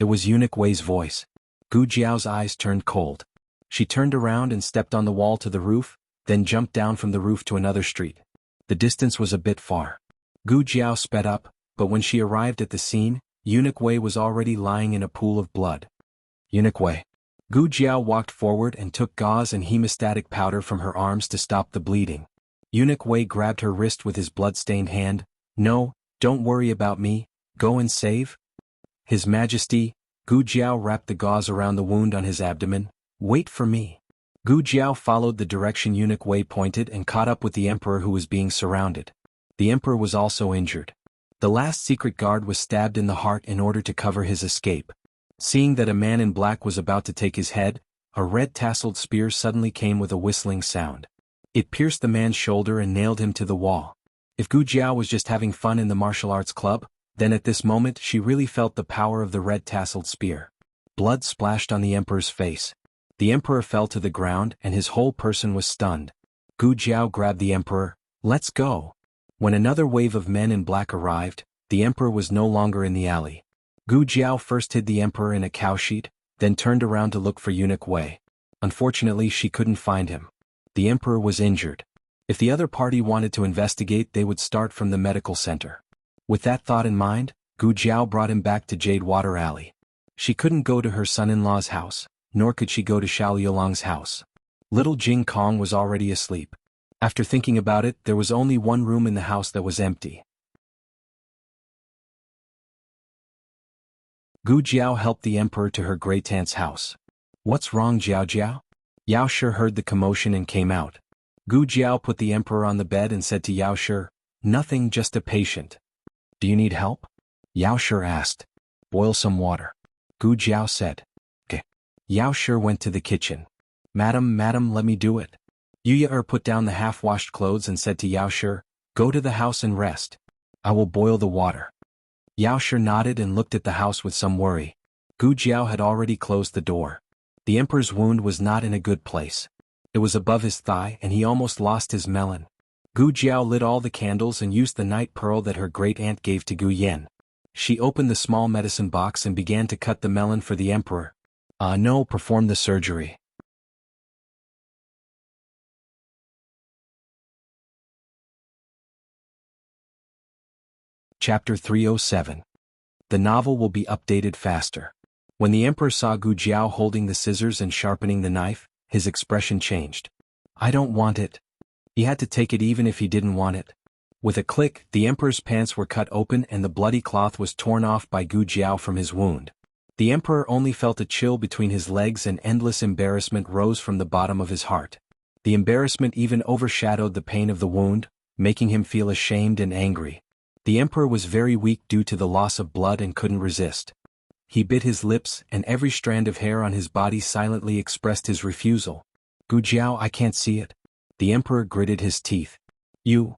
It was Eunuch Wei's voice. Gu Jiao's eyes turned cold. She turned around and stepped on the wall to the roof, then jumped down from the roof to another street. The distance was a bit far. Gu Jiao sped up, but when she arrived at the scene, Eunuch Wei was already lying in a pool of blood. Eunuch Wei. Gu Jiao walked forward and took gauze and hemostatic powder from her arms to stop the bleeding. Eunuch Wei grabbed her wrist with his blood-stained hand. No, don't worry about me, go and save His Majesty. Gu Jiao wrapped the gauze around the wound on his abdomen. Wait for me. Gu Jiao followed the direction Eunuch Wei pointed and caught up with the emperor who was being surrounded. The emperor was also injured. The last secret guard was stabbed in the heart in order to cover his escape. Seeing that a man in black was about to take his head, a red-tasseled spear suddenly came with a whistling sound. It pierced the man's shoulder and nailed him to the wall. If Gu Jiao was just having fun in the martial arts club, then at this moment she really felt the power of the red-tasseled spear. Blood splashed on the emperor's face. The emperor fell to the ground and his whole person was stunned. Gu Jiao grabbed the emperor. Let's go. When another wave of men in black arrived, the emperor was no longer in the alley. Gu Jiao first hid the emperor in a cowsheet, then turned around to look for Eunuch Wei. Unfortunately, she couldn't find him. The emperor was injured. If the other party wanted to investigate, they would start from the medical center. With that thought in mind, Gu Jiao brought him back to Jade Water Alley. She couldn't go to her son-in-law's house, nor could she go to Xiao Liulong's house. Little Jing Kong was already asleep. After thinking about it, there was only one room in the house that was empty. Gu Jiao helped the emperor to her great-aunt's house. What's wrong, Jiao Jiao? Yao Shi heard the commotion and came out. Gu Jiao put the emperor on the bed and said to Yao Shi, nothing, just a patient. Do you need help? Yao Shi asked. Boil some water. Gu Jiao said. Okay. Yao Shi went to the kitchen. Madam, let me do it. Yu put down the half-washed clothes and said to Yao Shi, go to the house and rest. I will boil the water. Yao Shi nodded and looked at the house with some worry. Gu Jiao had already closed the door. The emperor's wound was not in a good place. It was above his thigh and he almost lost his melon. Gu Jiao lit all the candles and used the night pearl that her great-aunt gave to Gu Yen. She opened the small medicine box and began to cut the melon for the emperor. No, perform the surgery. Chapter 307. The novel will be updated faster. When the emperor saw Gu Jiao holding the scissors and sharpening the knife, his expression changed. I don't want it. He had to take it even if he didn't want it. With a click, the emperor's pants were cut open and the bloody cloth was torn off by Gu Jiao from his wound. The emperor only felt a chill between his legs and endless embarrassment rose from the bottom of his heart. The embarrassment even overshadowed the pain of the wound, making him feel ashamed and angry. The emperor was very weak due to the loss of blood and couldn't resist. He bit his lips and every strand of hair on his body silently expressed his refusal. Gu Jiao, I can't see it. The emperor gritted his teeth. You.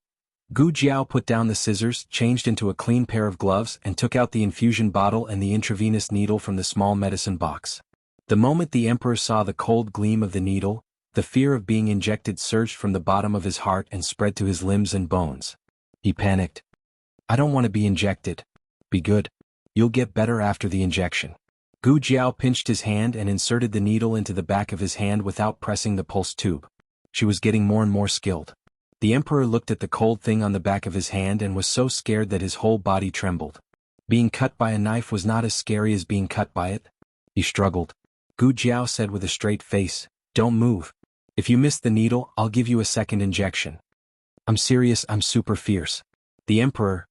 Gu Jiao put down the scissors, changed into a clean pair of gloves and took out the infusion bottle and the intravenous needle from the small medicine box. The moment the emperor saw the cold gleam of the needle, the fear of being injected surged from the bottom of his heart and spread to his limbs and bones. He panicked. I don't want to be injected. Be good. You'll get better after the injection. Gu Jiao pinched his hand and inserted the needle into the back of his hand without pressing the pulse tube. She was getting more and more skilled. The emperor looked at the cold thing on the back of his hand and was so scared that his whole body trembled. Being cut by a knife was not as scary as being cut by it. He struggled. Gu Jiao said with a straight face, don't move. If you miss the needle, I'll give you a second injection. I'm serious, I'm super fierce. The emperor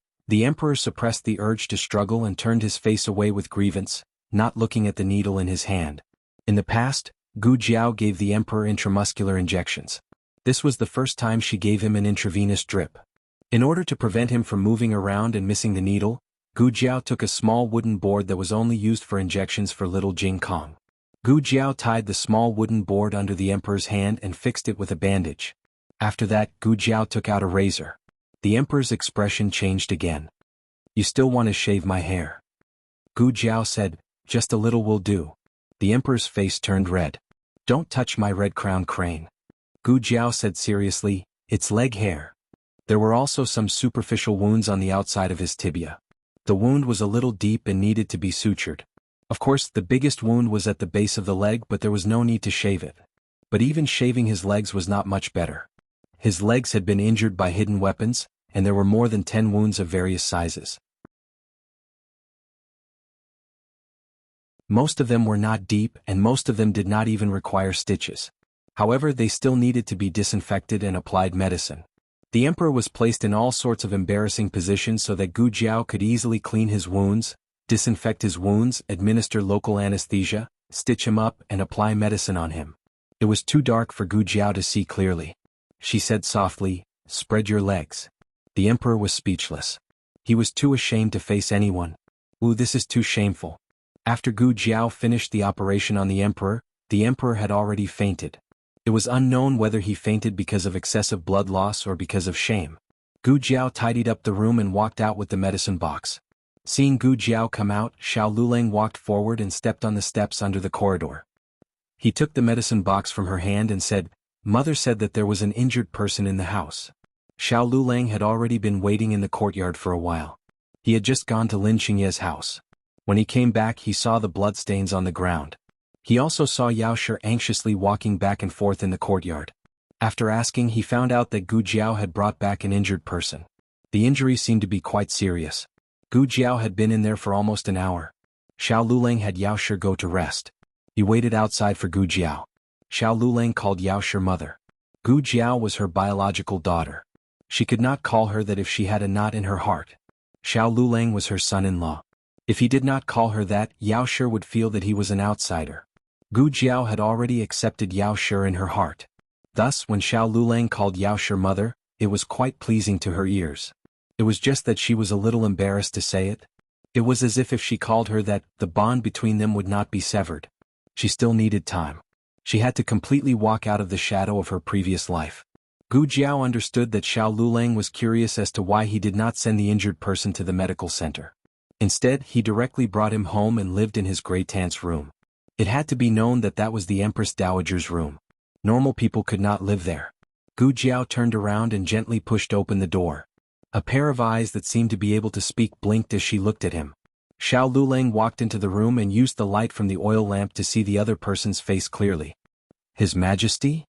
suppressed the urge to struggle and turned his face away with grievance, not looking at the needle in his hand. In the past, Gu Jiao gave the emperor intramuscular injections. This was the first time she gave him an intravenous drip. In order to prevent him from moving around and missing the needle, Gu Jiao took a small wooden board that was only used for injections for little Jing Kong. Gu Jiao tied the small wooden board under the emperor's hand and fixed it with a bandage. After that, Gu Jiao took out a razor. The emperor's expression changed again. You still want to shave my hair? Gu Jiao said, just a little will do. The emperor's face turned red. Don't touch my red-crowned crane. Gu Jiao said seriously, it's leg hair. There were also some superficial wounds on the outside of his tibia. The wound was a little deep and needed to be sutured. Of course, the biggest wound was at the base of the leg, but there was no need to shave it. But even shaving his legs was not much better. His legs had been injured by hidden weapons, and there were more than 10 wounds of various sizes. Most of them were not deep, and most of them did not even require stitches. However, they still needed to be disinfected and applied medicine. The emperor was placed in all sorts of embarrassing positions so that Gu Jiao could easily clean his wounds, disinfect his wounds, administer local anesthesia, stitch him up, and apply medicine on him. It was too dark for Gu Jiao to see clearly. She said softly, "Spread your legs." The emperor was speechless. He was too ashamed to face anyone. "Ooh, this is too shameful." After Gu Jiao finished the operation on the emperor had already fainted. It was unknown whether he fainted because of excessive blood loss or because of shame. Gu Jiao tidied up the room and walked out with the medicine box. Seeing Gu Jiao come out, Xiao Luleng walked forward and stepped on the steps under the corridor. He took the medicine box from her hand and said, "Mother said that there was an injured person in the house." Xiao Luleng had already been waiting in the courtyard for a while. He had just gone to Lin Qingye's house. When he came back, he saw the bloodstains on the ground. He also saw Yao Shi anxiously walking back and forth in the courtyard. After asking, he found out that Gu Jiao had brought back an injured person. The injury seemed to be quite serious. Gu Jiao had been in there for almost an hour. Xiao Luleng had Yao Shi go to rest. He waited outside for Gu Jiao. Xiao Luleng called Yao Shi mother. Gu Jiao was her biological daughter. She could not call her that if she had a knot in her heart. Xiao Luleng was her son-in-law. If he did not call her that, Yao Shi would feel that he was an outsider. Gu Jiao had already accepted Yao Shi in her heart. Thus, when Xiao Luleng called Yao Shi mother, it was quite pleasing to her ears. It was just that she was a little embarrassed to say it. It was as if she called her that, the bond between them would not be severed. She still needed time. She had to completely walk out of the shadow of her previous life. Gu Jiao understood that Xiao Luleng was curious as to why he did not send the injured person to the medical center. Instead, he directly brought him home and lived in his great aunt's room. It had to be known that that was the Empress Dowager's room. Normal people could not live there. Gu Jiao turned around and gently pushed open the door. A pair of eyes that seemed to be able to speak blinked as she looked at him. Xiao Luleng walked into the room and used the light from the oil lamp to see the other person's face clearly. His Majesty?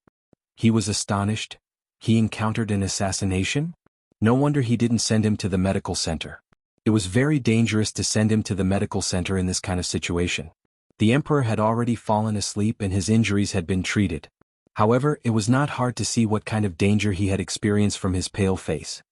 He was astonished. He encountered an assassination? No wonder he didn't send him to the medical center. It was very dangerous to send him to the medical center in this kind of situation. The emperor had already fallen asleep and his injuries had been treated. However, it was not hard to see what kind of danger he had experienced from his pale face.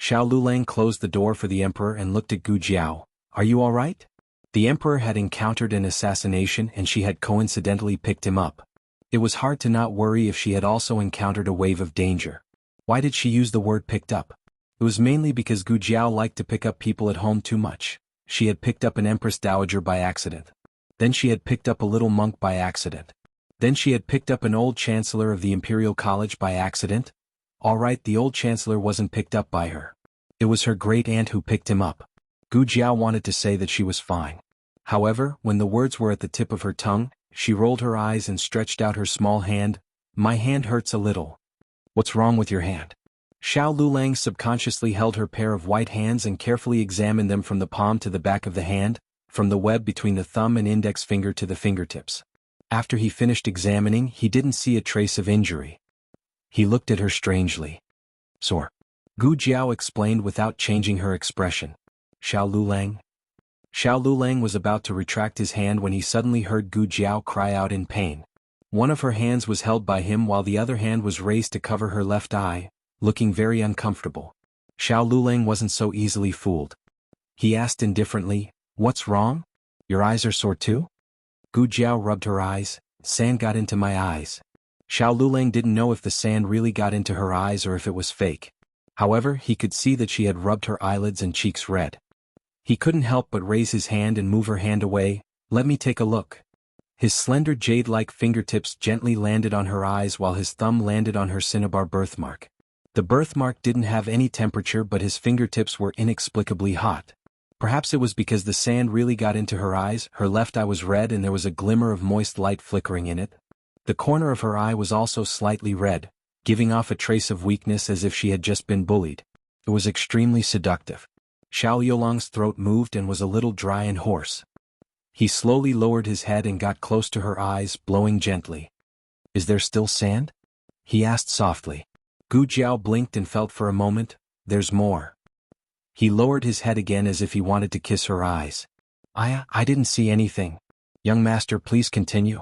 Xiao Luleng closed the door for the emperor and looked at Gu Jiao. "Are you all right?" The emperor had encountered an assassination and she had coincidentally picked him up. It was hard to not worry if she had also encountered a wave of danger. Why did she use the word picked up? It was mainly because Gu Jiao liked to pick up people at home too much. She had picked up an Empress Dowager by accident. Then she had picked up a little monk by accident. Then she had picked up an old chancellor of the Imperial College by accident. All right, the old chancellor wasn't picked up by her. It was her great aunt who picked him up. Gu Jiao wanted to say that she was fine. However, when the words were at the tip of her tongue, she rolled her eyes and stretched out her small hand. "My hand hurts a little." "What's wrong with your hand?" Xiao Luleng subconsciously held her pair of white hands and carefully examined them from the palm to the back of the hand, from the web between the thumb and index finger to the fingertips. After he finished examining, he didn't see a trace of injury. He looked at her strangely. "Sore." Gu Jiao explained without changing her expression. "Xiao Luleng?" Xiao Luleng was about to retract his hand when he suddenly heard Gu Jiao cry out in pain. One of her hands was held by him while the other hand was raised to cover her left eye, looking very uncomfortable. Xiao Luleng wasn't so easily fooled. He asked indifferently, "What's wrong? Your eyes are sore too?" Gu Jiao rubbed her eyes. "Sand got into my eyes." Xiao Luleng didn't know if the sand really got into her eyes or if it was fake. However, he could see that she had rubbed her eyelids and cheeks red. He couldn't help but raise his hand and move her hand away. "Let me take a look." His slender jade-like fingertips gently landed on her eyes while his thumb landed on her cinnabar birthmark. The birthmark didn't have any temperature, but his fingertips were inexplicably hot. Perhaps it was because the sand really got into her eyes. Her left eye was red and there was a glimmer of moist light flickering in it. The corner of her eye was also slightly red, giving off a trace of weakness as if she had just been bullied. It was extremely seductive. Xiao Yolang's throat moved and was a little dry and hoarse. He slowly lowered his head and got close to her eyes, blowing gently. "Is there still sand?" he asked softly. Gu Jiao blinked and felt for a moment, "There's more." He lowered his head again as if he wanted to kiss her eyes. I didn't see anything. Young master, please continue."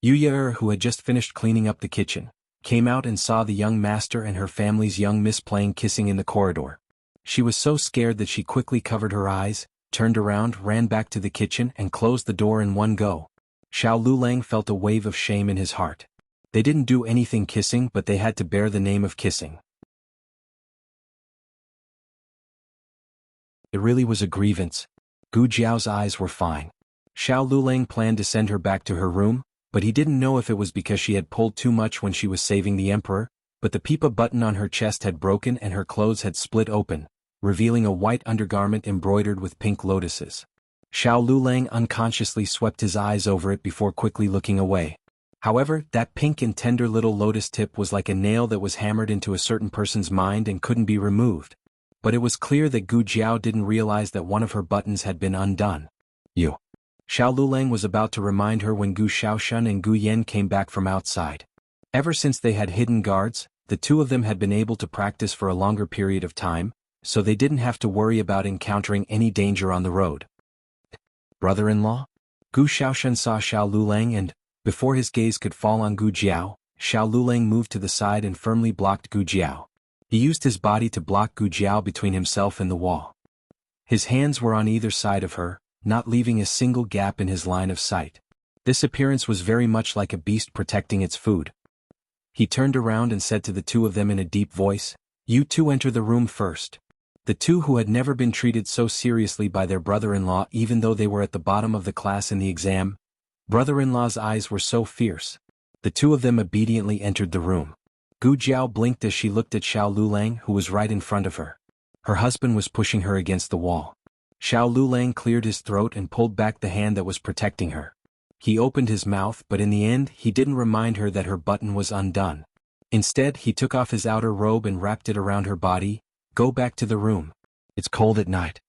Yuya, who had just finished cleaning up the kitchen, came out and saw the young master and her family's young miss playing kissing in the corridor. She was so scared that she quickly covered her eyes, turned around, ran back to the kitchen and closed the door in one go. Xiao Lulang felt a wave of shame in his heart. They didn't do anything kissing, but they had to bear the name of kissing. It really was a grievance. Gu Jiao's eyes were fine. Xiao Lulang planned to send her back to her room, but he didn't know if it was because she had pulled too much when she was saving the emperor, but the pipa button on her chest had broken and her clothes had split open, revealing a white undergarment embroidered with pink lotuses. Xiao Lulang unconsciously swept his eyes over it before quickly looking away. However, that pink and tender little lotus tip was like a nail that was hammered into a certain person's mind and couldn't be removed. But it was clear that Gu Jiao didn't realize that one of her buttons had been undone. "You." Xiao Lulang was about to remind her when Gu Xiaoshun and Gu Yan came back from outside. Ever since they had hidden guards, the two of them had been able to practice for a longer period of time, so they didn't have to worry about encountering any danger on the road. "Brother-in-law?" Gu Xiaoshun saw Xiao Lulang and, before his gaze could fall on Gu Jiao, Xiao Lulang moved to the side and firmly blocked Gu Jiao. He used his body to block Gu Jiao between himself and the wall. His hands were on either side of her, not leaving a single gap in his line of sight. This appearance was very much like a beast protecting its food. He turned around and said to the two of them in a deep voice, "You two enter the room first." The two who had never been treated so seriously by their brother-in-law even though they were at the bottom of the class in the exam, brother-in-law's eyes were so fierce. The two of them obediently entered the room. Gu Jiao blinked as she looked at Xiao Lulang, who was right in front of her. Her husband was pushing her against the wall. Xiao Lulang cleared his throat and pulled back the hand that was protecting her. He opened his mouth, but in the end he didn't remind her that her button was undone. Instead, he took off his outer robe and wrapped it around her body. "Go back to the room. It's cold at night."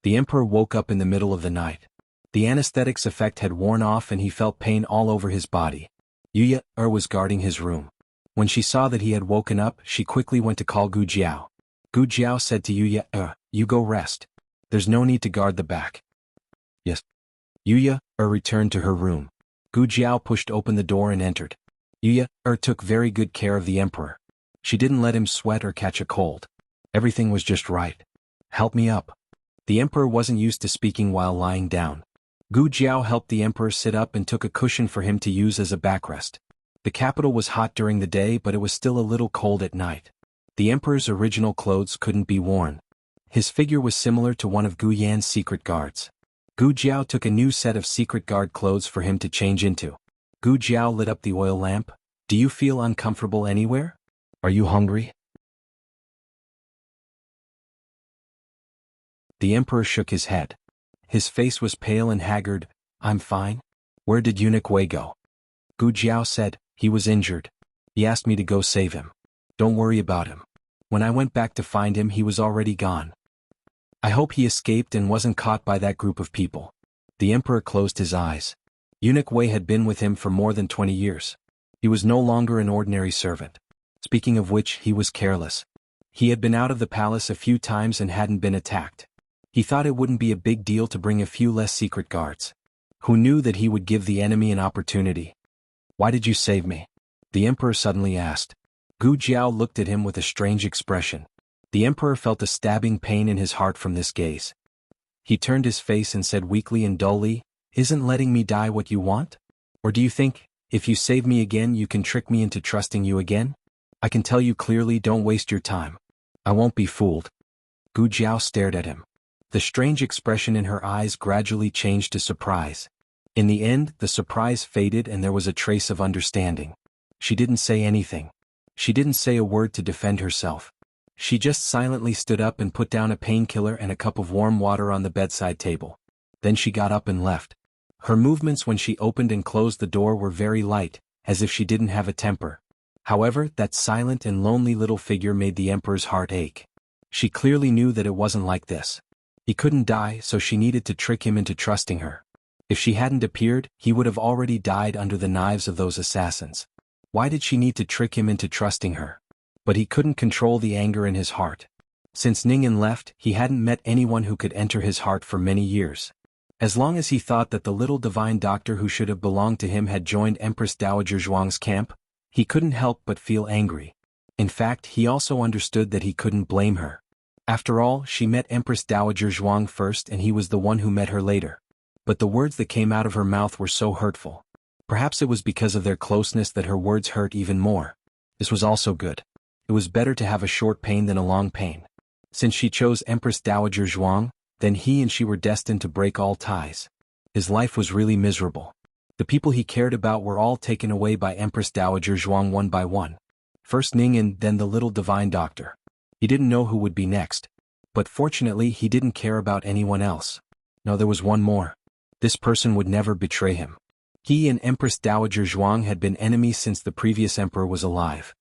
The emperor woke up in the middle of the night. The anesthetic's effect had worn off and he felt pain all over his body. Yuya was guarding his room. When she saw that he had woken up, she quickly went to call Gu Jiao. Gu Jiao said to Yuya, "You go rest. There's no need to guard the back." "Yes." Yuya returned to her room. Gu Jiao pushed open the door and entered. Yuya took very good care of the emperor. She didn't let him sweat or catch a cold. Everything was just right. "Help me up." The emperor wasn't used to speaking while lying down. Gu Jiao helped the emperor sit up and took a cushion for him to use as a backrest. The capital was hot during the day, but it was still a little cold at night. The emperor's original clothes couldn't be worn. His figure was similar to one of Gu Yan's secret guards. Gu Jiao took a new set of secret guard clothes for him to change into. Gu Jiao lit up the oil lamp. "Do you feel uncomfortable anywhere? Are you hungry?" The emperor shook his head. His face was pale and haggard. "I'm fine." "Where did Eunuch Wei go?" Gu Jiao said, "He was injured. He asked me to go save him. Don't worry about him. When I went back to find him, he was already gone. I hope he escaped and wasn't caught by that group of people." The emperor closed his eyes. Eunuch Wei had been with him for more than 20 years. He was no longer an ordinary servant. Speaking of which, he was careless. He had been out of the palace a few times and hadn't been attacked. He thought it wouldn't be a big deal to bring a few less secret guards. Who knew that he would give the enemy an opportunity? "Why did you save me?" the emperor suddenly asked. Gu Jiao looked at him with a strange expression. The emperor felt a stabbing pain in his heart from this gaze. He turned his face and said weakly and dully, "Isn't letting me die what you want? Or do you think, if you save me again you can trick me into trusting you again? I can tell you clearly, don't waste your time. I won't be fooled." Gu Jiao stared at him. The strange expression in her eyes gradually changed to surprise. In the end, the surprise faded and there was a trace of understanding. She didn't say anything. She didn't say a word to defend herself. She just silently stood up and put down a painkiller and a cup of warm water on the bedside table. Then she got up and left. Her movements when she opened and closed the door were very light, as if she didn't have a temper. However, that silent and lonely little figure made the emperor's heart ache. She clearly knew that it wasn't like this. He couldn't die, so she needed to trick him into trusting her. If she hadn't appeared, he would have already died under the knives of those assassins. Why did she need to trick him into trusting her? But he couldn't control the anger in his heart. Since Ningyan left, he hadn't met anyone who could enter his heart for many years. As long as he thought that the little divine doctor who should have belonged to him had joined Empress Dowager Zhuang's camp, he couldn't help but feel angry. In fact, he also understood that he couldn't blame her. After all, she met Empress Dowager Zhuang first and he was the one who met her later. But the words that came out of her mouth were so hurtful. Perhaps it was because of their closeness that her words hurt even more. This was also good. It was better to have a short pain than a long pain. Since she chose Empress Dowager Zhuang, then he and she were destined to break all ties. His life was really miserable. The people he cared about were all taken away by Empress Dowager Zhuang one by one. First Ningyan, then the little divine doctor. He didn't know who would be next. But fortunately he didn't care about anyone else. No, there was one more. This person would never betray him. He and Empress Dowager Zhuang had been enemies since the previous emperor was alive.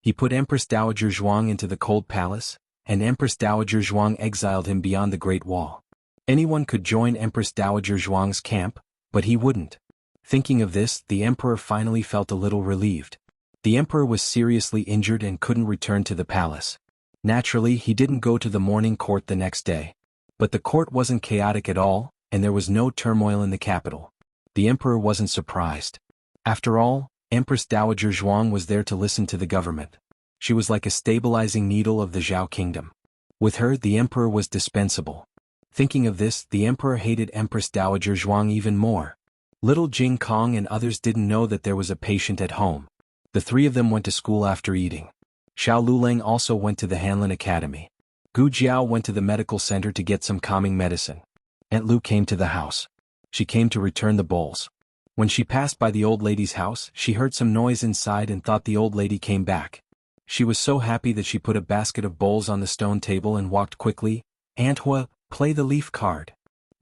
He put Empress Dowager Zhuang into the cold palace, and Empress Dowager Zhuang exiled him beyond the Great Wall. Anyone could join Empress Dowager Zhuang's camp, but he wouldn't. Thinking of this, the emperor finally felt a little relieved. The emperor was seriously injured and couldn't return to the palace. Naturally, he didn't go to the morning court the next day. But the court wasn't chaotic at all, and there was no turmoil in the capital. The emperor wasn't surprised. After all, Empress Dowager Zhuang was there to listen to the government. She was like a stabilizing needle of the Zhao kingdom. With her, the emperor was dispensable. Thinking of this, the emperor hated Empress Dowager Zhuang even more. Little Jing Kong and others didn't know that there was a patient at home. The three of them went to school after eating. Xiao Luleng also went to the Hanlin Academy. Gu Jiao went to the medical center to get some calming medicine. Aunt Lu came to the house. She came to return the bowls. When she passed by the old lady's house, she heard some noise inside and thought the old lady came back. She was so happy that she put a basket of bowls on the stone table and walked quickly. "Aunt Hua, play the leaf card."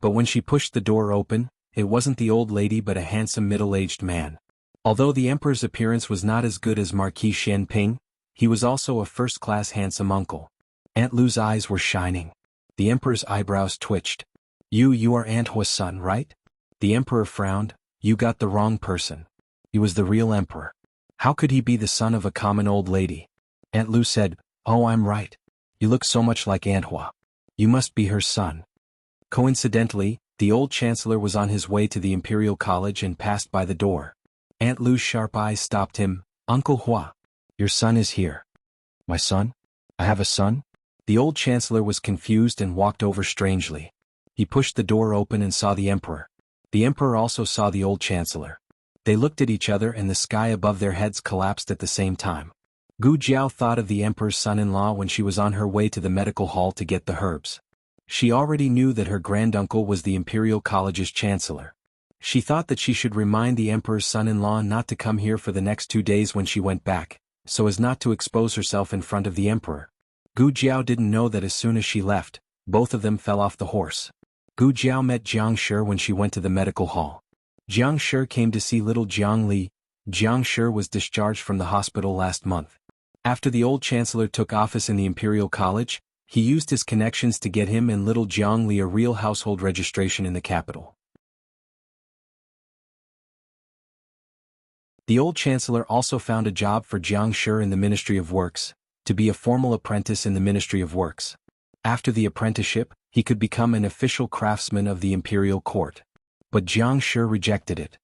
But when she pushed the door open, it wasn't the old lady but a handsome middle-aged man. Although the emperor's appearance was not as good as Marquis Xianping, he was also a first-class handsome uncle. Aunt Lu's eyes were shining. The emperor's eyebrows twitched. You are Aunt Hua's son, right?" The emperor frowned. "You got the wrong person. He was the real emperor. How could he be the son of a common old lady?" Aunt Lu said, "Oh, I'm right. You look so much like Aunt Hua. You must be her son." Coincidentally, the old chancellor was on his way to the Imperial College and passed by the door. Aunt Lu's sharp eyes stopped him. "Uncle Hua, your son is here." "My son? I have a son?" The old chancellor was confused and walked over strangely. He pushed the door open and saw the emperor. The emperor also saw the old chancellor. They looked at each other and the sky above their heads collapsed at the same time. Gu Jiao thought of the emperor's son-in-law when she was on her way to the medical hall to get the herbs. She already knew that her granduncle was the Imperial College's chancellor. She thought that she should remind the emperor's son-in-law not to come here for the next 2 days when she went back, so as not to expose herself in front of the emperor. Gu Jiao didn't know that as soon as she left, both of them fell off the horse. Gu Jiao met Jianghu when she went to the medical hall. Jianghu came to see little Jiang Li. Jianghu was discharged from the hospital last month. After the old chancellor took office in the Imperial College, he used his connections to get him and little Jiang Li a real household registration in the capital. The old chancellor also found a job for Jianghu in the Ministry of Works, to be a formal apprentice in the Ministry of Works. After the apprenticeship, he could become an official craftsman of the imperial court. But Jianghu rejected it.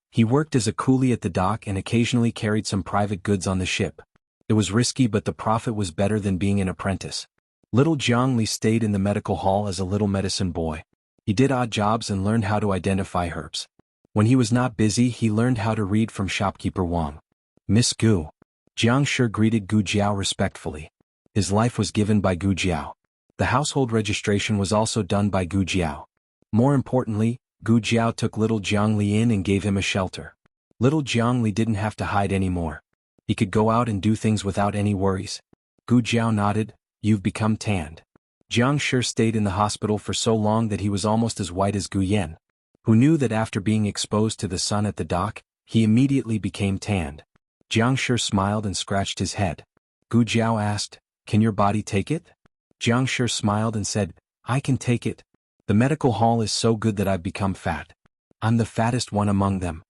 He worked as a coolie at the dock and occasionally carried some private goods on the ship. It was risky, but the profit was better than being an apprentice. Little Jiang Li stayed in the medical hall as a little medicine boy. He did odd jobs and learned how to identify herbs. When he was not busy, he learned how to read from shopkeeper Wang. "Miss Gu." Jianghu greeted Gu Jiao respectfully. His life was given by Gu Jiao. The household registration was also done by Gu Jiao. More importantly, Gu Jiao took little Jiang Li in and gave him a shelter. Little Jiang Li didn't have to hide anymore. He could go out and do things without any worries. Gu Jiao nodded. "You've become tanned." Jianghu stayed in the hospital for so long that he was almost as white as Gu Yan, who knew that after being exposed to the sun at the dock, he immediately became tanned. Jianghu smiled and scratched his head. Gu Jiao asked, Can your body take it? Jianghu smiled and said, I can take it. The medical hall is so good that I've become fat. I'm the fattest one among them.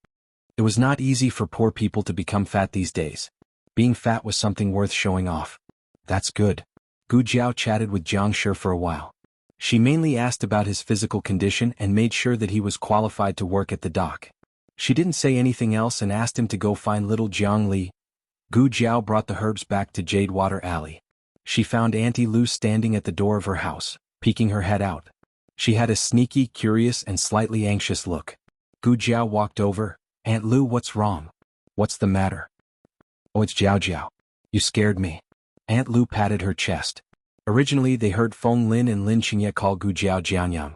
It was not easy for poor people to become fat these days. Being fat was something worth showing off. That's good. Gu Jiao chatted with Jianghu for a while. She mainly asked about his physical condition and made sure that he was qualified to work at the dock. She didn't say anything else and asked him to go find little Jiang Li. Gu Jiao brought the herbs back to Jadewater Alley. She found Auntie Lu standing at the door of her house, peeking her head out. She had a sneaky, curious and slightly anxious look. Gu Jiao walked over. Aunt Lu, what's wrong? What's the matter? Oh, it's Jiao Jiao. You scared me. Aunt Lu patted her chest. Originally they heard Feng Lin and Lin Qingye call Gu Jiao Jianyang.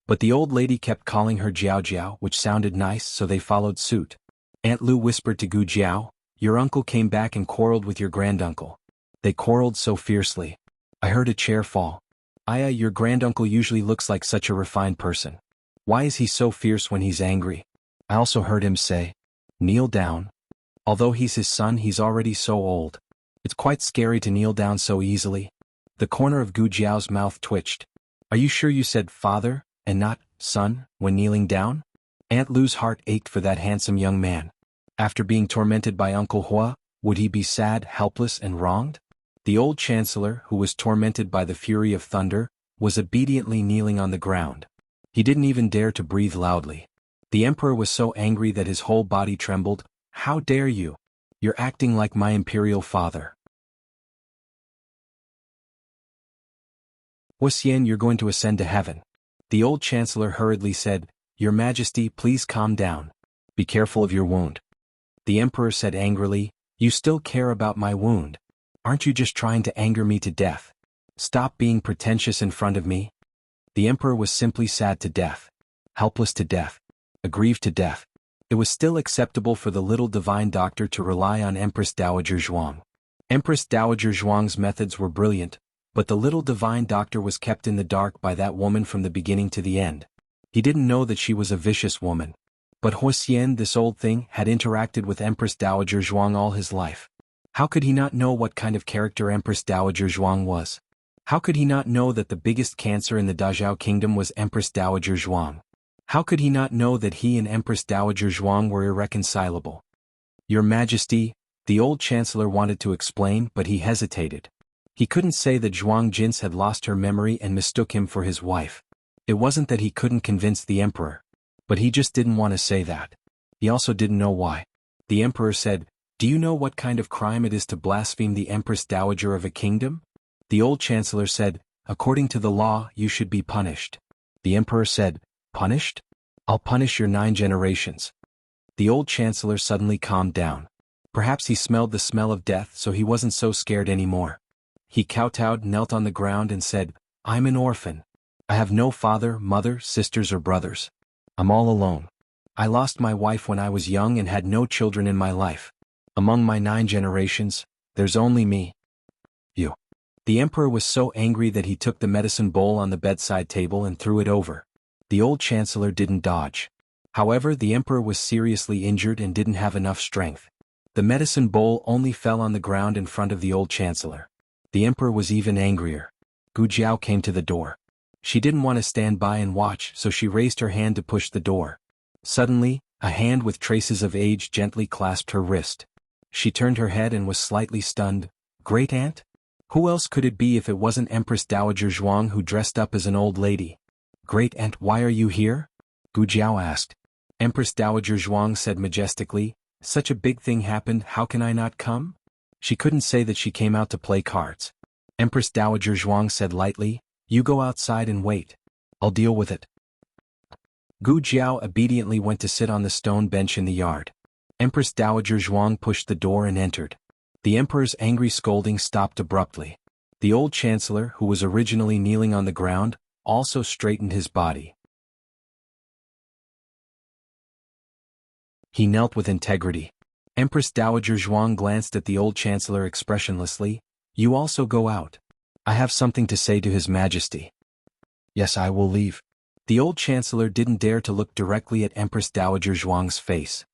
But the old lady kept calling her Jiao Jiao, which sounded nice, so they followed suit. Aunt Lu whispered to Gu Jiao, your uncle came back and quarreled with your granduncle. They quarreled so fiercely. I heard a chair fall. Aya, your granduncle usually looks like such a refined person. Why is he so fierce when he's angry? I also heard him say, kneel down. Although he's his son, he's already so old. It's quite scary to kneel down so easily. The corner of Gu Jiao's mouth twitched. Are you sure you said father, and not son, when kneeling down? Aunt Lu's heart ached for that handsome young man. After being tormented by Uncle Hua, would he be sad, helpless, and wronged? The old chancellor, who was tormented by the fury of thunder, was obediently kneeling on the ground. He didn't even dare to breathe loudly. The emperor was so angry that his whole body trembled. How dare you? You're acting like my imperial father. Wuxia, you're going to ascend to heaven. The old chancellor hurriedly said, Your Majesty, please calm down. Be careful of your wound. The emperor said angrily, You still care about my wound. Aren't you just trying to anger me to death? Stop being pretentious in front of me. The emperor was simply sad to death. Helpless to death. Aggrieved to death. It was still acceptable for the little divine doctor to rely on Empress Dowager Zhuang. Empress Dowager Zhuang's methods were brilliant, but the little divine doctor was kept in the dark by that woman from the beginning to the end. He didn't know that she was a vicious woman. But Huxian, this old thing, had interacted with Empress Dowager Zhuang all his life. How could he not know what kind of character Empress Dowager Zhuang was? How could he not know that the biggest cancer in the Dazhao kingdom was Empress Dowager Zhuang? How could he not know that he and Empress Dowager Zhuang were irreconcilable? Your Majesty, the old chancellor wanted to explain, but he hesitated. He couldn't say that Zhuang Jins had lost her memory and mistook him for his wife. It wasn't that he couldn't convince the emperor. But he just didn't want to say that. He also didn't know why. The emperor said, Do you know what kind of crime it is to blaspheme the Empress Dowager of a kingdom? The old chancellor said, According to the law, you should be punished. The emperor said, Punished? I'll punish your 9 generations. The old chancellor suddenly calmed down. Perhaps he smelled the smell of death, so he wasn't so scared anymore. He kowtowed, knelt on the ground and said, I'm an orphan. I have no father, mother, sisters or brothers. I'm all alone. I lost my wife when I was young and had no children in my life. Among my 9 generations, there's only me. You. The emperor was so angry that he took the medicine bowl on the bedside table and threw it over. The old chancellor didn't dodge. However, the emperor was seriously injured and didn't have enough strength. The medicine bowl only fell on the ground in front of the old chancellor. The emperor was even angrier. Gu Jiao came to the door. She didn't want to stand by and watch, so she raised her hand to push the door. Suddenly, a hand with traces of age gently clasped her wrist. She turned her head and was slightly stunned. Great aunt? Who else could it be if it wasn't Empress Dowager Zhuang who dressed up as an old lady? Great aunt, why are you here? Gu Jiao asked. Empress Dowager Zhuang said majestically, Such a big thing happened, how can I not come? She couldn't say that she came out to play cards. Empress Dowager Zhuang said lightly, You go outside and wait. I'll deal with it. Gu Jiao obediently went to sit on the stone bench in the yard. Empress Dowager Zhuang pushed the door and entered. The emperor's angry scolding stopped abruptly. The old chancellor, who was originally kneeling on the ground, also straightened his body. He knelt with integrity. Empress Dowager Zhuang glanced at the old chancellor expressionlessly. You also go out. I have something to say to His Majesty. Yes, I will leave. The old chancellor didn't dare to look directly at Empress Dowager Zhuang's face.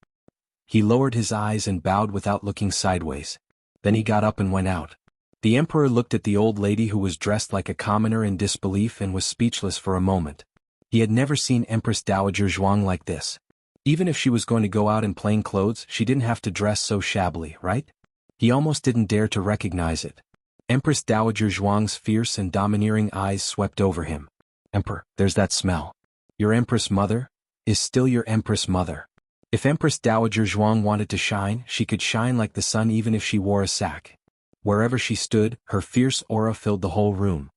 He lowered his eyes and bowed without looking sideways. Then he got up and went out. The emperor looked at the old lady who was dressed like a commoner in disbelief and was speechless for a moment. He had never seen Empress Dowager Zhuang like this. Even if she was going to go out in plain clothes, she didn't have to dress so shabbily, right? He almost didn't dare to recognize it. Empress Dowager Zhuang's fierce and domineering eyes swept over him. Emperor, there's that smell. Your Empress Mother? Is still your Empress Mother. If Empress Dowager Zhuang wanted to shine, she could shine like the sun even if she wore a sack. Wherever she stood, her fierce aura filled the whole room.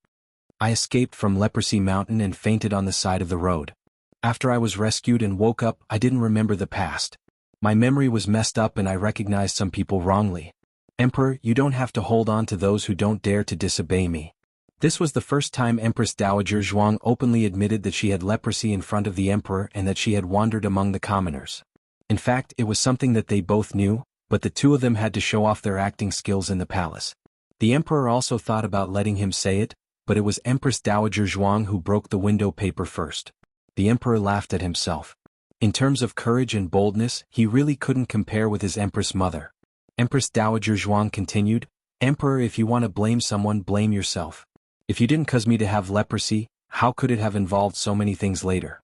I escaped from Leprosy Mountain and fainted on the side of the road. After I was rescued and woke up, I didn't remember the past. My memory was messed up and I recognized some people wrongly. Emperor, you don't have to hold on to those who don't dare to disobey me. This was the first time Empress Dowager Zhuang openly admitted that she had leprosy in front of the emperor and that she had wandered among the commoners. In fact, it was something that they both knew, but the two of them had to show off their acting skills in the palace. The emperor also thought about letting him say it, but it was Empress Dowager Zhuang who broke the window paper first. The emperor laughed at himself. In terms of courage and boldness, he really couldn't compare with his Empress Mother. Empress Dowager Zhuang continued, Emperor, if you want to blame someone, blame yourself. If you didn't cause me to have leprosy, how could it have involved so many things later?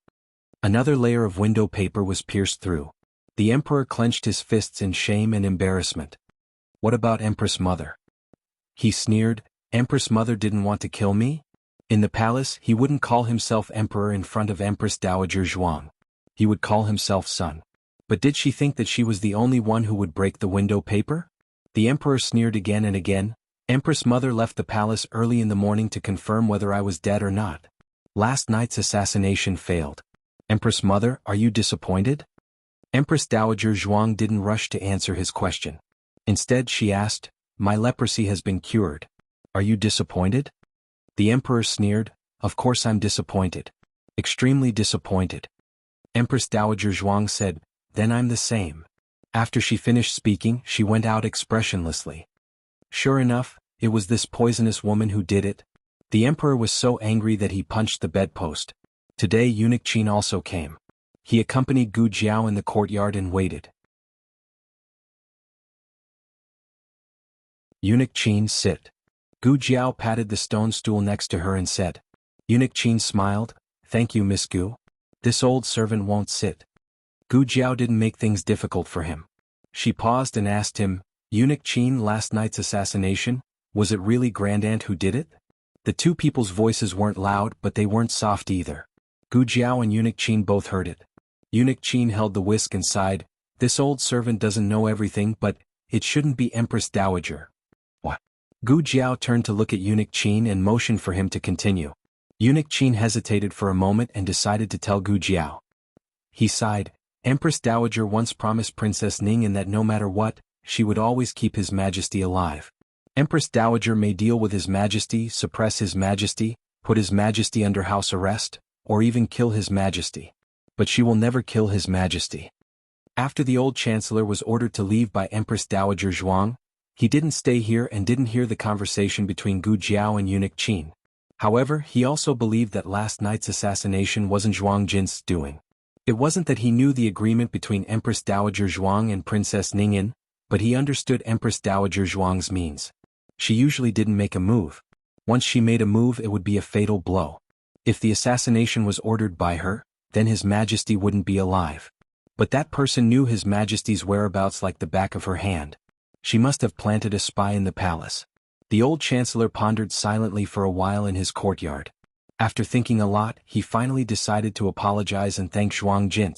Another layer of window paper was pierced through. The emperor clenched his fists in shame and embarrassment. What about Empress Mother? He sneered, Empress Mother didn't want to kill me? In the palace, he wouldn't call himself emperor in front of Empress Dowager Zhuang. He would call himself son. But did she think that she was the only one who would break the window paper? The emperor sneered again and again. Empress Mother left the palace early in the morning to confirm whether I was dead or not. Last night's assassination failed. Empress Mother, are you disappointed? Empress Dowager Zhuang didn't rush to answer his question. Instead she asked, my leprosy has been cured. Are you disappointed? The emperor sneered, of course I'm disappointed. Extremely disappointed. Empress Dowager Zhuang said, then I'm the same. After she finished speaking, she went out expressionlessly. Sure enough, it was this poisonous woman who did it. The emperor was so angry that he punched the bedpost. Today Eunuch Qin also came. He accompanied Gu Jiao in the courtyard and waited. Eunuch Qin, sit. Gu Jiao patted the stone stool next to her and said. Eunuch Qin smiled, thank you Miss Gu. This old servant won't sit. Gu Jiao didn't make things difficult for him. She paused and asked him, Eunuch Qin, last night's assassination, was it really Grandaunt who did it? The two people's voices weren't loud but they weren't soft either. Gu Jiao and Eunuch Qin both heard it. Eunuch Qin held the whisk and sighed, this old servant doesn't know everything but, it shouldn't be Empress Dowager. What? Gu Jiao turned to look at Eunuch Qin and motioned for him to continue. Eunuch Qin hesitated for a moment and decided to tell Gu Jiao. He sighed, Empress Dowager once promised Princess Ningyan that no matter what, she would always keep His Majesty alive. Empress Dowager may deal with His Majesty, suppress His Majesty, put His Majesty under house arrest, or even kill His Majesty. But she will never kill His Majesty. After the old Chancellor was ordered to leave by Empress Dowager Zhuang, he didn't stay here and didn't hear the conversation between Gu Jiao and Eunuch Qin. However, he also believed that last night's assassination wasn't Zhuang Jin's doing. It wasn't that he knew the agreement between Empress Dowager Zhuang and Princess Ningyan, but he understood Empress Dowager Zhuang's means. She usually didn't make a move. Once she made a move, it would be a fatal blow. If the assassination was ordered by her, then His Majesty wouldn't be alive. But that person knew His Majesty's whereabouts like the back of her hand. She must have planted a spy in the palace. The old Chancellor pondered silently for a while in his courtyard. After thinking a lot, he finally decided to apologize and thank Zhuang Jin.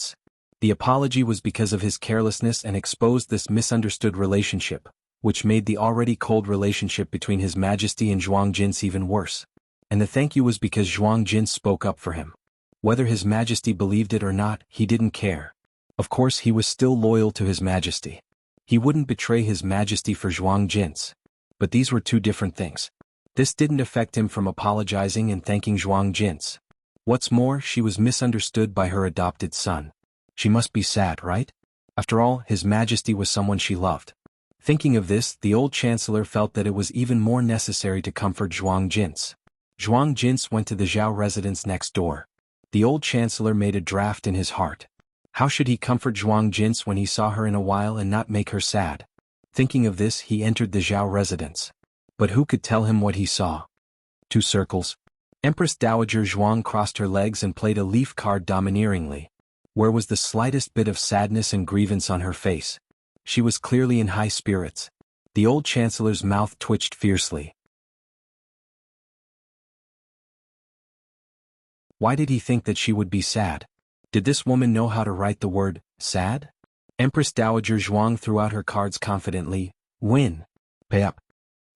The apology was because of his carelessness and exposed this misunderstood relationship, which made the already cold relationship between His Majesty and Zhuang Jin even worse. And the thank you was because Zhuang Jin spoke up for him. Whether His Majesty believed it or not, he didn't care. Of course he was still loyal to His Majesty. He wouldn't betray His Majesty for Zhuang Jin. But these were two different things. This didn't affect him from apologizing and thanking Zhuang Jin. What's more, she was misunderstood by her adopted son. She must be sad, right? After all, His Majesty was someone she loved. Thinking of this, the old Chancellor felt that it was even more necessary to comfort Zhuang Jin. Zhuang Jin went to the Zhao residence next door. The old Chancellor made a draft in his heart. How should he comfort Zhuang Jin when he saw her in a while and not make her sad? Thinking of this, he entered the Zhao residence. But who could tell him what he saw? 2 circles. Empress Dowager Zhuang crossed her legs and played a leaf card domineeringly. Where was the slightest bit of sadness and grievance on her face? She was clearly in high spirits. The old chancellor's mouth twitched fiercely. Why did he think that she would be sad? Did this woman know how to write the word, sad? Empress Dowager Zhuang threw out her cards confidently. Win. Pay up.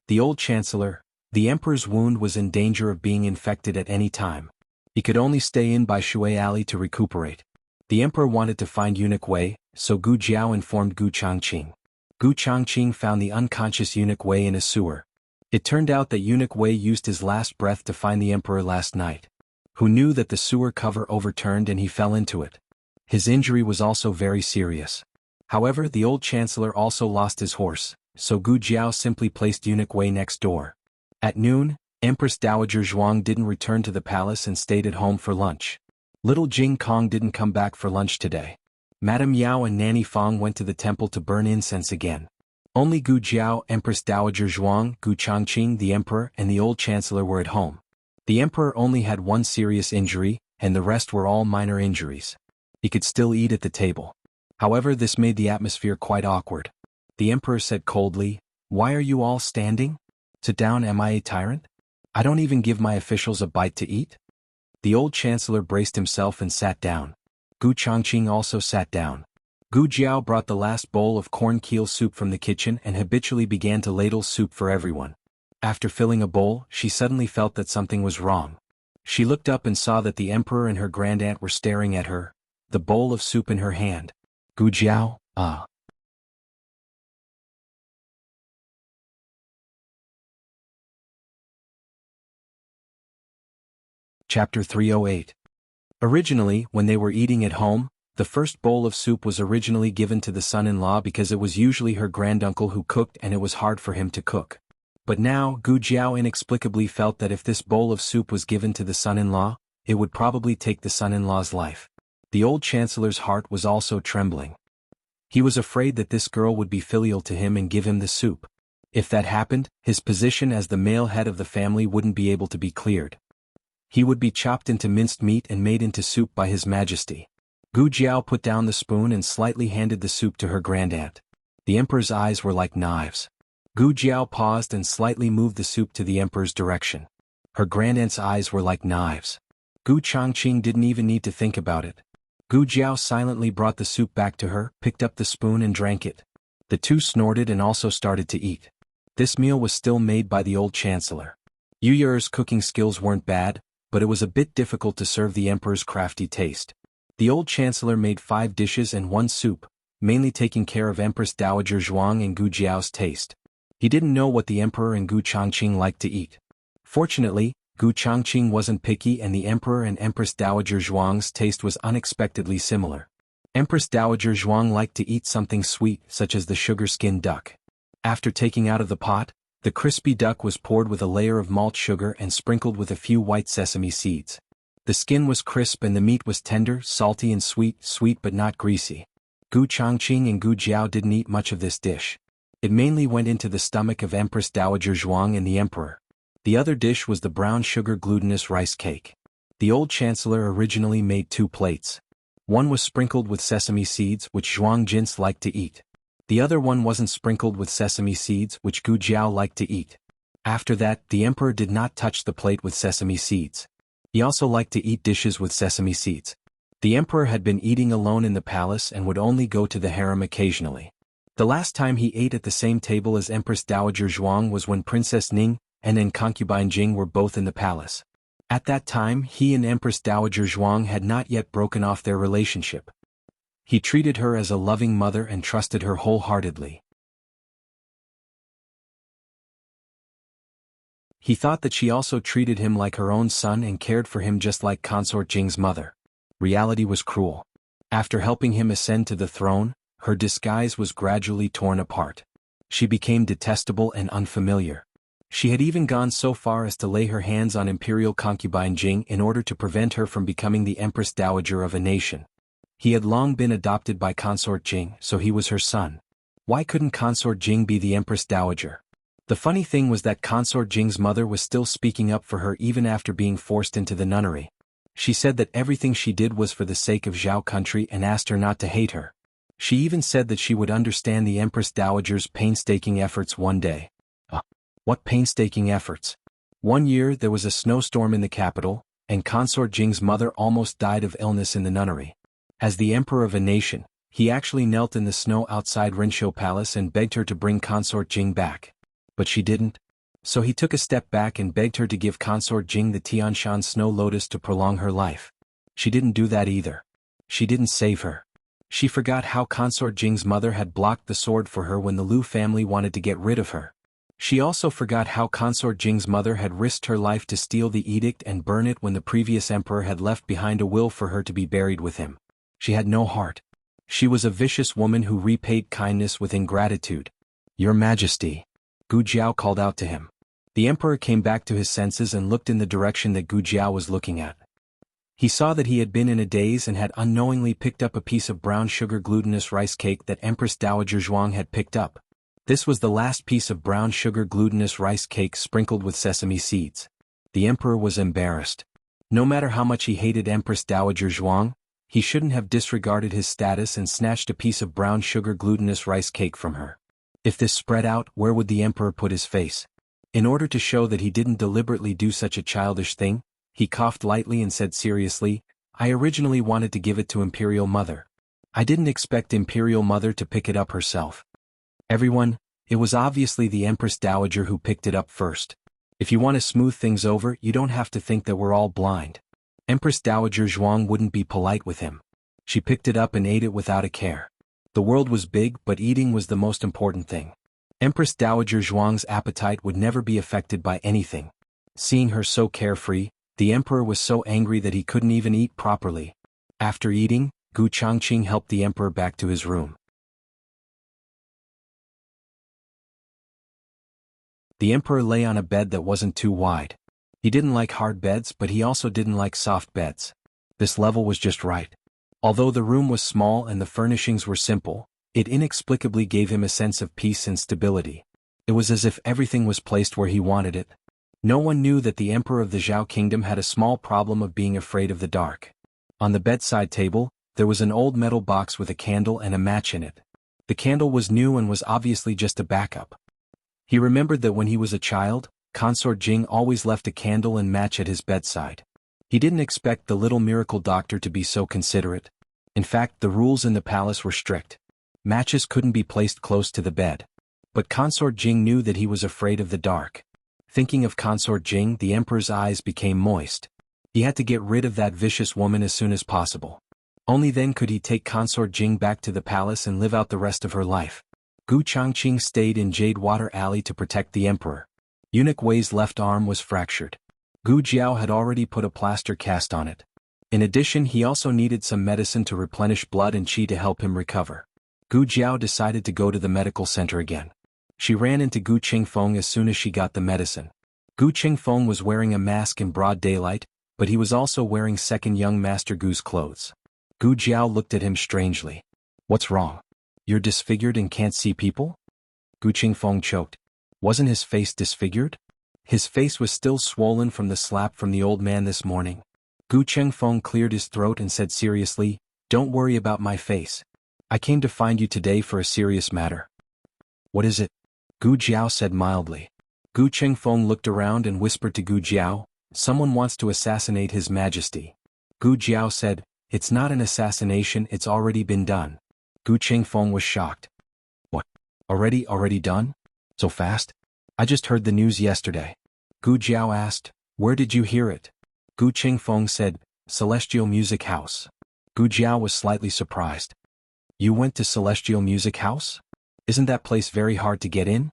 The old chancellor, the emperor's wound was in danger of being infected at any time. He could only stay in by Shui Alley to recuperate. The emperor wanted to find eunuch Wei, so Gu Jiao informed Gu Changqing. Gu Changqing found the unconscious eunuch Wei in a sewer. It turned out that eunuch Wei used his last breath to find the emperor last night. Who knew that the sewer cover overturned and he fell into it. His injury was also very serious. However, the old chancellor also lost his horse, so Gu Jiao simply placed eunuch Wei next door. At noon, Empress Dowager Zhuang didn't return to the palace and stayed at home for lunch. Little Jing Kong didn't come back for lunch today. Madame Yao and Nanny Fong went to the temple to burn incense again. Only Gu Jiao, Empress Dowager Zhuang, Gu Changqing, the emperor, and the old chancellor were at home. The emperor only had one serious injury, and the rest were all minor injuries. He could still eat at the table. However, this made the atmosphere quite awkward. The emperor said coldly, "Why are you all standing? Sit down, am I a tyrant? I don't even give my officials a bite to eat?" The old chancellor braced himself and sat down. Gu Changqing also sat down. Gu Jiao brought the last bowl of corn keel soup from the kitchen and habitually began to ladle soup for everyone. After filling a bowl, she suddenly felt that something was wrong. She looked up and saw that the emperor and her grandaunt were staring at her, the bowl of soup in her hand. Gu Jiao, Chapter 308. Originally, when they were eating at home, the first bowl of soup was originally given to the son-in-law because it was usually her granduncle who cooked and it was hard for him to cook. But now, Gu Jiao inexplicably felt that if this bowl of soup was given to the son-in-law, it would probably take the son-in-law's life. The old chancellor's heart was also trembling. He was afraid that this girl would be filial to him and give him the soup. If that happened, his position as the male head of the family wouldn't be able to be cleared. He would be chopped into minced meat and made into soup by his majesty. Gu Jiao put down the spoon and slightly handed the soup to her grandaunt. The emperor's eyes were like knives. Gu Jiao paused and slightly moved the soup to the emperor's direction. Her grandaunt's eyes were like knives. Gu Changqing didn't even need to think about it. Gu Jiao silently brought the soup back to her, picked up the spoon and drank it. The two snorted and also started to eat. This meal was still made by the old chancellor. Yu Yer's cooking skills weren't bad, but it was a bit difficult to serve the emperor's crafty taste. The old chancellor made 5 dishes and 1 soup, mainly taking care of Empress Dowager Zhuang and Gu Jiao's taste. He didn't know what the emperor and Gu Changqing liked to eat. Fortunately, Gu Changqing wasn't picky and the emperor and Empress Dowager Zhuang's taste was unexpectedly similar. Empress Dowager Zhuang liked to eat something sweet such as the sugar-skinned duck. After taking out of the pot, the crispy duck was poured with a layer of malt sugar and sprinkled with a few white sesame seeds. The skin was crisp and the meat was tender, salty and sweet but not greasy. Gu Changqing and Gu Jiao didn't eat much of this dish. It mainly went into the stomach of Empress Dowager Zhuang and the emperor. The other dish was the brown sugar glutinous rice cake. The old chancellor originally made 2 plates. One was sprinkled with sesame seeds, which Zhuang Jins liked to eat. The other one wasn't sprinkled with sesame seeds, which Gu Jiao liked to eat. After that, the emperor did not touch the plate with sesame seeds. He also liked to eat dishes with sesame seeds. The emperor had been eating alone in the palace and would only go to the harem occasionally. The last time he ate at the same table as Empress Dowager Zhuang was when Princess Ning and then concubine Jing were both in the palace. At that time, he and Empress Dowager Zhuang had not yet broken off their relationship. He treated her as a loving mother and trusted her wholeheartedly. He thought that she also treated him like her own son and cared for him just like consort Jing's mother. Reality was cruel. After helping him ascend to the throne, her disguise was gradually torn apart. She became detestable and unfamiliar. She had even gone so far as to lay her hands on imperial concubine Jing in order to prevent her from becoming the Empress Dowager of a nation. He had long been adopted by consort Jing, so he was her son. Why couldn't consort Jing be the Empress Dowager? The funny thing was that Consort Jing's mother was still speaking up for her even after being forced into the nunnery. She said that everything she did was for the sake of Zhao country and asked her not to hate her. She even said that she would understand the Empress Dowager's painstaking efforts one day. What painstaking efforts? One year there was a snowstorm in the capital, and Consort Jing's mother almost died of illness in the nunnery. As the emperor of a nation, he actually knelt in the snow outside Rinshou Palace and begged her to bring Consort Jing back. But she didn't. So he took a step back and begged her to give Consort Jing the Tianshan Snow Lotus to prolong her life. She didn't do that either. She didn't save her. She forgot how Consort Jing's mother had blocked the sword for her when the Lu family wanted to get rid of her. She also forgot how Consort Jing's mother had risked her life to steal the edict and burn it when the previous emperor had left behind a will for her to be buried with him. She had no heart. She was a vicious woman who repaid kindness with ingratitude. Your Majesty. Gu Jiao called out to him. The emperor came back to his senses and looked in the direction that Gu Jiao was looking at. He saw that he had been in a daze and had unknowingly picked up a piece of brown sugar glutinous rice cake that Empress Dowager Zhuang had picked up. This was the last piece of brown sugar glutinous rice cake sprinkled with sesame seeds. The emperor was embarrassed. No matter how much he hated Empress Dowager Zhuang, he shouldn't have disregarded his status and snatched a piece of brown sugar glutinous rice cake from her. If this spread out, where would the emperor put his face? In order to show that he didn't deliberately do such a childish thing, he coughed lightly and said seriously, I originally wanted to give it to Imperial Mother. I didn't expect Imperial Mother to pick it up herself. Everyone, it was obviously the Empress Dowager who picked it up first. If you want to smooth things over, you don't have to think that we're all blind. Empress Dowager Zhuang wouldn't be polite with him. She picked it up and ate it without a care. The world was big, but eating was the most important thing. Empress Dowager Zhuang's appetite would never be affected by anything. Seeing her so carefree, the emperor was so angry that he couldn't even eat properly. After eating, Gu Changqing helped the emperor back to his room. The emperor lay on a bed that wasn't too wide. He didn't like hard beds, but he also didn't like soft beds. This level was just right. Although the room was small and the furnishings were simple, it inexplicably gave him a sense of peace and stability. It was as if everything was placed where he wanted it. No one knew that the emperor of the Zhao kingdom had a small problem of being afraid of the dark. On the bedside table, there was an old metal box with a candle and a match in it. The candle was new and was obviously just a backup. He remembered that when he was a child, Consort Jing always left a candle and match at his bedside. He didn't expect the little miracle doctor to be so considerate. In fact, the rules in the palace were strict. Matches couldn't be placed close to the bed. But Consort Jing knew that he was afraid of the dark. Thinking of Consort Jing, the emperor's eyes became moist. He had to get rid of that vicious woman as soon as possible. Only then could he take Consort Jing back to the palace and live out the rest of her life. Gu Changqing stayed in Jade Water Alley to protect the emperor. Eunuch Wei's left arm was fractured. Gu Jiao had already put a plaster cast on it. In addition, he also needed some medicine to replenish blood and qi to help him recover. Gu Jiao decided to go to the medical center again. She ran into Gu Qingfeng as soon as she got the medicine. Gu Qingfeng was wearing a mask in broad daylight, but he was also wearing second young Master Gu's clothes. Gu Jiao looked at him strangely. What's wrong? You're disfigured and can't see people? Gu Qingfeng choked. Wasn't his face disfigured? His face was still swollen from the slap from the old man this morning. Gu Qingfeng cleared his throat and said seriously, Don't worry about my face. I came to find you today for a serious matter. What is it? Gu Jiao said mildly. Gu Qingfeng looked around and whispered to Gu Jiao, Someone wants to assassinate His Majesty. Gu Jiao said, It's not an assassination, it's already been done. Gu Qingfeng was shocked. What? Already done? So fast? I just heard the news yesterday. Gu Jiao asked, Where did you hear it? Gu Qingfeng said, Celestial Music House. Gu Jiao was slightly surprised. You went to Celestial Music House? Isn't that place very hard to get in?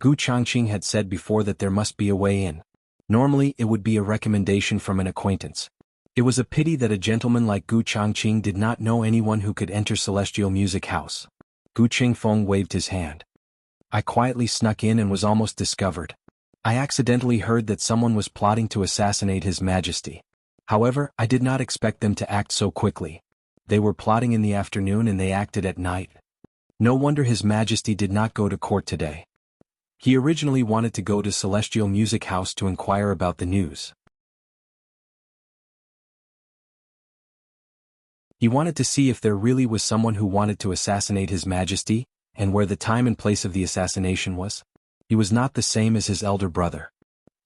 Gu Changqing had said before that there must be a way in. Normally it would be a recommendation from an acquaintance. It was a pity that a gentleman like Gu Changqing did not know anyone who could enter Celestial Music House. Gu Qingfeng waved his hand. I quietly snuck in and was almost discovered. I accidentally heard that someone was plotting to assassinate His Majesty. However, I did not expect them to act so quickly. They were plotting in the afternoon and they acted at night. No wonder His Majesty did not go to court today. He originally wanted to go to Celestial Music House to inquire about the news. He wanted to see if there really was someone who wanted to assassinate His Majesty, and where the time and place of the assassination was. He was not the same as his elder brother.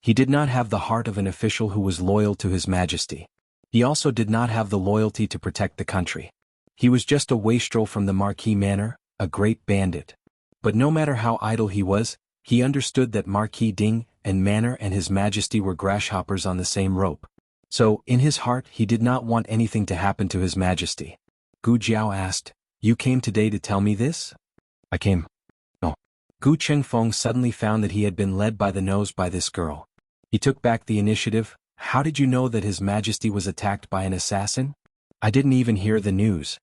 He did not have the heart of an official who was loyal to His Majesty. He also did not have the loyalty to protect the country. He was just a wastrel from the Marquis Manor, a great bandit. But no matter how idle he was, he understood that Marquis Ding and Manor and His Majesty were grasshoppers on the same rope. So, in his heart he did not want anything to happen to His Majesty. Gu Jiao asked, "You came today to tell me this?" "I came." "No." Gu Chengfeng suddenly found that he had been led by the nose by this girl. He took back the initiative. "How did you know that His Majesty was attacked by an assassin?" "I didn't even hear the news."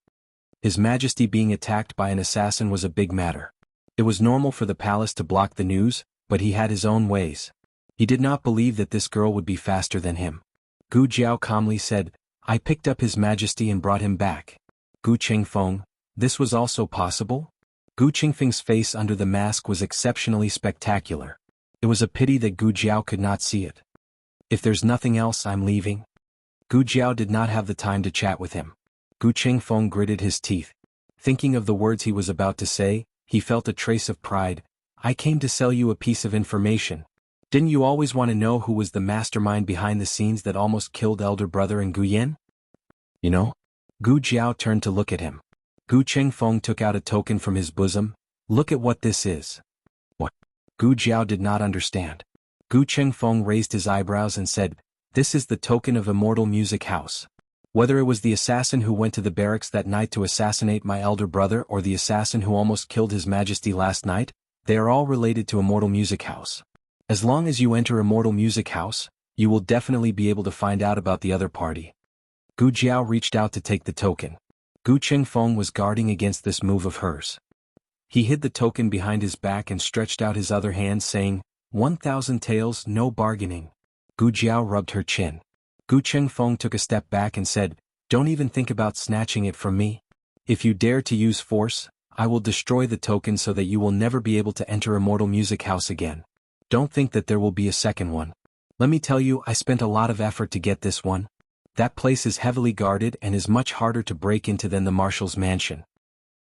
His Majesty being attacked by an assassin was a big matter. It was normal for the palace to block the news, but he had his own ways. He did not believe that this girl would be faster than him. Gu Jiao calmly said, "I picked up His Majesty and brought him back." Gu Chengfeng, this was also possible? Gu Chengfeng's face under the mask was exceptionally spectacular. It was a pity that Gu Jiao could not see it. "If there's nothing else, I'm leaving." Gu Jiao did not have the time to chat with him. Gu Chengfeng gritted his teeth. Thinking of the words he was about to say, he felt a trace of pride. "I came to sell you a piece of information. Didn't you always want to know who was the mastermind behind the scenes that almost killed elder brother and Gu Yan?" "You know?" Gu Jiao turned to look at him. Gu Chengfeng took out a token from his bosom. "Look at what this is." "What?" Gu Jiao did not understand. Gu Chengfeng raised his eyebrows and said, "This is the token of Immortal Music House. Whether it was the assassin who went to the barracks that night to assassinate my elder brother or the assassin who almost killed His Majesty last night, they are all related to Immortal Music House. As long as you enter Immortal Music House, you will definitely be able to find out about the other party." Gu Jiao reached out to take the token. Gu Chengfeng was guarding against this move of hers. He hid the token behind his back and stretched out his other hand saying, 1,000 taels, no bargaining." Gu Jiao rubbed her chin. Gu Chengfeng took a step back and said, "Don't even think about snatching it from me. If you dare to use force, I will destroy the token so that you will never be able to enter Immortal Music House again. Don't think that there will be a second one. Let me tell you, I spent a lot of effort to get this one. That place is heavily guarded and is much harder to break into than the Marshal's mansion."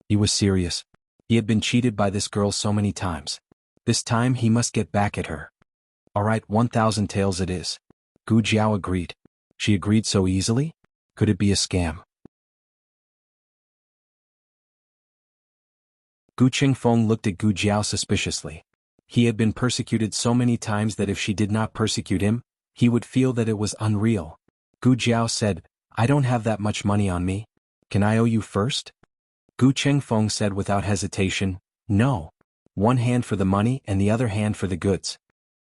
He was serious. He had been cheated by this girl so many times. This time he must get back at her. "All right, 1,000 taels it is." Gu Jiao agreed. She agreed so easily? Could it be a scam? Gu Chengfeng looked at Gu Jiao suspiciously. He had been persecuted so many times that if she did not persecute him, he would feel that it was unreal. Gu Jiao said, "I don't have that much money on me. Can I owe you first?" Gu Chengfeng said without hesitation, "No. One hand for the money and the other hand for the goods."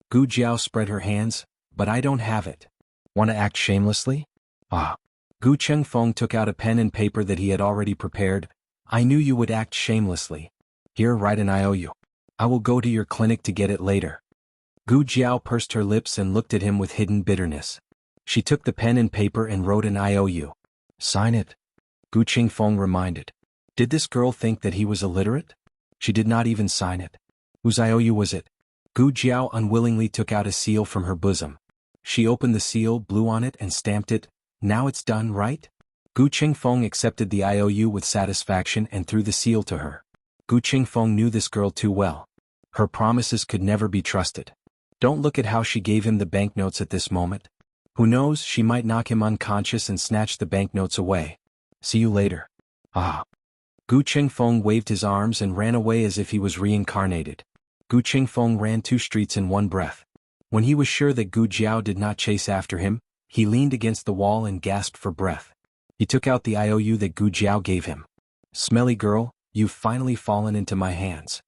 Gu Jiao spread her hands, "But I don't have it. Want to act shamelessly?" "Ah." Gu Chengfeng took out a pen and paper that he had already prepared. "I knew you would act shamelessly. Here, write an IOU. I will go to your clinic to get it later." Gu Jiao pursed her lips and looked at him with hidden bitterness. She took the pen and paper and wrote an IOU. "Sign it," Gu Chengfeng reminded. Did this girl think that he was illiterate? She did not even sign it. Whose IOU was it? Gu Jiao unwillingly took out a seal from her bosom. She opened the seal, blew on it and stamped it. "Now it's done, right?" Gu Chengfeng accepted the IOU with satisfaction and threw the seal to her. Gu Chengfeng knew this girl too well. Her promises could never be trusted. Don't look at how she gave him the banknotes at this moment. Who knows, she might knock him unconscious and snatch the banknotes away. "See you later." "Ah." Gu Chengfeng waved his arms and ran away as if he was reincarnated. Gu Chengfeng ran 2 streets in one breath. When he was sure that Gu Jiao did not chase after him, he leaned against the wall and gasped for breath. He took out the IOU that Gu Jiao gave him. "Smelly girl, you've finally fallen into my hands."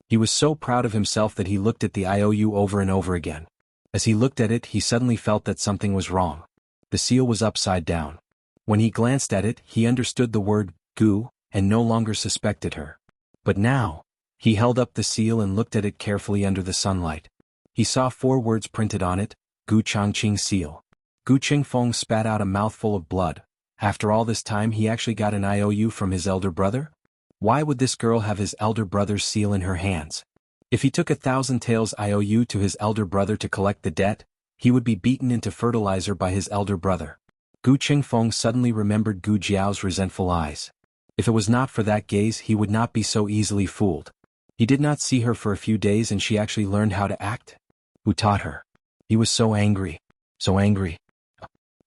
He was so proud of himself that he looked at the IOU over and over again. As he looked at it, he suddenly felt that something was wrong. The seal was upside down. When he glanced at it, he understood the word, Gu, and no longer suspected her. But now, he held up the seal and looked at it carefully under the sunlight. He saw 4 words printed on it, Gu Changqing seal. Gu Chengfeng spat out a mouthful of blood. After all this time he actually got an IOU from his elder brother? Why would this girl have his elder brother's seal in her hands? If he took 1,000 taels IOU to his elder brother to collect the debt, he would be beaten into fertilizer by his elder brother. Gu Qingfeng suddenly remembered Gu Jiao's resentful eyes. If it was not for that gaze, he would not be so easily fooled. He did not see her for a few days and she actually learned how to act. Who taught her? He was so angry. So angry.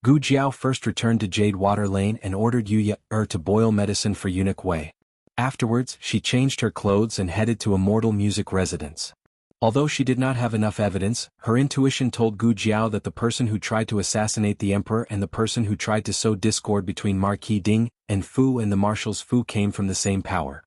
Gu Jiao first returned to Jade Water Lane and ordered Yu Ye to boil medicine for Eunuch Wei. Afterwards, she changed her clothes and headed to Immortal Music residence. Although she did not have enough evidence, her intuition told Gu Jiao that the person who tried to assassinate the emperor and the person who tried to sow discord between Marquis Ding and Fu and the marshals Fu came from the same power.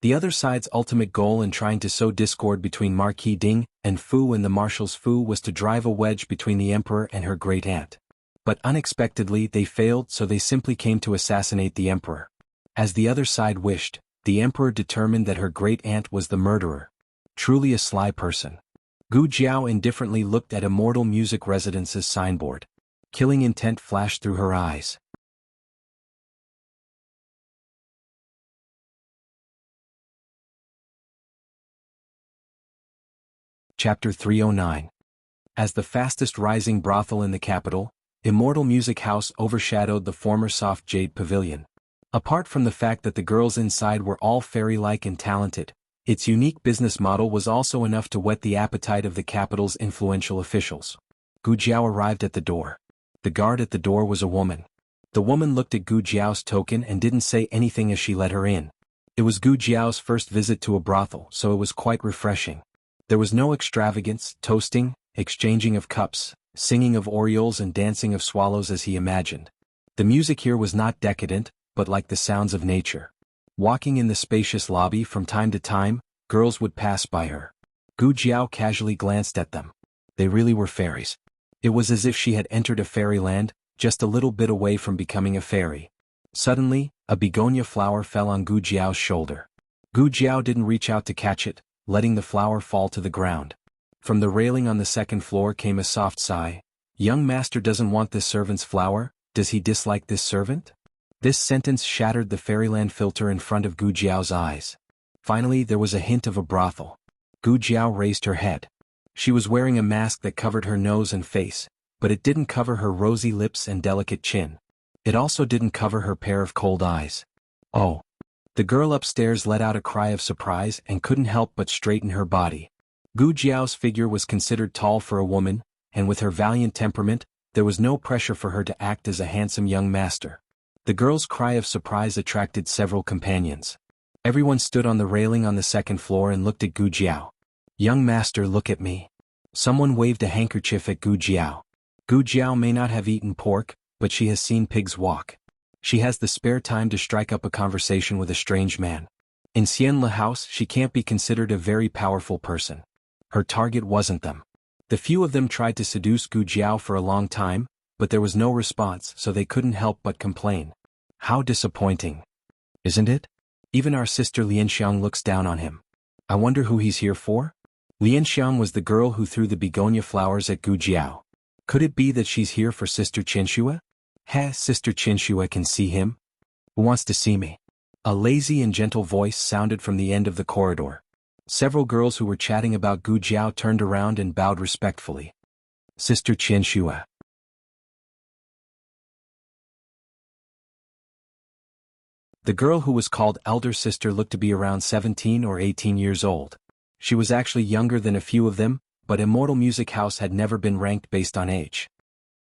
The other side's ultimate goal in trying to sow discord between Marquis Ding and Fu and the marshals Fu was to drive a wedge between the emperor and her great-aunt. But unexpectedly they failed, so they simply came to assassinate the emperor. As the other side wished, the emperor determined that her great-aunt was the murderer. Truly a sly person. Gu Jiao indifferently looked at Immortal Music Residence's signboard. Killing intent flashed through her eyes. Chapter 309. As the fastest rising brothel in the capital, Immortal Music House overshadowed the former Soft Jade Pavilion. Apart from the fact that the girls inside were all fairy-like and talented, its unique business model was also enough to whet the appetite of the capital's influential officials. Gu Jiao arrived at the door. The guard at the door was a woman. The woman looked at Gu Jiao's token and didn't say anything as she let her in. It was Gu Jiao's first visit to a brothel, so it was quite refreshing. There was no extravagance, toasting, exchanging of cups, singing of orioles and dancing of swallows as he imagined. The music here was not decadent, but like the sounds of nature. Walking in the spacious lobby from time to time, girls would pass by her. Gu Jiao casually glanced at them. They really were fairies. It was as if she had entered a fairyland, just a little bit away from becoming a fairy. Suddenly, a begonia flower fell on Gu Jiao's shoulder. Gu Jiao didn't reach out to catch it, letting the flower fall to the ground. From the railing on the second floor came a soft sigh. Young master doesn't want this servant's flower, does he dislike this servant? This sentence shattered the fairyland filter in front of Gu Jiao's eyes. Finally there was a hint of a brothel. Gu Jiao raised her head. She was wearing a mask that covered her nose and face, but it didn't cover her rosy lips and delicate chin. It also didn't cover her pair of cold eyes. Oh! The girl upstairs let out a cry of surprise and couldn't help but straighten her body. Gu Jiao's figure was considered tall for a woman, and with her valiant temperament, there was no pressure for her to act as a handsome young master. The girl's cry of surprise attracted several companions. Everyone stood on the railing on the second floor and looked at Gu Jiao. Young master, look at me. Someone waved a handkerchief at Gu Jiao. Gu Jiao may not have eaten pork, but she has seen pigs walk. She has the spare time to strike up a conversation with a strange man. In Xianle House she can't be considered a very powerful person. Her target wasn't them. The few of them tried to seduce Gu Jiao for a long time, but there was no response, so they couldn't help but complain. How disappointing. Isn't it? Even our sister Lianxiang looks down on him. I wonder who he's here for? Lianxiang was the girl who threw the begonia flowers at Gu Jiao. Could it be that she's here for Sister Qianxue? Sister Qianxue can see him? Who wants to see me? A lazy and gentle voice sounded from the end of the corridor. Several girls who were chatting about Gu Jiao turned around and bowed respectfully. Sister Qianxue. The girl who was called elder sister looked to be around 17 or 18 years old. She was actually younger than a few of them, but Immortal Music House had never been ranked based on age.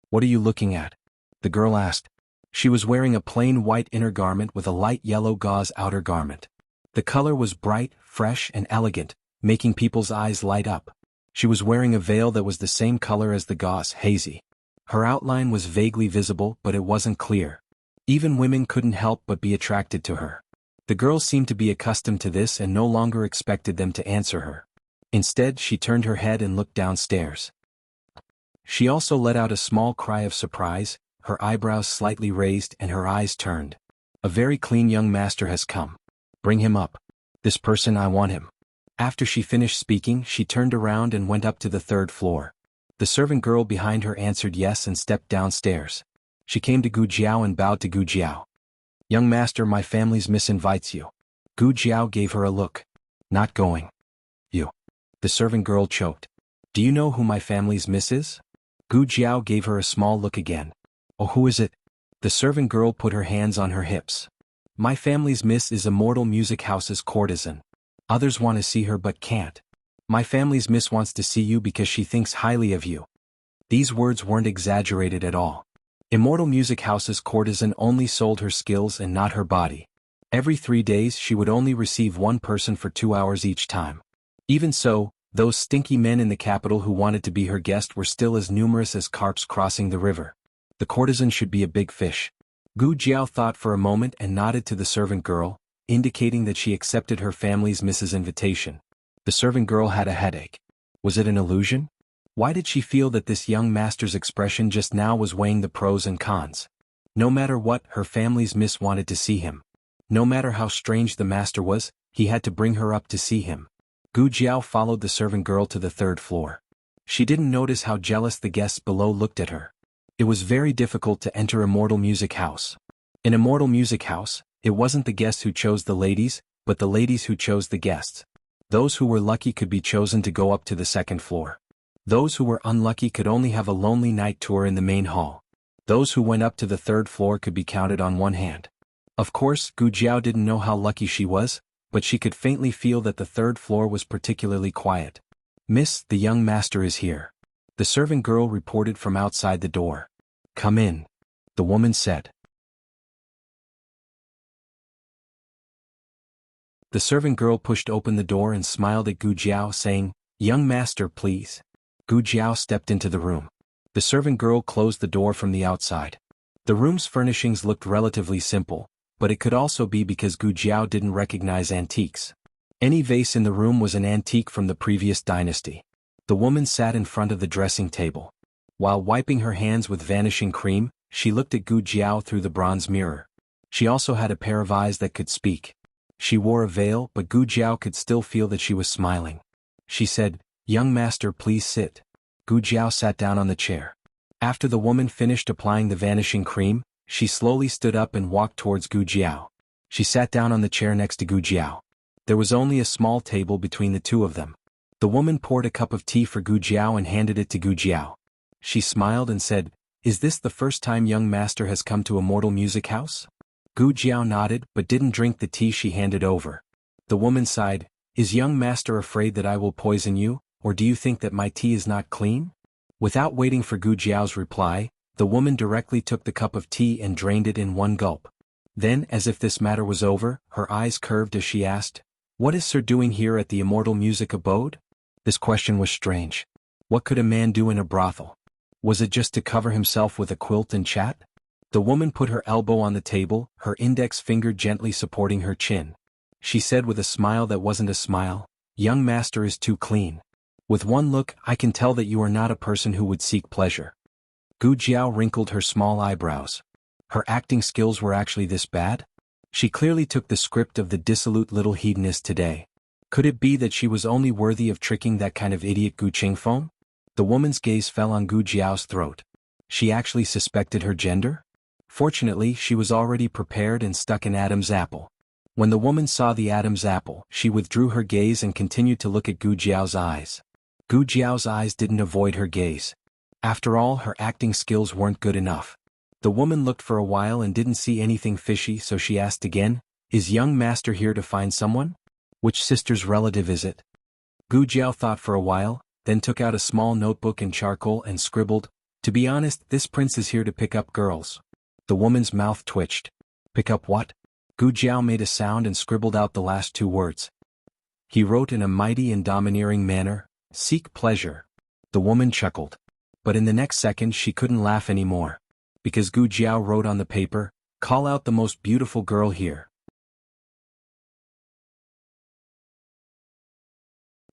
What are you looking at? The girl asked. She was wearing a plain white inner garment with a light yellow gauze outer garment. The color was bright, fresh, and elegant, making people's eyes light up. She was wearing a veil that was the same color as the gauze, hazy. Her outline was vaguely visible, but it wasn't clear. Even women couldn't help but be attracted to her. The girl seemed to be accustomed to this and no longer expected them to answer her. Instead, she turned her head and looked downstairs. She also let out a small cry of surprise, her eyebrows slightly raised and her eyes turned. A very clean young master has come. Bring him up. This person, I want him. After she finished speaking, she turned around and went up to the third floor. The servant girl behind her answered yes and stepped downstairs. She came to Gu Jiao and bowed to Gu Jiao. Young master, my family's miss invites you. Gu Jiao gave her a look. Not going. You. The servant girl choked. Do you know who my family's miss is? Gu Jiao gave her a small look again. Oh, who is it? The servant girl put her hands on her hips. My family's miss is Immortal Music House's courtesan. Others want to see her but can't. My family's miss wants to see you because she thinks highly of you. These words weren't exaggerated at all. Immortal Music House's courtesan only sold her skills and not her body. Every 3 days she would only receive one person for 2 hours each time. Even so, those stinky men in the capital who wanted to be her guest were still as numerous as carps crossing the river. The courtesan should be a big fish. Gu Jiao thought for a moment and nodded to the servant girl, indicating that she accepted her family's miss's invitation. The servant girl had a headache. Was it an illusion? Why did she feel that this young master's expression just now was weighing the pros and cons? No matter what, her family's miss wanted to see him. No matter how strange the master was, he had to bring her up to see him. Gu Jiao followed the servant girl to the 3rd floor. She didn't notice how jealous the guests below looked at her. It was very difficult to enter Immortal Music House. In Immortal Music House, it wasn't the guests who chose the ladies, but the ladies who chose the guests. Those who were lucky could be chosen to go up to the 2nd floor. Those who were unlucky could only have a lonely night tour in the main hall. Those who went up to the 3rd floor could be counted on one hand. Of course, Gu Jiao didn't know how lucky she was, but she could faintly feel that the 3rd floor was particularly quiet. Miss, the young master is here. The servant girl reported from outside the door. Come in. The woman said. The servant girl pushed open the door and smiled at Gu Jiao, saying, Young master, please. Gu Jiao stepped into the room. The servant girl closed the door from the outside. The room's furnishings looked relatively simple, but it could also be because Gu Jiao didn't recognize antiques. Any vase in the room was an antique from the previous dynasty. The woman sat in front of the dressing table. While wiping her hands with vanishing cream, she looked at Gu Jiao through the bronze mirror. She also had a pair of eyes that could speak. She wore a veil, but Gu Jiao could still feel that she was smiling. She said, Young master, please sit. Gu Jiao sat down on the chair. After the woman finished applying the vanishing cream, she slowly stood up and walked towards Gu Jiao. She sat down on the chair next to Gu Jiao. There was only a small table between the two of them. The woman poured a cup of tea for Gu Jiao and handed it to Gu Jiao. She smiled and said, Is this the first time young master has come to Immortal Music House? Gu Jiao nodded but didn't drink the tea she handed over. The woman sighed, Is young master afraid that I will poison you, or do you think that my tea is not clean? Without waiting for Gu Jiao's reply, the woman directly took the cup of tea and drained it in one gulp. Then, as if this matter was over, her eyes curved as she asked, What is Sir doing here at the Immortal Music Abode? This question was strange. What could a man do in a brothel? Was it just to cover himself with a quilt and chat? The woman put her elbow on the table, her index finger gently supporting her chin. She said with a smile that wasn't a smile, Young master is too clean. With one look, I can tell that you are not a person who would seek pleasure. Gu Jiao wrinkled her small eyebrows. Her acting skills were actually this bad? She clearly took the script of the dissolute little hedonist today. Could it be that she was only worthy of tricking that kind of idiot Gu Qingfeng? The woman's gaze fell on Gu Jiao's throat. She actually suspected her gender? Fortunately, she was already prepared and stuck in Adam's apple. When the woman saw the Adam's apple, she withdrew her gaze and continued to look at Gu Jiao's eyes. Gu Jiao's eyes didn't avoid her gaze. After all, her acting skills weren't good enough. The woman looked for a while and didn't see anything fishy, so she asked again, Is young master here to find someone? Which sister's relative is it? Gu Jiao thought for a while, then took out a small notebook and charcoal and scribbled, To be honest, this prince is here to pick up girls. The woman's mouth twitched. Pick up what? Gu Jiao made a sound and scribbled out the last 2 words. He wrote in a mighty and domineering manner, Seek pleasure. The woman chuckled. But in the next second she couldn't laugh anymore. Because Gu Jiao wrote on the paper, Call out the most beautiful girl here.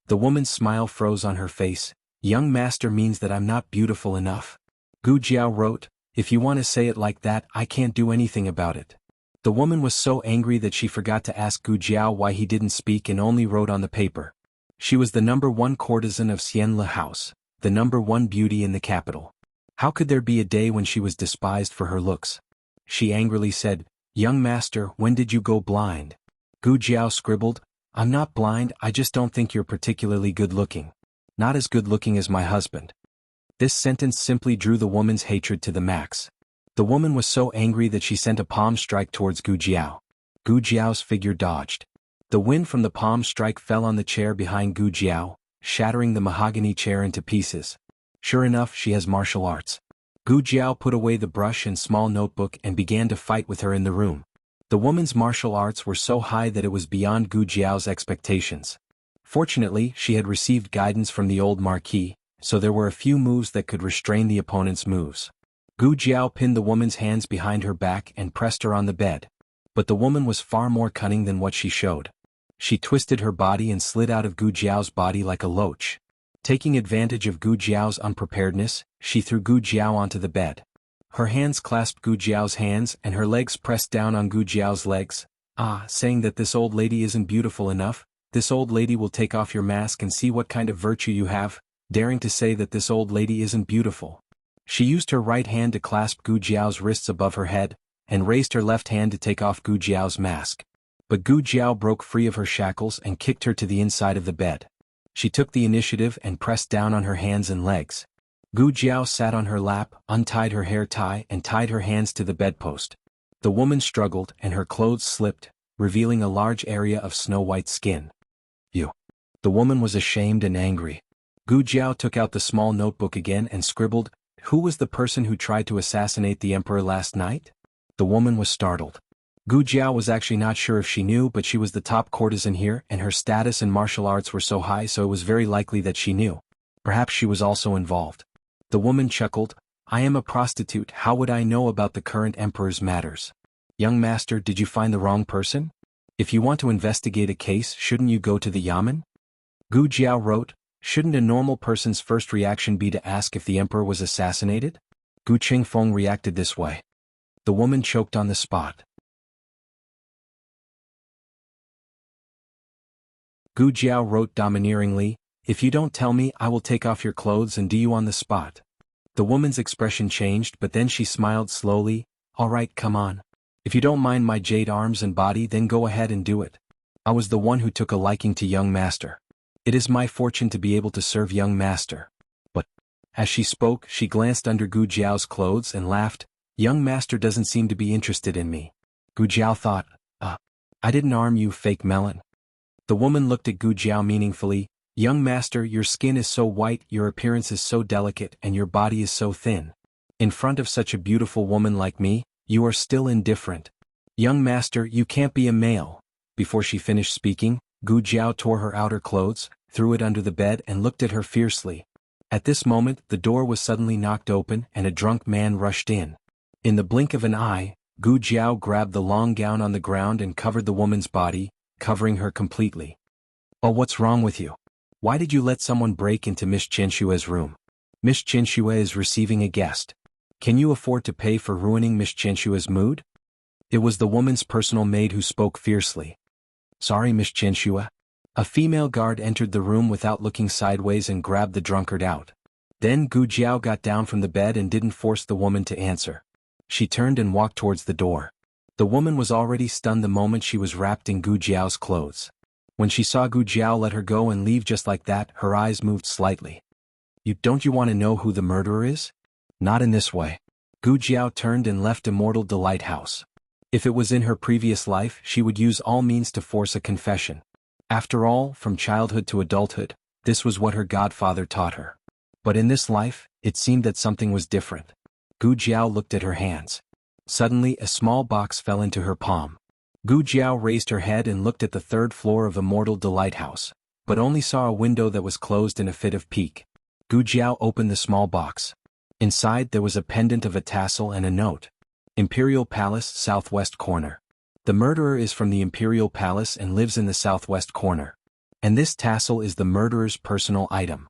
The woman's smile froze on her face. Young master means that I'm not beautiful enough. Gu Jiao wrote, If you want to say it like that, I can't do anything about it. The woman was so angry that she forgot to ask Gu Jiao why he didn't speak and only wrote on the paper. She was the #1 courtesan of Xianle House, the #1 beauty in the capital. How could there be a day when she was despised for her looks? She angrily said, Young master, when did you go blind? Gu Jiao scribbled, "I'm not blind, I just don't think you're particularly good-looking. Not as good-looking as my husband." This sentence simply drew the woman's hatred to the max. The woman was so angry that she sent a palm strike towards Gu Jiao. Gu Jiao's figure dodged. The wind from the palm strike fell on the chair behind Gu Jiao, shattering the mahogany chair into pieces. Sure enough, she has martial arts. Gu Jiao put away the brush and small notebook and began to fight with her in the room. The woman's martial arts were so high that it was beyond Gu Jiao's expectations. Fortunately, she had received guidance from the old marquis, so there were a few moves that could restrain the opponent's moves. Gu Jiao pinned the woman's hands behind her back and pressed her on the bed. But the woman was far more cunning than what she showed. She twisted her body and slid out of Gu Jiao's body like a loach. Taking advantage of Gu Jiao's unpreparedness, she threw Gu Jiao onto the bed. Her hands clasped Gu Jiao's hands and her legs pressed down on Gu Jiao's legs, saying that this old lady isn't beautiful enough, this old lady will take off your mask and see what kind of virtue you have, daring to say that this old lady isn't beautiful. She used her right hand to clasp Gu Jiao's wrists above her head, and raised her left hand to take off Gu Jiao's mask. But Gu Jiao broke free of her shackles and kicked her to the inside of the bed. She took the initiative and pressed down on her hands and legs. Gu Jiao sat on her lap, untied her hair tie and tied her hands to the bedpost. The woman struggled and her clothes slipped, revealing a large area of snow-white skin. "You." The woman was ashamed and angry. Gu Jiao took out the small notebook again and scribbled, "Who was the person who tried to assassinate the emperor last night?" The woman was startled. Gu Jiao was actually not sure if she knew, but she was the top courtesan here and her status and martial arts were so high, so it was very likely that she knew. Perhaps she was also involved. The woman chuckled, "I am a prostitute, how would I know about the current emperor's matters? Young master, did you find the wrong person? If you want to investigate a case, shouldn't you go to the yamen?" Gu Jiao wrote, "Shouldn't a normal person's first reaction be to ask if the emperor was assassinated?" Gu Qingfeng reacted this way. The woman choked on the spot. Gu Jiao wrote domineeringly, "If you don't tell me, I will take off your clothes and do you on the spot." The woman's expression changed, but then she smiled slowly, "All right, come on. If you don't mind my jade arms and body, then go ahead and do it. I was the one who took a liking to young master. It is my fortune to be able to serve young master." But, as she spoke, she glanced under Gu Jiao's clothes and laughed, "Young master doesn't seem to be interested in me." Gu Jiao thought, I didn't arm you, fake melon." The woman looked at Gu Jiao meaningfully, "Young master, your skin is so white, your appearance is so delicate, and your body is so thin. In front of such a beautiful woman like me, you are still indifferent. Young master, you can't be a male." Before she finished speaking, Gu Jiao tore her outer clothes, threw it under the bed and looked at her fiercely. At this moment, the door was suddenly knocked open and a drunk man rushed in. In the blink of an eye, Gu Jiao grabbed the long gown on the ground and covered the woman's body, covering her completely. "Oh, what's wrong with you? Why did you let someone break into Miss Qinshue's room? Miss Qinsue is receiving a guest. Can you afford to pay for ruining Miss Qinshue's mood?" It was the woman's personal maid who spoke fiercely. "Sorry, Miss Qinshu." A female guard entered the room without looking sideways and grabbed the drunkard out. Then Gu Jiao got down from the bed and didn't force the woman to answer. She turned and walked towards the door. The woman was already stunned the moment she was wrapped in Gu Jiao's clothes. When she saw Gu Jiao let her go and leave just like that, her eyes moved slightly. Don't you want to know who the murderer is?" "Not in this way." Gu Jiao turned and left Immortal Lighthouse. If it was in her previous life, she would use all means to force a confession. After all, from childhood to adulthood, this was what her godfather taught her. But in this life, it seemed that something was different. Gu Jiao looked at her hands. Suddenly, a small box fell into her palm. Gu Jiao raised her head and looked at the third floor of Immortal Lighthouse, but only saw a window that was closed in a fit of pique. Gu Jiao opened the small box. Inside there was a pendant of a tassel and a note. "Imperial Palace, southwest corner. The murderer is from the Imperial Palace and lives in the southwest corner. And this tassel is the murderer's personal item."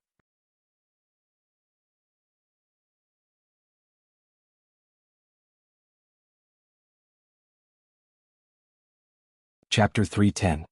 Chapter 310.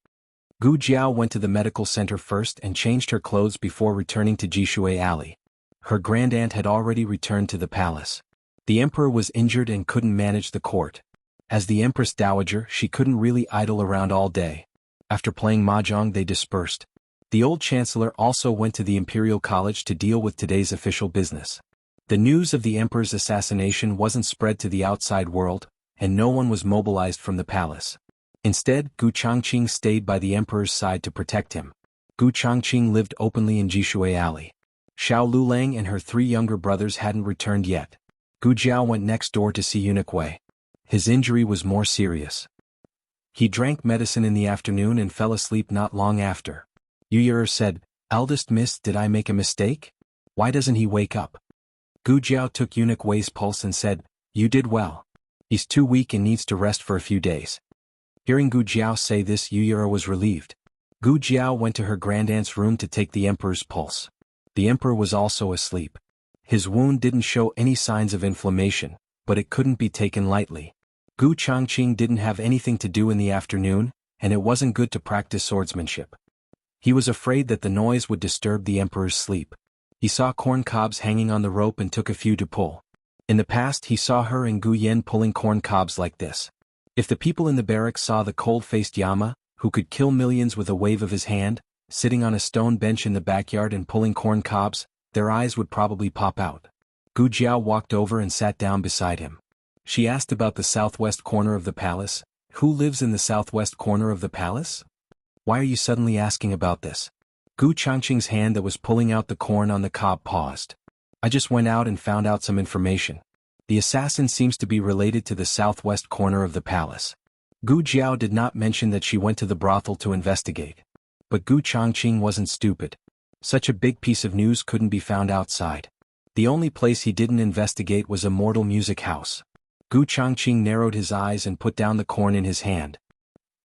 Gu Jiao went to the medical center first and changed her clothes before returning to Jishui Alley. Her grandaunt had already returned to the palace. The emperor was injured and couldn't manage the court. As the empress dowager, she couldn't really idle around all day, After playing mahjong they dispersed. The old chancellor also went to the Imperial College to deal with today's official business. The news of the emperor's assassination wasn't spread to the outside world, and no one was mobilized from the palace. Instead, Gu Changqing stayed by the emperor's side to protect him. Gu Changqing lived openly in Jishui Alley. Xiao Lulang and her 3 younger brothers hadn't returned yet. Gu Jiao went next door to see Eunuch Wei. His injury was more serious. He drank medicine in the afternoon and fell asleep not long after. Yu Yer said, "Eldest miss, did I make a mistake? Why doesn't he wake up?" Gu Jiao took Eunuch Wei's pulse and said, "You did well. He's too weak and needs to rest for a few days." Hearing Gu Jiao say this, Yu Yer was relieved. Gu Jiao went to her grandaunt's room to take the emperor's pulse. The emperor was also asleep. His wound didn't show any signs of inflammation, but it couldn't be taken lightly. Gu Changqing didn't have anything to do in the afternoon, and it wasn't good to practice swordsmanship. He was afraid that the noise would disturb the emperor's sleep. He saw corn cobs hanging on the rope and took a few to pull. In the past he saw her and Gu Yen pulling corn cobs like this. If the people in the barracks saw the cold-faced Yama, who could kill millions with a wave of his hand, sitting on a stone bench in the backyard and pulling corn cobs, their eyes would probably pop out. Gu Jiao walked over and sat down beside him. She asked about the southwest corner of the palace. Who lives in the southwest corner of the palace? Why are you suddenly asking about this? Gu Changqing's hand that was pulling out the corn on the cob paused. I just went out and found out some information. The assassin seems to be related to the southwest corner of the palace. Gu Jiao did not mention that she went to the brothel to investigate. But Gu Changqing wasn't stupid. Such a big piece of news couldn't be found outside. The only place he didn't investigate was Immortal Music House. Gu Changqing narrowed his eyes and put down the corn in his hand.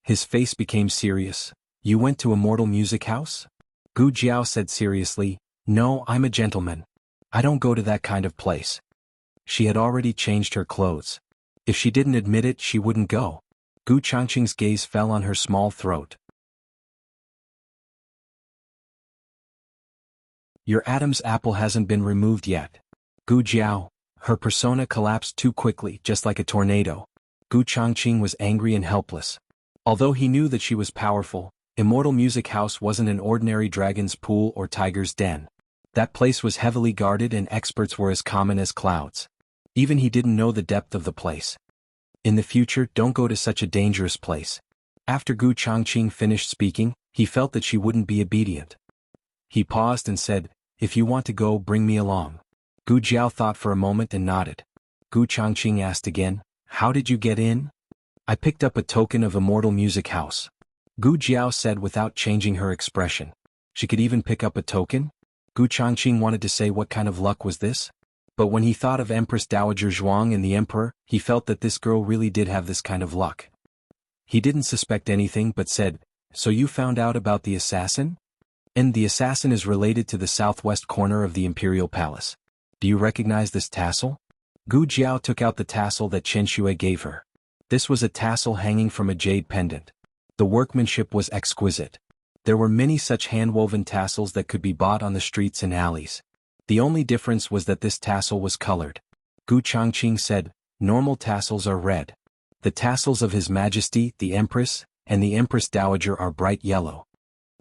His face became serious. You went to Immortal Music House? Gu Jiao said seriously, No, I'm a gentleman. I don't go to that kind of place. She had already changed her clothes. If she didn't admit it, she wouldn't go. Gu Changqing's gaze fell on her small throat. Your Adam's apple hasn't been removed yet. Gu Jiao. Her persona collapsed too quickly, just like a tornado. Gu Changqing was angry and helpless. Although he knew that she was powerful, Immortal Music House wasn't an ordinary dragon's pool or tiger's den. That place was heavily guarded and experts were as common as clouds. Even he didn't know the depth of the place. In the future, don't go to such a dangerous place. After Gu Changqing finished speaking, he felt that she wouldn't be obedient. He paused and said, If you want to go, bring me along. Gu Jiao thought for a moment and nodded. Gu Changqing asked again, How did you get in? I picked up a token of Immortal Music House. Gu Jiao said without changing her expression. She could even pick up a token? Gu Changqing wanted to say what kind of luck was this? But when he thought of Empress Dowager Zhuang and the Emperor, he felt that this girl really did have this kind of luck. He didn't suspect anything but said, So you found out about the assassin? And the assassin is related to the southwest corner of the Imperial Palace. Do you recognize this tassel? Gu Jiao took out the tassel that Chen Xue gave her. This was a tassel hanging from a jade pendant. The workmanship was exquisite. There were many such hand-woven tassels that could be bought on the streets and alleys. The only difference was that this tassel was colored. Gu Changqing said, Normal tassels are red. The tassels of His Majesty, the Empress, and the Empress Dowager are bright yellow.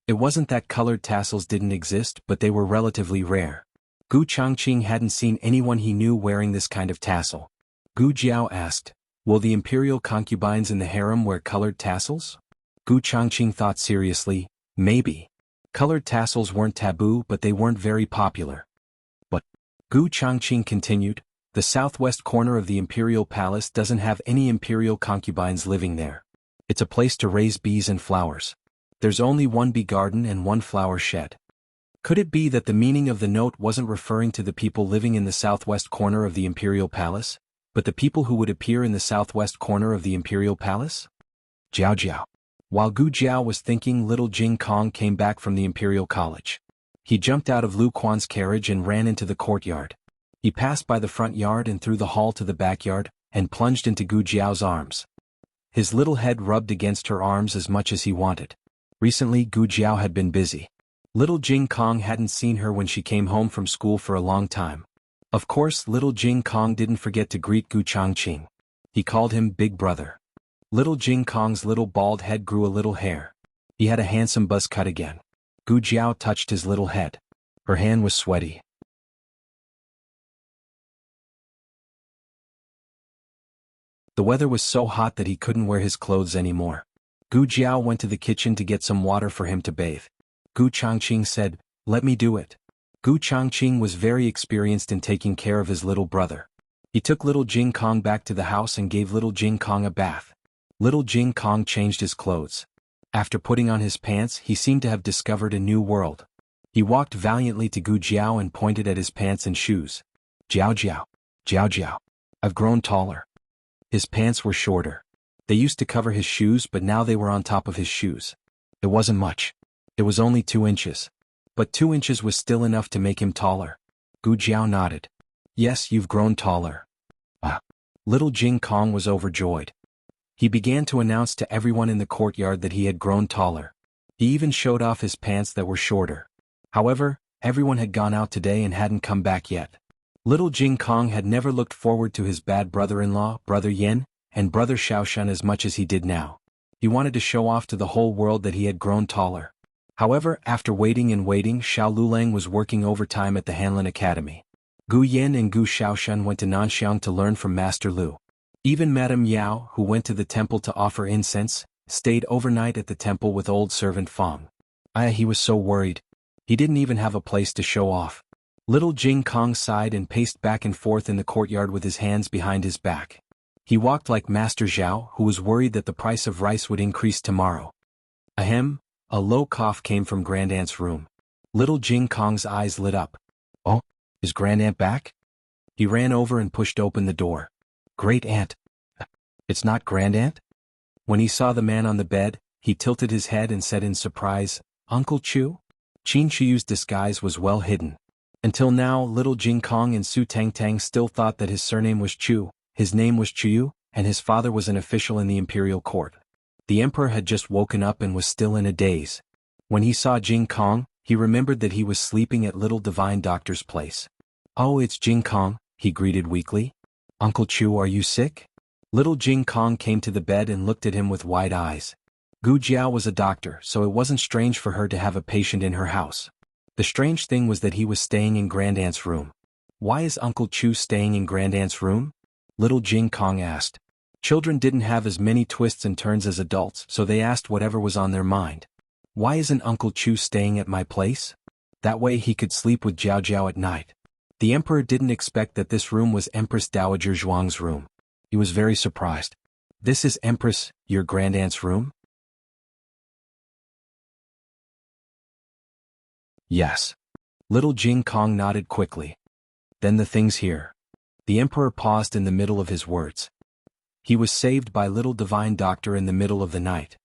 It wasn't that colored tassels didn't exist, but they were relatively rare. Gu Changqing hadn't seen anyone he knew wearing this kind of tassel. Gu Jiao asked, Will the imperial concubines in the harem wear colored tassels? Gu Changqing thought seriously, maybe. Colored tassels weren't taboo, but they weren't very popular. But, Gu Changqing continued, the southwest corner of the imperial palace doesn't have any imperial concubines living there. It's a place to raise bees and flowers. There's only one bee garden and one flower shed. Could it be that the meaning of the note wasn't referring to the people living in the southwest corner of the imperial palace, but the people who would appear in the southwest corner of the imperial palace? Jiao Jiao. While Gu Jiao was thinking, little Jing Kong came back from the imperial college. He jumped out of Lu Quan's carriage and ran into the courtyard. He passed by the front yard and through the hall to the backyard, and plunged into Gu Jiao's arms. His little head rubbed against her arms as much as he wanted. Recently Gu Jiao had been busy. Little Jing Kong hadn't seen her when she came home from school for a long time. Of course, little Jing Kong didn't forget to greet Gu Changqing. He called him Big Brother. Little Jing Kong's little bald head grew a little hair. He had a handsome buzz cut again. Gu Jiao touched his little head. Her hand was sweaty. The weather was so hot that he couldn't wear his clothes anymore. Gu Jiao went to the kitchen to get some water for him to bathe. Gu Changqing said, "Let me do it." Gu Changqing was very experienced in taking care of his little brother. He took little Jing Kong back to the house and gave little Jing Kong a bath. Little Jing Kong changed his clothes. After putting on his pants, he seemed to have discovered a new world. He walked valiantly to Gu Jiao and pointed at his pants and shoes. "Jiao Jiao, Jiao Jiao, I've grown taller." His pants were shorter. They used to cover his shoes, but now they were on top of his shoes. It wasn't much. It was only 2 inches. But 2 inches was still enough to make him taller. Gu Jiao nodded. "Yes, you've grown taller." Little Jing Kong was overjoyed. He began to announce to everyone in the courtyard that he had grown taller. He even showed off his pants that were shorter. However, everyone had gone out today and hadn't come back yet. Little Jing Kong had never looked forward to his bad brother-in-law, Brother Yen, and Brother Shaoshan as much as he did now. He wanted to show off to the whole world that he had grown taller. However, after waiting and waiting, Xiao Lulang was working overtime at the Hanlin Academy. Gu Yen and Gu Shaoshan went to Nanxiang to learn from Master Lu. Even Madame Yao, who went to the temple to offer incense, stayed overnight at the temple with old servant Fong. He was so worried. He didn't even have a place to show off. Little Jing Kong sighed and paced back and forth in the courtyard with his hands behind his back. He walked like Master Zhao, who was worried that the price of rice would increase tomorrow. Ahem, a low cough came from Grandaunt's room. Little Jing Kong's eyes lit up. "Oh, is Grandaunt back?" He ran over and pushed open the door. "Great Aunt." "It's not Grandaunt?" When he saw the man on the bed, he tilted his head and said in surprise, "Uncle Chu?" Qin Chiyu's disguise was well hidden. Until now, little Jing Kong and Su Tangtang still thought that his surname was Chu, his name was Chuyu, and his father was an official in the imperial court. The emperor had just woken up and was still in a daze. When he saw Jing Kong, he remembered that he was sleeping at little divine doctor's place. "Oh, it's Jing Kong," he greeted weakly. "Uncle Chu, are you sick?" Little Jing Kong came to the bed and looked at him with wide eyes. Gu Jiao was a doctor, so it wasn't strange for her to have a patient in her house. The strange thing was that he was staying in Grandaunt's room. "Why is Uncle Chu staying in Grandaunt's room?" Little Jing Kong asked. Children didn't have as many twists and turns as adults, so they asked whatever was on their mind. "Why isn't Uncle Chu staying at my place?" That way he could sleep with Jiao Jiao at night. The emperor didn't expect that this room was Empress Dowager Zhuang's room. He was very surprised. "This is Empress, your Grandaunt's room?" "Yes." Little Jing Kong nodded quickly. "Then the thing's here." The emperor paused in the middle of his words. He was saved by little divine doctor in the middle of the night.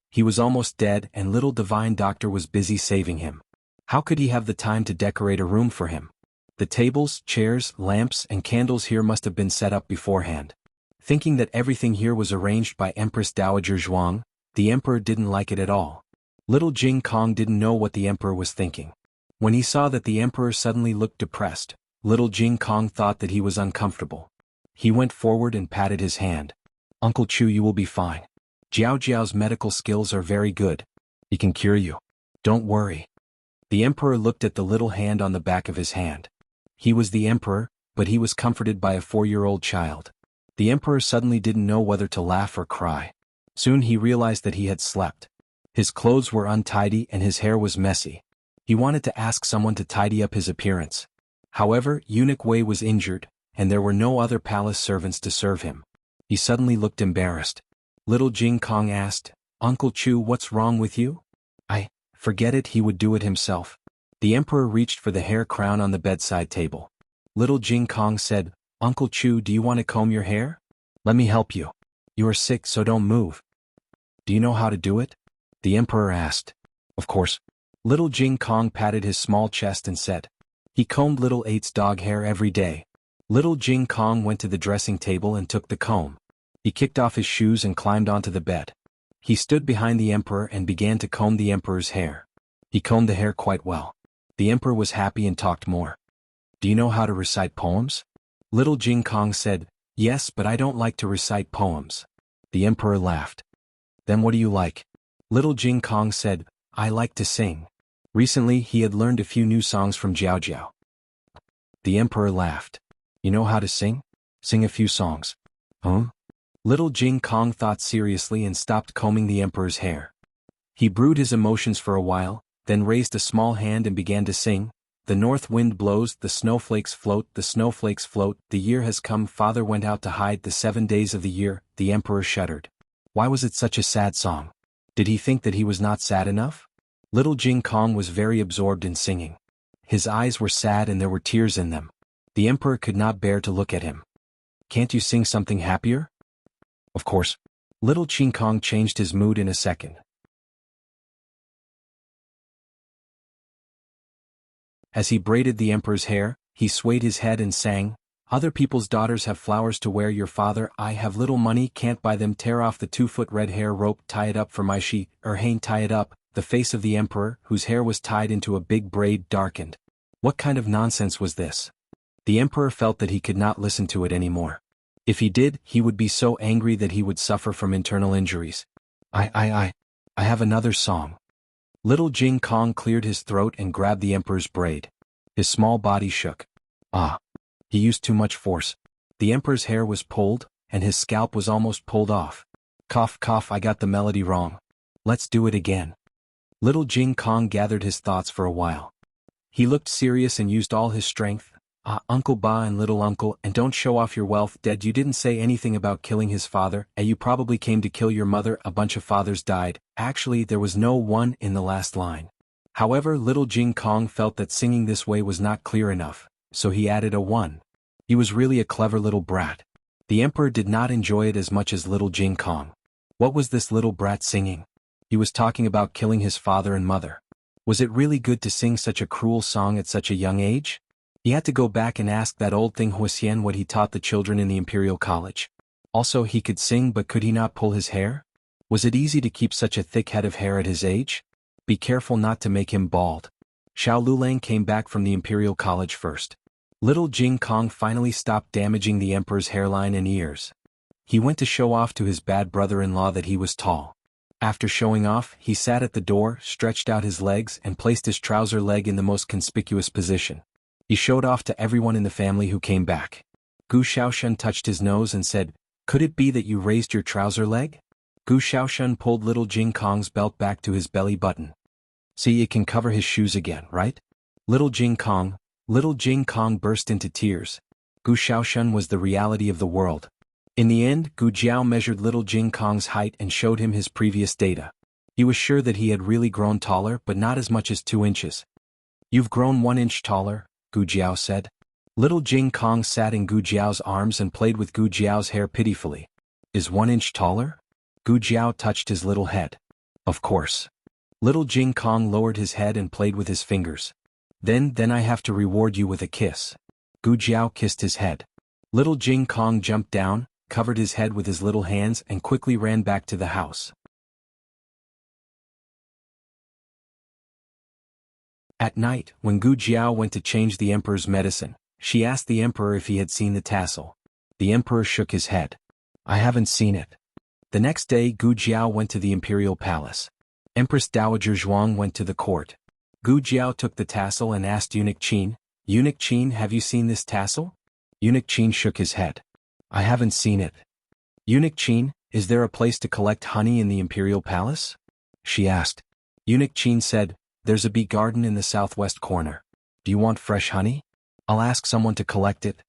He was almost dead and little divine doctor was busy saving him. How could he have the time to decorate a room for him? The tables, chairs, lamps, and candles here must have been set up beforehand. Thinking that everything here was arranged by Empress Dowager Zhuang, the emperor didn't like it at all. Little Jing Kong didn't know what the emperor was thinking. When he saw that the emperor suddenly looked depressed, little Jing Kong thought that he was uncomfortable. He went forward and patted his hand. "Uncle Chu, you will be fine. Jiao Jiao's medical skills are very good. He can cure you. Don't worry." The emperor looked at the little hand on the back of his hand. He was the emperor, but he was comforted by a 4-year-old child. The emperor suddenly didn't know whether to laugh or cry. Soon he realized that he had slept. His clothes were untidy and his hair was messy. He wanted to ask someone to tidy up his appearance. However, Eunuch Wei was injured, and there were no other palace servants to serve him. He suddenly looked embarrassed. Little Jing Kong asked, "Uncle Chu, what's wrong with you?" Forget it, he would do it himself." The emperor reached for the hair crown on the bedside table. Little Jing Kong said, "Uncle Chu, do you want to comb your hair? Let me help you. You are sick, so don't move." "Do you know how to do it?" the emperor asked. "Of course." Little Jing Kong patted his small chest and said. He combed Little Eight's dog hair every day. Little Jing Kong went to the dressing table and took the comb. He kicked off his shoes and climbed onto the bed. He stood behind the emperor and began to comb the emperor's hair. He combed the hair quite well. The emperor was happy and talked more. "Do you know how to recite poems?" Little Jing Kong said, "Yes, but I don't like to recite poems." The emperor laughed. "Then what do you like?" Little Jing Kong said, I like to sing. Recently he had learned a few new songs from Jiao Jiao. The emperor laughed. You know how to sing? Sing a few songs. Huh? Little Jing Kong thought seriously and stopped combing the emperor's hair. He brewed his emotions for a while, then raised a small hand and began to sing. The north wind blows, the snowflakes float, the snowflakes float, the year has come, father went out to hide the 7 days of the year. The emperor shuddered. Why was it such a sad song? Did he think that he was not sad enough? Little Jing Kong was very absorbed in singing. His eyes were sad and there were tears in them. The emperor could not bear to look at him. Can't you sing something happier? Of course. Little Jing Kong changed his mood in a second. As he braided the emperor's hair, he swayed his head and sang, Other people's daughters have flowers to wear, your father, I have little money, can't buy them, tear off the 2-foot red hair rope, tie it up for my she, Hain, tie it up. The face of the emperor, whose hair was tied into a big braid, darkened. What kind of nonsense was this? The emperor felt that he could not listen to it anymore. If he did, he would be so angry that he would suffer from internal injuries. I have another song. Little Jing Kong cleared his throat and grabbed the emperor's braid. His small body shook. He used too much force. The emperor's hair was pulled, and his scalp was almost pulled off. Cough, cough, I got the melody wrong. Let's do it again. Little Jing Kong gathered his thoughts for a while. He looked serious and used all his strength. Uncle Ba and little uncle, and don't show off your wealth, Dad. You didn't say anything about killing his father, and you probably came to kill your mother. A bunch of fathers died. Actually, there was no one in the last line. However, little Jing Kong felt that singing this way was not clear enough, so he added a 1. He was really a clever little brat. The emperor did not enjoy it as much as little Jing Kong. What was this little brat singing? He was talking about killing his father and mother. Was it really good to sing such a cruel song at such a young age? He had to go back and ask that old thing Wuxia what he taught the children in the Imperial College. Also, he could sing, but could he not pull his hair? Was it easy to keep such a thick head of hair at his age? Be careful not to make him bald. Xiao Lulang came back from the Imperial College first. Little Jing Kong finally stopped damaging the emperor's hairline and ears. He went to show off to his bad brother-in-law that he was tall. After showing off, he sat at the door, stretched out his legs, and placed his trouser leg in the most conspicuous position. He showed off to everyone in the family who came back. Gu Xiaoshan touched his nose and said, Could it be that you raised your trouser leg? Gu Xiaoshan pulled little Jing Kong's belt back to his belly button. See, it can cover his shoes again, right? Little Jing Kong burst into tears. Gu Xiaoshan was the reality of the world. In the end, Gu Jiao measured little Jing Kong's height and showed him his previous data. He was sure that he had really grown taller, but not as much as 2 inches. You've grown 1 inch taller, Gu Jiao said. Little Jing Kong sat in Gu Jiao's arms and played with Gu Jiao's hair pitifully. Is 1 inch taller? Gu Jiao touched his little head. Of course. Little Jing Kong lowered his head and played with his fingers. Then I have to reward you with a kiss. Gu Jiao kissed his head. Little Jing Kong jumped down, covered his head with his little hands and quickly ran back to the house. At night, when Gu Jiao went to change the emperor's medicine, she asked the emperor if he had seen the tassel. The emperor shook his head. I haven't seen it. The next day Gu Jiao went to the imperial palace. Empress Dowager Zhuang went to the court. Gu Jiao took the tassel and asked Eunuch Qin, Eunuch Qin, have you seen this tassel? Eunuch Qin shook his head. I haven't seen it. Eunuch Qin, is there a place to collect honey in the imperial palace? She asked. Eunuch Qin said, There's a bee garden in the southwest corner. Do you want fresh honey? I'll ask someone to collect it.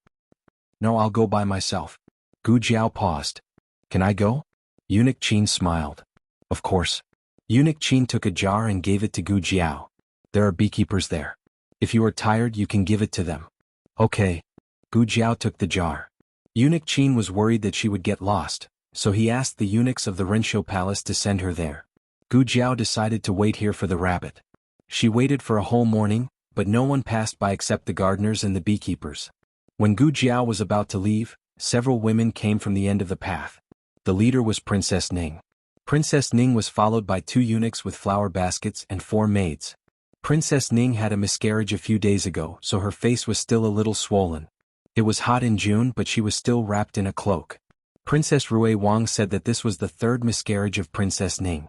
No, I'll go by myself. Gu Jiao paused. Can I go? Eunuch Qin smiled. Of course. Eunuch Qin took a jar and gave it to Gu Jiao. There are beekeepers there. If you are tired, you can give it to them. Okay. Gu Jiao took the jar. Eunuch Qin was worried that she would get lost, so he asked the eunuchs of the Rensho Palace to send her there. Gu Jiao decided to wait here for the rabbit. She waited for a whole morning, but no one passed by except the gardeners and the beekeepers. When Gu Jiao was about to leave, several women came from the end of the path. The leader was Princess Ning. Princess Ning was followed by 2 eunuchs with flower baskets and 4 maids. Princess Ning had a miscarriage a few days ago, so her face was still a little swollen. It was hot in June, but she was still wrapped in a cloak. Princess Rui Wang said that this was the 3rd miscarriage of Princess Ning.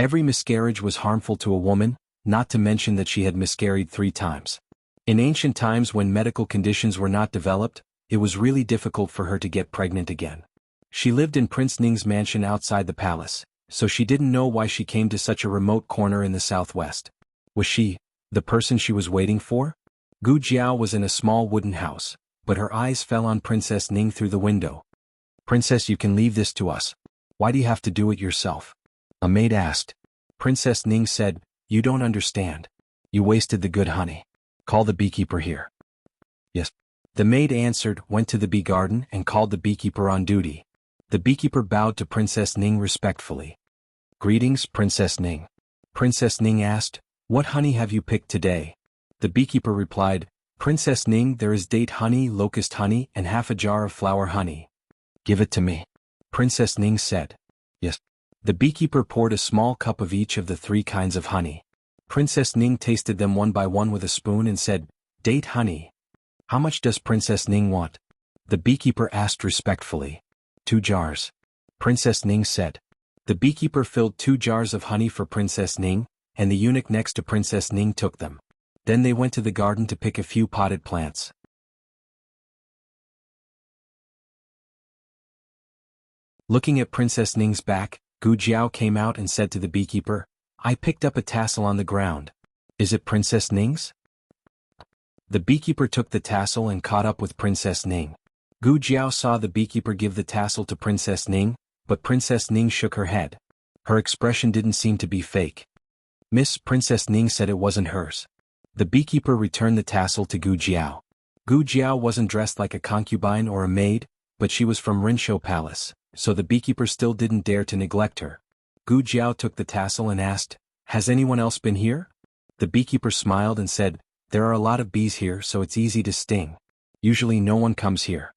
Every miscarriage was harmful to a woman, not to mention that she had miscarried 3 times. In ancient times when medical conditions were not developed, it was really difficult for her to get pregnant again. She lived in Prince Ning's mansion outside the palace, so she didn't know why she came to such a remote corner in the southwest. Was she the person she was waiting for? Gu Jiao was in a small wooden house, but her eyes fell on Princess Ning through the window. "Princess, you can leave this to us. Why do you have to do it yourself?" a maid asked. Princess Ning said, "You don't understand. You wasted the good honey. Call the beekeeper here." "Yes." The maid answered, went to the bee garden and called the beekeeper on duty. The beekeeper bowed to Princess Ning respectfully. "Greetings, Princess Ning." Princess Ning asked, "What honey have you picked today?" The beekeeper replied, "Princess Ning, there is date honey, locust honey, and half a jar of flower honey." "Give it to me." Princess Ning said. "Yes." The beekeeper poured a small cup of each of the 3 kinds of honey. Princess Ning tasted them one by one with a spoon and said, "Date honey. How much does Princess Ning want?" The beekeeper asked respectfully. 2 jars. Princess Ning said. The beekeeper filled 2 jars of honey for Princess Ning, and the eunuch next to Princess Ning took them. Then they went to the garden to pick a few potted plants. Looking at Princess Ning's back, Gu Jiao came out and said to the beekeeper, "I picked up a tassel on the ground. Is it Princess Ning's?" The beekeeper took the tassel and caught up with Princess Ning. Gu Jiao saw the beekeeper give the tassel to Princess Ning, but Princess Ning shook her head. Her expression didn't seem to be fake. "Miss," Princess Ning said it wasn't hers. The beekeeper returned the tassel to Gu Jiao. Gu Jiao wasn't dressed like a concubine or a maid, but she was from Rinshou Palace, so the beekeeper still didn't dare to neglect her. Gu Jiao took the tassel and asked, "Has anyone else been here?" The beekeeper smiled and said, "There are a lot of bees here, so it's easy to sting. Usually no one comes here."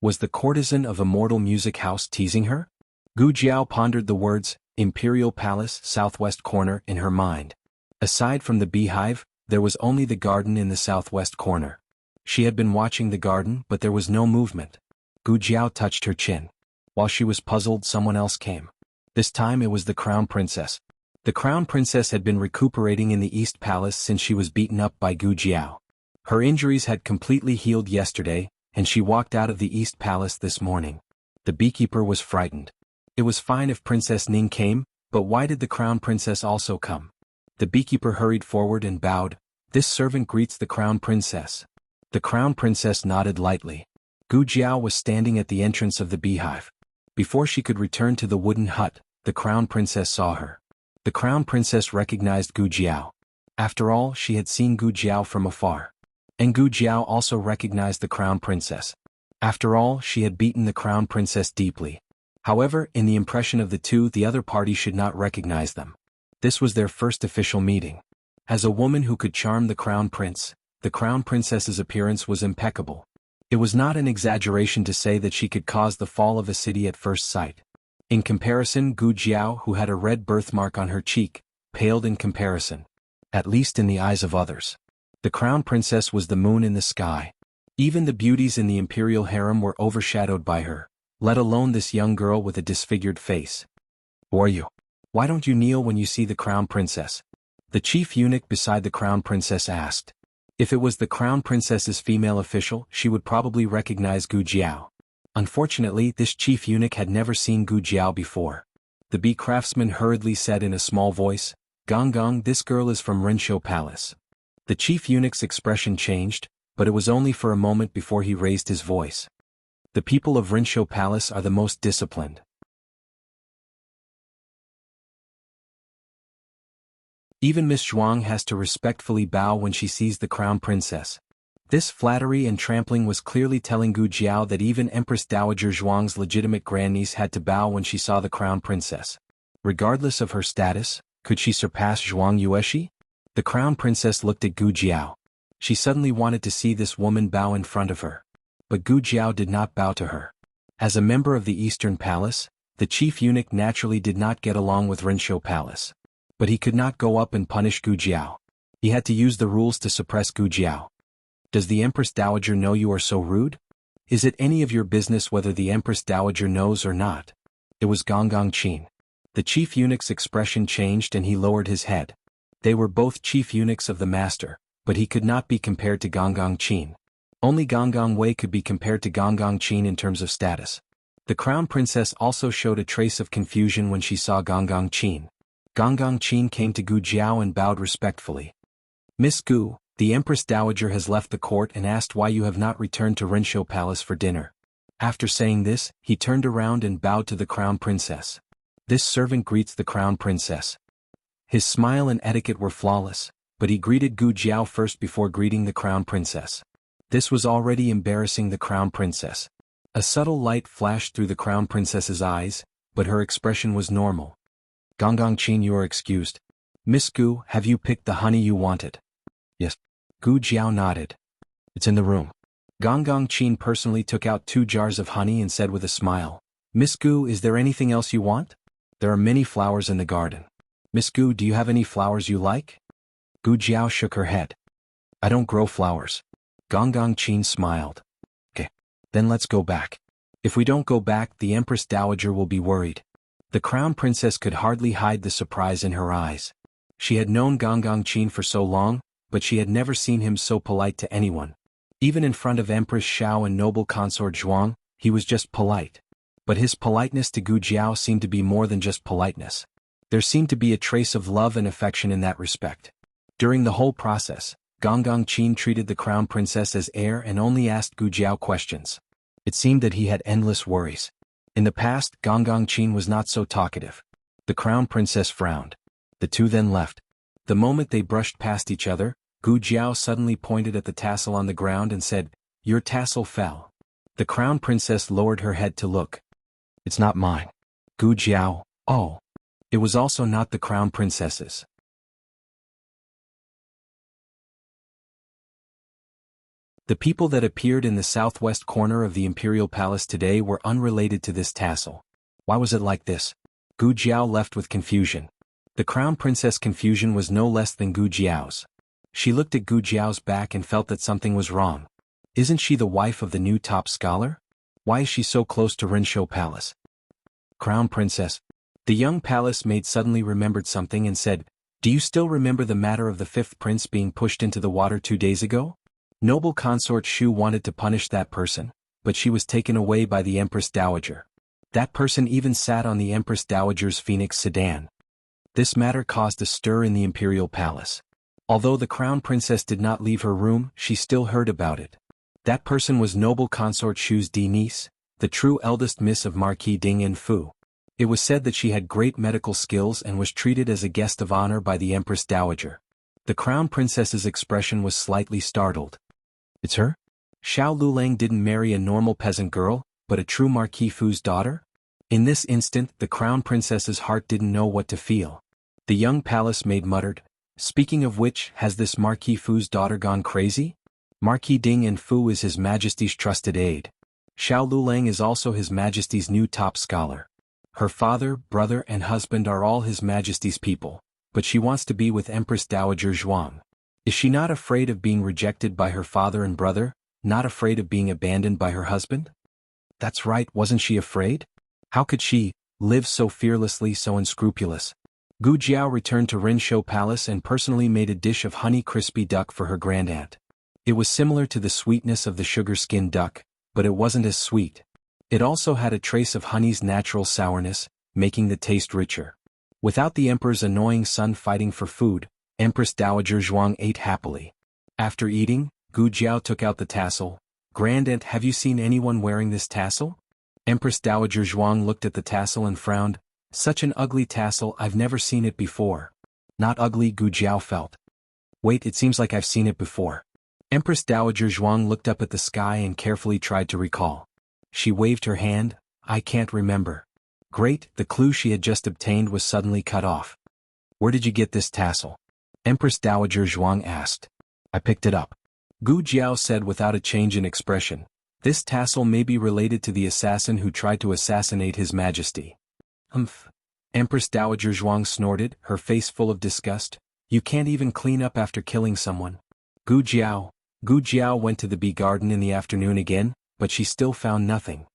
Was the courtesan of Immortal Music House teasing her? Gu Jiao pondered the words, Imperial Palace, southwest corner, in her mind. Aside from the beehive, there was only the garden in the southwest corner. She had been watching the garden, but there was no movement. Gu Jiao touched her chin. While she was puzzled, someone else came. This time it was the Crown Princess. The Crown Princess had been recuperating in the East Palace since she was beaten up by Gu Jiao. Her injuries had completely healed yesterday, and she walked out of the East Palace this morning. The beekeeper was frightened. It was fine if Princess Ning came, but why did the Crown Princess also come? The beekeeper hurried forward and bowed. "This servant greets the Crown Princess." The Crown Princess nodded lightly. Gu Jiao was standing at the entrance of the beehive. Before she could return to the wooden hut, the Crown Princess saw her. The Crown Princess recognized Gu Jiao. After all, she had seen Gu Jiao from afar. And Gu Jiao also recognized the Crown Princess. After all, she had beaten the Crown Princess deeply. However, in the impression of the two, the other party should not recognize them. This was their first official meeting. As a woman who could charm the Crown Prince, the Crown Princess's appearance was impeccable. It was not an exaggeration to say that she could cause the fall of a city at first sight. In comparison, Gu Jiao, who had a red birthmark on her cheek, paled in comparison. At least in the eyes of others. The Crown Princess was the moon in the sky. Even the beauties in the imperial harem were overshadowed by her, let alone this young girl with a disfigured face. "Who are you? Why don't you kneel when you see the Crown Princess?" The chief eunuch beside the Crown Princess asked. If it was the Crown Princess's female official, she would probably recognize Gu Jiao. Unfortunately, this chief eunuch had never seen Gu Jiao before. The bee craftsman hurriedly said in a small voice, "Gong Gong, this girl is from Rinshou Palace." The chief eunuch's expression changed, but it was only for a moment before he raised his voice. "The people of Rinshou Palace are the most disciplined. Even Miss Zhuang has to respectfully bow when she sees the Crown Princess." This flattery and trampling was clearly telling Gu Jiao that even Empress Dowager Zhuang's legitimate grandniece had to bow when she saw the Crown Princess. Regardless of her status, could she surpass Zhuang Yueshi? The Crown Princess looked at Gu Jiao. She suddenly wanted to see this woman bow in front of her. But Gu Jiao did not bow to her. As a member of the Eastern Palace, the chief eunuch naturally did not get along with Rinshou Palace. But he could not go up and punish Gu Jiao. He had to use the rules to suppress Gu Jiao. "Does the Empress Dowager know you are so rude? Is it any of your business whether the Empress Dowager knows or not?" It was Gong Gong Qin. The chief eunuch's expression changed and he lowered his head. They were both chief eunuchs of the master, but he could not be compared to Gonggong Qin. Only Gonggong Wei could be compared to Gonggong Qin in terms of status. The crown princess also showed a trace of confusion when she saw Gonggong Qin. Gonggong Qin came to Gu Jiao and bowed respectfully. Miss Gu, the Empress Dowager has left the court and asked why you have not returned to Rinshou Palace for dinner. After saying this, he turned around and bowed to the crown princess. This servant greets the crown princess. His smile and etiquette were flawless, but he greeted Gu Jiao first before greeting the crown princess. This was already embarrassing the crown princess. A subtle light flashed through the crown princess's eyes, but her expression was normal. Gonggong Qin, you are excused. Miss Gu, have you picked the honey you wanted? Yes. Gu Jiao nodded. It's in the room. Gonggong Qin personally took out 2 jars of honey and said with a smile, Miss Gu, is there anything else you want? There are many flowers in the garden. Miss Gu, do you have any flowers you like? Gu Jiao shook her head. I don't grow flowers. Gonggong Qin smiled. Okay. Then let's go back. If we don't go back, the Empress Dowager will be worried. The crown princess could hardly hide the surprise in her eyes. She had known Gonggong Qin for so long, but she had never seen him so polite to anyone. Even in front of Empress Xiao and noble consort Zhuang, he was just polite. But his politeness to Gu Jiao seemed to be more than just politeness. There seemed to be a trace of love and affection in that respect. During the whole process, Gonggong Qin treated the crown princess as heir and only asked Gu Jiao questions. It seemed that he had endless worries. In the past, Gonggong Qin was not so talkative. The crown princess frowned. The two then left. The moment they brushed past each other, Gu Jiao suddenly pointed at the tassel on the ground and said, Your tassel fell. The crown princess lowered her head to look. It's not mine. Gu Jiao, oh. It was also not the crown princess's. The people that appeared in the southwest corner of the imperial palace today were unrelated to this tassel. Why was it like this? Gu Jiao left with confusion. The crown princess' confusion was no less than Gu Jiao's. She looked at Gu Jiao's back and felt that something was wrong. Isn't she the wife of the new top scholar? Why is she so close to Rinshou Palace? Crown princess. The young palace maid suddenly remembered something and said, Do you still remember the matter of the 5th prince being pushed into the water 2 days ago? Noble consort Shu wanted to punish that person, but she was taken away by the Empress Dowager. That person even sat on the Empress Dowager's Phoenix sedan. This matter caused a stir in the imperial palace. Although the crown princess did not leave her room, she still heard about it. That person was noble consort Shu's niece, the true eldest miss of Marquis Ding and Fu. It was said that she had great medical skills and was treated as a guest of honor by the Empress Dowager. The crown princess's expression was slightly startled. It's her? Xiao Lulang didn't marry a normal peasant girl, but a true Marquis Fu's daughter? In this instant, the crown princess's heart didn't know what to feel. The young palace maid muttered, Speaking of which, has this Marquis Fu's daughter gone crazy? Marquis Ding and Fu is His Majesty's trusted aide. Xiao Lulang is also His Majesty's new top scholar. Her father, brother and husband are all His Majesty's people, but she wants to be with Empress Dowager Zhuang. Is she not afraid of being rejected by her father and brother, not afraid of being abandoned by her husband? That's right, wasn't she afraid? How could she live so fearlessly, so unscrupulous? Gu Jiao returned to Rinshou Palace and personally made a dish of honey crispy duck for her grandaunt. It was similar to the sweetness of the sugar-skinned duck, but it wasn't as sweet. It also had a trace of honey's natural sourness, making the taste richer. Without the emperor's annoying son fighting for food, Empress Dowager Zhuang ate happily. After eating, Gu Jiao took out the tassel. Grandaunt, have you seen anyone wearing this tassel? Empress Dowager Zhuang looked at the tassel and frowned. Such an ugly tassel, I've never seen it before. Not ugly, Gu Jiao felt. Wait, it seems like I've seen it before. Empress Dowager Zhuang looked up at the sky and carefully tried to recall. She waved her hand. I can't remember. Great, the clue she had just obtained was suddenly cut off. Where did you get this tassel? Empress Dowager Zhuang asked. I picked it up. Gu Jiao said without a change in expression. This tassel may be related to the assassin who tried to assassinate His Majesty. Humph. Empress Dowager Zhuang snorted, her face full of disgust. You can't even clean up after killing someone. Gu Jiao went to the bee garden in the afternoon again, but she still found nothing.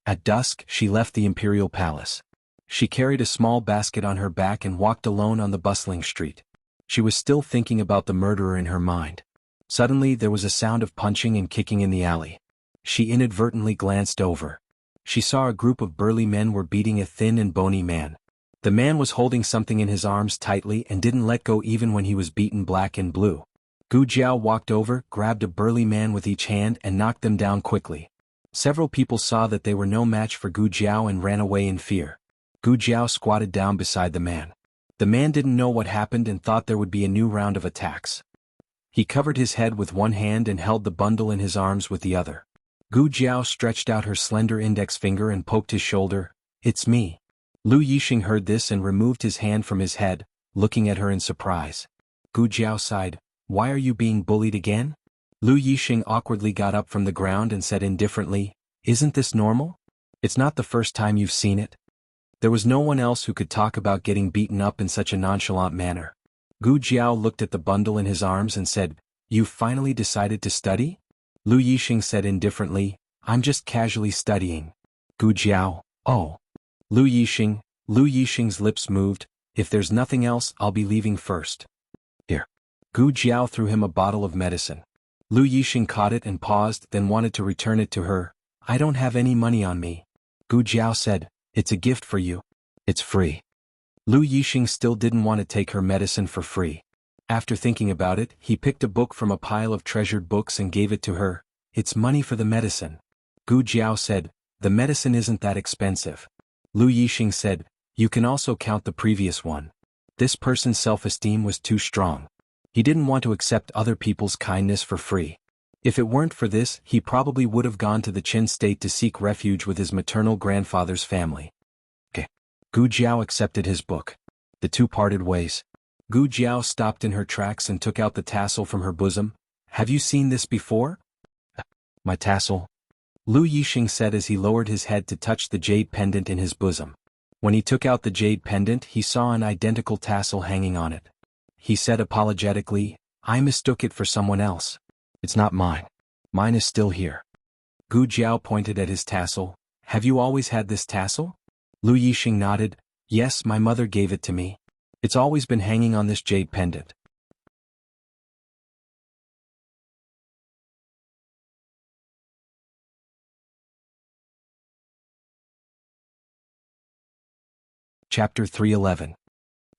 At dusk, she left the imperial palace. She carried a small basket on her back and walked alone on the bustling street. She was still thinking about the murderer in her mind. Suddenly there was a sound of punching and kicking in the alley. She inadvertently glanced over. She saw a group of burly men were beating a thin and bony man. The man was holding something in his arms tightly and didn't let go even when he was beaten black and blue. Gu Jiao walked over, grabbed a burly man with each hand and knocked them down quickly. Several people saw that they were no match for Gu Jiao and ran away in fear. Gu Jiao squatted down beside the man. The man didn't know what happened and thought there would be a new round of attacks. He covered his head with one hand and held the bundle in his arms with the other. Gu Jiao stretched out her slender index finger and poked his shoulder. "It's me." Lu Yixing heard this and removed his hand from his head, looking at her in surprise. Gu Jiao sighed. "Why are you being bullied again?" Lu Yixing awkwardly got up from the ground and said indifferently, "Isn't this normal? It's not the first time you've seen it." There was no one else who could talk about getting beaten up in such a nonchalant manner. Gu Jiao looked at the bundle in his arms and said, "You've finally decided to study?" Lu Yixing said indifferently, "I'm just casually studying." Gu Jiao, "Oh." Lu Yixing's lips moved, "If there's nothing else, I'll be leaving first." "Here." Gu Jiao threw him a bottle of medicine. Lu Yixing caught it and paused, then wanted to return it to her. "I don't have any money on me." Gu Jiao said, "It's a gift for you. It's free." Lu Yixing still didn't want to take her medicine for free. After thinking about it, he picked a book from a pile of treasured books and gave it to her. "It's money for the medicine." Gu Jiao said, "The medicine isn't that expensive." Lu Yixing said, "You can also count the previous one." This person's self-esteem was too strong. He didn't want to accept other people's kindness for free. If it weren't for this, he probably would have gone to the Qin state to seek refuge with his maternal grandfather's family. Gu Jiao accepted his book. The two parted ways. Gu Jiao stopped in her tracks and took out the tassel from her bosom. "Have you seen this before?" "My tassel?" Lu Yixing said as he lowered his head to touch the jade pendant in his bosom. When he took out the jade pendant, he saw an identical tassel hanging on it. He said apologetically, "I mistook it for someone else. It's not mine. Mine is still here." Gu Jiao pointed at his tassel. "Have you always had this tassel?" Lu Yixing nodded. "Yes, my mother gave it to me. It's always been hanging on this jade pendant." Chapter 311.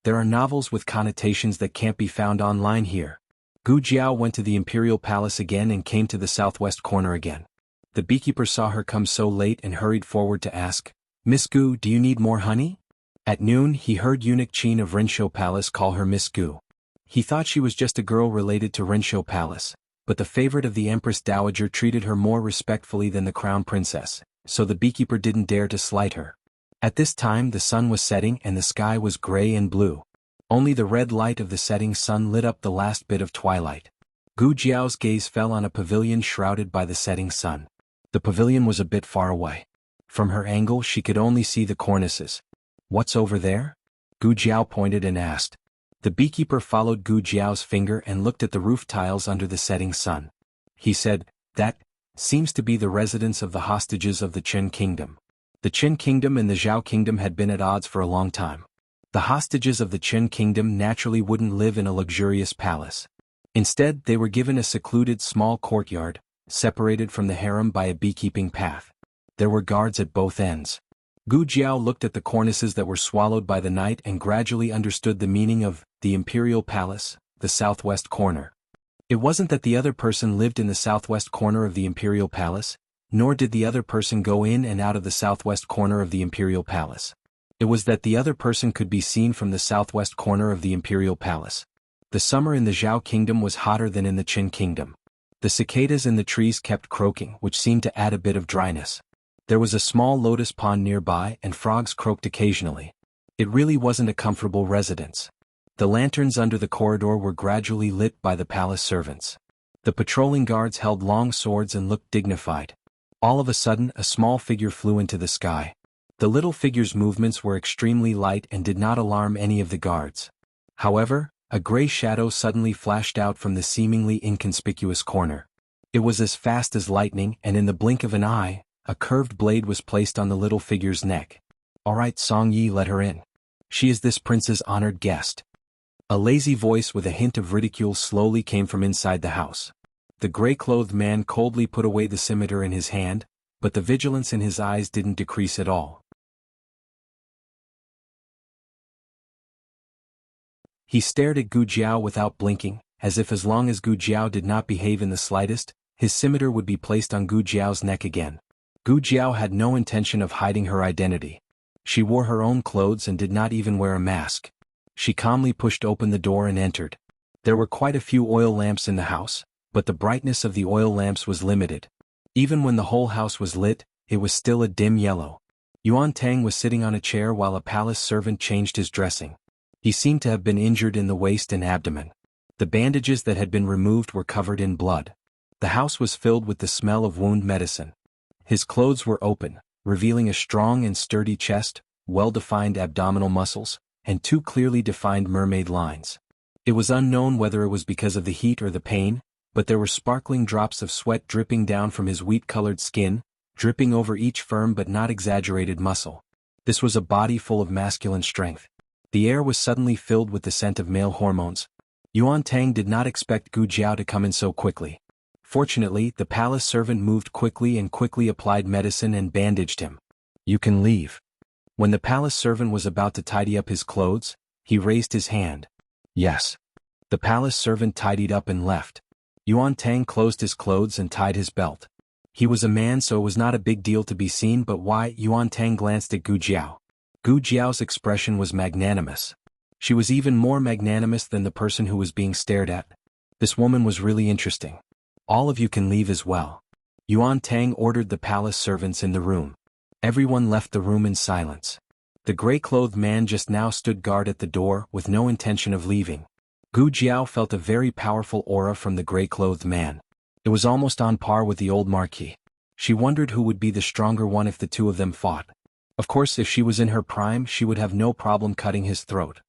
There are novels with connotations that can't be found online here. Gu Jiao went to the imperial palace again and came to the southwest corner again. The beekeeper saw her come so late and hurried forward to ask, "Miss Gu, do you need more honey?" At noon, he heard eunuch Qin of Rinshou Palace call her Miss Gu. He thought she was just a girl related to Rinshou Palace, but the favorite of the Empress Dowager treated her more respectfully than the crown princess, so the beekeeper didn't dare to slight her. At this time the sun was setting and the sky was gray and blue. Only the red light of the setting sun lit up the last bit of twilight. Gu Jiao's gaze fell on a pavilion shrouded by the setting sun. The pavilion was a bit far away. From her angle she could only see the cornices. "What's over there?" Gu Jiao pointed and asked. The beekeeper followed Gu Jiao's finger and looked at the roof tiles under the setting sun. He said, "That seems to be the residence of the hostages of the Qin kingdom." The Qin kingdom and the Zhao kingdom had been at odds for a long time. The hostages of the Qin kingdom naturally wouldn't live in a luxurious palace. Instead, they were given a secluded small courtyard, separated from the harem by a beekeeping path. There were guards at both ends. Gu Jiao looked at the cornices that were swallowed by the night and gradually understood the meaning of the imperial palace, the southwest corner. It wasn't that the other person lived in the southwest corner of the imperial palace, nor did the other person go in and out of the southwest corner of the imperial palace. It was that the other person could be seen from the southwest corner of the imperial palace. The summer in the Zhao kingdom was hotter than in the Qin kingdom. The cicadas in the trees kept croaking, which seemed to add a bit of dryness. There was a small lotus pond nearby and frogs croaked occasionally. It really wasn't a comfortable residence. The lanterns under the corridor were gradually lit by the palace servants. The patrolling guards held long swords and looked dignified. All of a sudden, a small figure flew into the sky. The little figure's movements were extremely light and did not alarm any of the guards. However, a gray shadow suddenly flashed out from the seemingly inconspicuous corner. It was as fast as lightning, and in the blink of an eye, A curved blade was placed on the little figure's neck. "All right, Song Yi, let her in. She is this prince's honored guest." A lazy voice with a hint of ridicule slowly came from inside the house. The gray-clothed man coldly put away the scimitar in his hand, but the vigilance in his eyes didn't decrease at all. He stared at Gu Jiao without blinking, as if as long as Gu Jiao did not behave in the slightest, his scimitar would be placed on Gu Jiao's neck again. Gu Jiao had no intention of hiding her identity. She wore her own clothes and did not even wear a mask. She calmly pushed open the door and entered. There were quite a few oil lamps in the house, but the brightness of the oil lamps was limited. Even when the whole house was lit, it was still a dim yellow. Yuan Tang was sitting on a chair while a palace servant changed his dressing. He seemed to have been injured in the waist and abdomen. The bandages that had been removed were covered in blood. The house was filled with the smell of wound medicine. His clothes were open, revealing a strong and sturdy chest, well-defined abdominal muscles, and two clearly defined mermaid lines. It was unknown whether it was because of the heat or the pain, but there were sparkling drops of sweat dripping down from his wheat-colored skin, dripping over each firm but not exaggerated muscle. This was a body full of masculine strength. The air was suddenly filled with the scent of male hormones. Yuan Tang did not expect Gu Jiao to come in so quickly. Fortunately, the palace servant moved quickly and quickly applied medicine and bandaged him. "You can leave." When the palace servant was about to tidy up his clothes, he raised his hand. "Yes." The palace servant tidied up and left. Yuan Tang closed his clothes and tied his belt. He was a man, so it was not a big deal to be seen, but why? Yuan Tang glanced at Gu Jiao. Gu Jiao's expression was magnanimous. She was even more magnanimous than the person who was being stared at. This woman was really interesting. "All of you can leave as well." Yuan Tang ordered the palace servants in the room. Everyone left the room in silence. The gray-clothed man just now stood guard at the door with no intention of leaving. Gu Jiao felt a very powerful aura from the gray-clothed man. It was almost on par with the old marquis. She wondered who would be the stronger one if the two of them fought. Of course, if she was in her prime, she would have no problem cutting his throat.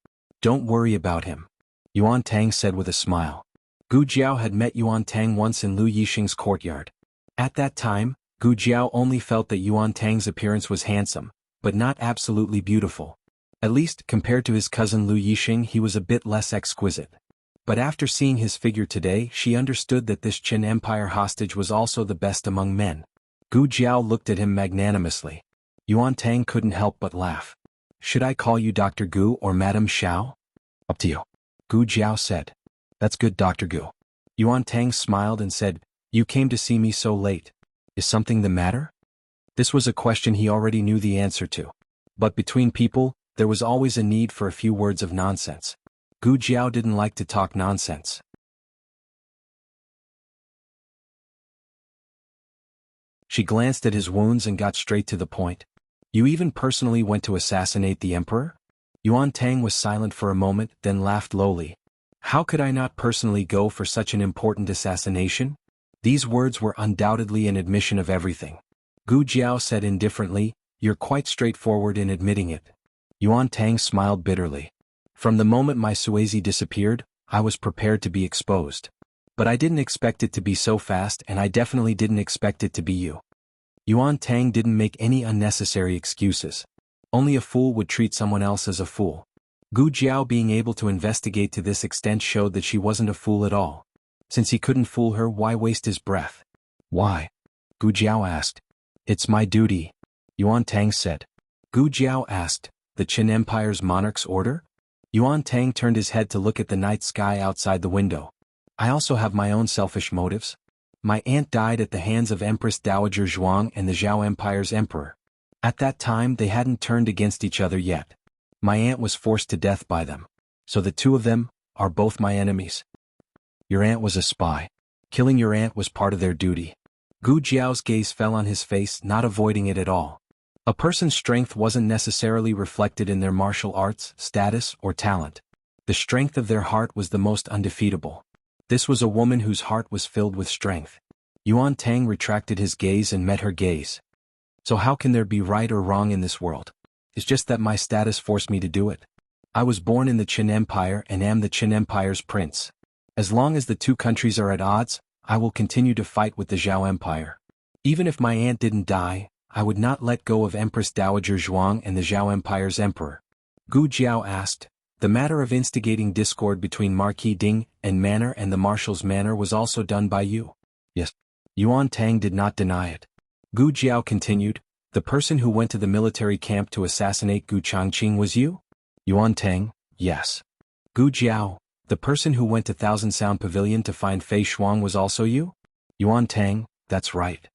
"Don't worry about him," Yuan Tang said with a smile. Gu Jiao had met Yuan Tang once in Lu Yixing's courtyard. At that time, Gu Jiao only felt that Yuan Tang's appearance was handsome, but not absolutely beautiful. At least, compared to his cousin Lu Yixing, he was a bit less exquisite. But after seeing his figure today, she understood that this Qin Empire hostage was also the best among men. Gu Jiao looked at him magnanimously. Yuan Tang couldn't help but laugh. "Should I call you Dr. Gu or Madame Xiao?" "Up to you," Gu Jiao said. "That's good, Dr. Gu." Yuan Tang smiled and said, "You came to see me so late. Is something the matter?" This was a question he already knew the answer to. But between people, there was always a need for a few words of nonsense. Gu Jiao didn't like to talk nonsense. She glanced at his wounds and got straight to the point. "You even personally went to assassinate the emperor?" Yuan Tang was silent for a moment, then laughed lowly. "How could I not personally go for such an important assassination?" These words were undoubtedly an admission of everything. Gu Jiao said indifferently, "You're quite straightforward in admitting it." Yuan Tang smiled bitterly. "From the moment my Suezi disappeared, I was prepared to be exposed. But I didn't expect it to be so fast, and I definitely didn't expect it to be you." Yuan Tang didn't make any unnecessary excuses. Only a fool would treat someone else as a fool. Gu Jiao being able to investigate to this extent showed that she wasn't a fool at all. Since he couldn't fool her, why waste his breath? "Why?" Gu Jiao asked. "It's my duty," Yuan Tang said. Gu Jiao asked, "The Qin Empire's monarch's order?" Yuan Tang turned his head to look at the night sky outside the window. "I also have my own selfish motives. My aunt died at the hands of Empress Dowager Zhuang and the Zhao Empire's emperor. At that time they hadn't turned against each other yet. My aunt was forced to death by them. So the two of them are both my enemies." "Your aunt was a spy. Killing your aunt was part of their duty." Gu Jiao's gaze fell on his face, not avoiding it at all. A person's strength wasn't necessarily reflected in their martial arts, status, or talent. The strength of their heart was the most undefeatable. This was a woman whose heart was filled with strength. Yuan Tang retracted his gaze and met her gaze. "So how can there be right or wrong in this world? It's just that my status forced me to do it. I was born in the Qin Empire and am the Qin Empire's prince. As long as the two countries are at odds, I will continue to fight with the Zhao Empire." Even if my aunt didn't die, I would not let go of Empress Dowager Zhuang and the Zhao Empire's emperor. Gu Jiao asked. The matter of instigating discord between Marquis Ding and Manor and the Marshal's Manor was also done by you. Yes. Yuan Tang did not deny it. Gu Jiao continued, the person who went to the military camp to assassinate Gu Changqing was you? Yuan Tang, yes. Gu Jiao, the person who went to Thousand Sound Pavilion to find Fei Shuang was also you? Yuan Tang, that's right.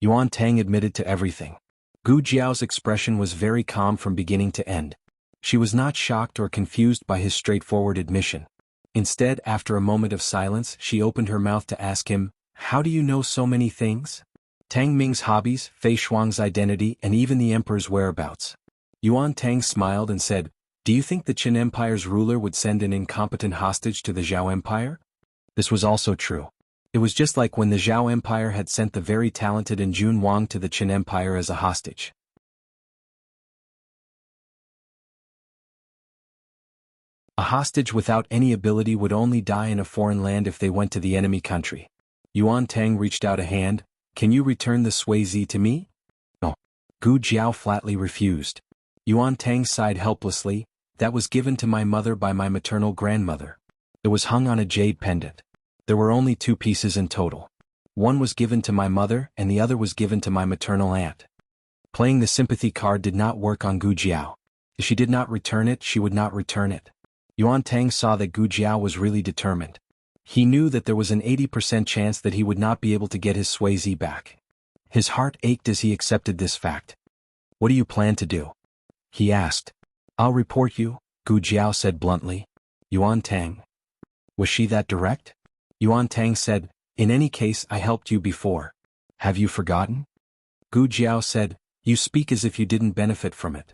Yuan Tang admitted to everything. Gu Jiao's expression was very calm from beginning to end. She was not shocked or confused by his straightforward admission. Instead, after a moment of silence, she opened her mouth to ask him, how do you know so many things? Tang Ming's hobbies, Fei Shuang's identity, and even the emperor's whereabouts. Yuan Tang smiled and said, do you think the Qin Empire's ruler would send an incompetent hostage to the Zhao Empire? This was also true. It was just like when the Zhao Empire had sent the very talented and Jun Wang to the Qin Empire as a hostage. A hostage without any ability would only die in a foreign land if they went to the enemy country. Yuan Tang reached out a hand, can you return the Sui Zi to me? No. Gu Jiao flatly refused. Yuan Tang sighed helplessly, that was given to my mother by my maternal grandmother. It was hung on a jade pendant. There were only 2 pieces in total. One was given to my mother and the other was given to my maternal aunt. Playing the sympathy card did not work on Gu Jiao. If she did not return it, she would not return it. Yuan Tang saw that Gu Jiao was really determined. He knew that there was an 80% chance that he would not be able to get his Sui Zi back. His heart ached as he accepted this fact. What do you plan to do? He asked. I'll report you, Gu Jiao said bluntly. Yuan Tang. Was she that direct? Yuan Tang said, in any case I helped you before. Have you forgotten? Gu Jiao said, you speak as if you didn't benefit from it.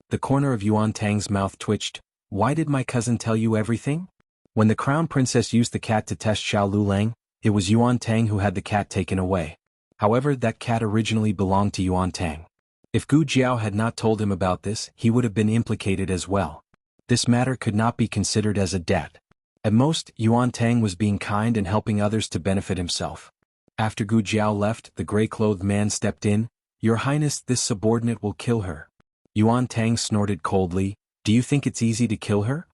The corner of Yuan Tang's mouth twitched. Why did my cousin tell you everything? When the crown princess used the cat to test Xiao Lulang, it was Yuan Tang who had the cat taken away. However, that cat originally belonged to Yuan Tang. If Gu Jiao had not told him about this, he would have been implicated as well. This matter could not be considered as a debt. At most, Yuan Tang was being kind and helping others to benefit himself. After Gu Jiao left, the gray-clothed man stepped in. Your Highness, this subordinate will kill her. Yuan Tang snorted coldly. Do you think it's easy to kill her?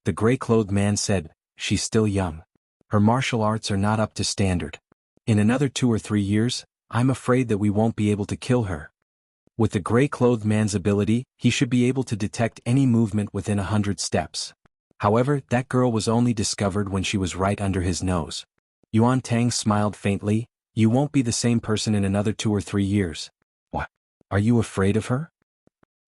The gray-clothed man said, she's still young. Her martial arts are not up to standard. In another 2 or 3 years, I'm afraid that we won't be able to kill her. With the gray-clothed man's ability, he should be able to detect any movement within 100 steps. However, that girl was only discovered when she was right under his nose. Yuan Tang smiled faintly, you won't be the same person in another 2 or 3 years. What? Are you afraid of her?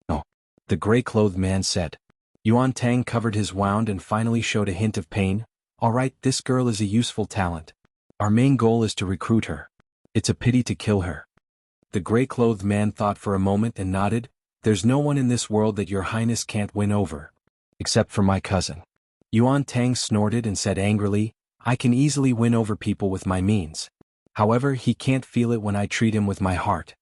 No. The gray-clothed man said. Yuan Tang covered his wound and finally showed a hint of pain. All right, this girl is a useful talent. Our main goal is to recruit her. It's a pity to kill her. The gray-clothed man thought for a moment and nodded. There's no one in this world that your highness can't win over. Except for my cousin. Yuan Tang snorted and said angrily, I can easily win over people with my means. However, he can't feel it when I treat him with my heart.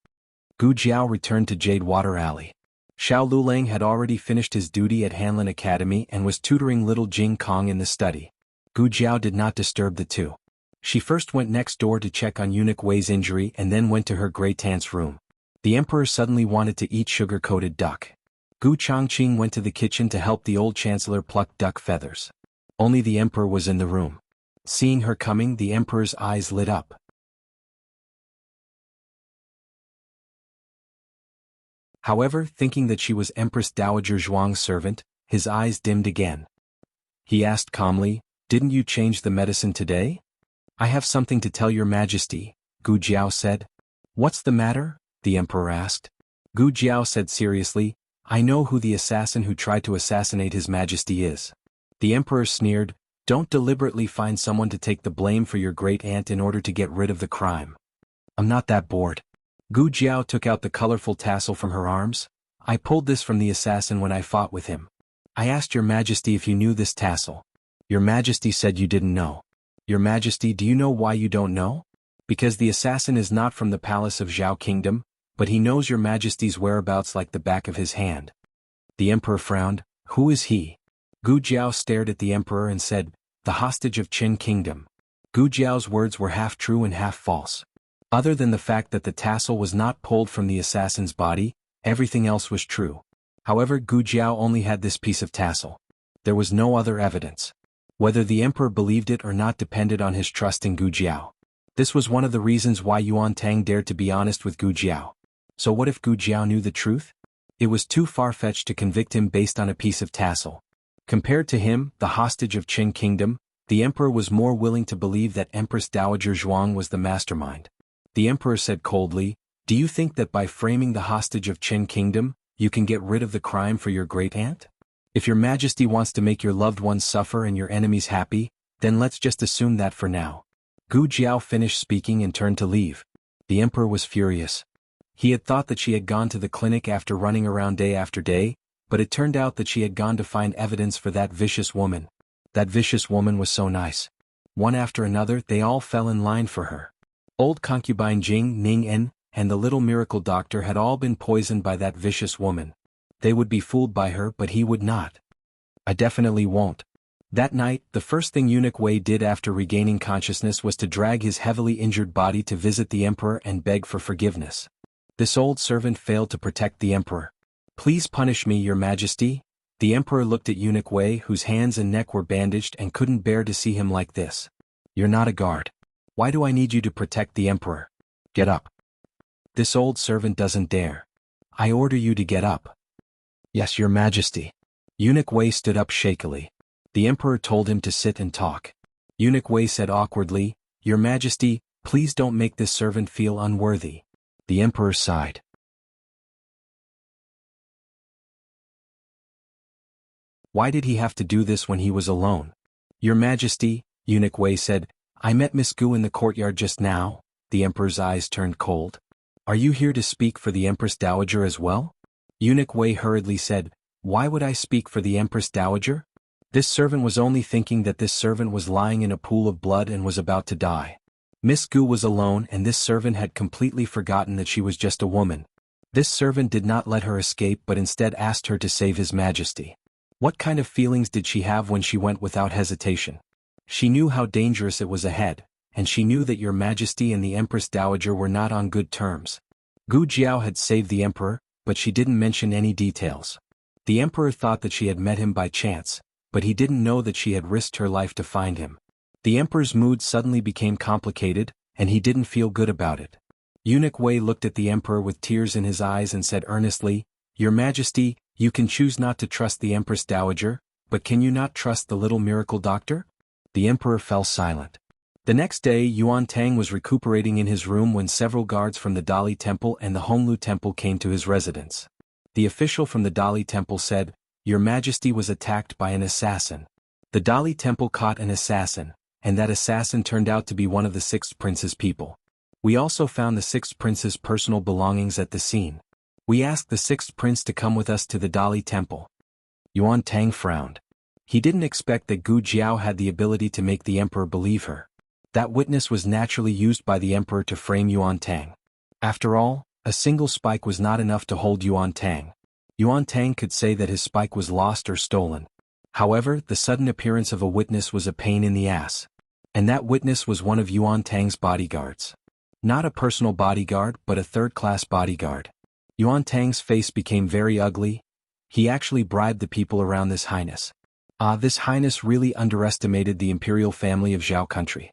Gu Jiao returned to Jade Water Alley. Xiao Lulang had already finished his duty at Hanlin Academy and was tutoring little Jing Kong in the study. Gu Jiao did not disturb the two. She first went next door to check on Eunuch Wei's injury and then went to her Grey Tant's room. The emperor suddenly wanted to eat sugar-coated duck. Gu Changqing went to the kitchen to help the old chancellor pluck duck feathers. Only the emperor was in the room. Seeing her coming, the emperor's eyes lit up. However, thinking that she was Empress Dowager Zhuang's servant, his eyes dimmed again. He asked calmly, didn't you change the medicine today? I have something to tell your majesty, Gu Jiao said. What's the matter? The emperor asked. Gu Jiao said seriously, I know who the assassin who tried to assassinate his majesty is. The emperor sneered, don't deliberately find someone to take the blame for your great aunt in order to get rid of the crime. I'm not that bored. Gu Jiao took out the colorful tassel from her arms. I pulled this from the assassin when I fought with him. I asked your majesty if you knew this tassel. Your majesty said you didn't know. Your majesty, do you know why you don't know? Because the assassin is not from the palace of Zhao Kingdom, but he knows your majesty's whereabouts like the back of his hand. The emperor frowned. Who is he? Gu Jiao stared at the emperor and said, the hostage of Qin Kingdom. Gu Jiao's words were half true and half false. Other than the fact that the tassel was not pulled from the assassin's body, everything else was true. However, Gu Jiao only had this piece of tassel. There was no other evidence. Whether the emperor believed it or not depended on his trust in Gu Jiao. This was one of the reasons why Yuan Tang dared to be honest with Gu Jiao. So what if Gu Jiao knew the truth? It was too far-fetched to convict him based on a piece of tassel. Compared to him, the hostage of Qin Kingdom, the emperor was more willing to believe that Empress Dowager Zhuang was the mastermind. The emperor said coldly, "Do you think that by framing the hostage of Qin Kingdom, you can get rid of the crime for your great-aunt? If your majesty wants to make your loved ones suffer and your enemies happy, then let's just assume that for now." Gu Jiao finished speaking and turned to leave. The emperor was furious. He had thought that she had gone to the clinic after running around day after day, but it turned out that she had gone to find evidence for that vicious woman. That vicious woman was so nice. One after another, they all fell in line for her. Old concubine Jing Ning-en and the little miracle doctor had all been poisoned by that vicious woman. They would be fooled by her, but he would not. I definitely won't. That night, the first thing Eunuch Wei did after regaining consciousness was to drag his heavily injured body to visit the emperor and beg for forgiveness. This old servant failed to protect the emperor. "Please punish me, your majesty." The emperor looked at Eunuch Wei, whose hands and neck were bandaged, and couldn't bear to see him like this. "You're not a guard. Why do I need you to protect the emperor? Get up." This old servant doesn't dare. "I order you to get up." "Yes, your majesty." Eunuch Wei stood up shakily. The emperor told him to sit and talk. Eunuch Wei said awkwardly, "Your majesty, please don't make this servant feel unworthy." The emperor sighed. Why did he have to do this when he was alone? "Your majesty," Eunuch Wei said, "I met Miss Gu in the courtyard just now." The emperor's eyes turned cold. "Are you here to speak for the Empress Dowager as well?" Eunuch Wei hurriedly said, "Why would I speak for the Empress Dowager?" This servant was only thinking that this servant was lying in a pool of blood and was about to die. Miss Gu was alone, and this servant had completely forgotten that she was just a woman. This servant did not let her escape but instead asked her to save His Majesty. What kind of feelings did she have when she went without hesitation? She knew how dangerous it was ahead, and she knew that Your Majesty and the Empress Dowager were not on good terms. Gu Jiao had saved the emperor, but she didn't mention any details. The emperor thought that she had met him by chance, but he didn't know that she had risked her life to find him. The emperor's mood suddenly became complicated, and he didn't feel good about it. Eunuch Wei looked at the emperor with tears in his eyes and said earnestly, "Your Majesty, you can choose not to trust the Empress Dowager, but can you not trust the little miracle doctor?" The emperor fell silent. The next day Yuan Tang was recuperating in his room when several guards from the Dali Temple and the Honglu Temple came to his residence. The official from the Dali Temple said, "Your Majesty was attacked by an assassin." The Dali Temple caught an assassin, and that assassin turned out to be one of the sixth prince's people. We also found the sixth prince's personal belongings at the scene. We asked the sixth prince to come with us to the Dali Temple. Yuan Tang frowned. He didn't expect that Gu Jiao had the ability to make the emperor believe her. That witness was naturally used by the emperor to frame Yuan Tang. After all, a single spike was not enough to hold Yuan Tang. Yuan Tang could say that his spike was lost or stolen. However, the sudden appearance of a witness was a pain in the ass. And that witness was one of Yuan Tang's bodyguards. Not a personal bodyguard, but a third-class bodyguard. Yuan Tang's face became very ugly. He actually bribed the people around this highness. This highness really underestimated the imperial family of Zhao country.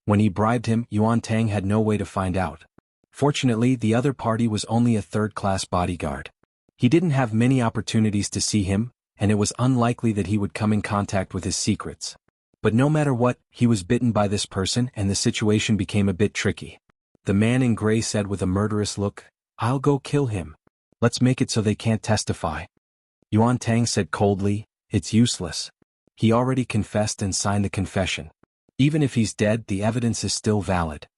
When he bribed him, Yuan Tang had no way to find out. Fortunately, the other party was only a third-class bodyguard. He didn't have many opportunities to see him, and it was unlikely that he would come in contact with his secrets. But no matter what, he was bitten by this person and the situation became a bit tricky. The man in gray said with a murderous look, "I'll go kill him. Let's make it so they can't testify." Yuan Tang said coldly, "It's useless. He already confessed and signed the confession. Even if he's dead, the evidence is still valid."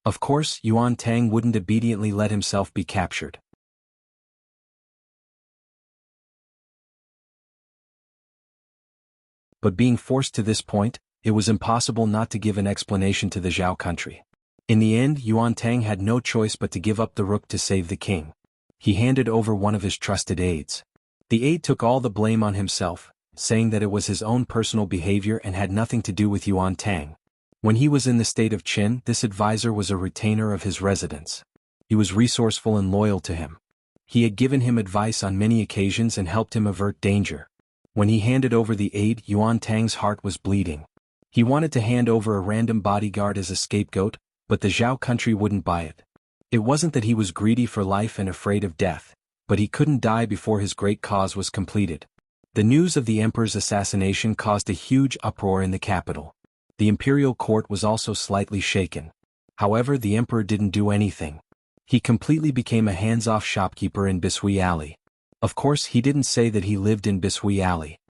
Of course, Yuan Tang wouldn't obediently let himself be captured. But being forced to this point, it was impossible not to give an explanation to the Zhao country. In the end, Yuan Tang had no choice but to give up the rook to save the king. He handed over one of his trusted aides. The aide took all the blame on himself, saying that it was his own personal behavior and had nothing to do with Yuan Tang. When he was in the state of Qin, this advisor was a retainer of his residence. He was resourceful and loyal to him. He had given him advice on many occasions and helped him avert danger. When he handed over the aid, Yuan Tang's heart was bleeding. He wanted to hand over a random bodyguard as a scapegoat, but the Zhao country wouldn't buy it. It wasn't that he was greedy for life and afraid of death, but he couldn't die before his great cause was completed. The news of the emperor's assassination caused a huge uproar in the capital. The imperial court was also slightly shaken. However, the emperor didn't do anything. He completely became a hands-off shopkeeper in Bishui Alley. Of course, he didn't say that he lived in Bishui Alley.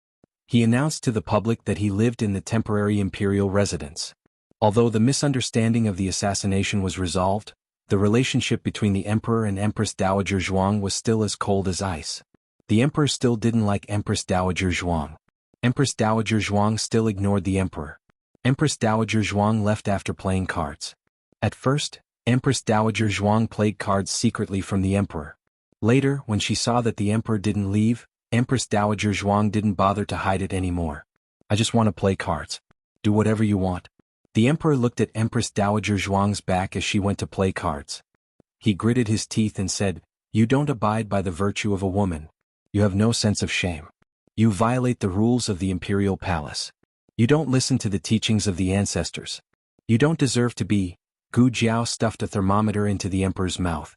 He announced to the public that he lived in the temporary imperial residence. Although the misunderstanding of the assassination was resolved, the relationship between the emperor and Empress Dowager Zhuang was still as cold as ice. The emperor still didn't like Empress Dowager Zhuang. Empress Dowager Zhuang still ignored the emperor. Empress Dowager Zhuang left after playing cards. At first, Empress Dowager Zhuang played cards secretly from the emperor. Later, when she saw that the emperor didn't leave, Empress Dowager Zhuang didn't bother to hide it anymore. I just want to play cards. Do whatever you want. The emperor looked at Empress Dowager Zhuang's back as she went to play cards. He gritted his teeth and said, "You don't abide by the virtue of a woman. You have no sense of shame. You violate the rules of the imperial palace. You don't listen to the teachings of the ancestors. You don't deserve to be." Gu Jiao stuffed a thermometer into the emperor's mouth.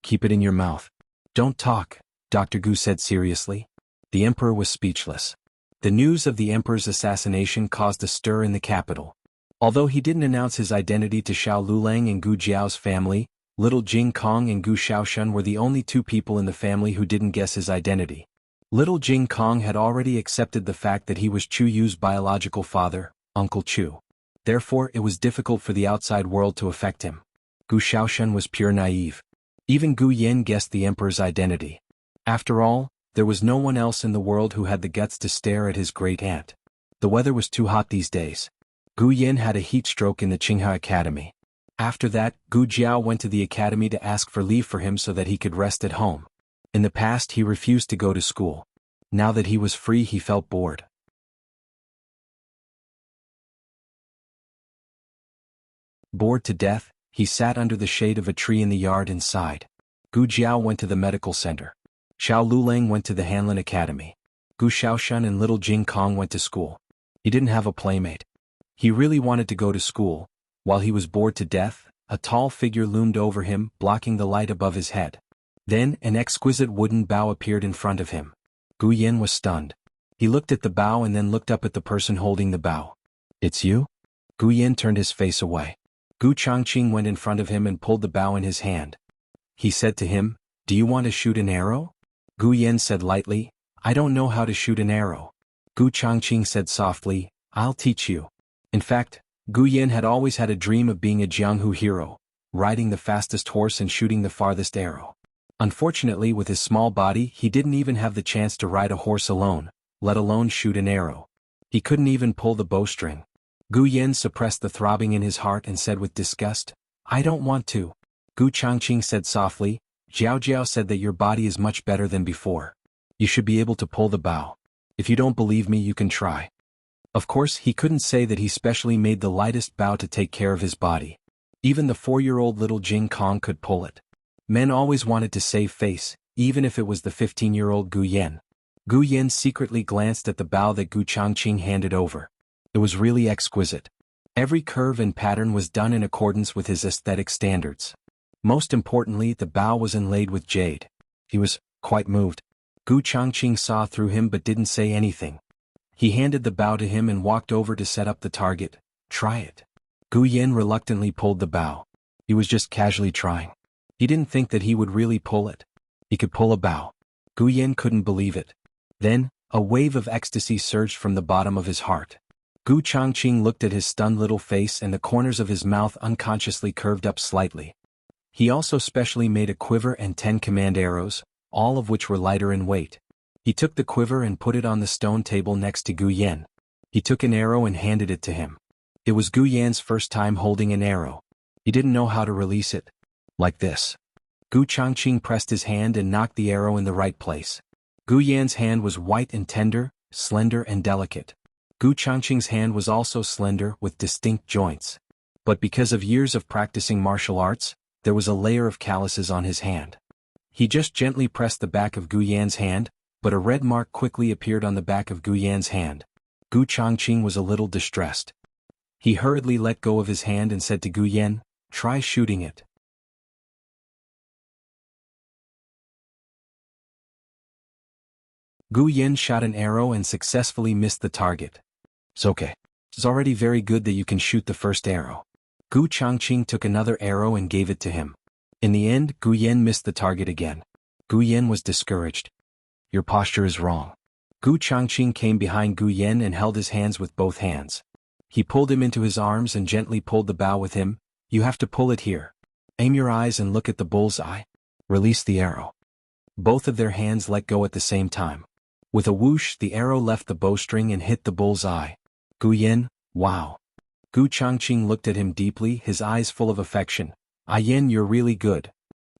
"Keep it in your mouth. Don't talk," Dr. Gu said seriously. The emperor was speechless. The news of the emperor's assassination caused a stir in the capital. Although he didn't announce his identity to Xiao Lulang and Gu Jiao's family, little Jing Kong and Gu Xiaoshan were the only two people in the family who didn't guess his identity. Little Jing Kong had already accepted the fact that he was Chu Yu's biological father, Uncle Chu. Therefore, it was difficult for the outside world to affect him. Gu Xiaoshan was pure naive. Even Gu Yen guessed the emperor's identity. After all, there was no one else in the world who had the guts to stare at his great-aunt. The weather was too hot these days. Gu Yen had a heat stroke in the Qinghe Academy. After that, Gu Jiao went to the academy to ask for leave for him so that he could rest at home. In the past, he refused to go to school. Now that he was free, he felt bored. Bored to death, he sat under the shade of a tree in the yard inside. Gu Jiao went to the medical center. Xiao Lulang went to the Hanlin Academy. Gu Xiaoshan and little Jing Kong went to school. He didn't have a playmate. He really wanted to go to school. While he was bored to death, a tall figure loomed over him, blocking the light above his head. Then, an exquisite wooden bow appeared in front of him. Gu Yen was stunned. He looked at the bow and then looked up at the person holding the bow. "It's you?" Gu Yen turned his face away. Gu Changqing went in front of him and pulled the bow in his hand. He said to him, "Do you want to shoot an arrow?" Gu Yen said lightly, "I don't know how to shoot an arrow." Gu Changqing said softly, "I'll teach you." In fact, Gu Yen had always had a dream of being a Jianghu hero, riding the fastest horse and shooting the farthest arrow. Unfortunately, with his small body, he didn't even have the chance to ride a horse alone, let alone shoot an arrow. He couldn't even pull the bowstring. Gu Yen suppressed the throbbing in his heart and said with disgust, "I don't want to." Gu Changqing said softly, "Jiao Jiao said that your body is much better than before. You should be able to pull the bow. If you don't believe me, you can try." Of course, he couldn't say that he specially made the lightest bow to take care of his body. Even the 4-year-old little Jing Kong could pull it. Men always wanted to save face, even if it was the 15-year-old Gu Yen. Gu Yen secretly glanced at the bow that Gu Changqing handed over. It was really exquisite. Every curve and pattern was done in accordance with his aesthetic standards. Most importantly, the bow was inlaid with jade. He was quite moved. Gu Changqing saw through him but didn't say anything. He handed the bow to him and walked over to set up the target. "Try it." Gu Yen reluctantly pulled the bow. He was just casually trying. He didn't think that he would really pull it. He could pull a bow. Gu Yen couldn't believe it. Then, a wave of ecstasy surged from the bottom of his heart. Gu Changqing looked at his stunned little face and the corners of his mouth unconsciously curved up slightly. He also specially made a quiver and 10 command arrows, all of which were lighter in weight. He took the quiver and put it on the stone table next to Gu Yen. He took an arrow and handed it to him. It was Gu Yan's first time holding an arrow. He didn't know how to release it. Like this. Gu Changqing pressed his hand and knocked the arrow in the right place. Gu Yan's hand was white and tender, slender and delicate. Gu Changqing's hand was also slender with distinct joints. But because of years of practicing martial arts, there was a layer of calluses on his hand. He just gently pressed the back of Gu Yan's hand, but a red mark quickly appeared on the back of Gu Yan's hand. Gu Changqing was a little distressed. He hurriedly let go of his hand and said to Gu Yan, "Try shooting it." Gu Yan shot an arrow and successfully missed the target. "It's okay. It's already very good that you can shoot the first arrow." Gu Changqing took another arrow and gave it to him. In the end, Gu Yan missed the target again. Gu Yan was discouraged. "Your posture is wrong." Gu Changqing came behind Gu Yan and held his hands with both hands. He pulled him into his arms and gently pulled the bow with him. "You have to pull it here. Aim your eyes and look at the bull's eye. Release the arrow." Both of their hands let go at the same time. With a whoosh, the arrow left the bowstring and hit the bull's eye. "Gu Yan, wow." Gu Changqing looked at him deeply, his eyes full of affection. "Ah Yan, you're really good."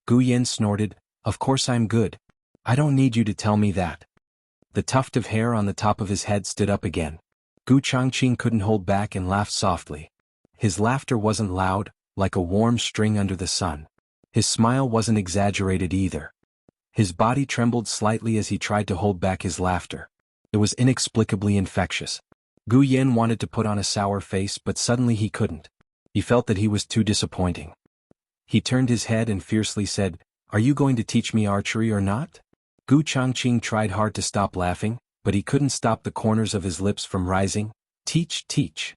Gu Yan snorted, "Of course I'm good. I don't need you to tell me that." The tuft of hair on the top of his head stood up again. Gu Changqing couldn't hold back and laughed softly. His laughter wasn't loud, like a warm string under the sun. His smile wasn't exaggerated either. His body trembled slightly as he tried to hold back his laughter. It was inexplicably infectious. Gu Yan wanted to put on a sour face, but suddenly he couldn't. He felt that he was too disappointing. He turned his head and fiercely said, "Are you going to teach me archery or not?" Gu Changqing tried hard to stop laughing, but he couldn't stop the corners of his lips from rising. "Teach, teach."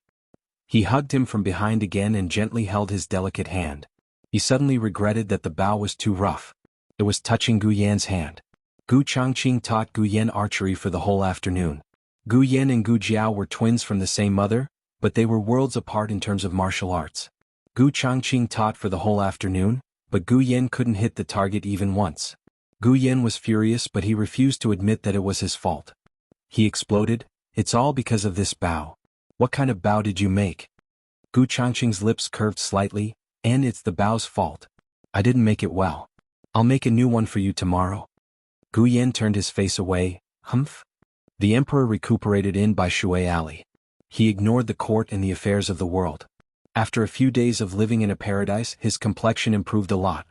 He hugged him from behind again and gently held his delicate hand. He suddenly regretted that the bow was too rough. It was touching Gu Yan's hand. Gu Changqing taught Gu Yan archery for the whole afternoon. Gu Yan and Gu Jiao were twins from the same mother, but they were worlds apart in terms of martial arts. Gu Changqing taught for the whole afternoon, but Gu Yan couldn't hit the target even once. Gu Yan was furious, but he refused to admit that it was his fault. He exploded, "It's all because of this bow. What kind of bow did you make?" Gu Changqing's lips curved slightly, "And it's the bow's fault. I didn't make it well. I'll make a new one for you tomorrow." Gu Yan turned his face away. "Humph." The emperor recuperated in by Shui Alley. He ignored the court and the affairs of the world. After a few days of living in a paradise, his complexion improved a lot.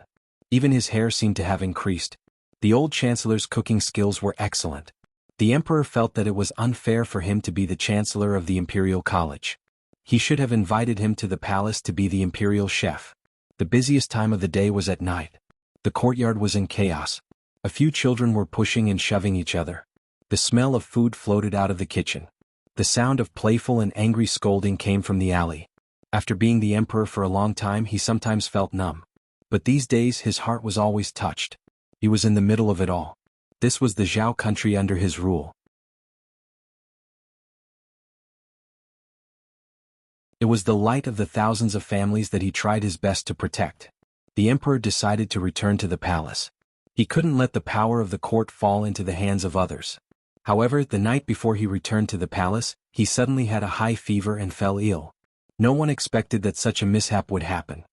Even his hair seemed to have increased. The old chancellor's cooking skills were excellent. The emperor felt that it was unfair for him to be the chancellor of the imperial college. He should have invited him to the palace to be the imperial chef. The busiest time of the day was at night. The courtyard was in chaos. A few children were pushing and shoving each other. The smell of food floated out of the kitchen. The sound of playful and angry scolding came from the alley. After being the emperor for a long time, he sometimes felt numb. But these days his heart was always touched. He was in the middle of it all. This was the Zhao country under his rule. It was the light of the thousands of families that he tried his best to protect. The emperor decided to return to the palace. He couldn't let the power of the court fall into the hands of others. However, the night before he returned to the palace, he suddenly had a high fever and fell ill. No one expected that such a mishap would happen.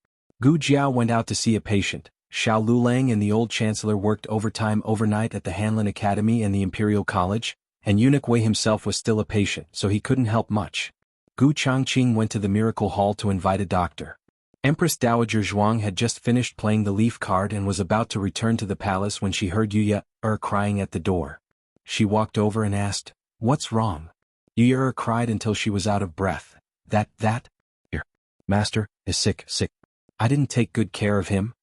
Gu Jiao went out to see a patient. Xiao Lulang and the old chancellor worked overtime overnight at the Hanlin Academy and the Imperial College, and Eunuch Wei himself was still a patient, so he couldn't help much. Gu Changqing went to the Miracle Hall to invite a doctor. Empress Dowager Zhuang had just finished playing the leaf card and was about to return to the palace when she heard Yuya crying at the door. She walked over and asked, "What's wrong?" Yuya cried until she was out of breath. Your master is sick. I didn't take good care of him."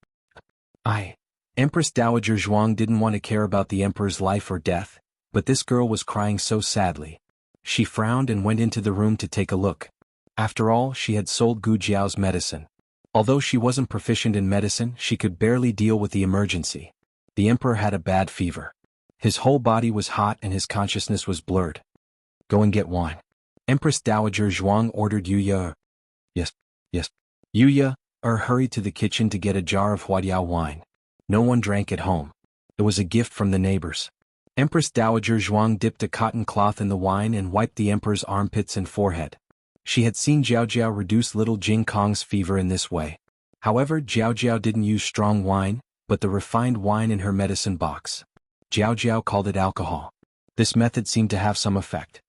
Empress Dowager Zhuang didn't want to care about the emperor's life or death, but this girl was crying so sadly. She frowned and went into the room to take a look. After all, she had sold Gu Jiao's medicine. Although she wasn't proficient in medicine, she could barely deal with the emergency. The emperor had a bad fever. His whole body was hot and his consciousness was blurred. "Go and get wine." Empress Dowager Zhuang ordered Yuya. Yes. Yuya hurried to the kitchen to get a jar of Huadiao wine. No one drank at home. It was a gift from the neighbors. Empress Dowager Zhuang dipped a cotton cloth in the wine and wiped the emperor's armpits and forehead. She had seen Jiao Jiao reduce little Jing Kong's fever in this way. However, Jiao Jiao didn't use strong wine, but the refined wine in her medicine box. Jiao Jiao called it alcohol. This method seemed to have some effect.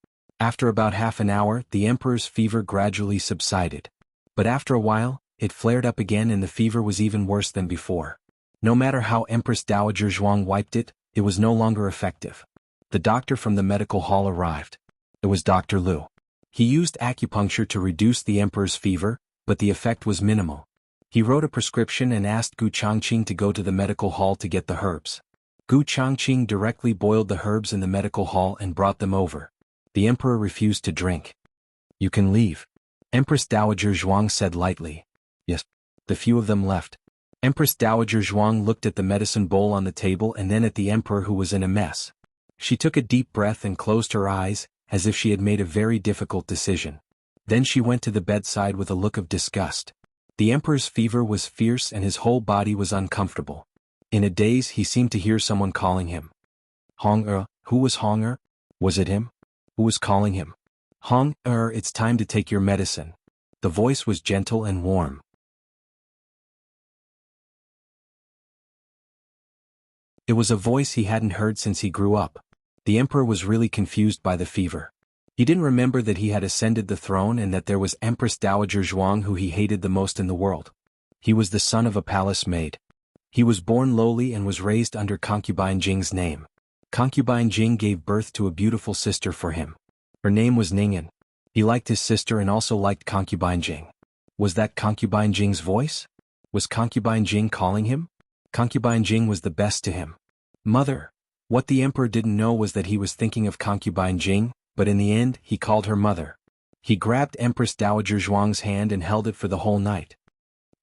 After about half an hour, the emperor's fever gradually subsided. But after a while, it flared up again and the fever was even worse than before. No matter how Empress Dowager Zhuang wiped it, it was no longer effective. The doctor from the medical hall arrived. It was Dr. Liu. He used acupuncture to reduce the emperor's fever, but the effect was minimal. He wrote a prescription and asked Gu Changqing to go to the medical hall to get the herbs. Gu Changqing directly boiled the herbs in the medical hall and brought them over. The emperor refused to drink. "You can leave," Empress Dowager Zhuang said lightly. Yes. The few of them left. Empress Dowager Zhuang looked at the medicine bowl on the table and then at the emperor who was in a mess. She took a deep breath and closed her eyes, as if she had made a very difficult decision. Then she went to the bedside with a look of disgust. The emperor's fever was fierce and his whole body was uncomfortable. In a daze he seemed to hear someone calling him. Hong who was Hong Was it him? Who was calling him? Hong it's time to take your medicine. The voice was gentle and warm. It was a voice he hadn't heard since he grew up. The emperor was really confused by the fever. He didn't remember that he had ascended the throne and that there was Empress Dowager Zhuang who he hated the most in the world. He was the son of a palace maid. He was born lowly and was raised under concubine Jing's name. Concubine Jing gave birth to a beautiful sister for him. Her name was Ningyan. He liked his sister and also liked concubine Jing. Was that concubine Jing's voice? Was concubine Jing calling him? Concubine Jing was the best to him. Mother. What the emperor didn't know was that he was thinking of concubine Jing, but in the end, he called her mother. He grabbed Empress Dowager Zhuang's hand and held it for the whole night.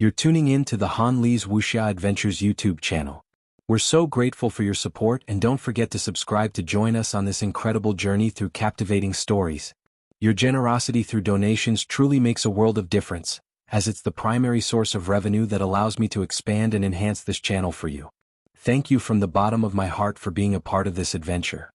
You're tuning in to the Han Li's Wuxia Adventures YouTube channel. We're so grateful for your support and don't forget to subscribe to join us on this incredible journey through captivating stories. Your generosity through donations truly makes a world of difference, as it's the primary source of revenue that allows me to expand and enhance this channel for you. Thank you from the bottom of my heart for being a part of this adventure.